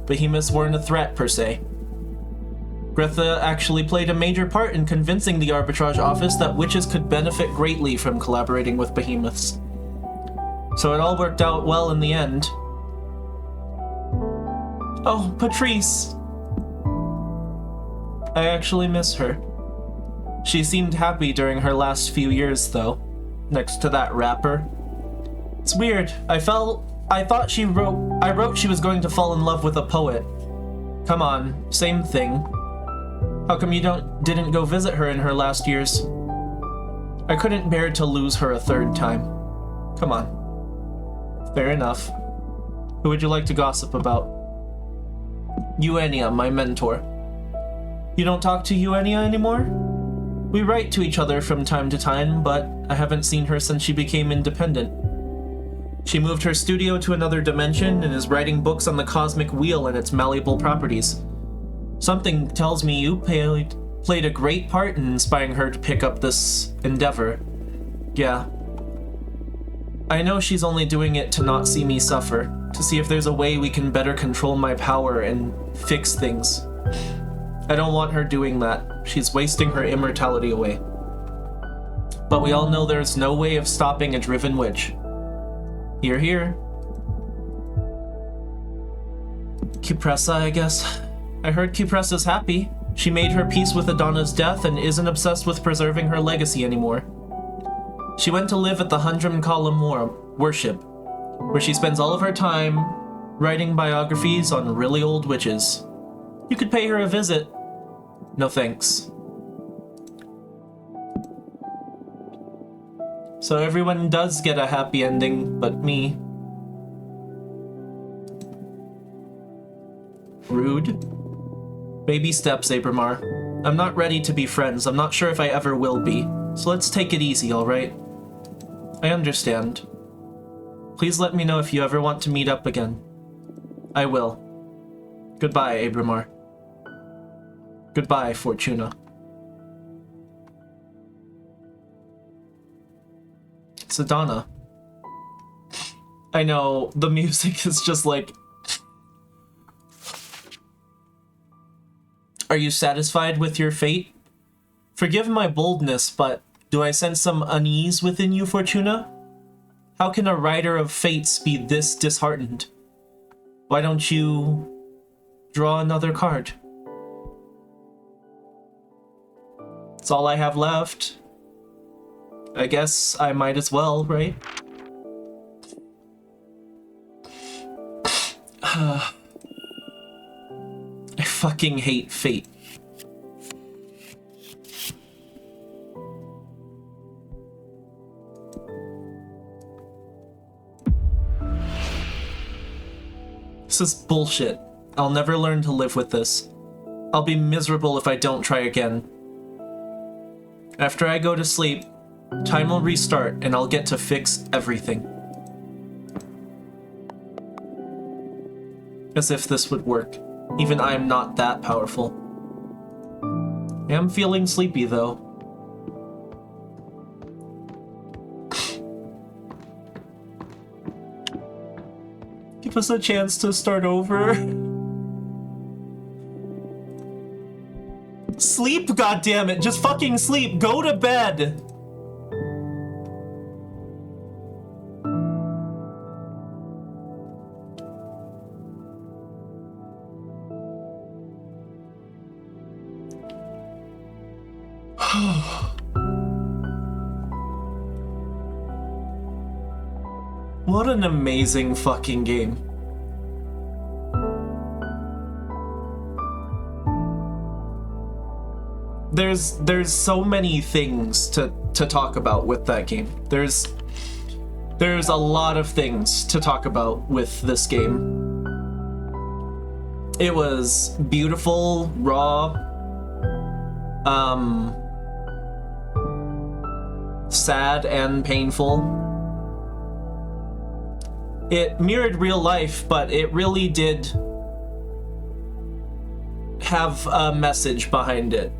behemoths weren't a threat per se. Gretha actually played a major part in convincing the arbitrage office that witches could benefit greatly from collaborating with behemoths. So it all worked out well in the end. Oh, Patrice! I actually miss her. She seemed happy during her last few years, though, next to that rapper. It's weird. I thought she wrote she was going to fall in love with a poet. Come on, same thing. How come you didn't go visit her in her last years? I couldn't bear to lose her a third time. Come on. Fair enough. Who would you like to gossip about? Eugenia, my mentor. You don't talk to Eugenia anymore? We write to each other from time to time, but I haven't seen her since she became independent. She moved her studio to another dimension and is writing books on the Cosmic Wheel and its malleable properties. Something tells me you played a great part in inspiring her to pick up this endeavor. Yeah. I know she's only doing it to not see me suffer, to see if there's a way we can better control my power and fix things. I don't want her doing that. She's wasting her immortality away. But we all know there's no way of stopping a driven witch. Hear, hear. Kipressa, I guess. I heard Kipressa's happy. She made her peace with Adana's death and isn't obsessed with preserving her legacy anymore. She went to live at the Hundred Column Worship, where she spends all of her time writing biographies on really old witches. You could pay her a visit. No thanks. So everyone does get a happy ending, but me. Rude. Baby steps, Abramar. I'm not ready to be friends. I'm not sure if I ever will be. So let's take it easy, alright? I understand. Please let me know if you ever want to meet up again. I will. Goodbye, Abramar. Goodbye, Fortuna. It's Adana. I know, the music is just like... Are you satisfied with your fate? Forgive my boldness, but do I sense some unease within you, Fortuna? How can a rider of fates be this disheartened? Why don't you draw another card? It's all I have left. I guess I might as well, right? I fucking hate fate. This is bullshit. I'll never learn to live with this. I'll be miserable if I don't try again. After I go to sleep, time will restart and I'll get to fix everything. As if this would work. Even I'm not that powerful. I am feeling sleepy, though. Give us a chance to start over. Sleep, goddammit! Just fucking sleep! Go to bed! What an amazing fucking game. There's so many things to talk about with that game. There's a lot of things to talk about with this game. It was beautiful, raw, sad and painful. It mirrored real life, but it really did have a message behind it.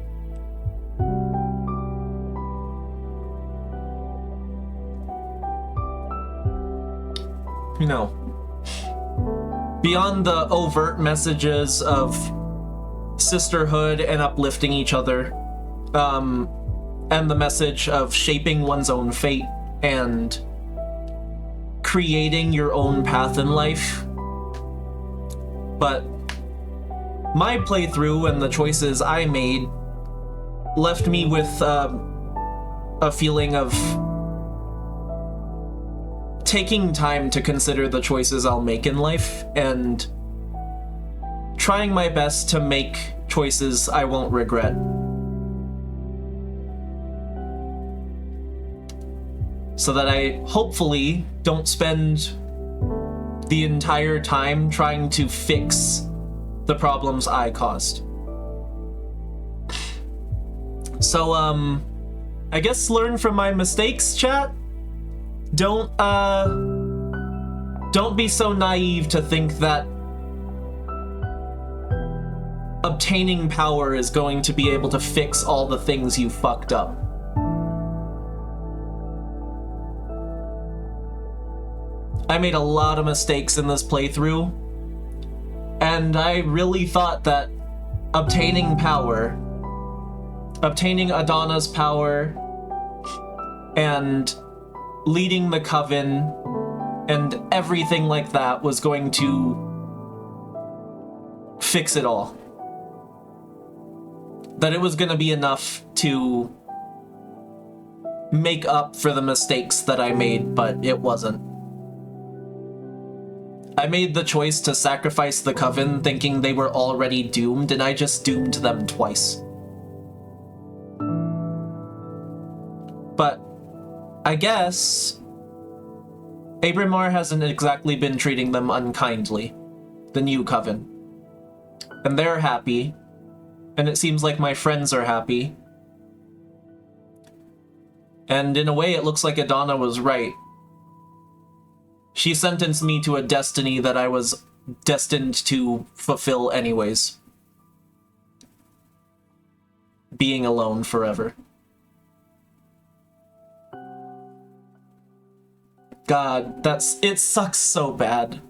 You know, beyond the overt messages of sisterhood and uplifting each other, and the message of shaping one's own fate and creating your own path in life. But my playthrough and the choices I made left me with a feeling of taking time to consider the choices I'll make in life and trying my best to make choices I won't regret. So that I hopefully don't spend the entire time trying to fix the problems I caused. So, I guess learn from my mistakes, chat? Don't be so naive to think that obtaining power is going to be able to fix all the things you fucked up. I made a lot of mistakes in this playthrough, and I really thought that obtaining power, obtaining Adana's power, and leading the coven, and everything like that was going to fix it all. That it was going to be enough to make up for the mistakes that I made, but it wasn't. I made the choice to sacrifice the coven thinking they were already doomed, and I just doomed them twice. But I guess Abramar hasn't exactly been treating them unkindly, the new coven. And they're happy, and it seems like my friends are happy. And in a way, it looks like Adana was right. She sentenced me to a destiny that I was destined to fulfill anyways. Being alone forever. God, it sucks so bad.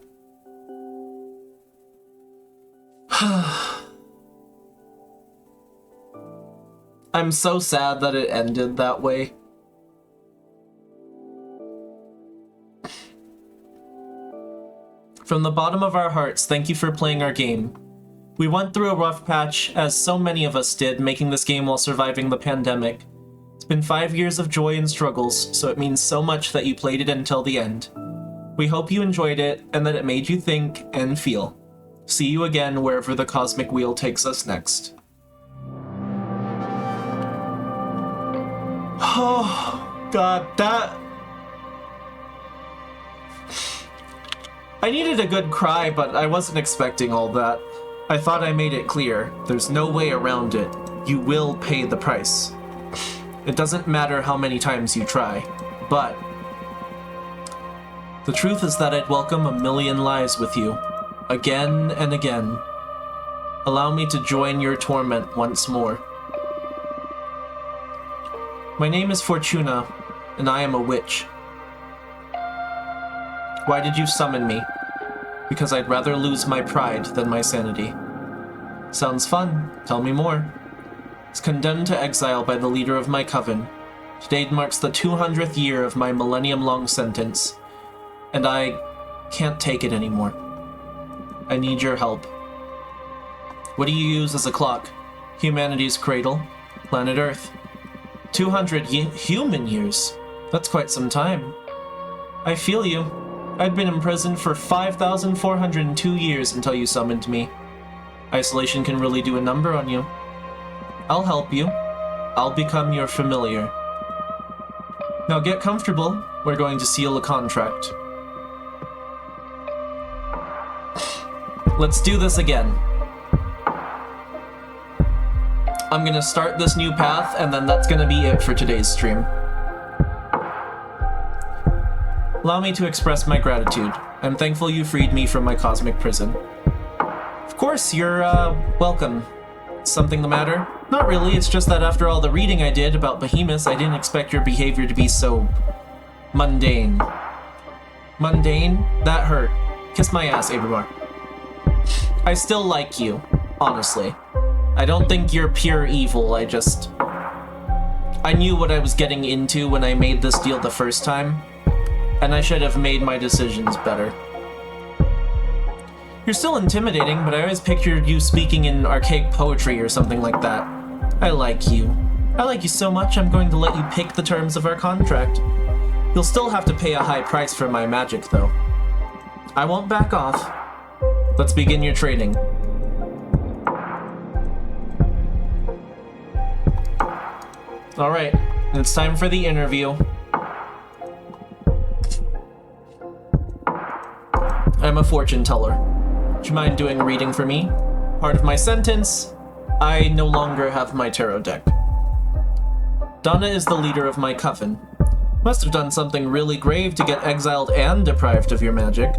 I'm so sad that it ended that way. From the bottom of our hearts, thank you for playing our game. We went through a rough patch, as so many of us did, making this game while surviving the pandemic. It's been 5 years of joy and struggles, so it means so much that you played it until the end. We hope you enjoyed it, and that it made you think and feel. See you again wherever the Cosmic Wheel takes us next. Oh, God, that... I needed a good cry, but I wasn't expecting all that. I thought I made it clear. There's no way around it. You will pay the price. It doesn't matter how many times you try, but... the truth is that I'd welcome 1,000,000 lives with you. Again and again. Allow me to join your torment once more. My name is Fortuna, and I am a witch. Why did you summon me? Because I'd rather lose my pride than my sanity. Sounds fun. Tell me more. It's condemned to exile by the leader of my coven. Today marks the 200th year of my millennium-long sentence, and I can't take it anymore. I need your help. What do you use as a clock? Humanity's cradle, planet Earth. 200 human years. That's quite some time. I feel you. I'd been imprisoned for 5,402 years until you summoned me. Isolation can really do a number on you. I'll help you. I'll become your familiar. Now get comfortable. We're going to seal a contract. Let's do this again. I'm gonna start this new path, and then that's gonna be it for today's stream. Allow me to express my gratitude. I'm thankful you freed me from my cosmic prison. Of course, you're, welcome. Something the matter? Not really, it's just that after all the reading I did about behemoths, I didn't expect your behavior to be so... mundane. Mundane? That hurt. Kiss my ass, Abramar. I still like you, honestly. I don't think you're pure evil, I knew what I was getting into when I made this deal the first time, and I should have made my decisions better. You're still intimidating, but I always pictured you speaking in archaic poetry or something like that. I like you. I like you so much, I'm going to let you pick the terms of our contract. You'll still have to pay a high price for my magic, though. I won't back off. Let's begin your training. Alright, it's time for the interview. I'm a fortune teller. Would you mind doing a reading for me? Part of my sentence, I no longer have my tarot deck. Donna is the leader of my coven. Must have done something really grave to get exiled and deprived of your magic.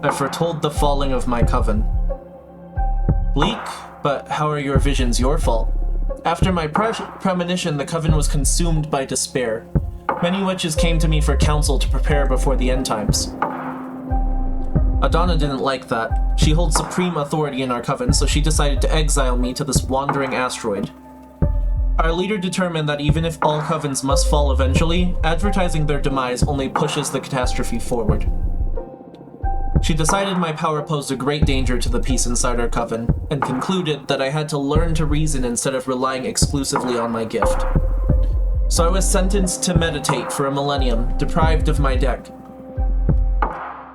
I foretold the falling of my coven. Bleak, but how are your visions your fault? After my premonition, the coven was consumed by despair. Many witches came to me for counsel to prepare before the end times. Adana didn't like that. She holds supreme authority in our coven, so she decided to exile me to this wandering asteroid. Our leader determined that even if all covens must fall eventually, advertising their demise only pushes the catastrophe forward. She decided my power posed a great danger to the peace inside our coven, and concluded that I had to learn to reason instead of relying exclusively on my gift. So I was sentenced to meditate for a millennium, deprived of my deck.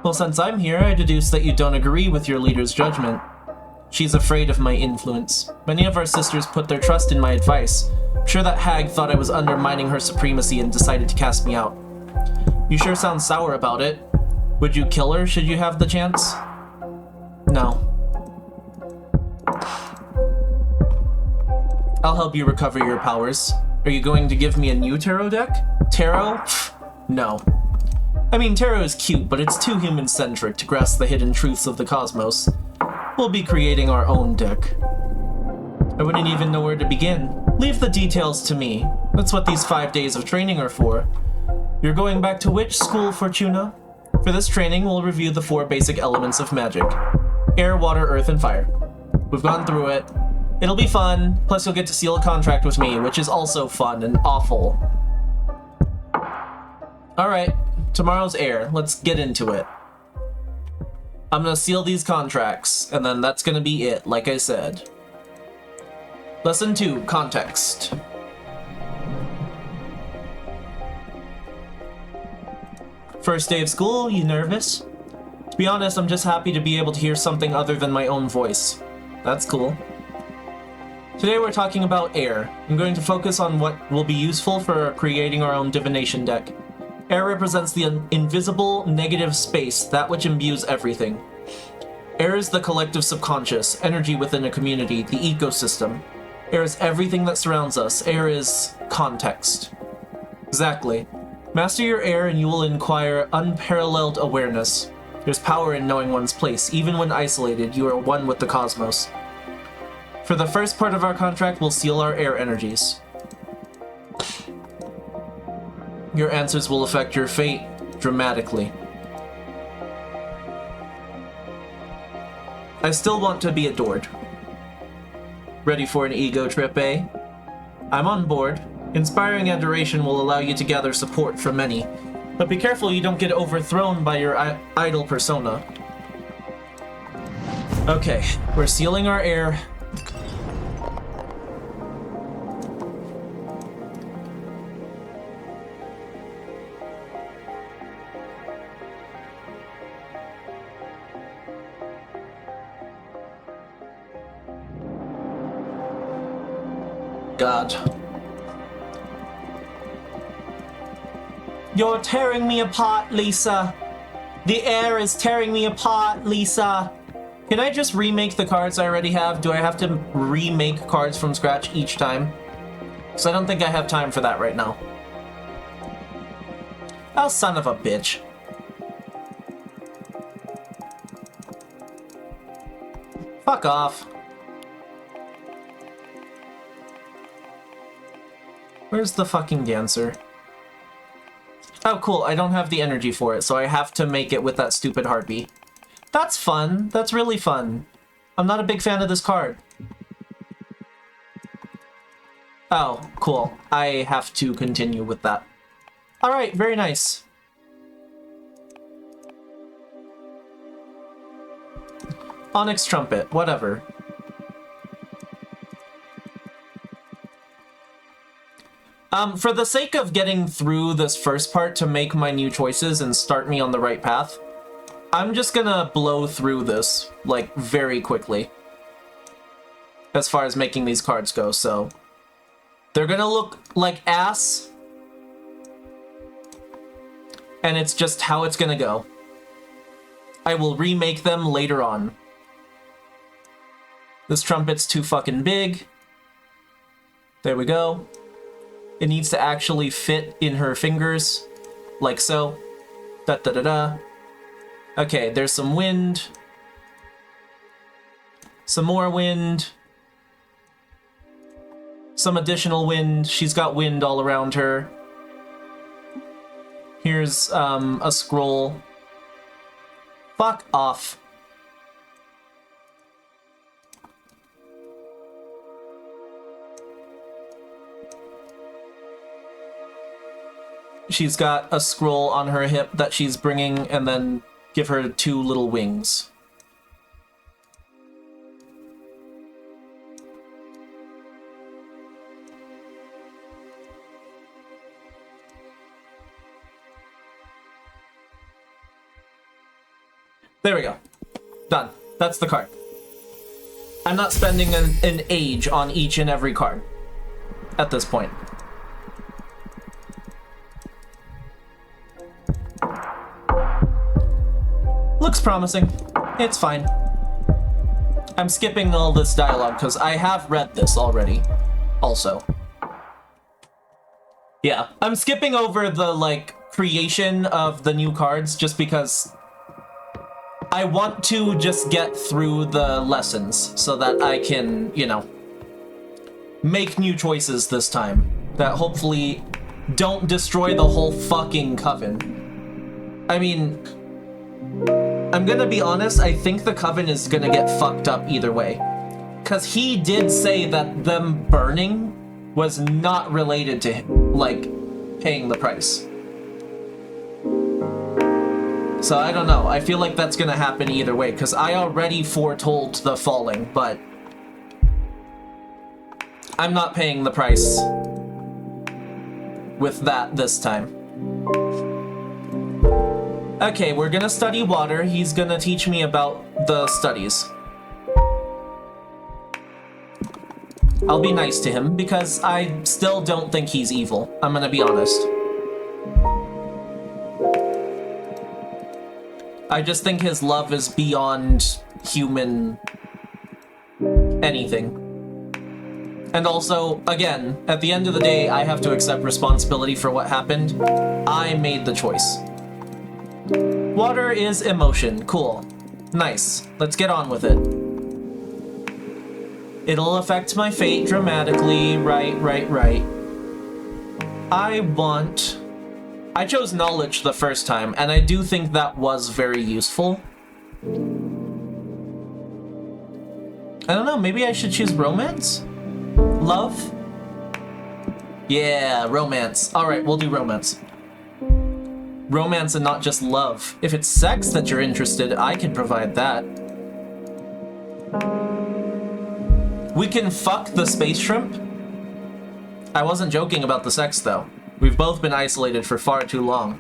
Well, since I'm here, I deduce that you don't agree with your leader's judgment. She's afraid of my influence. Many of our sisters put their trust in my advice. I'm sure that hag thought I was undermining her supremacy and decided to cast me out. You sure sound sour about it. Would you kill her should you have the chance? No. I'll help you recover your powers. Are you going to give me a new tarot deck? Tarot? No. I mean, tarot is cute, but it's too human-centric to grasp the hidden truths of the cosmos. We'll be creating our own deck. I wouldn't even know where to begin. Leave the details to me. That's what these 5 days of training are for. You're going back to which school, Fortuna? For this training, we'll review the 4 basic elements of magic. Air, water, earth, and fire. We've gone through it. It'll be fun, plus you'll get to seal a contract with me, which is also fun and awful. Alright, tomorrow's air. Let's get into it. I'm gonna seal these contracts, and then that's gonna be it, like I said. Lesson 2, Context. First day of school, you nervous? To be honest, I'm just happy to be able to hear something other than my own voice. That's cool. Today we're talking about air. I'm going to focus on what will be useful for creating our own divination deck. Air represents the invisible, negative space, that which imbues everything. Air is the collective subconscious, energy within a community, the ecosystem. Air is everything that surrounds us. Air is context. Exactly. Master your air and you will acquire unparalleled awareness. There's power in knowing one's place. Even when isolated, you are one with the cosmos. For the first part of our contract, we'll seal our air energies. Your answers will affect your fate dramatically. I still want to be adored. Ready for an ego trip, eh? I'm on board. Inspiring adoration will allow you to gather support from many. But be careful you don't get overthrown by your idol persona. Okay, we're sealing our air. God. You're tearing me apart, Lisa. The air is tearing me apart, Lisa. Can I just remake the cards I already have? Do I have to remake cards from scratch each time? Because I don't think I have time for that right now. Oh, son of a bitch. Fuck off. Where's the fucking dancer? Oh, cool. I don't have the energy for it, so I have to make it with that stupid heartbeat. That's fun. That's really fun. I'm not a big fan of this card. Oh, cool. I have to continue with that. Alright, very nice. Onyx Trumpet, whatever. For the sake of getting through this first part to make my new choices and start me on the right path, I'm just gonna blow through this, like, very quickly. As far as making these cards go, so... They're gonna look like ass. And it's just how it's gonna go. I will remake them later on. This trumpet's too fucking big. There we go. It needs to actually fit in her fingers, like so. Da-da-da-da. Okay, there's some wind. Some more wind. Some additional wind. She's got wind all around her. Here's a scroll. Fuck off. She's got a scroll on her hip that she's bringing, and then give her 2 little wings. There we go. Done. That's the card. I'm not spending an age on each and every card at this point. Looks promising. It's fine. I'm skipping all this dialogue because I have read this already. Also. Yeah, I'm skipping over the, like, creation of the new cards just because I want to just get through the lessons so that I can, you know, make new choices this time that hopefully don't destroy the whole fucking coven. I mean, I'm gonna be honest, I think the coven is gonna get fucked up either way. Because he did say that them burning was not related to, like, paying the price. So I don't know, I feel like that's gonna happen either way, because I already foretold the falling, but I'm not paying the price with that this time. Okay, we're gonna study water. He's gonna teach me about the studies. I'll be nice to him, because I still don't think he's evil. I'm gonna be honest. I just think his love is beyond human anything. And also, again, at the end of the day, I have to accept responsibility for what happened. I made the choice. Water is emotion. Cool. Nice. Let's get on with it. It'll affect my fate dramatically. Right. I chose knowledge the first time, and I do think that was very useful. I don't know, maybe I should choose romance? Love? Yeah, romance. Alright, we'll do romance. Romance and not just love. If it's sex that you're interested, I can provide that. We can fuck the space shrimp. I wasn't joking about the sex, though. We've both been isolated for far too long.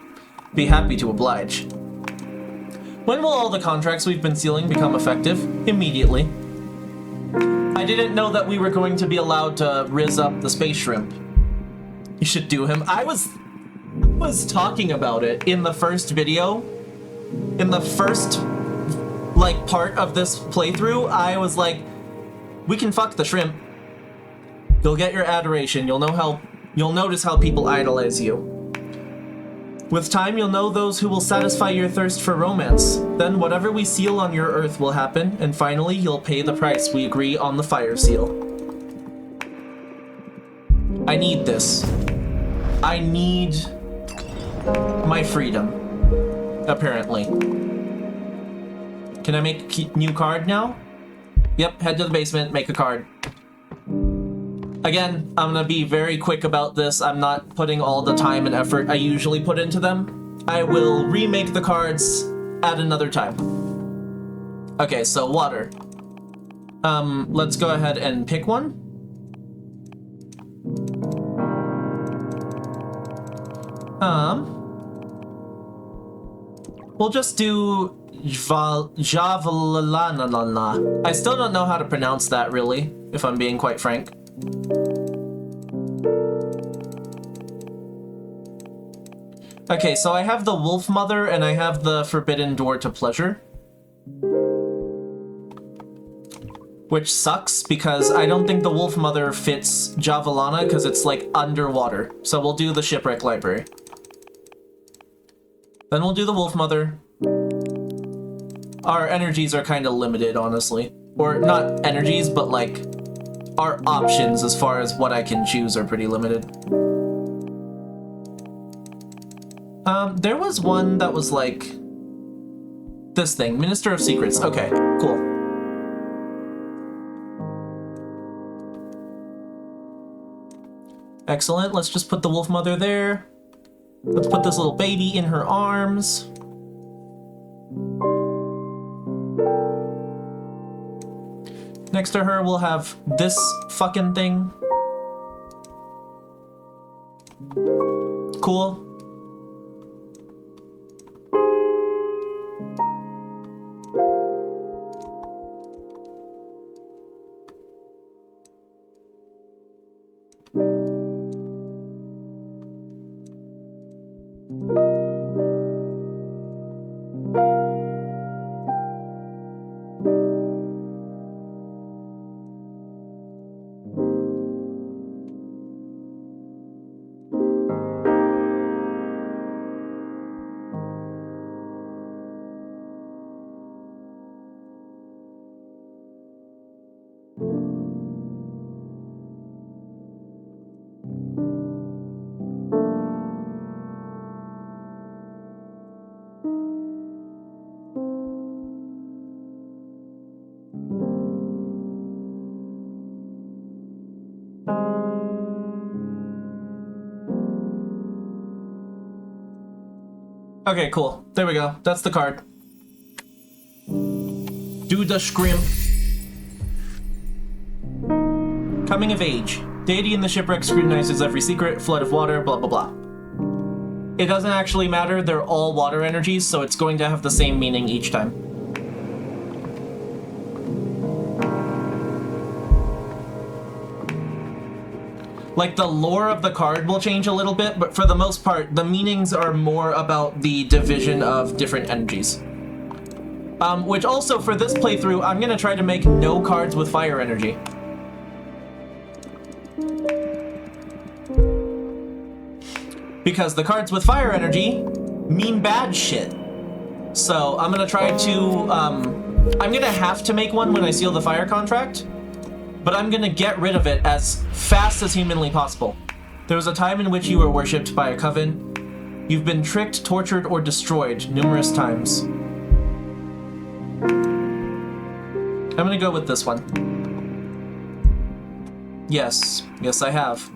Be happy to oblige. When will all the contracts we've been sealing become effective? Immediately. I didn't know that we were going to be allowed to rizz up the space shrimp. You should do him. I was talking about it in the first video. In the first, like, part of this playthrough, I was like, we can fuck the shrimp. You'll get your adoration. You'll notice how people idolize you. With time, you'll know those who will satisfy your thirst for romance. Then whatever we seal on your earth will happen, and finally, you'll pay the price we agree on the fire seal. I need this. I need my freedom, apparently. Can I make a new card now? Yep, head to the basement, make a card. Again, I'm gonna be very quick about this. I'm not putting all the time and effort I usually put into them. I will remake the cards at another time. Okay, so water. Let's go ahead and pick one. We'll just do Javalanana. I still don't know how to pronounce that, really, if I'm being quite frank. Okay, so I have the Wolf Mother and I have the Forbidden Door to Pleasure. Which sucks because I don't think the Wolf Mother fits Javelana because it's like underwater. So we'll do the Shipwreck Library. Then we'll do the Wolf Mother. Our energies are kind of limited, honestly. Or not energies, but like our options as far as what I can choose are pretty limited. There was one that was like this thing, Minister of Secrets. Okay, cool. Excellent, let's just put the Wolf Mother there. Let's put this little baby in her arms. Next to her, we'll have this fucking thing. Cool. Okay, cool. There we go. That's the card. Do the scrim. Coming of age. Deity in the shipwreck scrutinizes every secret, flood of water, blah blah blah. It doesn't actually matter, they're all water energies, so it's going to have the same meaning each time. Like, the lore of the card will change a little bit, but for the most part, the meanings are more about the division of different energies. Which also, for this playthrough, I'm gonna try to make no cards with fire energy. Because the cards with fire energy mean bad shit. So, I'm gonna try to, I'm gonna have to make one when I seal the fire contract. but I'm gonna get rid of it as fast as humanly possible. There was a time in which you were worshipped by a coven. You've been tricked, tortured, or destroyed numerous times. I'm gonna go with this one. Yes, I have.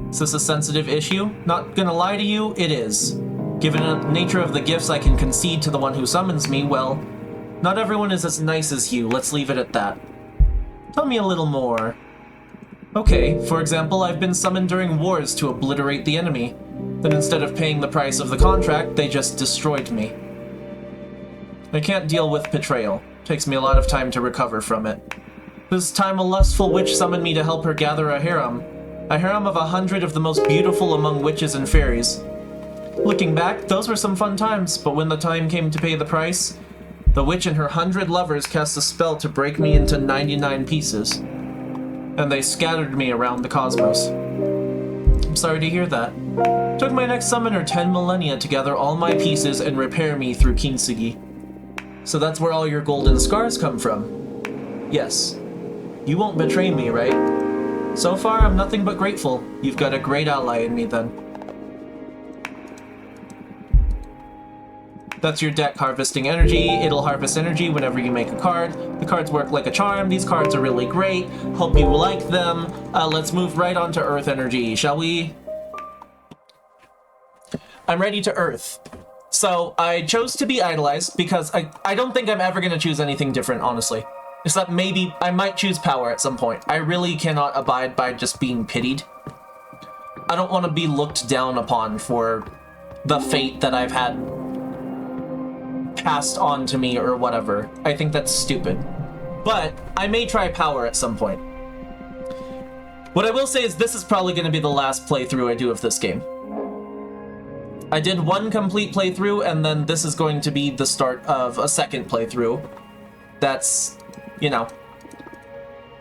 Is this a sensitive issue? Not gonna lie to you, it is. Given the nature of the gifts I can concede to the one who summons me, well, not everyone is as nice as you, let's leave it at that. Tell me a little more. Okay, for example, I've been summoned during wars to obliterate the enemy. Then instead of paying the price of the contract, they just destroyed me. I can't deal with betrayal. Takes me a lot of time to recover from it. This time a lustful witch summoned me to help her gather a harem. A harem of 100 of the most beautiful among witches and fairies. Looking back, those were some fun times, but when the time came to pay the price, the witch and her 100 lovers cast a spell to break me into 99 pieces. And they scattered me around the cosmos. I'm sorry to hear that. Took my next summoner 10 millennia to gather all my pieces and repair me through Kintsugi. So that's where all your golden scars come from. Yes. You won't betray me, right? So far, I'm nothing but grateful. You've got a great ally in me, then. That's your deck harvesting energy. It'll harvest energy whenever you make a card. The cards work like a charm. These cards are really great. Hope you like them. Let's move right on to Earth energy, shall we? I'm ready to Earth. So I chose to be idolized because I don't think I'm ever going to choose anything different, honestly. Except maybe I might choose power at some point. I really cannot abide by just being pitied. I don't want to be looked down upon for the fate that I've had passed on to me or whatever. I think that's stupid. But I may try power at some point. What I will say is this is probably going to be the last playthrough I do of this game. I did one complete playthrough, and then this is going to be the start of a second playthrough. That's, you know,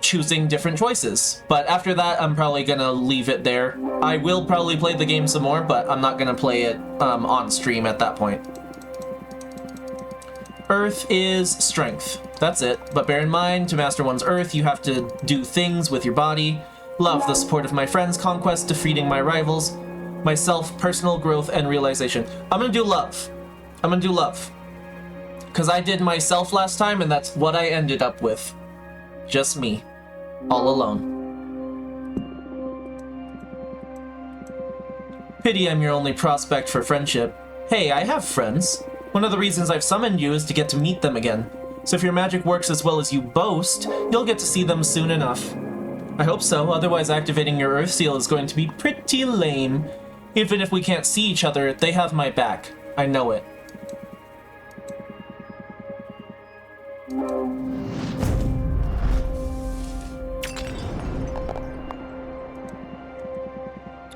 choosing different choices. But after that, I'm probably gonna leave it there. I will probably play the game some more, but I'm not gonna play it on stream at that point. Earth is strength. That's it. But bear in mind, to master one's Earth, you have to do things with your body. Love, the support of my friends, conquest, defeating my rivals, myself, personal growth, and realization. I'm gonna do love. I'm gonna do love. Because I did myself last time, and that's what I ended up with. Just me. All alone. Pity I'm your only prospect for friendship. Hey, I have friends. One of the reasons I've summoned you is to get to meet them again. So if your magic works as well as you boast, you'll get to see them soon enough. I hope so, otherwise activating your Earth Seal is going to be pretty lame. Even if we can't see each other, they have my back. I know it.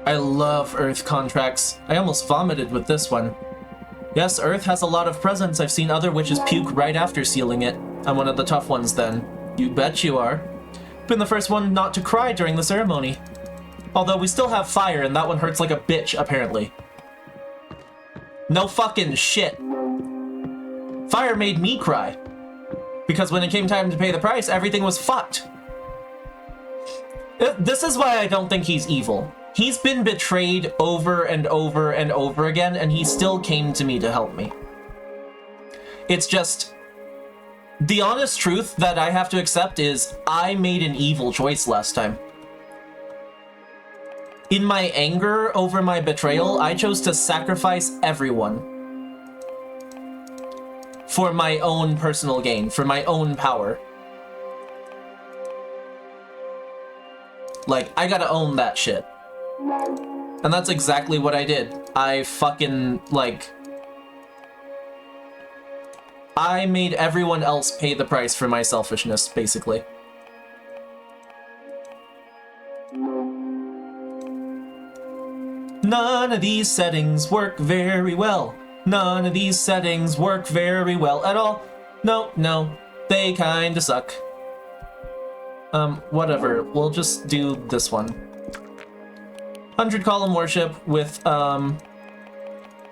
I love Earth contracts. I almost vomited with this one. Yes, Earth has a lot of presents. I've seen other witches puke right after sealing it. I'm one of the tough ones then. You bet you are. Been the first one not to cry during the ceremony. Although we still have fire, and that one hurts like a bitch, apparently. No fucking shit. Fire made me cry. Because when it came time to pay the price, everything was fucked. This is why I don't think he's evil. He's been betrayed over and over and over again, and he still came to me to help me. It's just... the honest truth that I have to accept is I made an evil choice last time. In my anger over my betrayal, I chose to sacrifice everyone. For my own personal gain, for my own power. Like, I gotta own that shit. And that's exactly what I did. I fucking, like... I made everyone else pay the price for my selfishness, basically. None of these settings work very well. None of these settings work very well at all. No, they kinda suck. Whatever, we'll just do this one. 100 column worship with,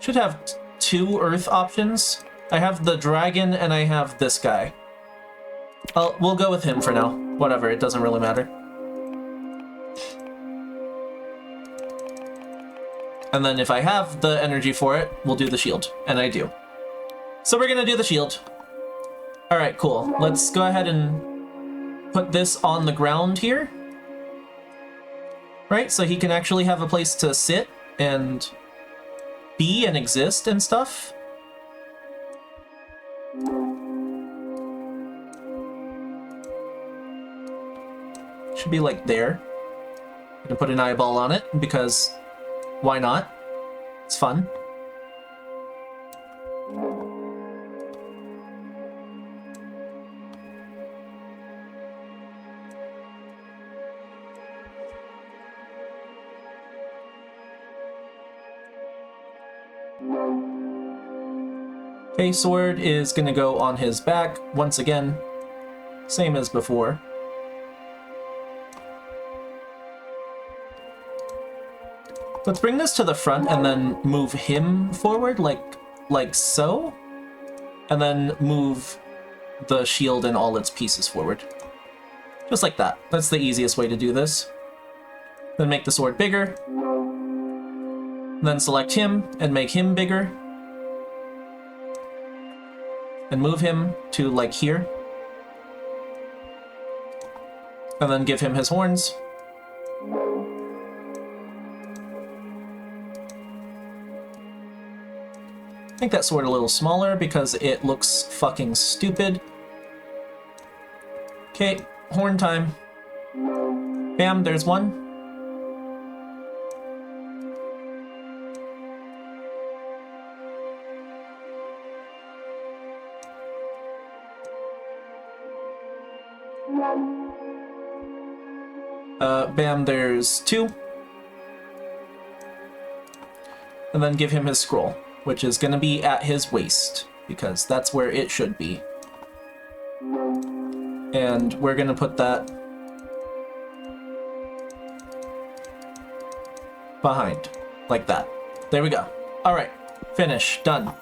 should have 2 earth options. I have the dragon and I have this guy. We'll go with him for now. Whatever, it doesn't really matter. And then if I have the energy for it, we'll do the shield. And I do. So we're gonna do the shield. Alright, cool. Let's go ahead and put this on the ground here. Right, so he can actually have a place to sit and be and exist and stuff. Should be like there. I'm gonna put an eyeball on it because why not? It's fun. Okay, sword is gonna go on his back once again, same as before. Let's bring this to the front and then move him forward like so, and then move the shield and all its pieces forward. Just like that. That's the easiest way to do this. Then make the sword bigger. Then select him and make him bigger. And move him to like here. And then give him his horns. Make that sword a little smaller because it looks fucking stupid. Okay, horn time. Bam, there's one. Bam, there's two. And then give him his scroll, which is going to be at his waist, because that's where it should be. And we're going to put that behind, like that. There we go. All right, finish, done.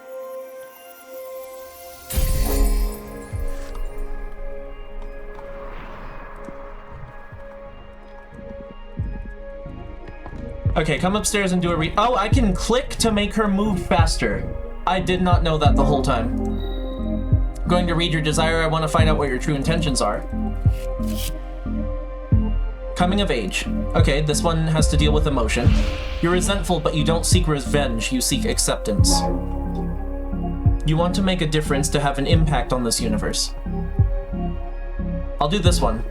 Okay, come upstairs and do a oh, I can click to make her move faster. I did not know that the whole time. Going to read your desire, I want to find out what your true intentions are. Coming of age. Okay, this one has to deal with emotion. You're resentful, but you don't seek revenge, you seek acceptance. You want to make a difference to have an impact on this universe. I'll do this one.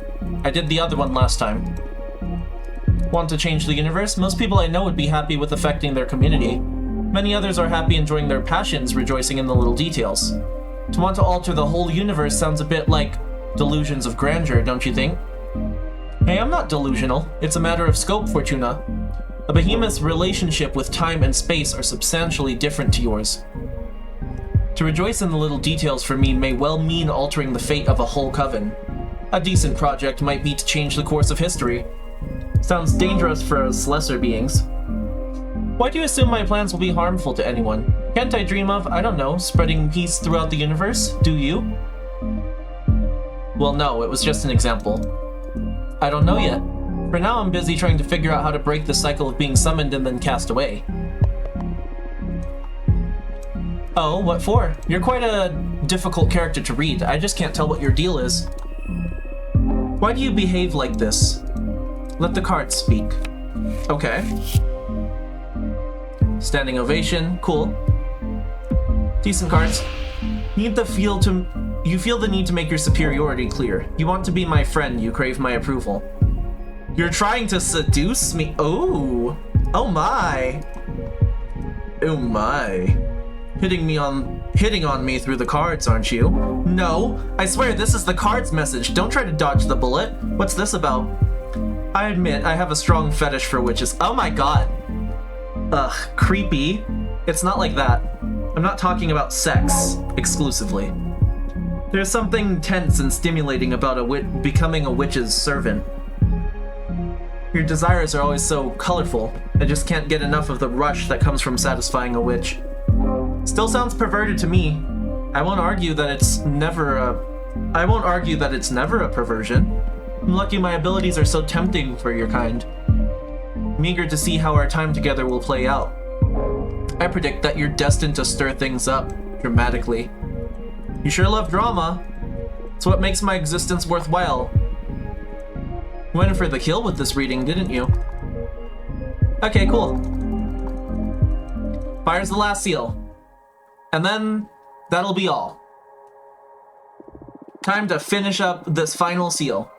I did the other one last time. Want to change the universe? Most people I know would be happy with affecting their community. Many others are happy enjoying their passions, rejoicing in the little details. To want to alter the whole universe sounds a bit like delusions of grandeur, don't you think? Hey, I'm not delusional. It's a matter of scope, Fortuna. A behemoth's relationship with time and space are substantially different to yours. To rejoice in the little details for me may well mean altering the fate of a whole coven. A decent project might be to change the course of history. Sounds dangerous for us lesser beings. Why do you assume my plans will be harmful to anyone? Can't I dream of, I don't know, spreading peace throughout the universe? Do you? Well, no, it was just an example. I don't know yet. For now, I'm busy trying to figure out how to break the cycle of being summoned and then cast away. Oh, what for? You're quite a difficult character to read. I just can't tell what your deal is. Why do you behave like this? Let the cards speak. Okay. Standing ovation, cool. Decent cards. You feel the need to make your superiority clear. You want to be my friend, you crave my approval. You're trying to seduce me. Oh. Oh my. Oh my. Hitting on me through the cards, aren't you? No. I swear this is the cards message. Don't try to dodge the bullet. What's this about? I admit, I have a strong fetish for witches. Oh my god. Ugh, creepy. It's not like that. I'm not talking about sex, exclusively. There's something tense and stimulating about becoming a witch's servant. Your desires are always so colorful. I just can't get enough of the rush that comes from satisfying a witch. Still sounds perverted to me. I won't argue that it's never a perversion. I'm lucky my abilities are so tempting for your kind. I'm eager to see how our time together will play out. I predict that you're destined to stir things up dramatically. You sure love drama. It's what makes my existence worthwhile. You went for the kill with this reading, didn't you? Okay, cool. Fire's the last seal. And then that'll be all. Time to finish up this final seal.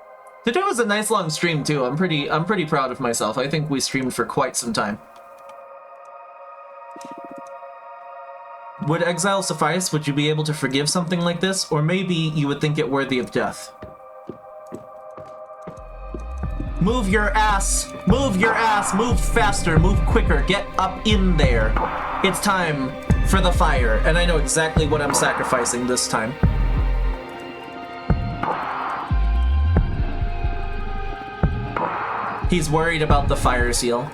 Today was a nice long stream too. I'm pretty proud of myself. I think we streamed for quite some time. Would exile suffice? Would you be able to forgive something like this? Or maybe you would think it worthy of death. Move your ass! Move your ass! Move faster! Move quicker! Get up in there! It's time for the fire, and I know exactly what I'm sacrificing this time. He's worried about the fire seal.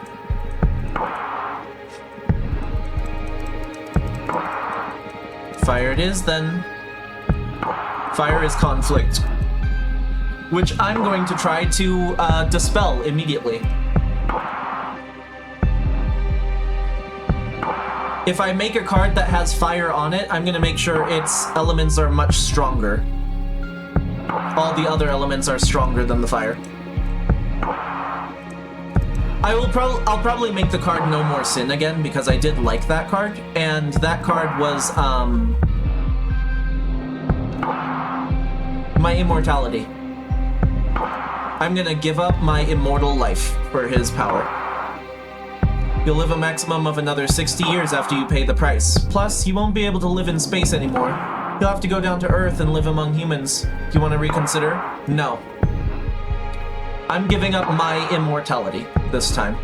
Fire it is, then. Fire is conflict, which I'm going to try to dispel immediately. If I make a card that has fire on it, I'm going to make sure its elements are much stronger. All the other elements are stronger than the fire. I'll probably make the card No More Sin again, because I did like that card, and that card was my immortality. I'm gonna give up my immortal life for his power. You'll live a maximum of another 60 years after you pay the price. Plus, you won't be able to live in space anymore. You'll have to go down to Earth and live among humans. Do you want to reconsider? No. I'm giving up my immortality this time.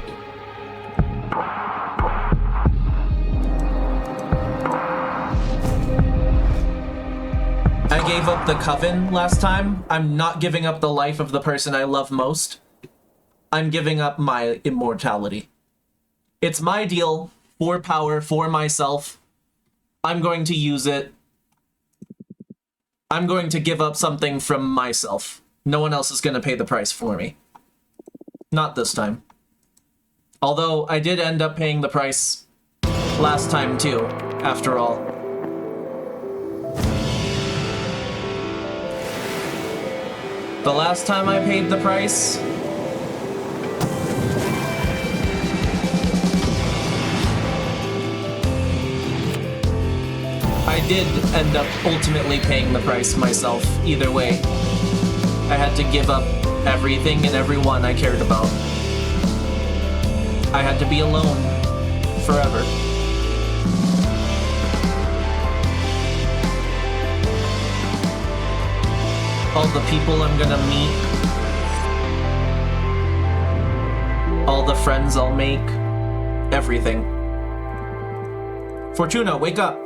I gave up the Coven last time. I'm not giving up the life of the person I love most. I'm giving up my immortality. It's my deal, for power, for myself. I'm going to use it. I'm going to give up something from myself. No one else is going to pay the price for me. Not this time. Although I did end up paying the price last time too, after all. The last time I paid the price, I did end up ultimately paying the price myself, either way. I had to give up everything and everyone I cared about. I had to be alone forever. All the people I'm gonna meet, all the friends I'll make, everything. Fortuna, wake up!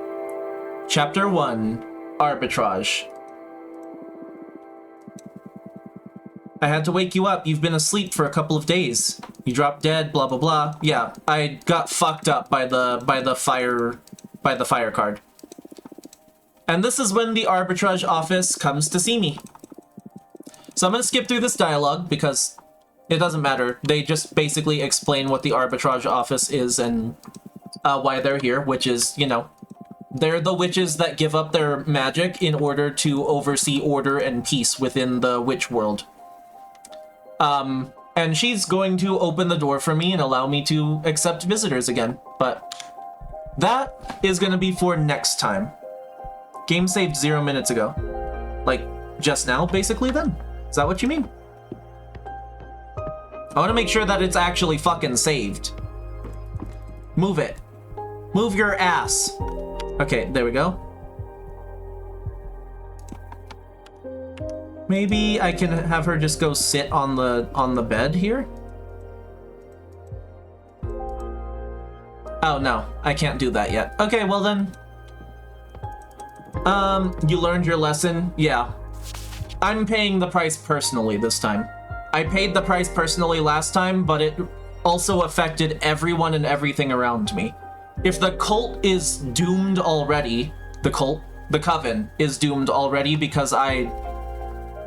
Chapter 1, Arbitrage. I had to wake you up. You've been asleep for a couple of days. You dropped dead, blah blah blah. Yeah, I got fucked up by the fire card. And this is when the Arbitrage office comes to see me. So I'm gonna skip through this dialogue because it doesn't matter. They just basically explain what the Arbitrage office is and why they're here, which is, you know, they're the witches that give up their magic in order to oversee order and peace within the witch world. And she's going to open the door for me and allow me to accept visitors again. But that is gonna be for next time. Game saved 0 minutes ago. Like, just now, basically, then? Is that what you mean? I want to make sure that it's actually fucking saved. Move it. Move your ass. Okay, there we go. Maybe I can have her just go sit on the bed here? Oh, no. I can't do that yet. Okay, well then. You learned your lesson? Yeah. I'm paying the price personally this time. I paid the price personally last time, but it also affected everyone and everything around me. If the cult is doomed already, the Coven is doomed already because I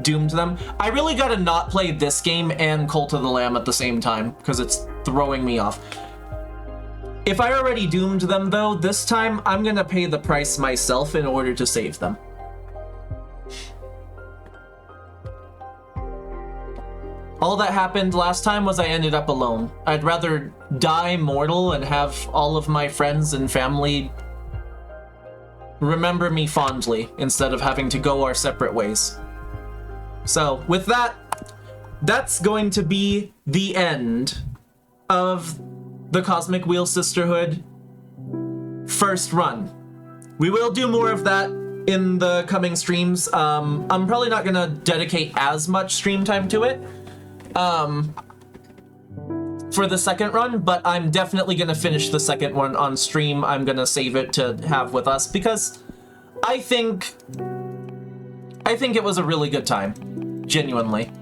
doomed them. I really gotta not play this game and Cult of the Lamb at the same time because it's throwing me off. If I already doomed them, though, this time I'm gonna pay the price myself in order to save them. All that happened last time was I ended up alone. I'd rather die mortal and have all of my friends and family remember me fondly instead of having to go our separate ways. So, with that, that's going to be the end of the Cosmic Wheel Sisterhood first run. We will do more of that in the coming streams. I'm probably not gonna dedicate as much stream time to it for the second run, but I'm definitely gonna finish the second one on stream. I'm gonna save it to have with us because I think it was a really good time, genuinely.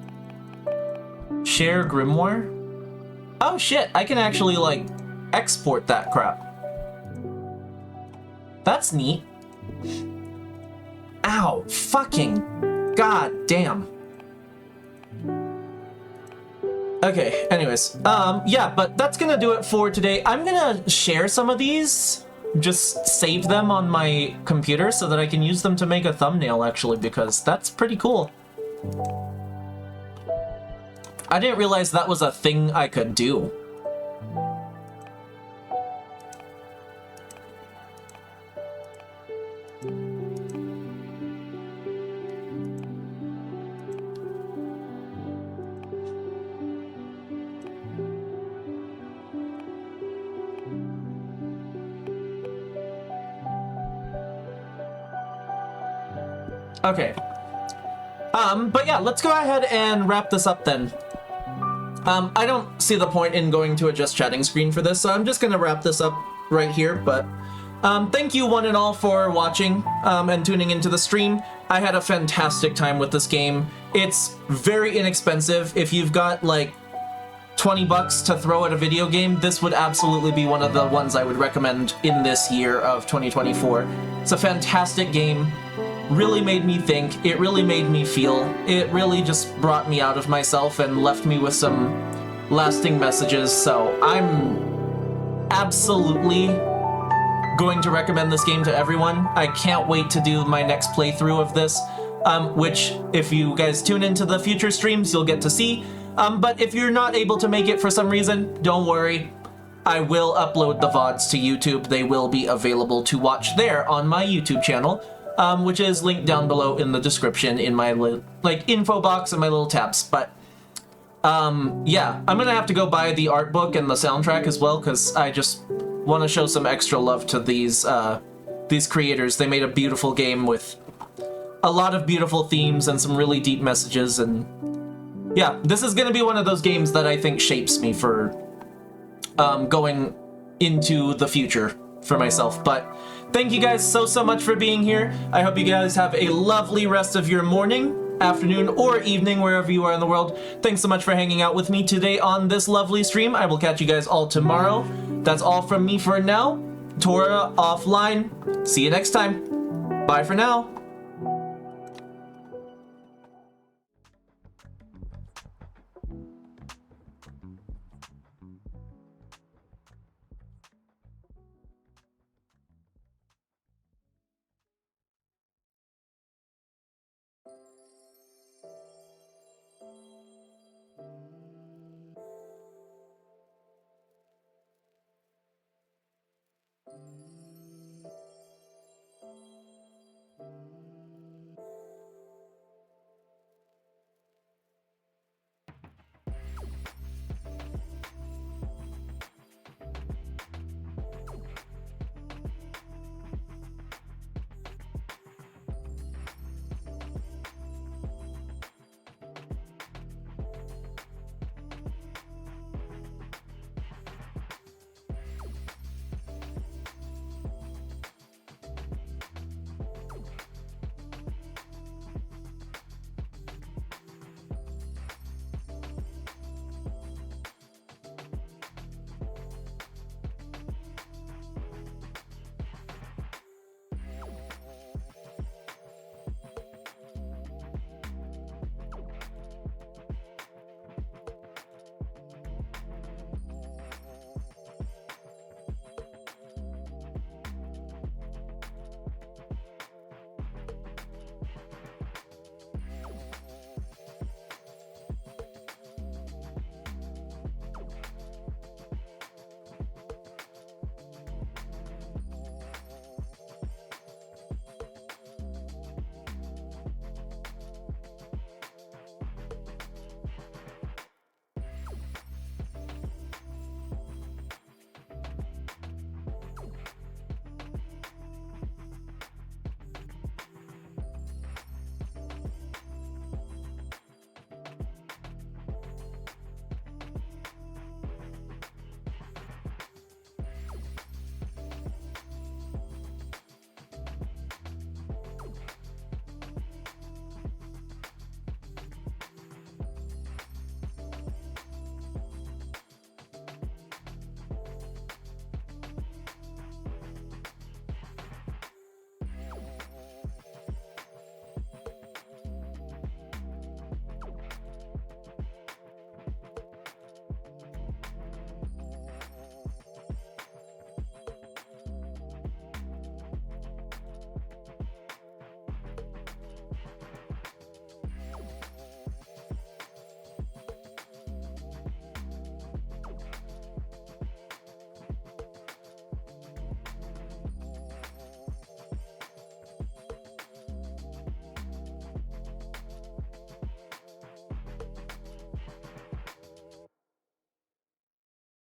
Share Grimoire? Oh shit, I can actually, like, export that crap. That's neat. Ow, fucking god damn. Okay, anyways, yeah, but that's gonna do it for today. I'm gonna share some of these, just save them on my computer so that I can use them to make a thumbnail, actually, because that's pretty cool. I didn't realize that was a thing I could do. Okay. But yeah, let's go ahead and wrap this up then. I don't see the point in going to a just chatting screen for this, so I'm just gonna wrap this up right here, but thank you one and all for watching and tuning into the stream. I had a fantastic time with this game. It's very inexpensive. If you've got like 20 bucks to throw at a video game, this would absolutely be one of the ones I would recommend in this year of 2024. It's a fantastic game. Really made me think, it really made me feel, it really just brought me out of myself and left me with some lasting messages, so I'm absolutely going to recommend this game to everyone. I can't wait to do my next playthrough of this, which if you guys tune into the future streams, you'll get to see, but if you're not able to make it for some reason, don't worry. I will upload the VODs to YouTube. They will be available to watch there on my YouTube channel. Which is linked down below in the description in my info box and my little tabs. But yeah, I'm gonna have to go buy the art book and the soundtrack as well because I just want to show some extra love to these creators. They made a beautiful game with a lot of beautiful themes and some really deep messages, and yeah, this is gonna be one of those games that I think shapes me for going into the future for myself. But thank you guys so much for being here. I hope you guys have a lovely rest of your morning, afternoon, or evening, wherever you are in the world. Thanks so much for hanging out with me today on this lovely stream. I will catch you guys all tomorrow. That's all from me for now. Tora offline. See you next time. Bye for now.